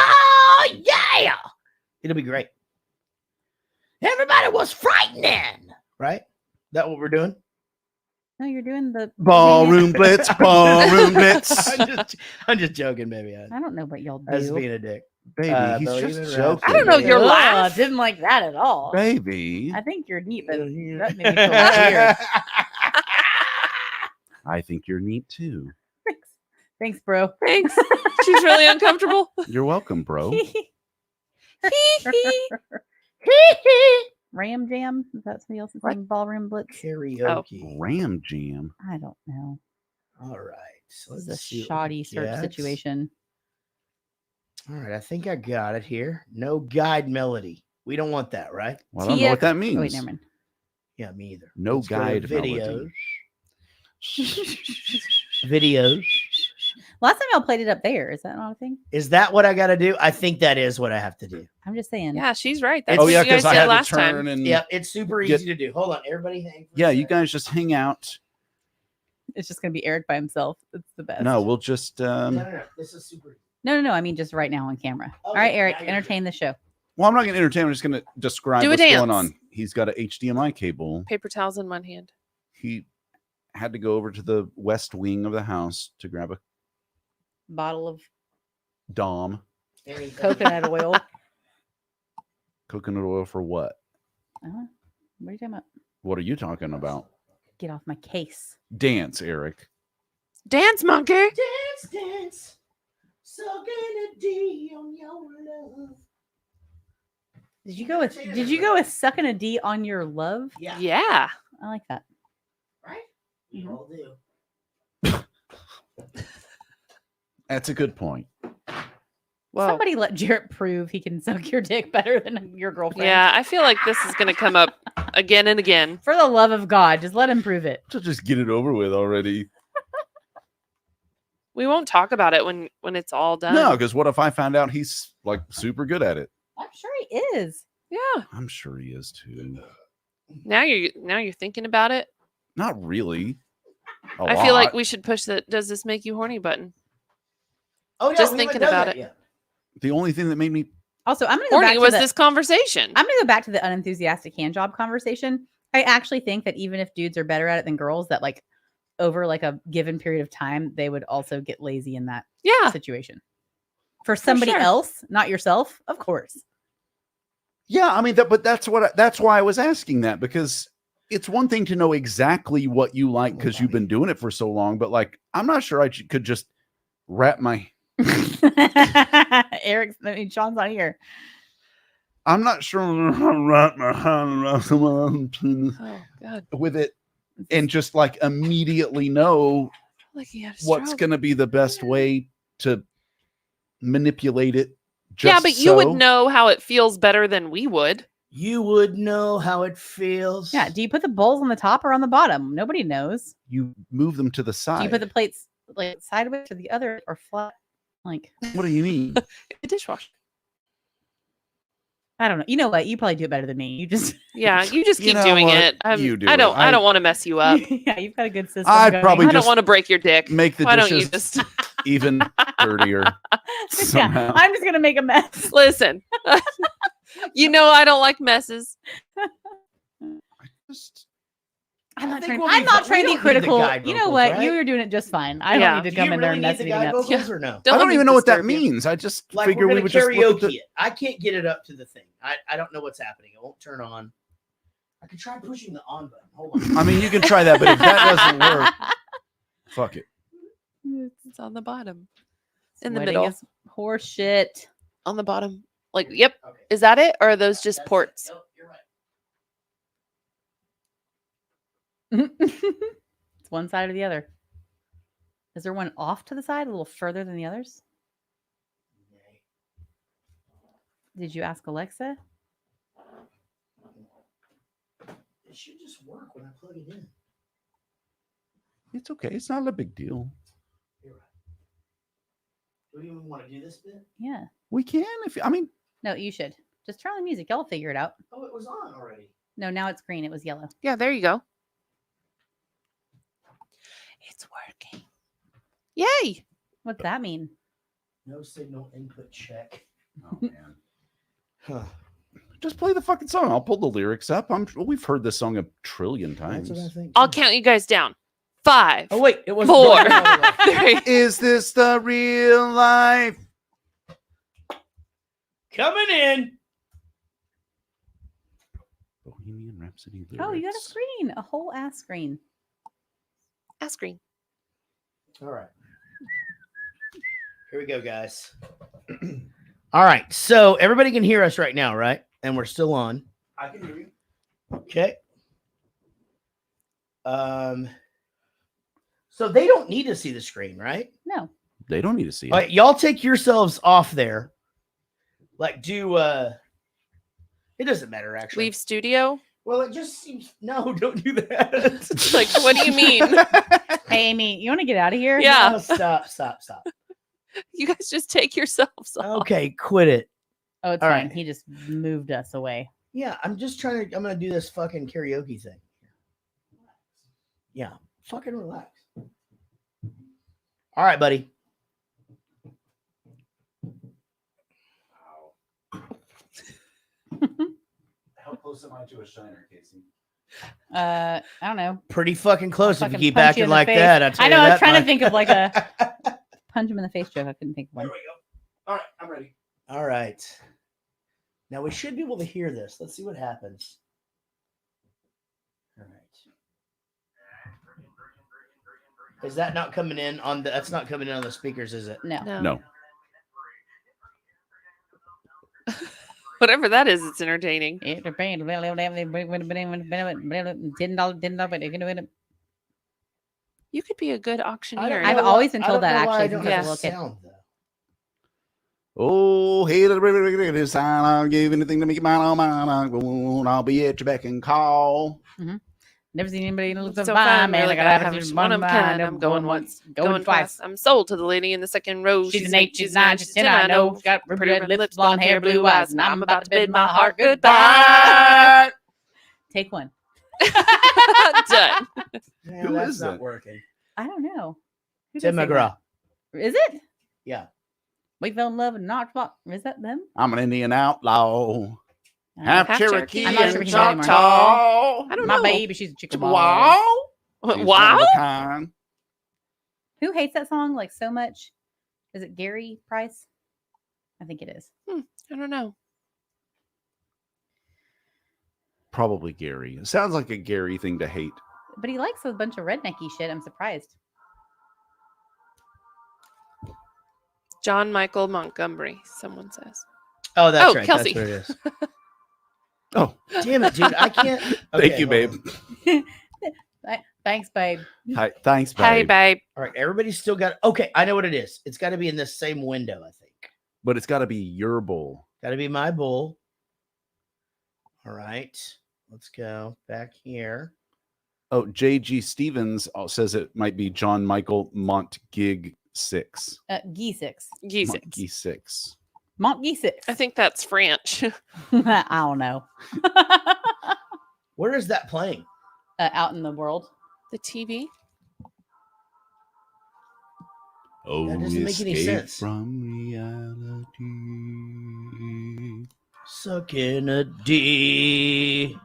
yeah. It'll be great. Everybody was frightening. Right? That what we're doing? No, you're doing the Ballroom blitz, ballroom blitz. I'm just joking, baby. I don't know what y'all do. I was being a dick. Baby, he's Bohemian just Rhapsody. joking. I don't know your Ugh, laugh. Didn't like that at all. Baby. I think you're neat, but that made me feel weird. I think you're neat too. Thanks, bro. Thanks. She's really uncomfortable. You're welcome, bro. Ram Jam? Is that somebody else's name? Ballroom Blitz? Karaoke. Ram Jam. I don't know. All right. So This let's is see a what shoddy we search got. situation. All right, I think I got it here. No guide melody. We don't want that, right? Well, I don't know what that Oh, means. wait, never mind. Yeah, me either. No Let's go to guide videos. melody. Videos. Last time y'all played it up there. Is that not a thing? Is that what I got to do? I think that is what I have to do. I'm just saying. Yeah, she's right. That's Oh what yeah, you guys because I did had last to turn time. and Yeah, it's super get- easy to do. Hold on, everybody hang. Yeah, you guys just hang out. It's just going to be Eric by himself. It's the best. No, we'll just No. This is super. No. I mean, just right now on camera. All right, Eric, entertain the show. Well, I'm not going to entertain. I'm just going to describe Do a what's going dance. on. He's got a HDMI cable. Paper towels in one hand. He had to go over to the west wing of the house to grab a Bottle of Dom. Coconut oil. Coconut oil for what? What are you talking about? What are you talking about? Get off my case. Dance, Eric. Dance, monkey. Dance, dance. Sucking a D on your love. Did you go with sucking a D on your love? Yeah. Yeah. I like that. Right? You all do. That's a good point. Whoa. Somebody let Jarrett prove he can suck your dick better than your girlfriend. Yeah, I feel like this is going to come up again and again. For the love of God, just let him prove it. To just get it over with already. We won't talk about it when it's all done. No, because what if I found out he's like super good at it? I'm sure he is. Yeah. I'm sure he is too. Now you're thinking about it. Not really. I feel like we should push the "Does this make you horny?" button. Oh yeah, Just thinking about it. Yet. The only thing that made me Also, I'm going to go horny back to was the, this conversation. I'm going to go back to the unenthusiastic hand job conversation. I actually think that even if dudes are better at it than girls, that like over like a given period of time, they would also get lazy in that situation. For somebody else, not yourself, of course. Yeah, I mean but that's why I was asking that, because it's one thing to know exactly what you like because you've been doing it for so long, but like I'm not sure I could just wrap my Sean's not here. I'm not sure I'll wrap my hand around with it and just like immediately know Like he had a what's stroke. going to be the best way to manipulate it. Yeah, but you would know how it feels better than we would. You would know how it feels. Yeah. Do you put the bowls on the top or on the bottom? Nobody knows. You move them to the side. Do you put the plates like sideways or the other or flat? Like, what do you mean? The dishwasher. I don't know. You know what? You probably do it better than me. You just You just You keep know doing what? it. You do I don't. it. I don't want to mess you up. yeah, you've got a good system. I'd going. probably I don't just want to break your dick. make the Why don't you dishes just even dirtier somehow. Yeah, I'm just gonna make a mess. listen? You know I don't like messes. I'm not think trying. we'll I'm be not fi- trying to we be don't need the critical. guide You know vocals, what? right? You're doing it just fine. I Yeah. don't need to Do come you in there really and need mess the anything guide up. vocals or no? I don't let me even know what that disturb you. means. I just Like figured we're we gonna would just look at karaoke the... it. I can't get it up to the thing. I don't know what's happening. It won't turn on. I could try pushing the on button. Hold on. I mean, you can try that, but if that doesn't work, fuck it. It's on the bottom, in the Sweating middle, is horse shit. on the bottom. Like, yep. Is that it, or are those just ports? Nope, you're right. It's one side or the other. Is there one off to the side, a little further than the others? Did you ask Alexa? It should just work when I plug it in. It's okay. It's not a big deal. You're right. Do we even want to do this bit? Yeah. We can if I mean. No, you should. Just turn on the music. Y'all figure it out. Oh, it was on already. No, now it's green. It was yellow. Yeah, there you go. It's working. Yay! What's that mean? No signal input check. Oh man. Just play the fucking song. I'll pull the lyrics up. We've heard this song a trillion times. That's what I think. I'll count you guys down. 5. Oh wait, it was 4. 3. Is this the real life? Coming in. Bohemian Rhapsody lyrics. Oh, you got a screen. A whole ass screen. Ask green. All right. Here we go, guys. All right. So everybody can hear us right now, right? And we're still on. I can hear you. Okay. So they don't need to see the screen, right? No. They don't need to see it. All right, y'all take yourselves off there. Like do it doesn't matter actually. Leave studio. Well, it just seems no, don't do that. Like, what do you mean? Hey, Amy, you want to get out of here? Yeah. No, stop. You guys just take yourselves off. Okay, quit it. Oh, it's All fine. right. He just moved us away. Yeah, I'm gonna do this fucking karaoke thing. Yeah, fucking relax. All right, buddy. How close am I to a shiner, Casey? I don't know. Pretty fucking close if you Fucking keep punch you acting in the like face. that. I know. I was trying to think of like a punch him in the face joke. I couldn't think of one. There we go. All right. Now we should be able to hear this. Let's see what happens. All right. Is that not coming in on the? That's not coming in on the speakers, is it? No. Whatever that is, it's entertaining. You could be a good auctioneer. I've always been told that actually since since I I was a little kid. sound, Oh, hey, this time I'll give anything to make it mine. I'll be at your beck and call. Never seen anybody look so So fine, fine, man. really I gotta gotta have have just one one of of kind. mine. I'm going once, going twice. I'm sold to the lady in the second row. She's an 8, she's 9, she's 10. I know. She's got pretty red lips, blonde hair, blue eyes, and I'm about to bid my heart goodbye. goodbye. Take one. Done. Yeah, Who that's is not that? working. I don't know. Who Tim does sing McGraw. that? Is it? Yeah. We fell in love and not spot. Is that them? I'm an Indian outlaw. Half Half Cherokee I'm not and Cherokee anymore. Choctaw. I don't My know. baby, she's a chicken Wow. ball. She's Wow. one of a kind. Who hates that song like so much? Is it Gary Price? I think it is. I don't know. Probably Gary. It sounds like a Gary thing to hate. But he likes a bunch of rednecky shit. I'm surprised. John Michael Montgomery, someone says. Oh, that's Oh, right. Kelsey. That's what it is. Oh, damn it, dude! I can't. Thank you, babe. Thanks, babe. Hi, thanks, babe. Hey, babe. All right, everybody's still got. Okay, I know what it is. It's got to be in this same window, I think. But it's got to be your bowl. Got to be my bull. All right, let's go back here. Oh, J.G. Stevens says it might be John Michael Montgig 6. G6. G6. Mont G6. I think that's French. I don't know. Where is that playing? Out in the world. The TV. Oh, That doesn't make any escape sense. from reality. Sucking a D.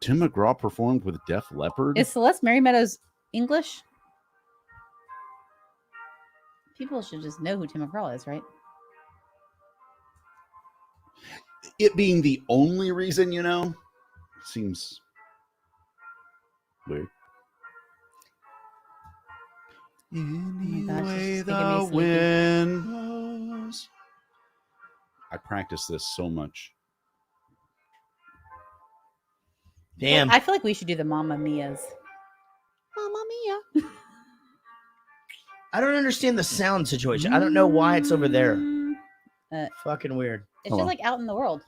Tim McGraw performed with Def Leppard. Is Celeste Mary Meadows English? People should just know who Tim McGraw is, right? It being the only reason, you know, seems weird. Anyway, the wind blows. I practice this so much. Damn. I feel like we should do the Mamma Mia's. Mamma Mia. I don't understand the sound situation. I don't know why it's over there. Fucking weird. It's just like out in the world.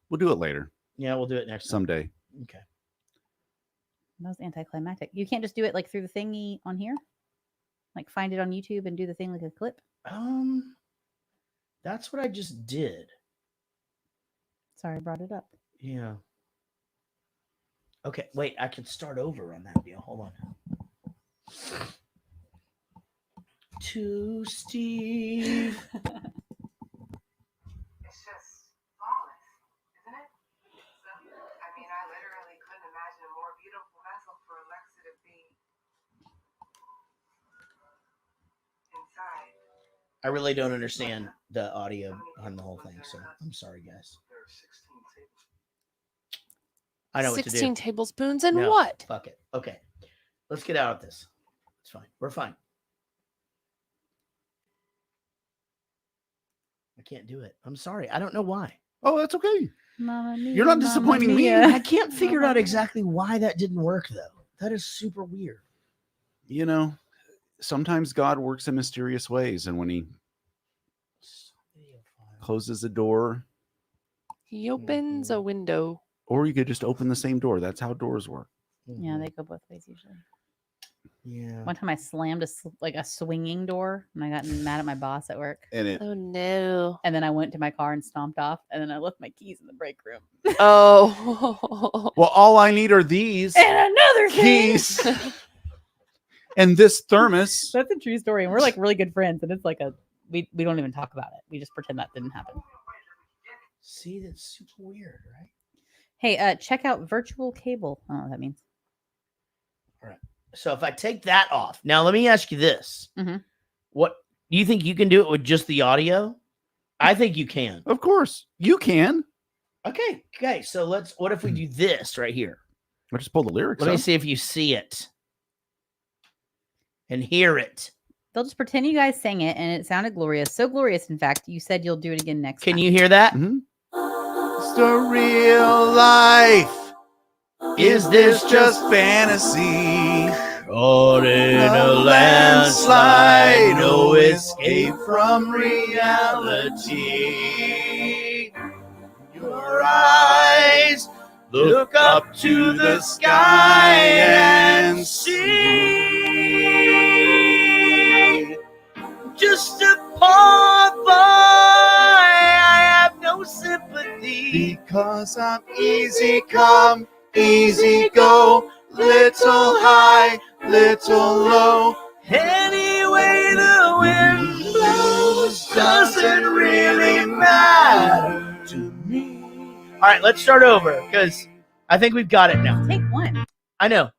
We'll do it later. Yeah, we'll do it next time. Someday. Okay. That was anticlimactic. You can't just do it like through the thingy on here? Like find it on YouTube and do the thing like a clip? That's what I just did. Sorry, I brought it up. Yeah. Okay, wait, I can start over on that deal. Hold on. To Steve. It's just flawless, isn't it? I mean, I literally couldn't imagine a more beautiful vessel for Alexa to be inside. I really don't understand the audio on the whole thing, so I'm sorry, guys. I know what to do. 16 tablespoons and No, what? Fuck it. Okay. Let's get out of this. It's fine. We're fine. I can't do it. I'm sorry. I don't know why. Oh, that's okay. Mamma Mia, You're not Mamma disappointing me. Mia. I can't figure out exactly why that didn't work, though. That is super weird. You know, sometimes God works in mysterious ways, and when he closes a door, He opens a window. or you could just open the same door. That's how doors work. Yeah, they go both ways usually. Yeah. One time I slammed a swinging door and I got mad at my boss at work. And it Oh no. And then I went to my car and stomped off. And then I left my keys in the break room. Oh. Well, all I need are these And another thing. keys and this thermos. That's a true story. And we're like really good friends. And it's like we don't even talk about it. We just pretend that didn't happen. See, that's super weird, right? Hey, check out virtual cable. I don't know what that means. All right. So if I take that off, now let me ask you this: Mm-hmm. What do you think you can do it with just the audio? I think you can. Of course, you can. Okay. So what if we do this right here? I just pull the lyrics. Let me see if you see it and hear it. They'll just pretend you guys sang it, and it sounded glorious. So glorious, in fact, you said you'll do it again next time. Can you hear that? Mm-hmm. It's the real life. Is this just fantasy? Caught in a landslide, no escape from reality. Your eyes look up to the sky and see. Just a poor boy, I have no sympathy. Because I'm easy come, easy go, little high, little low. Anyway, the wind blows doesn't really matter to me. All right, let's start over because I think we've got it now. Take one. I know,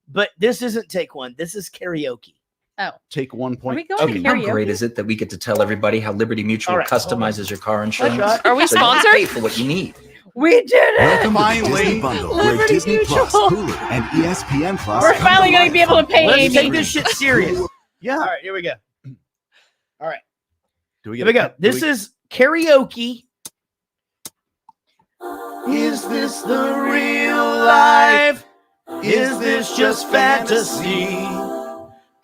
but this isn't take one. This is karaoke. Oh. Take 1 point. Are we going to How karaoke? great is it that we get to tell everybody how Liberty Mutual All right, customizes your car insurance? right. Are we so you sponsored? pay for what you need. We did it! Finally. Disney Bundle, where Liberty Disney Plus, Mutual. Hulu, and ESPN Plus. We're come finally going life to be able to from pay Let's Amy. take this shit serious. Yeah. All right, here we go. All right, Do we here get we go. This is karaoke. Is this the real life? Is this just fantasy?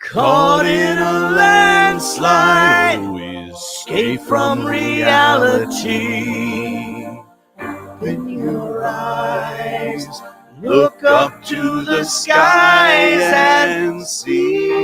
Caught in a landslide, escape from reality. When your eyes look up to the skies and see.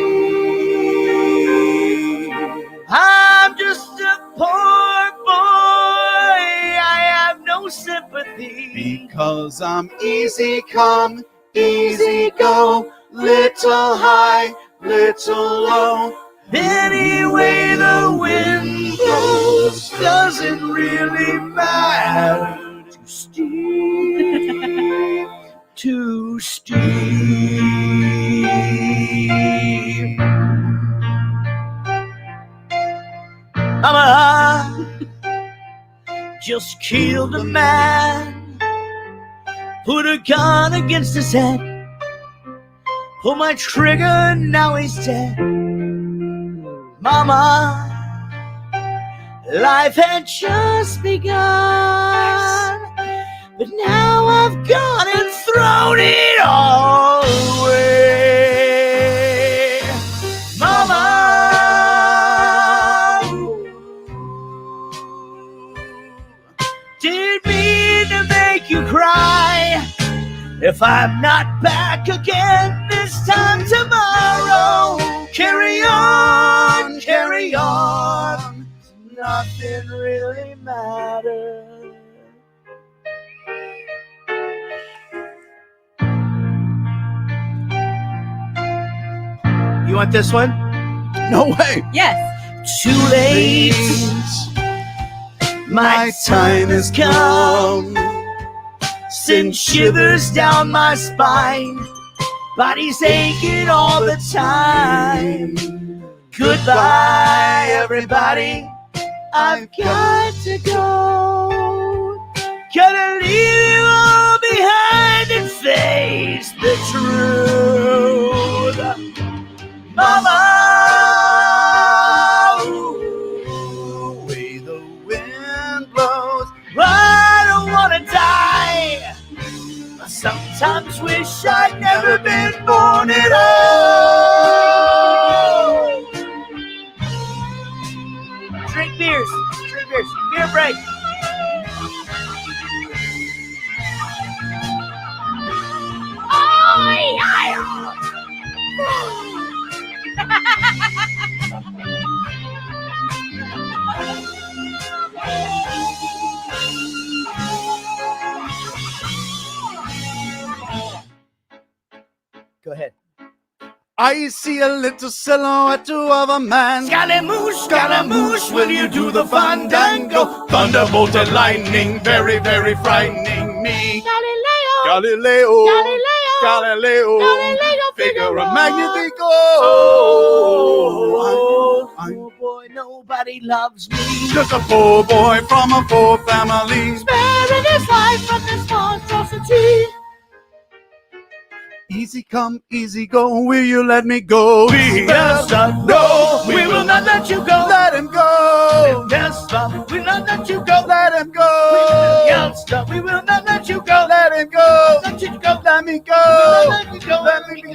I'm just a poor boy, I have no sympathy. Because I'm easy come, easy go, little high, little low. Anyway, the wind blows doesn't really matter to Steve. To Steve. Mama just killed a man, put a gun against his head, pull my trigger, now he's dead. Mama, life had just begun, but now I've gone and thrown it all away. Mama, didn't mean to make you cry. If I'm not back again this time tomorrow, carry on, carry on. Nothing really matters. You want this one? No way. Yes. Too late. My time has come. Send shivers down my spine. Body's aching all the time. Goodbye, everybody. I've got to go. Gotta leave you all behind and face the truth. Mama, ooh, way the wind blows. I don't want to die. I sometimes wish I'd never been born at all. Drink beers. Beer break. Go ahead. I see a little silhouette of a man. Scaramouche, will you do the fandango? Thunderbolt and lightning, very, very frightening me. Galileo, Galileo, figure of magnifico. Oh, boy. boy, nobody loves me. Just a poor boy from a poor family. Sparing his life from this monstrosity. Easy come, easy go, will you let me go? Yes, no, we will not let you go. Let him go. Yes, we will not let you go. Let him go. Yes, we will not let you go. Let him go. Let you go. Let me go. Let me go. Let me go.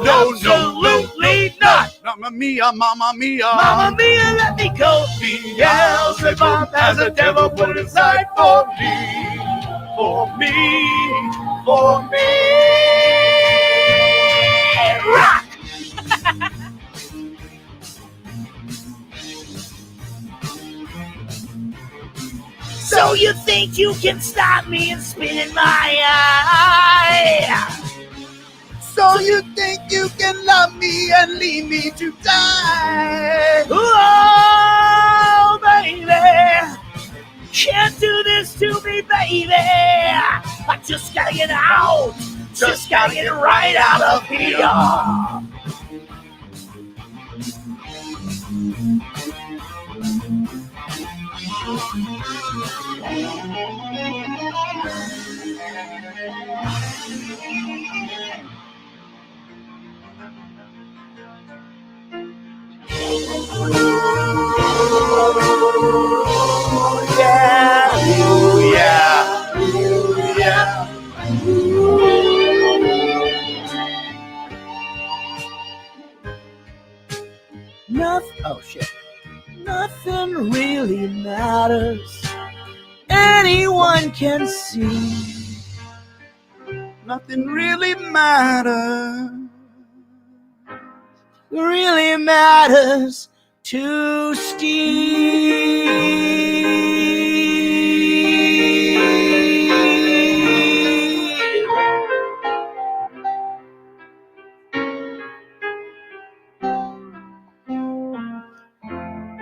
No, absolutely not. Mamma mia, mamma mia. Mamma mia, let me go. Beelzebub has a devil put aside for me. For me. For me. Rock. So you think you can stop me and spit in my eye? So you think you can love me and leave me to die? Oh, baby, can't do this to me, baby. I just gotta get out. Just gotta get right out of here. Oh shit. Nothing really matters. Anyone can see. Nothing really matters. Really matters to Steve.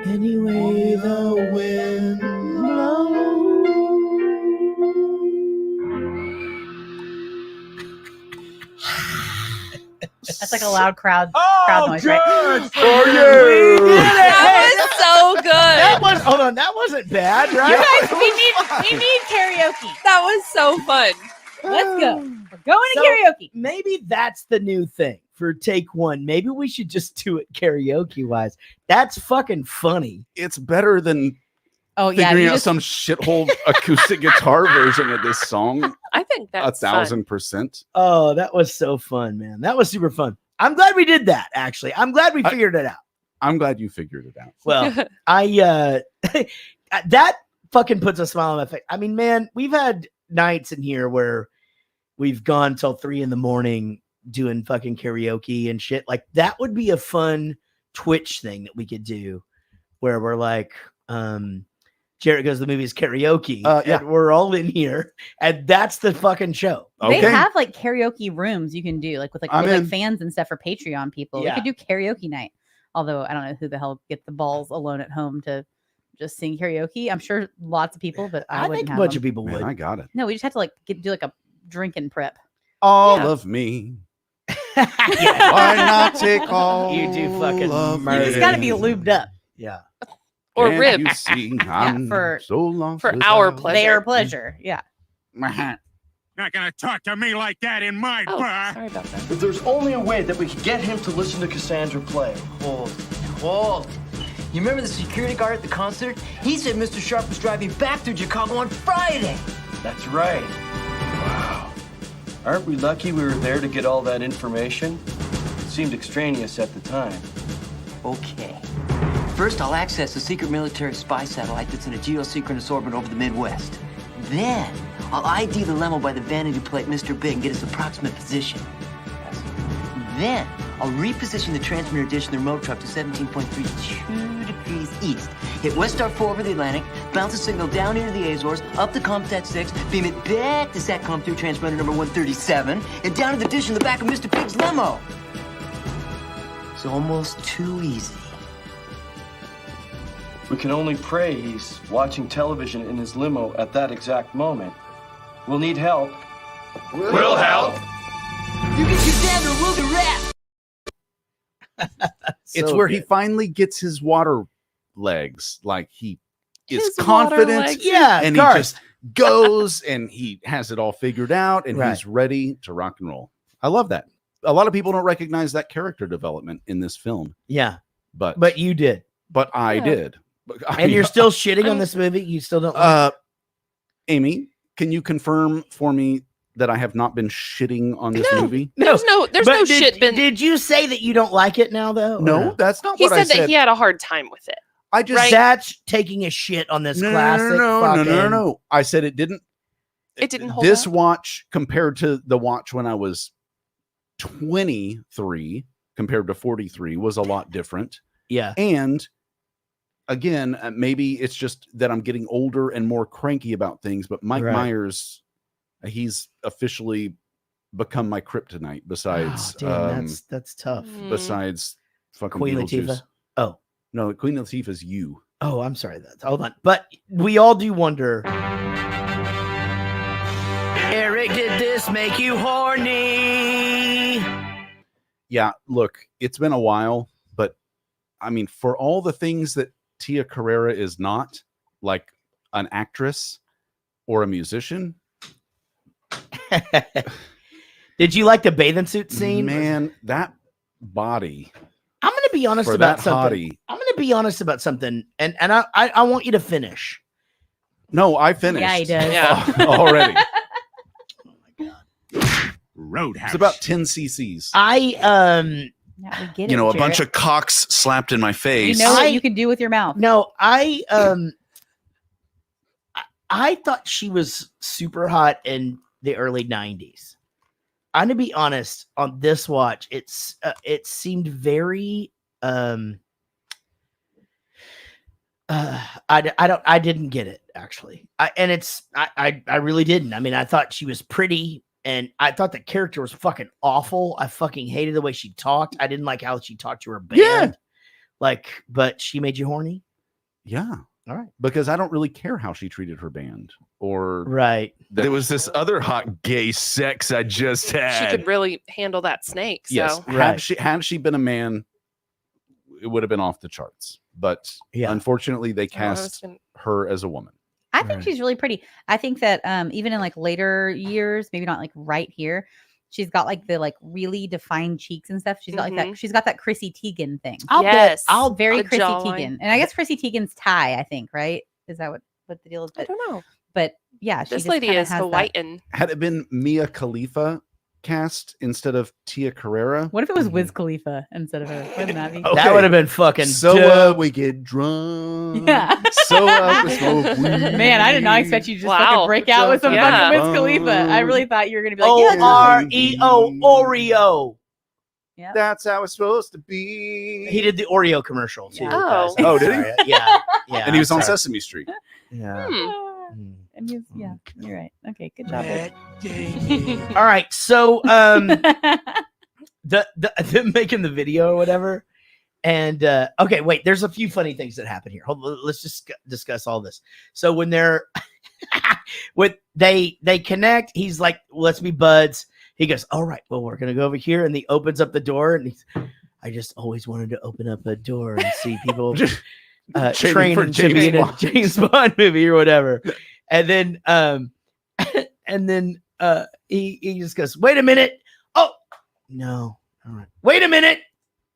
Anyway, the wind blows. That's like a loud crowd noise, good right? for you. We did it. That was so good. That was, hold on, that wasn't bad, right? You guys, we need karaoke. That was so fun. Let's go. We're going to So, karaoke. Maybe that's the new thing for take one. Maybe we should just do it karaoke wise. That's fucking funny. It's better than figuring out some shithole acoustic guitar version of this song. I think that's 1,000%. Oh, that was so fun, man. That was super fun. I'm glad we did that, actually. I'm glad we figured it out. I'm glad you figured it out. Well, that fucking puts a smile on my face. I mean, man, we've had nights in here where we've gone till 3 a.m. doing fucking karaoke and shit. Like that would be a fun Twitch thing that we could do where we're like, Jared Goes to the Movies karaoke. Yeah. And we're all in here and that's the fucking show. They have like karaoke rooms you can do, like with fans and stuff for Patreon people. Yeah. We could do karaoke night. Although I don't know who the hell get the balls alone at home to just sing karaoke. I'm sure lots of people, but I wouldn't think a have bunch them. of people would. I got it. No, we just have to do like a drinking prep. All of me. Why not take all? You do fucking of murder. It's got to be lubed up. Yeah. Or Can't rib. You see, I'm for so lost for our without- pleasure. Their pleasure. Yeah. Not gonna talk to me like that in my bar. Sorry about that. If there's only a way that we could get him to listen to Cassandra play. Hold. You remember the security guard at the concert? He said Mr. Sharp was driving back through Chicago on Friday. That's right. Wow. Aren't we lucky we were there to get all that information? It seemed extraneous at the time. Okay. First, I'll access a secret military spy satellite that's in a geosynchronous orbit over the Midwest. Then, I'll ID the limo by the vanity plate Mr. Big and get his approximate position. Then, I'll reposition the transmitter dish in the remote truck to 17.32 degrees east. Hit West Star 4 over the Atlantic, bounce the signal down into the Azores, up to Comstat 6, beam it back to SATCOM 3 transmitter number 137, and down to the dish in the back of Mr. Big's limo. It's almost too easy. We can only pray he's watching television in his limo at that exact moment. We'll need help. We'll help. You get your dad or we'll do rap. It's so where he good. finally gets his water legs. Like he is His water confident. legs. Yeah, And Garth. he just goes and he has it all figured out and Right. he's ready to rock and roll. I love that. A lot of people don't recognize that character development in this film, Yeah, but but you did, I Yeah. did. and you're still shitting on this movie. You still don't. Amy, can you confirm for me that I have not been shitting on this movie? There's no But shit been. Did you say that you don't like it now, though? or No, that's not He what I said that said. he had a hard time with it. I just Right. That's taking a shit on this classic. No. I said it didn't. It didn't hold This up. watch compared to the watch when I was 23 compared to 43 was a lot different. Yeah. And again, maybe it's just that I'm getting older and more cranky about things, but Mike Right. Myers, he's officially become my kryptonite besides Oh, damn, that's tough. besides fucking Queen Beetlejuice. Latifah. Oh, No, Queen Latifah is you. oh, I'm sorry. Hold on. But we all do wonder. Eric, did this make you horny? Yeah, look, it's been a while, but I mean, for all the things that Tia Carrera is not, like an actress or a musician, Did you like the bathing suit scene? man, that body I'm gonna be honest for about that something. hottie. I'm gonna be honest about something, and I want you to finish. No, I finished. Yeah, he does. Yeah. already. Roadhouse. It's about 10 cc's. I Yeah, we get You know, it, a bunch Jarrett. of cocks slapped in my You face. know what you can do with your mouth. No, I thought she was super hot in the early 90s. I'm gonna be honest, on this watch, it seemed very I didn't get it actually. I really didn't. I mean, I thought she was pretty and I thought the character was fucking awful. I fucking hated the way she talked. I didn't like how she talked to her band. Yeah. Like, but she made you horny? Yeah. All right. Because I don't really care how she treated her band or Right. There was this other hot gay sex I just She had. could really handle that snake. So yes, Right. had she been a man, it would have been off the charts. But Yeah. unfortunately, they Oh, I was cast gonna- her as a woman. I think Right. she's really pretty. I think that even in like later years, maybe not like right here, she's got like the like really defined cheeks and stuff. She's got like that. She's got that Chrissy Teigen thing. Yes. I'll very The Chrissy jawline. Teigen, and I guess Chrissy Teigen's Thai. I think right. Is that what the deal is? I don't know. But yeah, she This just lady kinda is has that- Hawaiian. Had it been Mia Khalifa cast instead of Tia Carrera, What if it was Wiz Khalifa instead of her? Wouldn't that be? That would have been fucking so dope. we get drunk. Yeah. So we smoke weed. Man, I did not expect you to just Wow. fucking break out with some Yeah. fucking Wiz Khalifa. I really thought you were gonna be like, yeah, OREO Oreo. yeah. That's how it's supposed to be. He did the Oreo commercial too. Yeah. guys. Oh. Oh, did he? Sorry. Yeah. Yeah. And he was on sorry. Sesame Street. Yeah. Hmm. And you, yeah, you're right. Okay, good job. babe. All right. So the making the video or whatever. And okay, wait, there's a few funny things that happen here. Hold on, let's just discuss all this. So when they're they connect, he's like, let's be buds. He goes, all right, well, we're gonna go over here, and he opens up the door, and I just always wanted to open up a door and see people Training for training to be in a James Bond. James Bond movie or whatever. And then he just goes, wait a minute. Oh no. All right. Wait a minute.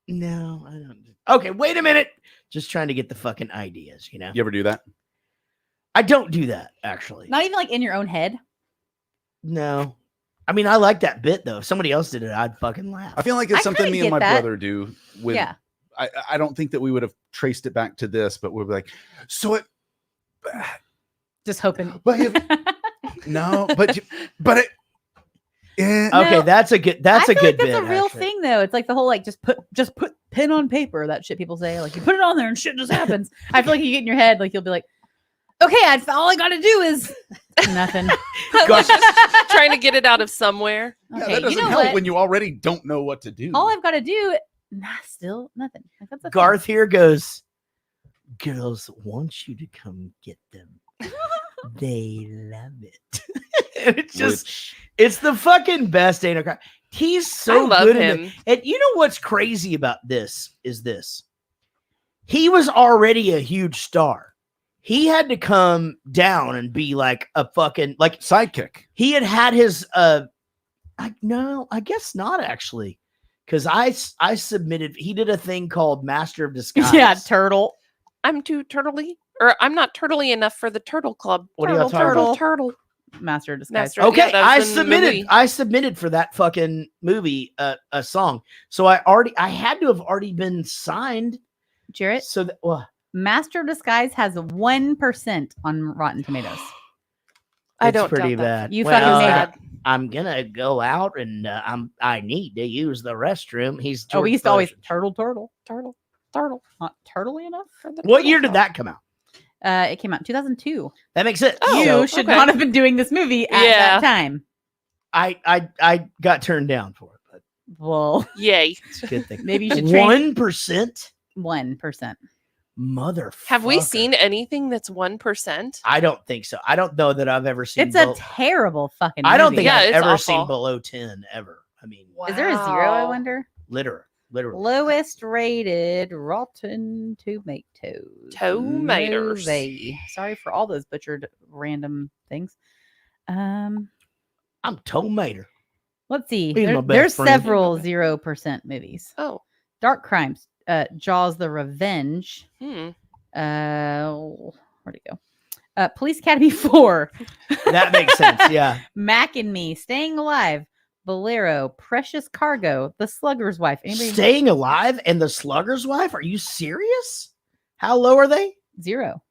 No, I don't. Okay, wait a minute. Just trying to get the fucking ideas, you know. You ever do that? I don't do that actually. Not even like in your own head. No. I mean, I like that bit though. If somebody else did it, I'd fucking laugh. I feel like it's I something kinda me and get my that. brother do. With Yeah. I don't think that we would have traced it back to this, but we'd be like, so it. Just hoping. But no, but it. Yeah. Okay, No, that's a good. That's I a feel good like that's bit. a real actually. thing though. It's like the whole like just put pen on paper, that shit people say. Like you put it on there and shit just happens. I feel like you get in your head, like you'll be like, okay, all I gotta do is nothing. Like, just trying to get it out of somewhere. Yeah, Okay, that doesn't you know help what? when you already don't know what to do. All I've got to do, still nothing. Like, that's okay. Garth here goes, girls want you to come get them. They love it. It's just, it's the fucking best Daniel Craig. He's so I love good in him. it. And you know what's crazy about this is this. He was already a huge star. He had to come down and be like a fucking like sidekick. He had his I guess not actually. Because I submitted, he did a thing called Master of Disguise. Yeah, turtle. I'm too turtley, or I'm not turtley enough for the Turtle Club. What are you talking about? Turtle. Master of Disguise. Okay, yeah, that was in the movie. I submitted for that fucking movie a song. So I had to have already been signed. Jarrett. So Master of Disguise has 1% on Rotten Tomatoes. I don't pretty doubt that. bad. You fucking made it. I'm gonna go out and I need to use the restroom. He's Oh, we George used to always Bush. turtle. Not turtley enough. What year did that come out? It came out in 2002. That makes sense. You should not have been doing this movie at that time. I got turned down for it, but well, yay, it's a good thing. Maybe you should 1%. 1%. Motherfucker. Have we seen anything that's 1%? I don't think so. I don't know that I've ever seen. It's a terrible fucking movie. I don't think I've it's ever awful. seen below 10 ever. I mean, Is there a 0? I wonder. literally. Lowest rated Rotten Tomatoes. Movie. Sorry for all those butchered random things. I'm tomato. Let's see. He's my best There's friend. several 0% movies. Oh. Dark Crimes. Jaws the Revenge. Hmm. Where'd it go? Police Academy 4. That makes sense. Yeah. Mac and Me. Staying Alive. Bolero. Precious Cargo. The Slugger's Wife. Anybody? Staying Alive and The Slugger's Wife? Are you serious? How low are they? 0.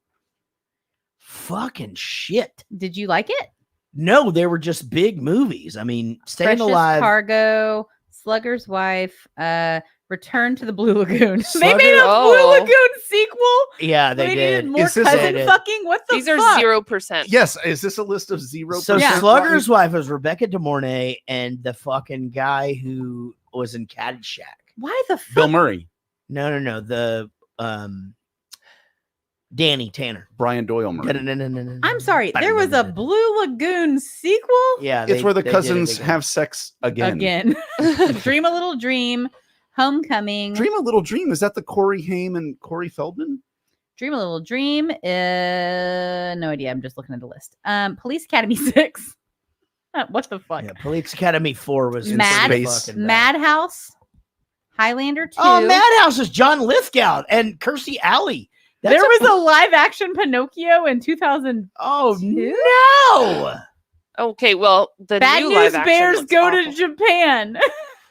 Fucking shit. Did you like it? No, they were just big movies. I mean, Staying Precious Alive. Cargo. Slugger's Wife. Return to the Blue Lagoon. They Slugger- made a Blue Lagoon sequel. Yeah, they needed did. more Is this cousin a- fucking. What the These fuck? are 0%. Yes, is this a list of 0%? So Slugger's Wife was Rebecca De Mornay and the fucking guy who was in Caddyshack. Why the fuck? Bill Murray, No. The Danny Tanner. Brian Doyle Murray. No. I'm sorry. There was a Blue Lagoon sequel. Yeah, It's where the they did it cousins again. have sex again. Dream a Little Dream. Homecoming. Dream a Little Dream. Is that the Corey Haim and Corey Feldman? Dream a Little Dream. No idea. I'm just looking at the list. Police Academy 6. What the fuck? Yeah, Police Academy 4 was Mad pretty fucking bad. Madhouse. Highlander 2. Oh, Madhouse is John Lithgow and Kirstie Alley. There was a live action Pinocchio in 2000. Oh no! Okay, well, the Bad new News live action Bears looks go awful. to Japan.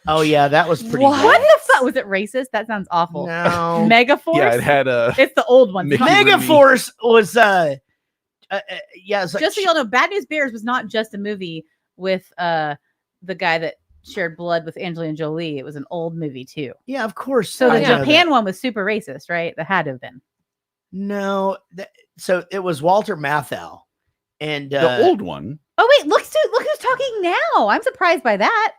Oh yeah, that was pretty. What bad. the fuck? Was it racist? That sounds awful. No. Megaforce. Yeah, it had a. It's the old one. Mickey Megaforce was yeah. It's like, Just so y'all know, Bad News Bears was not just a movie with the guy that shared blood with Angelina Jolie. It was an old movie too. yeah, of course. So the I know Japan that. one was super racist, right? That had to have been. No, so it was Walter Matthau, and The old one. Oh wait, look who's talking now. I'm surprised by that.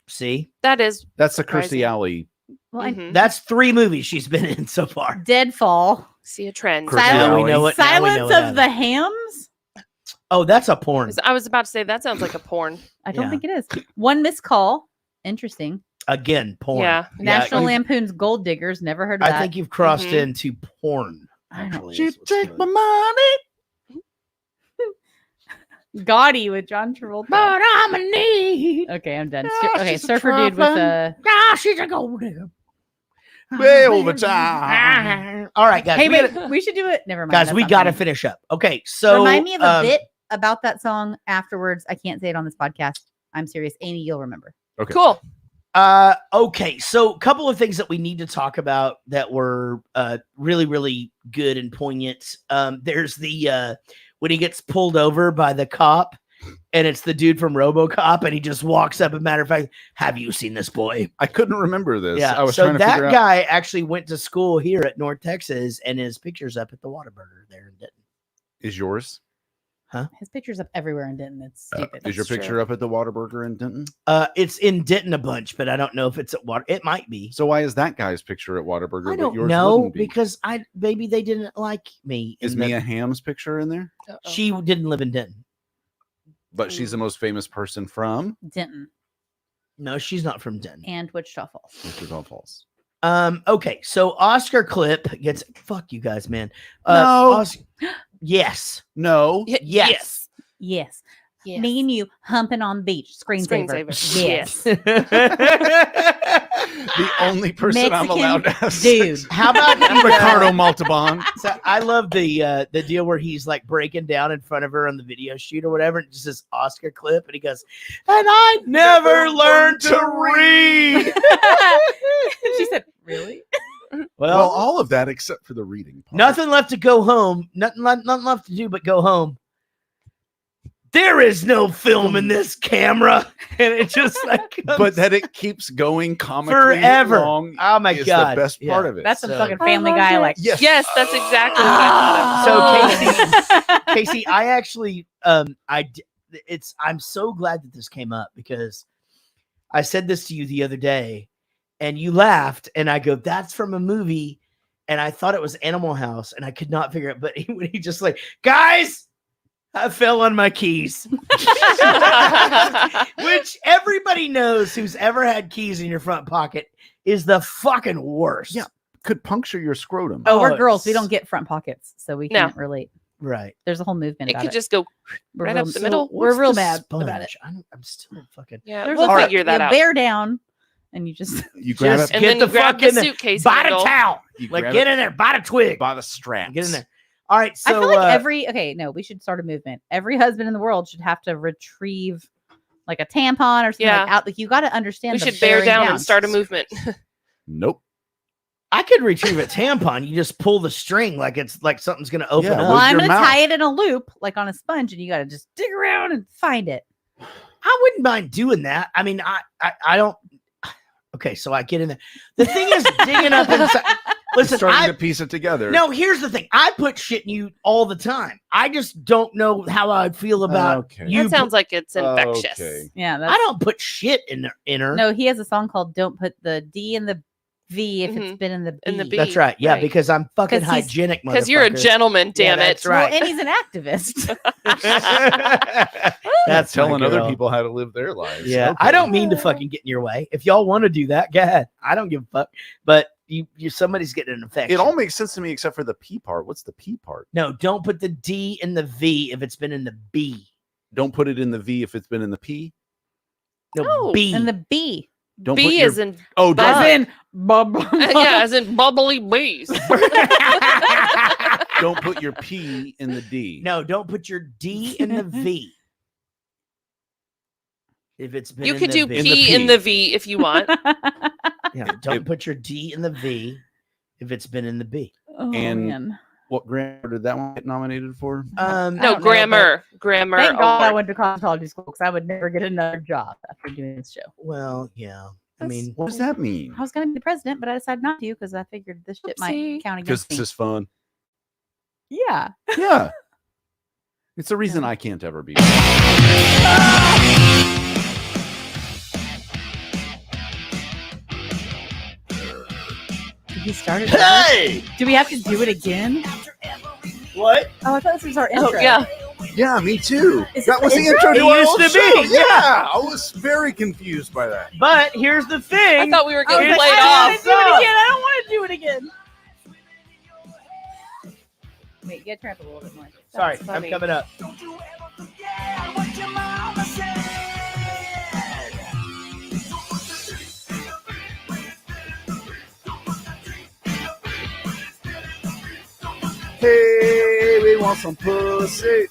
See, That is That's the surprising. Kirstie Alley. Well, Mhm. that's 3 movies she's been in so far. Deadfall. See a trend. Kirstie Silence, Now we know what. now we know Silence what of the happened. Hams. Oh, that's a porn. I was about to say that sounds like a porn. I don't Yeah. think it is. One Missed Call. Interesting. Again, porn. Yeah. National you- Lampoon's Gold Diggers. Never heard of that. I think you've crossed Mhm. into porn. I don't- Actually, You is what's take good. my money. Gaudy with John Travolta. But I'm in need. Okay, I'm done. Ah, Okay, she's a Surfer Dude with a. Ah, she's a gold digger. Way over time. All right, guys. Hey, we wait, gotta- we should do it. Never mind. guys, that's we not got to funny. finish up. Okay, so Remind me of a bit about that song afterwards. I can't say it on this podcast. I'm serious. Amy, you'll remember. Okay. Cool. Okay, so a couple of things that we need to talk about that were really, really good and poignant. There's the when he gets pulled over by the cop, and it's the dude from RoboCop, and he just walks up. As a matter of fact, have you seen this boy? I couldn't remember this. Yeah, I was so trying to that figure out. guy actually went to school here at North Texas, and his picture's up at the Whataburger there in Denton. Is yours? His picture's up everywhere in Denton. It's stupid. Is your picture up at the Whataburger in Denton? It's in Denton a bunch, but I don't know if it's at Water. It might be. So why is that guy's picture at Whataburger? I but don't yours know wouldn't be? because maybe they didn't like me. Is in the- Mia Hamm's picture in there? She didn't live in Denton. But she's the most famous person from Denton No, she's not from Denton. and Wichita Falls. Wichita Falls. Okay, so Oscar clip gets fuck you guys, man. No. Yes. No. Yes. Yes. Yes. Me and you humping on beach. Screensaver. Screensaver. Yes. The only person I'm Mexican allowed to have dude. sex. How about Ricardo Montalban? So I love the deal where he's like breaking down in front of her on the video shoot or whatever, and just this Oscar clip, and he goes, "And I never learned to read." She said, "Really?" Well, all of that except for the reading part. Nothing left to go home. Nothing left to do but go home. There is no film in this camera, and it just like But that it keeps going comically forever. long Oh my is god, the best part of it. That's some fucking Family Guy. Like, Yes, that's exactly what I thought. So Casey, I actually, I'm so glad that this came up because I said this to you the other day, and you laughed, and I go, "That's from a movie," and I thought it was Animal House, and I could not figure it. But when he just like, guys, I fell on my keys, which everybody knows who's ever had keys in your front pocket is the fucking worst. Yeah, could puncture your scrotum. Oh, we're girls. it's- We don't get front pockets, so we No. can't relate. Right. There's a whole movement It about could it. just go We're right real- up the middle. We're real the mad about it. sponge? I'm still fucking. Yeah, There's we'll a figure that you out. bear down, and you just You grab Just it And get then the you grab the fucking suitcase by the handle. towel. You Like grab get it in there, by the twig. by the straps. Get in there. All right. So I feel like we should start a movement. Every husband in the world should have to retrieve like a tampon or something Yeah. like out. Like you got to understand. We the should bear bearing down and start a movement. Nope. I could retrieve a tampon. You just pull the string like it's like something's gonna open Yeah, up. Well, I'm your gonna mouth. tie it in a loop like on a sponge, and you got to just dig around and find it. I wouldn't mind doing that. I mean, I don't. Okay, so I get in there. The thing is digging up inside. Listen, Starting to piece it together. no. Here's the thing. I put shit in you all the time. I just don't know how I'd feel about Okay. you. That sounds like it's infectious. Okay. Yeah, I don't put shit in her. No, he has a song called "Don't Put the D in the V if it's been in the B." In the B. That's right. Yeah, Right. because I'm fucking 'Cause he's- hygienic. Because you're a motherfucker. gentleman, damn Yeah, it. that's right. Well, and he's an activist. That's my telling other girl. people how to live their lives. Yeah, Okay. I don't mean to fucking get in your way. If y'all want to do that, go ahead. I don't give a fuck. But you somebody's getting an infection. It all makes sense to me except for the P part. What's the P part? No, don't put the D in the V if it's been in the B. Don't put it in the V if it's been in the P. No, No, B. and the B. Don't put B your, is in oh, don't, As in, yeah, as in bubbly bees. don't put your P in the D. No, don't put your D in the V. If it's been You in could the do V. P in the V if you want. Yeah, don't put your D in the V if it's been in the B. Oh, And- man. What grammar did that one get nominated for? No, don't know, grammar. Grammar. Thank God I award. went to cosmetology school because I would never get another job after doing this show. Well, yeah. I mean, What does that mean? I was going to be president, but I decided not to because I figured this shit Oopsie. might count Because against this me. is fun. Yeah. Yeah. It's the reason I can't ever be. He started. hey, Do we have to do it again? what? Oh, I thought this was our intro. Oh, yeah. Yeah, me too. Is That it was the the intro? intro to It our used old to show. be, Yeah, I was very confused by that. But here's the I thing. thought we were I was getting like, played I off. want to do it again. I don't want to do it again. Wait, you got to tramp a little bit more. Sorry, That's I'm funny. coming up. Hey, we want some pussy.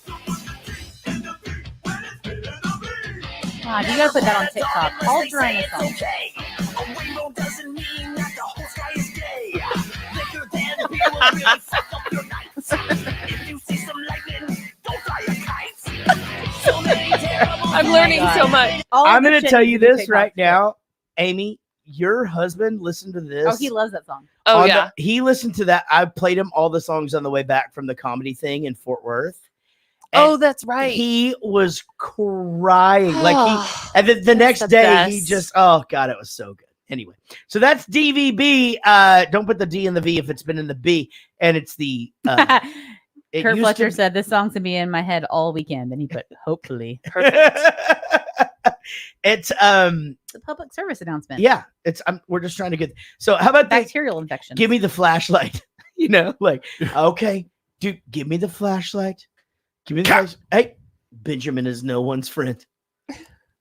God, you got to put that on TikTok. All during a song. I'm learning so much. All I'm the going to shit tell needs you to be this TikTok. right now, Amy. Your husband listened to this. Oh, he loves that song. Oh, on yeah. he listened to that. I played him all the songs on the way back from the comedy thing in Fort Worth. Oh, And that's right. He was crying. Like Oh, and the next the day he best. just, oh God, it was so good. Anyway, so that's DVB. Don't put the D in the V if it's been in the B. And it's the Kurt used Fletcher to- said this song's gonna be in my head all weekend, and he put hopefully. It's It's a public service announcement. yeah, it's we're just trying to get. So how about bacterial infection? Give me the flashlight. You know, like okay, dude, give me the flashlight. Give me the flashlight. Hey, Benjamin is no one's friend.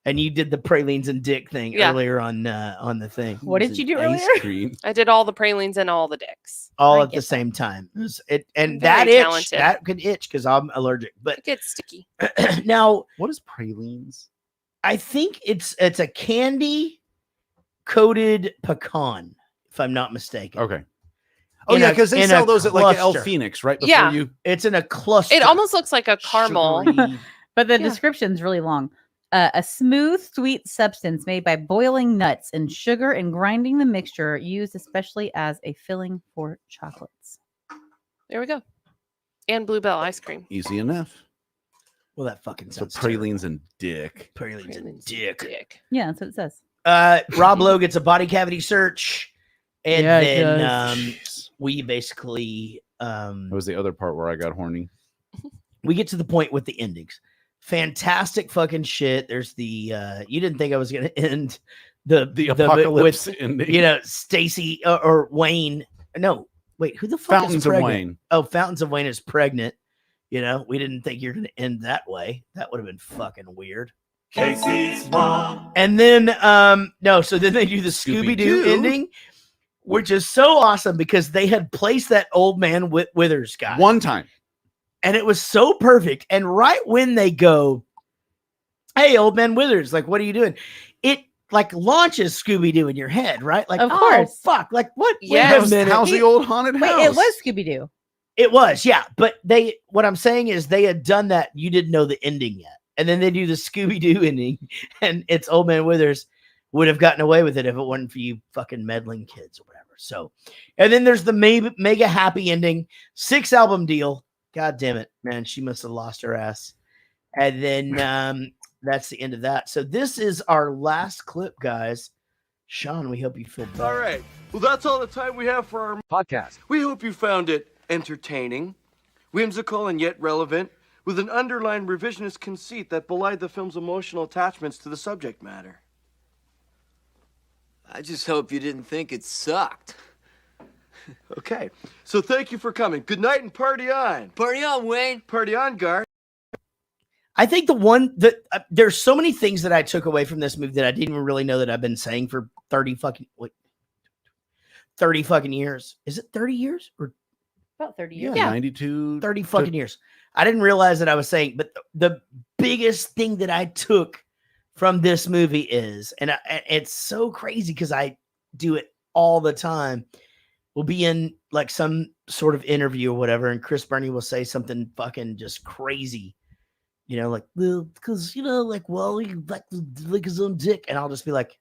And you did the pralines and dick thing earlier on the thing. What did you do earlier? I did all the pralines and all the dicks. All at the same time. And I'm that very itch, talented. that could itch because I'm allergic. But It gets sticky. now, what is pralines? I think it's a candy coated pecan, if I'm not mistaken. Okay. Oh yeah, because they sell those at like El cluster. Phoenix, right? Before Yeah. you. It's in a cluster. It almost looks like a caramel. But the description's really long. A smooth, sweet substance made by boiling nuts and sugar and grinding the mixture, used especially as a filling for chocolates. There we go. And Bluebell ice cream. Easy enough. Well, that fucking So sounds pralines and dick. Pralines and dick. Yeah, that's what it says. Rob Lowe gets a body cavity search, and Yeah, it then does. we basically That was the other part where I got horny. we get to the point with the endings. Fantastic fucking shit. There's the you didn't think I was gonna end the apocalypse with ending. you know Stacy or Wayne. No, wait, who the fuck Fountains is of pregnant? Wayne. Oh, Fountains of Wayne is pregnant. You know, we didn't think you're gonna end that way. That would have been fucking weird. Casey's mom. And then no, so then they do the Scooby-Doo Scooby-Doo. ending, which is so awesome because they had placed that old man Withers guy One time. and it was so perfect. And right when they go, hey, old man Withers, like, what are you doing? It like launches Scooby-Doo in your head, right? Like, Of oh, course. fuck, like what? Yes. Wait a minute. How's the old haunted house? Wait, it was Scooby-Doo. It was, yeah. But what I'm saying is they had done that. You didn't know the ending yet. And then they do the Scooby-Doo ending, and it's Old Man Withers would have gotten away with it if it wasn't for you fucking meddling kids or whatever. So, and then there's the mega happy ending, 6-album deal. God damn it, man. She must have lost her ass. And then that's the end of that. So this is our last clip, guys. Sean, we hope you feel better. All right. Well, that's all the time we have for our podcast. We hope you found it entertaining, whimsical, and yet relevant, with an underlying revisionist conceit that belied the film's emotional attachments to the subject matter. I just hope you didn't think it sucked. Okay. So thank you for coming. Good night and party on. Party on, Wayne. Party on, Gar. I think the one that there's so many things that I took away from this movie that I didn't even really know that I've been saying for 30 fucking years. Is it 30 years or About 30 years. Yeah, 92. 30 fucking years? I didn't realize that I was saying, but the biggest thing that I took from this movie is, and it's so crazy because I do it all the time. We'll be in like some sort of interview or whatever, and Chris Burney will say something fucking just crazy. You know, like, well, because, you know, like, well, he like his own dick. And I'll just be like,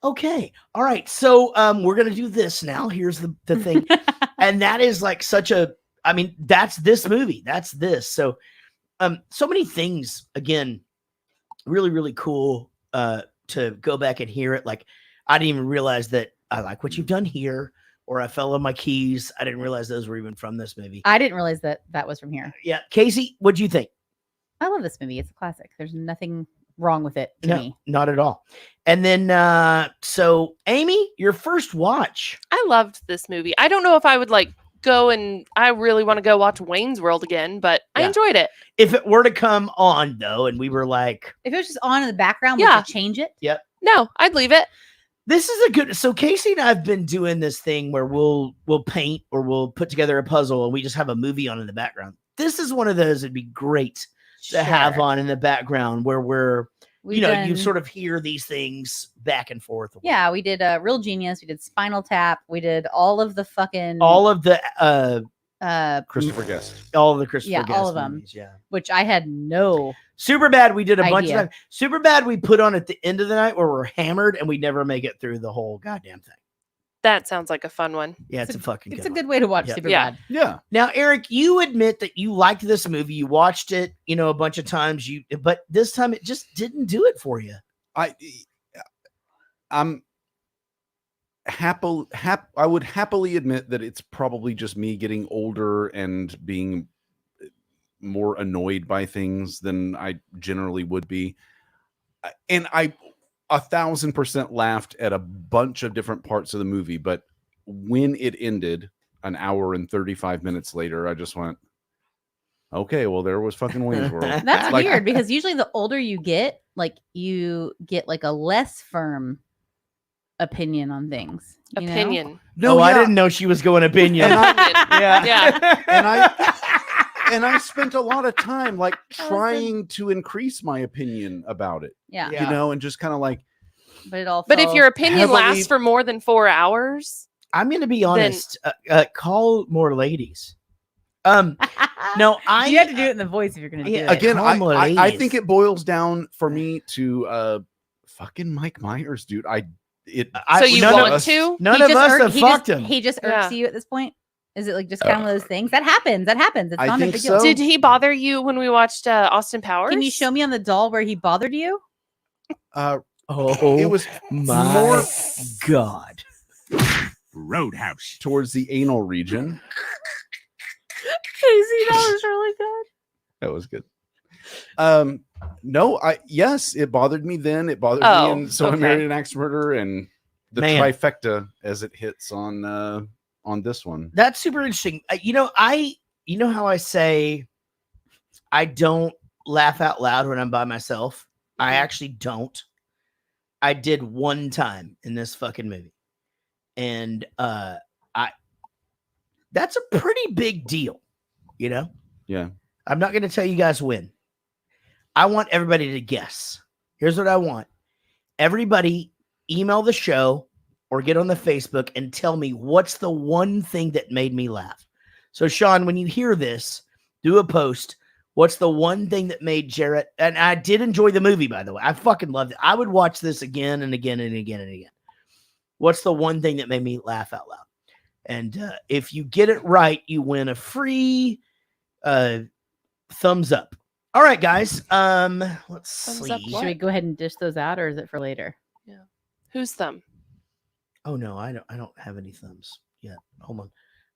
okay, all right. So we're going to do this now. Here's the thing. And that is like I mean, that's this movie. That's this. So so many things, again, really, really cool to go back and hear it. Like, I didn't even realize that I like what you've done here, or I fell on my keys. I didn't realize those were even from this movie. I didn't realize that was from here. Yeah. Casey, what'd you think? I love this movie. It's a classic. There's nothing wrong with it to me. Not at all. And then, so Amy, your first watch. I loved this movie. I don't know if I would like go and I really want to go watch Wayne's World again, but I Yeah. enjoyed it. If it were to come on though, and we were like, If it was just on in the background, Yeah. would you change it? yep. No, I'd leave it. This is a good. So Casey and I've been doing this thing where we'll paint or we'll put together a puzzle and we just have a movie on in the background. This is one of those that'd be great to have Sure. on in the background where we're, We've you done- sort of hear these things back and forth. Yeah, we did Real Genius. We did Spinal Tap. We did all of the fucking All of the Christopher Guest. all of the Christopher yeah, Guest all of them. movies, yeah. Which I had no. Super Bad, we did a bunch of idea. times. Super Bad, we put on at the end of the night where we're hammered and we never make it through the whole goddamn thing. That sounds like a fun one. Yeah, it's a fucking It's good a one. good way to watch Yeah. Super Yeah. Bad. Yeah. Now, Eric, you admit that you liked this movie. You watched it, a bunch of times. But this time it just didn't do it for you. I'm I would happily admit that it's probably just me getting older and being more annoyed by things than I generally would be. And I 1,000% laughed at a bunch of different parts of the movie, but when it ended an hour and 35 minutes later, I just went, okay, well, there was fucking Wayne's World. That's weird because usually the older you get, like you get like a less firm opinion on things. You know? No, I didn't know she was going opinion. Yeah. And I spent a lot of time like trying to increase my opinion about it. Yeah. You know, and just kind of like. But it all. But if your opinion heavily- lasts for more than 4 hours, I'm going to be honest. Call more ladies. No, you have to do it in the voice if you're going to do it. Again, Call more I ladies. think it boils down for me to fucking Mike Myers, dude. So you want to? None of us have fucked him. He just irks you at this point. Is it like just kind of one of those things that happens? That happens. It's I not a think big deal. so. Did he bother you when we watched Austin Powers? Can you show me on the doll where he bothered you? Oh, it was my more God. Roadhouse towards the anal region. Casey, that was really good. That was good. No, yes, it bothered me then. It bothered me, and so I married an axe murderer, and the trifecta as it hits on this one. That's super interesting. You know how I say I don't laugh out loud when I'm by myself. I actually don't. I did one time in this fucking movie, and that's a pretty big deal, you know. Yeah. I'm not going to tell you guys when. I want everybody to guess. Here's what I want. Everybody email the show or get on the Facebook and tell me what's the one thing that made me laugh. So, Sean, when you hear this, do a post. What's the one thing that made Jarrett? And I did enjoy the movie, by the way. I fucking loved it. I would watch this again and again and again and again. What's the one thing that made me laugh out loud? And if you get it right, you win a free thumbs up. All right, guys. Let's see. Should we go ahead and dish those out, or is it for later? Yeah. Whose thumb? Oh no, I don't have any thumbs yet. Hold on.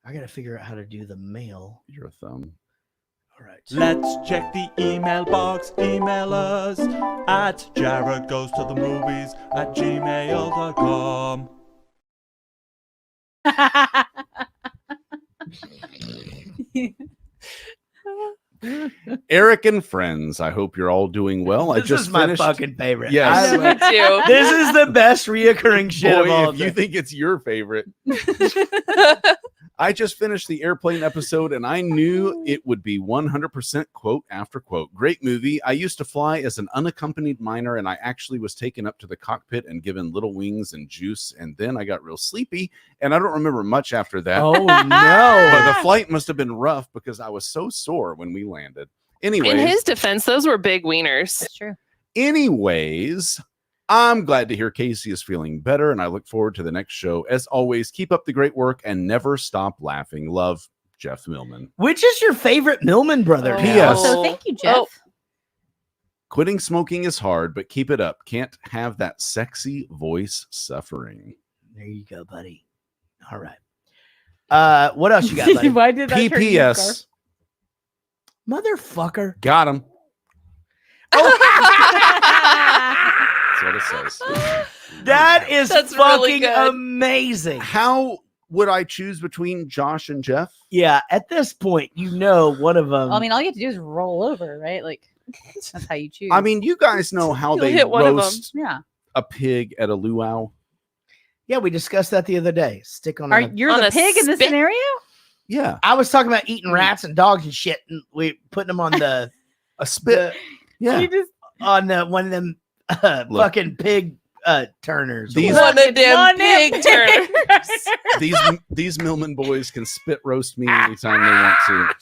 I gotta figure out how to do the mail. Your thumb. All right. Let's check the email box. Email us at jaredgoestothemovies@gmail.com. Eric and friends, I hope you're all doing well. I This just is my finished. fucking favorite. Yes. Me too. This is the best reoccurring shit of Boy, all if you time. think it's your favorite. I just finished the airplane episode and I knew it would be 100% quote after quote. Great movie. I used to fly as an unaccompanied minor and I actually was taken up to the cockpit and given little wings and juice. And then I got real sleepy and I don't remember much after that. Oh, no. But the flight must have been rough because I was so sore when we landed. Anyway, In his defense, those were big wieners. That's true. Anyways, I'm glad to hear Casey is feeling better, and I look forward to the next show. As always, keep up the great work and never stop laughing. Love, Jeff Millman. Which is your favorite Millman brother? P.S. So thank you, Jeff. Quitting smoking is hard, but keep it up. Can't have that sexy voice suffering. There you go, buddy. All right. What else you got, buddy? Why did that turn you PPS. Motherfucker. Got him. That's what it says. That is That's really fucking good. amazing. How would I choose between Josh and Jeff? Yeah, at this point, you know one of them. I mean, all you have to do is roll over, right? Like that's how you choose. I mean, you guys know how You'll they hit one of roast yeah. a pig at a luau. Yeah, we discussed that the other day. Stick on. You're On the a pig in this spit- scenario? Yeah, I was talking about eating rats and dogs and shit, and we putting them on the a spit. Yeah, You just on the one of them Look. fucking pig turners. These- One of them One pig turners. these Millman boys can spit roast me anytime they want to.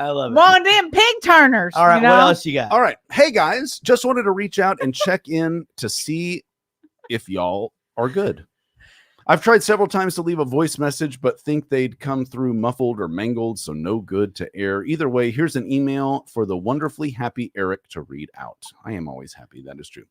I love it. one of them pig turners. All right, you know? what else you got? All right, hey guys, just wanted to reach out and check in to see if y'all are good. I've tried several times to leave a voice message, but think they'd come through muffled or mangled, so no good to air. Either way, here's an email for the wonderfully happy Eric to read out. I am always happy, that is true.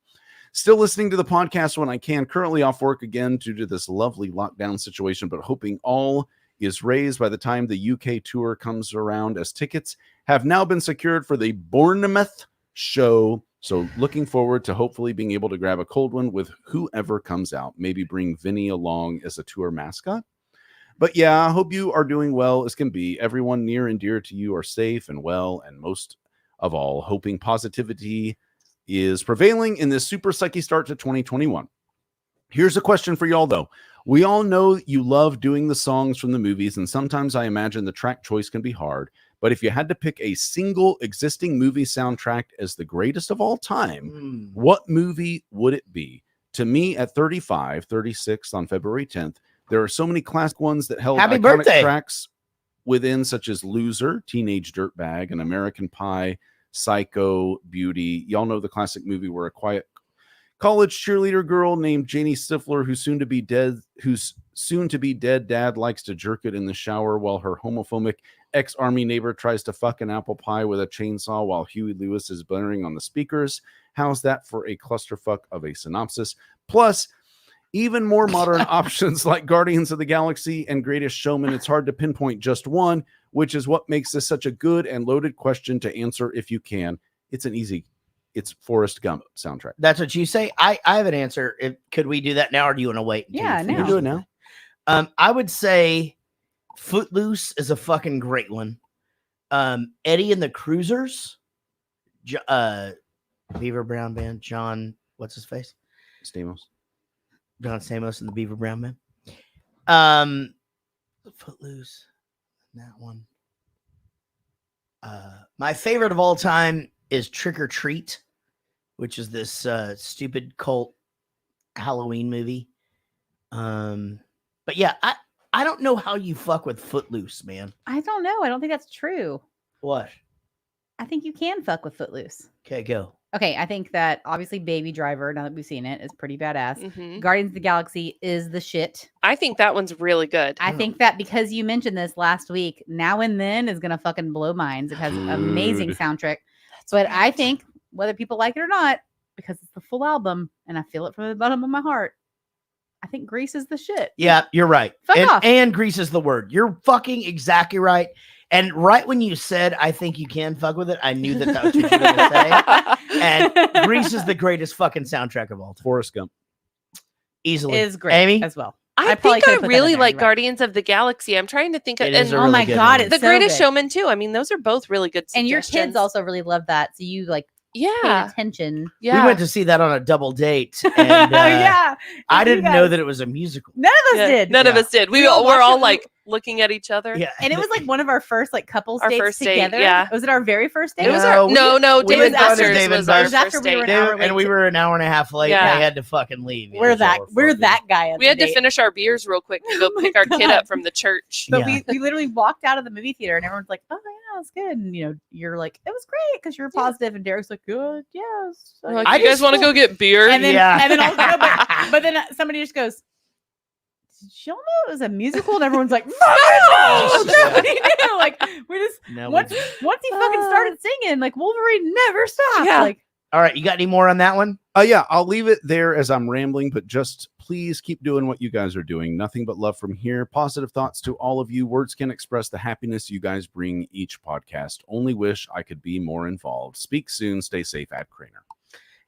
Still listening to the podcast when I can. Currently off work again due to this lovely lockdown situation, but hoping all is raised by the time the UK tour comes around, as tickets have now been secured for the Bournemouth show. So looking forward to hopefully being able to grab a cold one with whoever comes out. Maybe bring Vinnie along as a tour mascot. But yeah, I hope you are doing well as can be. Everyone near and dear to you are safe and well, and most of all, hoping positivity is prevailing in this super psyche start to 2021. Here's a question for y'all, though. We all know you love doing the songs from the movies, and sometimes I imagine the track choice can be hard. But if you had to pick a single existing movie soundtrack as the greatest of all time, what movie would it be? To me, at 35, 36 on February 10th, there are so many classic ones that held Happy iconic birthday. tracks within, such as Loser, Teenage Dirtbag, An American Pie, Psycho, Beauty. Y'all know the classic movie where a quiet college cheerleader girl named Janie Stifler, whose soon to be dead dad likes to jerk it in the shower while her homophobic ex-army neighbor tries to fuck an apple pie with a chainsaw while Huey Lewis is blaring on the speakers. How's that for a clusterfuck of a synopsis? Plus, even more modern options like Guardians of the Galaxy and Greatest Showman. It's hard to pinpoint just one, which is what makes this such a good and loaded question to answer if you can. It's Forrest Gump soundtrack. That's what you say. I have an answer. Could we do that now, or do you want to wait? Yeah, We can do it now. I would say Footloose is a fucking great one. Eddie and the Cruisers, Beaver Brown Band, John, what's his face? Stamos. John Stamos and the Beaver Brown Band. Footloose, that one. My favorite of all time is Trick or Treat, which is this stupid cult Halloween movie. But yeah, I don't know how you fuck with Footloose, man. I don't know. I don't think that's true. What? I think you can fuck with Footloose. Okay, go. Okay, I think that obviously Baby Driver, now that we've seen it, is pretty badass. Mhm. Guardians of the Galaxy is the shit. I think that one's really good. I think that because you mentioned this last week, Now and Then is going to fucking blow minds. It has an amazing Dude. soundtrack. But I think, whether people like it or not, because it's the full album and I feel it from the bottom of my heart, I think Grease is the shit. Yeah, you're right. Fuck off. And Grease is the word. You're fucking exactly right. And right when you said, I think you can fuck with it, I knew that was what you were going to say. And Grease is the greatest fucking soundtrack of all time. Forrest Gump. Easily. Is great Amy? as well. I probably think could've I put that really in there, like you're right. Guardians of the Galaxy. I'm trying to think of, It is and a really my good God, one. it's The so Greatest good. Showman too. I mean, those are both really good And your kids suggestions. also really love that. So you like paid Yeah. attention. Yeah. We went to see that on a double date. And Yeah. I You didn't know guys- that it was a musical. None of us Yeah, did. None of Yeah. us did. We We all were all watched it. like looking at each other. Yeah. And it was like one of our first like couples Our dates first date, together. yeah. Was it our very first date? It was No, our we- no. we David went down to Buster's David was our Buster's. After first we were date. an hour Dude, late and we to- were an hour and a half late. Yeah. And I had to fucking leave. It We're was that all we're fucking- that guy. We had to finish our beers real quick to go Oh pick my our kid God. up from the church. But Yeah. we literally walked out of the movie theater and everyone's like, "Oh yeah, it's good." And you're like, "It was great," because you're positive, and Derek's like, "Good, yes." We're like, I you guys just want to feel- go get beer? And then Yeah. and then also, but then somebody just goes, "Did y'all know it was a musical?" And everyone's like, "No!" Like we just No, we once didn't. he fucking started singing, like Wolverine never stopped. Yeah. Like All right, you got any more on that one? Yeah, I'll leave it there as I'm rambling, but just please keep doing what you guys are doing. Nothing but love from here. Positive thoughts to all of you. Words can express the happiness you guys bring each podcast. Only wish I could be more involved. Speak soon. Stay safe. Ad Craner.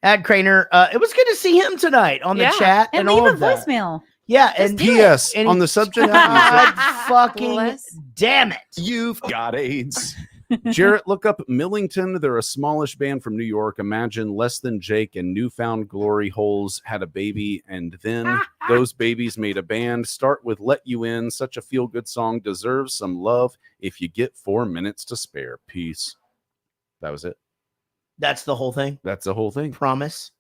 Ad Craner, it was good to see him tonight on the Yeah. chat and and leave all a of that. voicemail. Yeah, Just and do it. P.S. And on the subject of God music, fucking Bless. damn it. You've got AIDS. Jarrett, look up Millington. They're a smallish band from New York. Imagine Less Than Jake and Newfound Glory Holes had a baby, and then those babies made a band. Start with Let You In. Such a feel-good song. Deserves some love if you get 4 minutes to spare. Peace. That was it. That's the whole thing. That's the whole thing. Promise.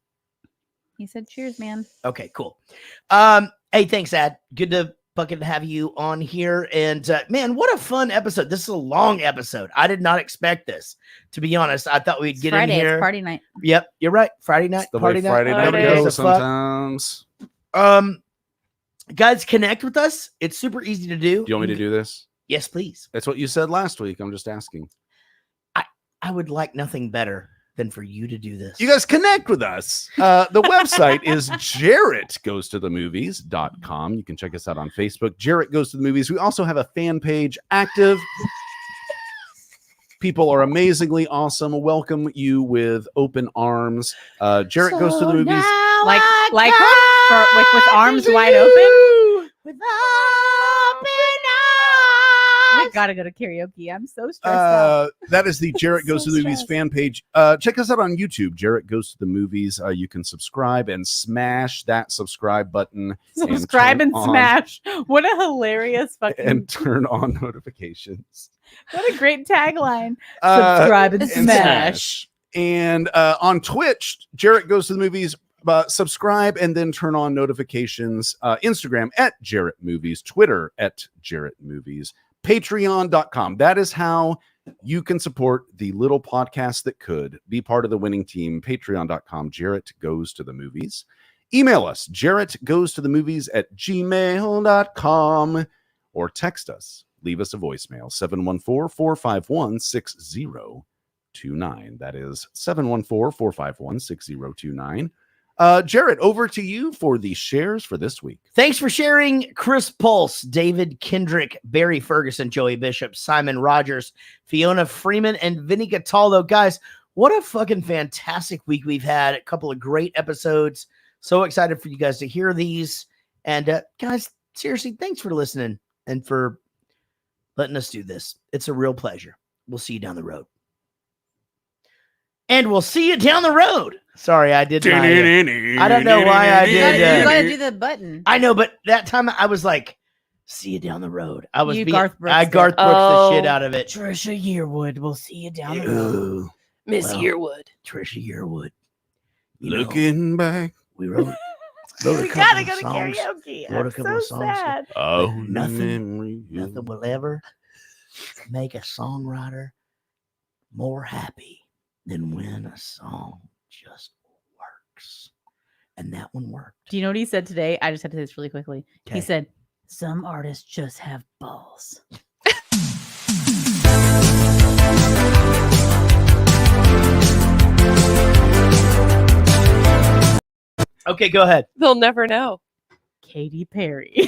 He said, "Cheers, man." Okay, cool. Hey, thanks, Ad. Good to fucking have you on here. And man, what a fun episode. This is a long episode. I did not expect this, to be honest. I thought we'd It's get Friday, in here. it's party night. Yep, you're right. Friday night. It's the Party way Friday night Nobody Friday. gives goes a fuck. sometimes. Guys, connect with us. It's super easy to do. Do you want me to do this? Yes, please. That's what you said last week. I'm just asking. I would like nothing better than for you to do this. You guys connect with us. The website is jarrettgoestothemovies.com. You can check us out on Facebook. Jarrett Goes to the Movies. We also have a fan page active. People are amazingly awesome. Welcome you with open arms. Jarrett Goes to the Movies. With arms wide open. With I gotta go to karaoke. I'm so stressed out. That is the Jarrett Goes to the Movies fan page. Check us out on YouTube. Jarrett Goes to the Movies. You can subscribe and smash that subscribe button. Subscribe and smash. What a hilarious fucking and turn on notifications. What a great tagline. Subscribe and smash. And on Twitch, Jarrett Goes to the Movies. Subscribe and then turn on notifications. Instagram at Jarrett Movies. Twitter at Jarrett Movies. Patreon.com. That is how you can support the little podcast that could be part of the winning team. Patreon.com. Jarrett Goes to the Movies. Email us, jarrettgoestothemovies@gmail.com, or text us. Leave us a voicemail, 714-451-6029. That is 714-451-6029. Jarrett, over to you for the shares for this week. Thanks for sharing. Chris Pulse, David Kendrick, Barry Ferguson, Joey Bishop, Simon Rogers, Fiona Freeman, and Vinnie Cataldo. Guys, what a fucking fantastic week we've had. A couple of great episodes. So excited for you guys to hear these. And guys, seriously, thanks for listening and for letting us do this. It's a real pleasure. We'll see you down the road. And we'll see you down the road. Sorry, I did. I don't know why I did. You gotta do the button. I know, but that time I was like, "See you down the road." I was Garth Brooks the shit out of it. Trisha Yearwood, we'll see you down the road. Ooh, Miss Yearwood. Trisha Yearwood. Looking back, we wrote We a gotta couple go of to songs. karaoke. Wrote a I'm couple so of songs. sad. Oh, Nothing will ever make a songwriter more happy than when a song just works. And that one worked. Do you know what he said today? I just had to say this really quickly. Okay. He said, some artists just have balls. Okay, go ahead. They'll never know. Katy Perry.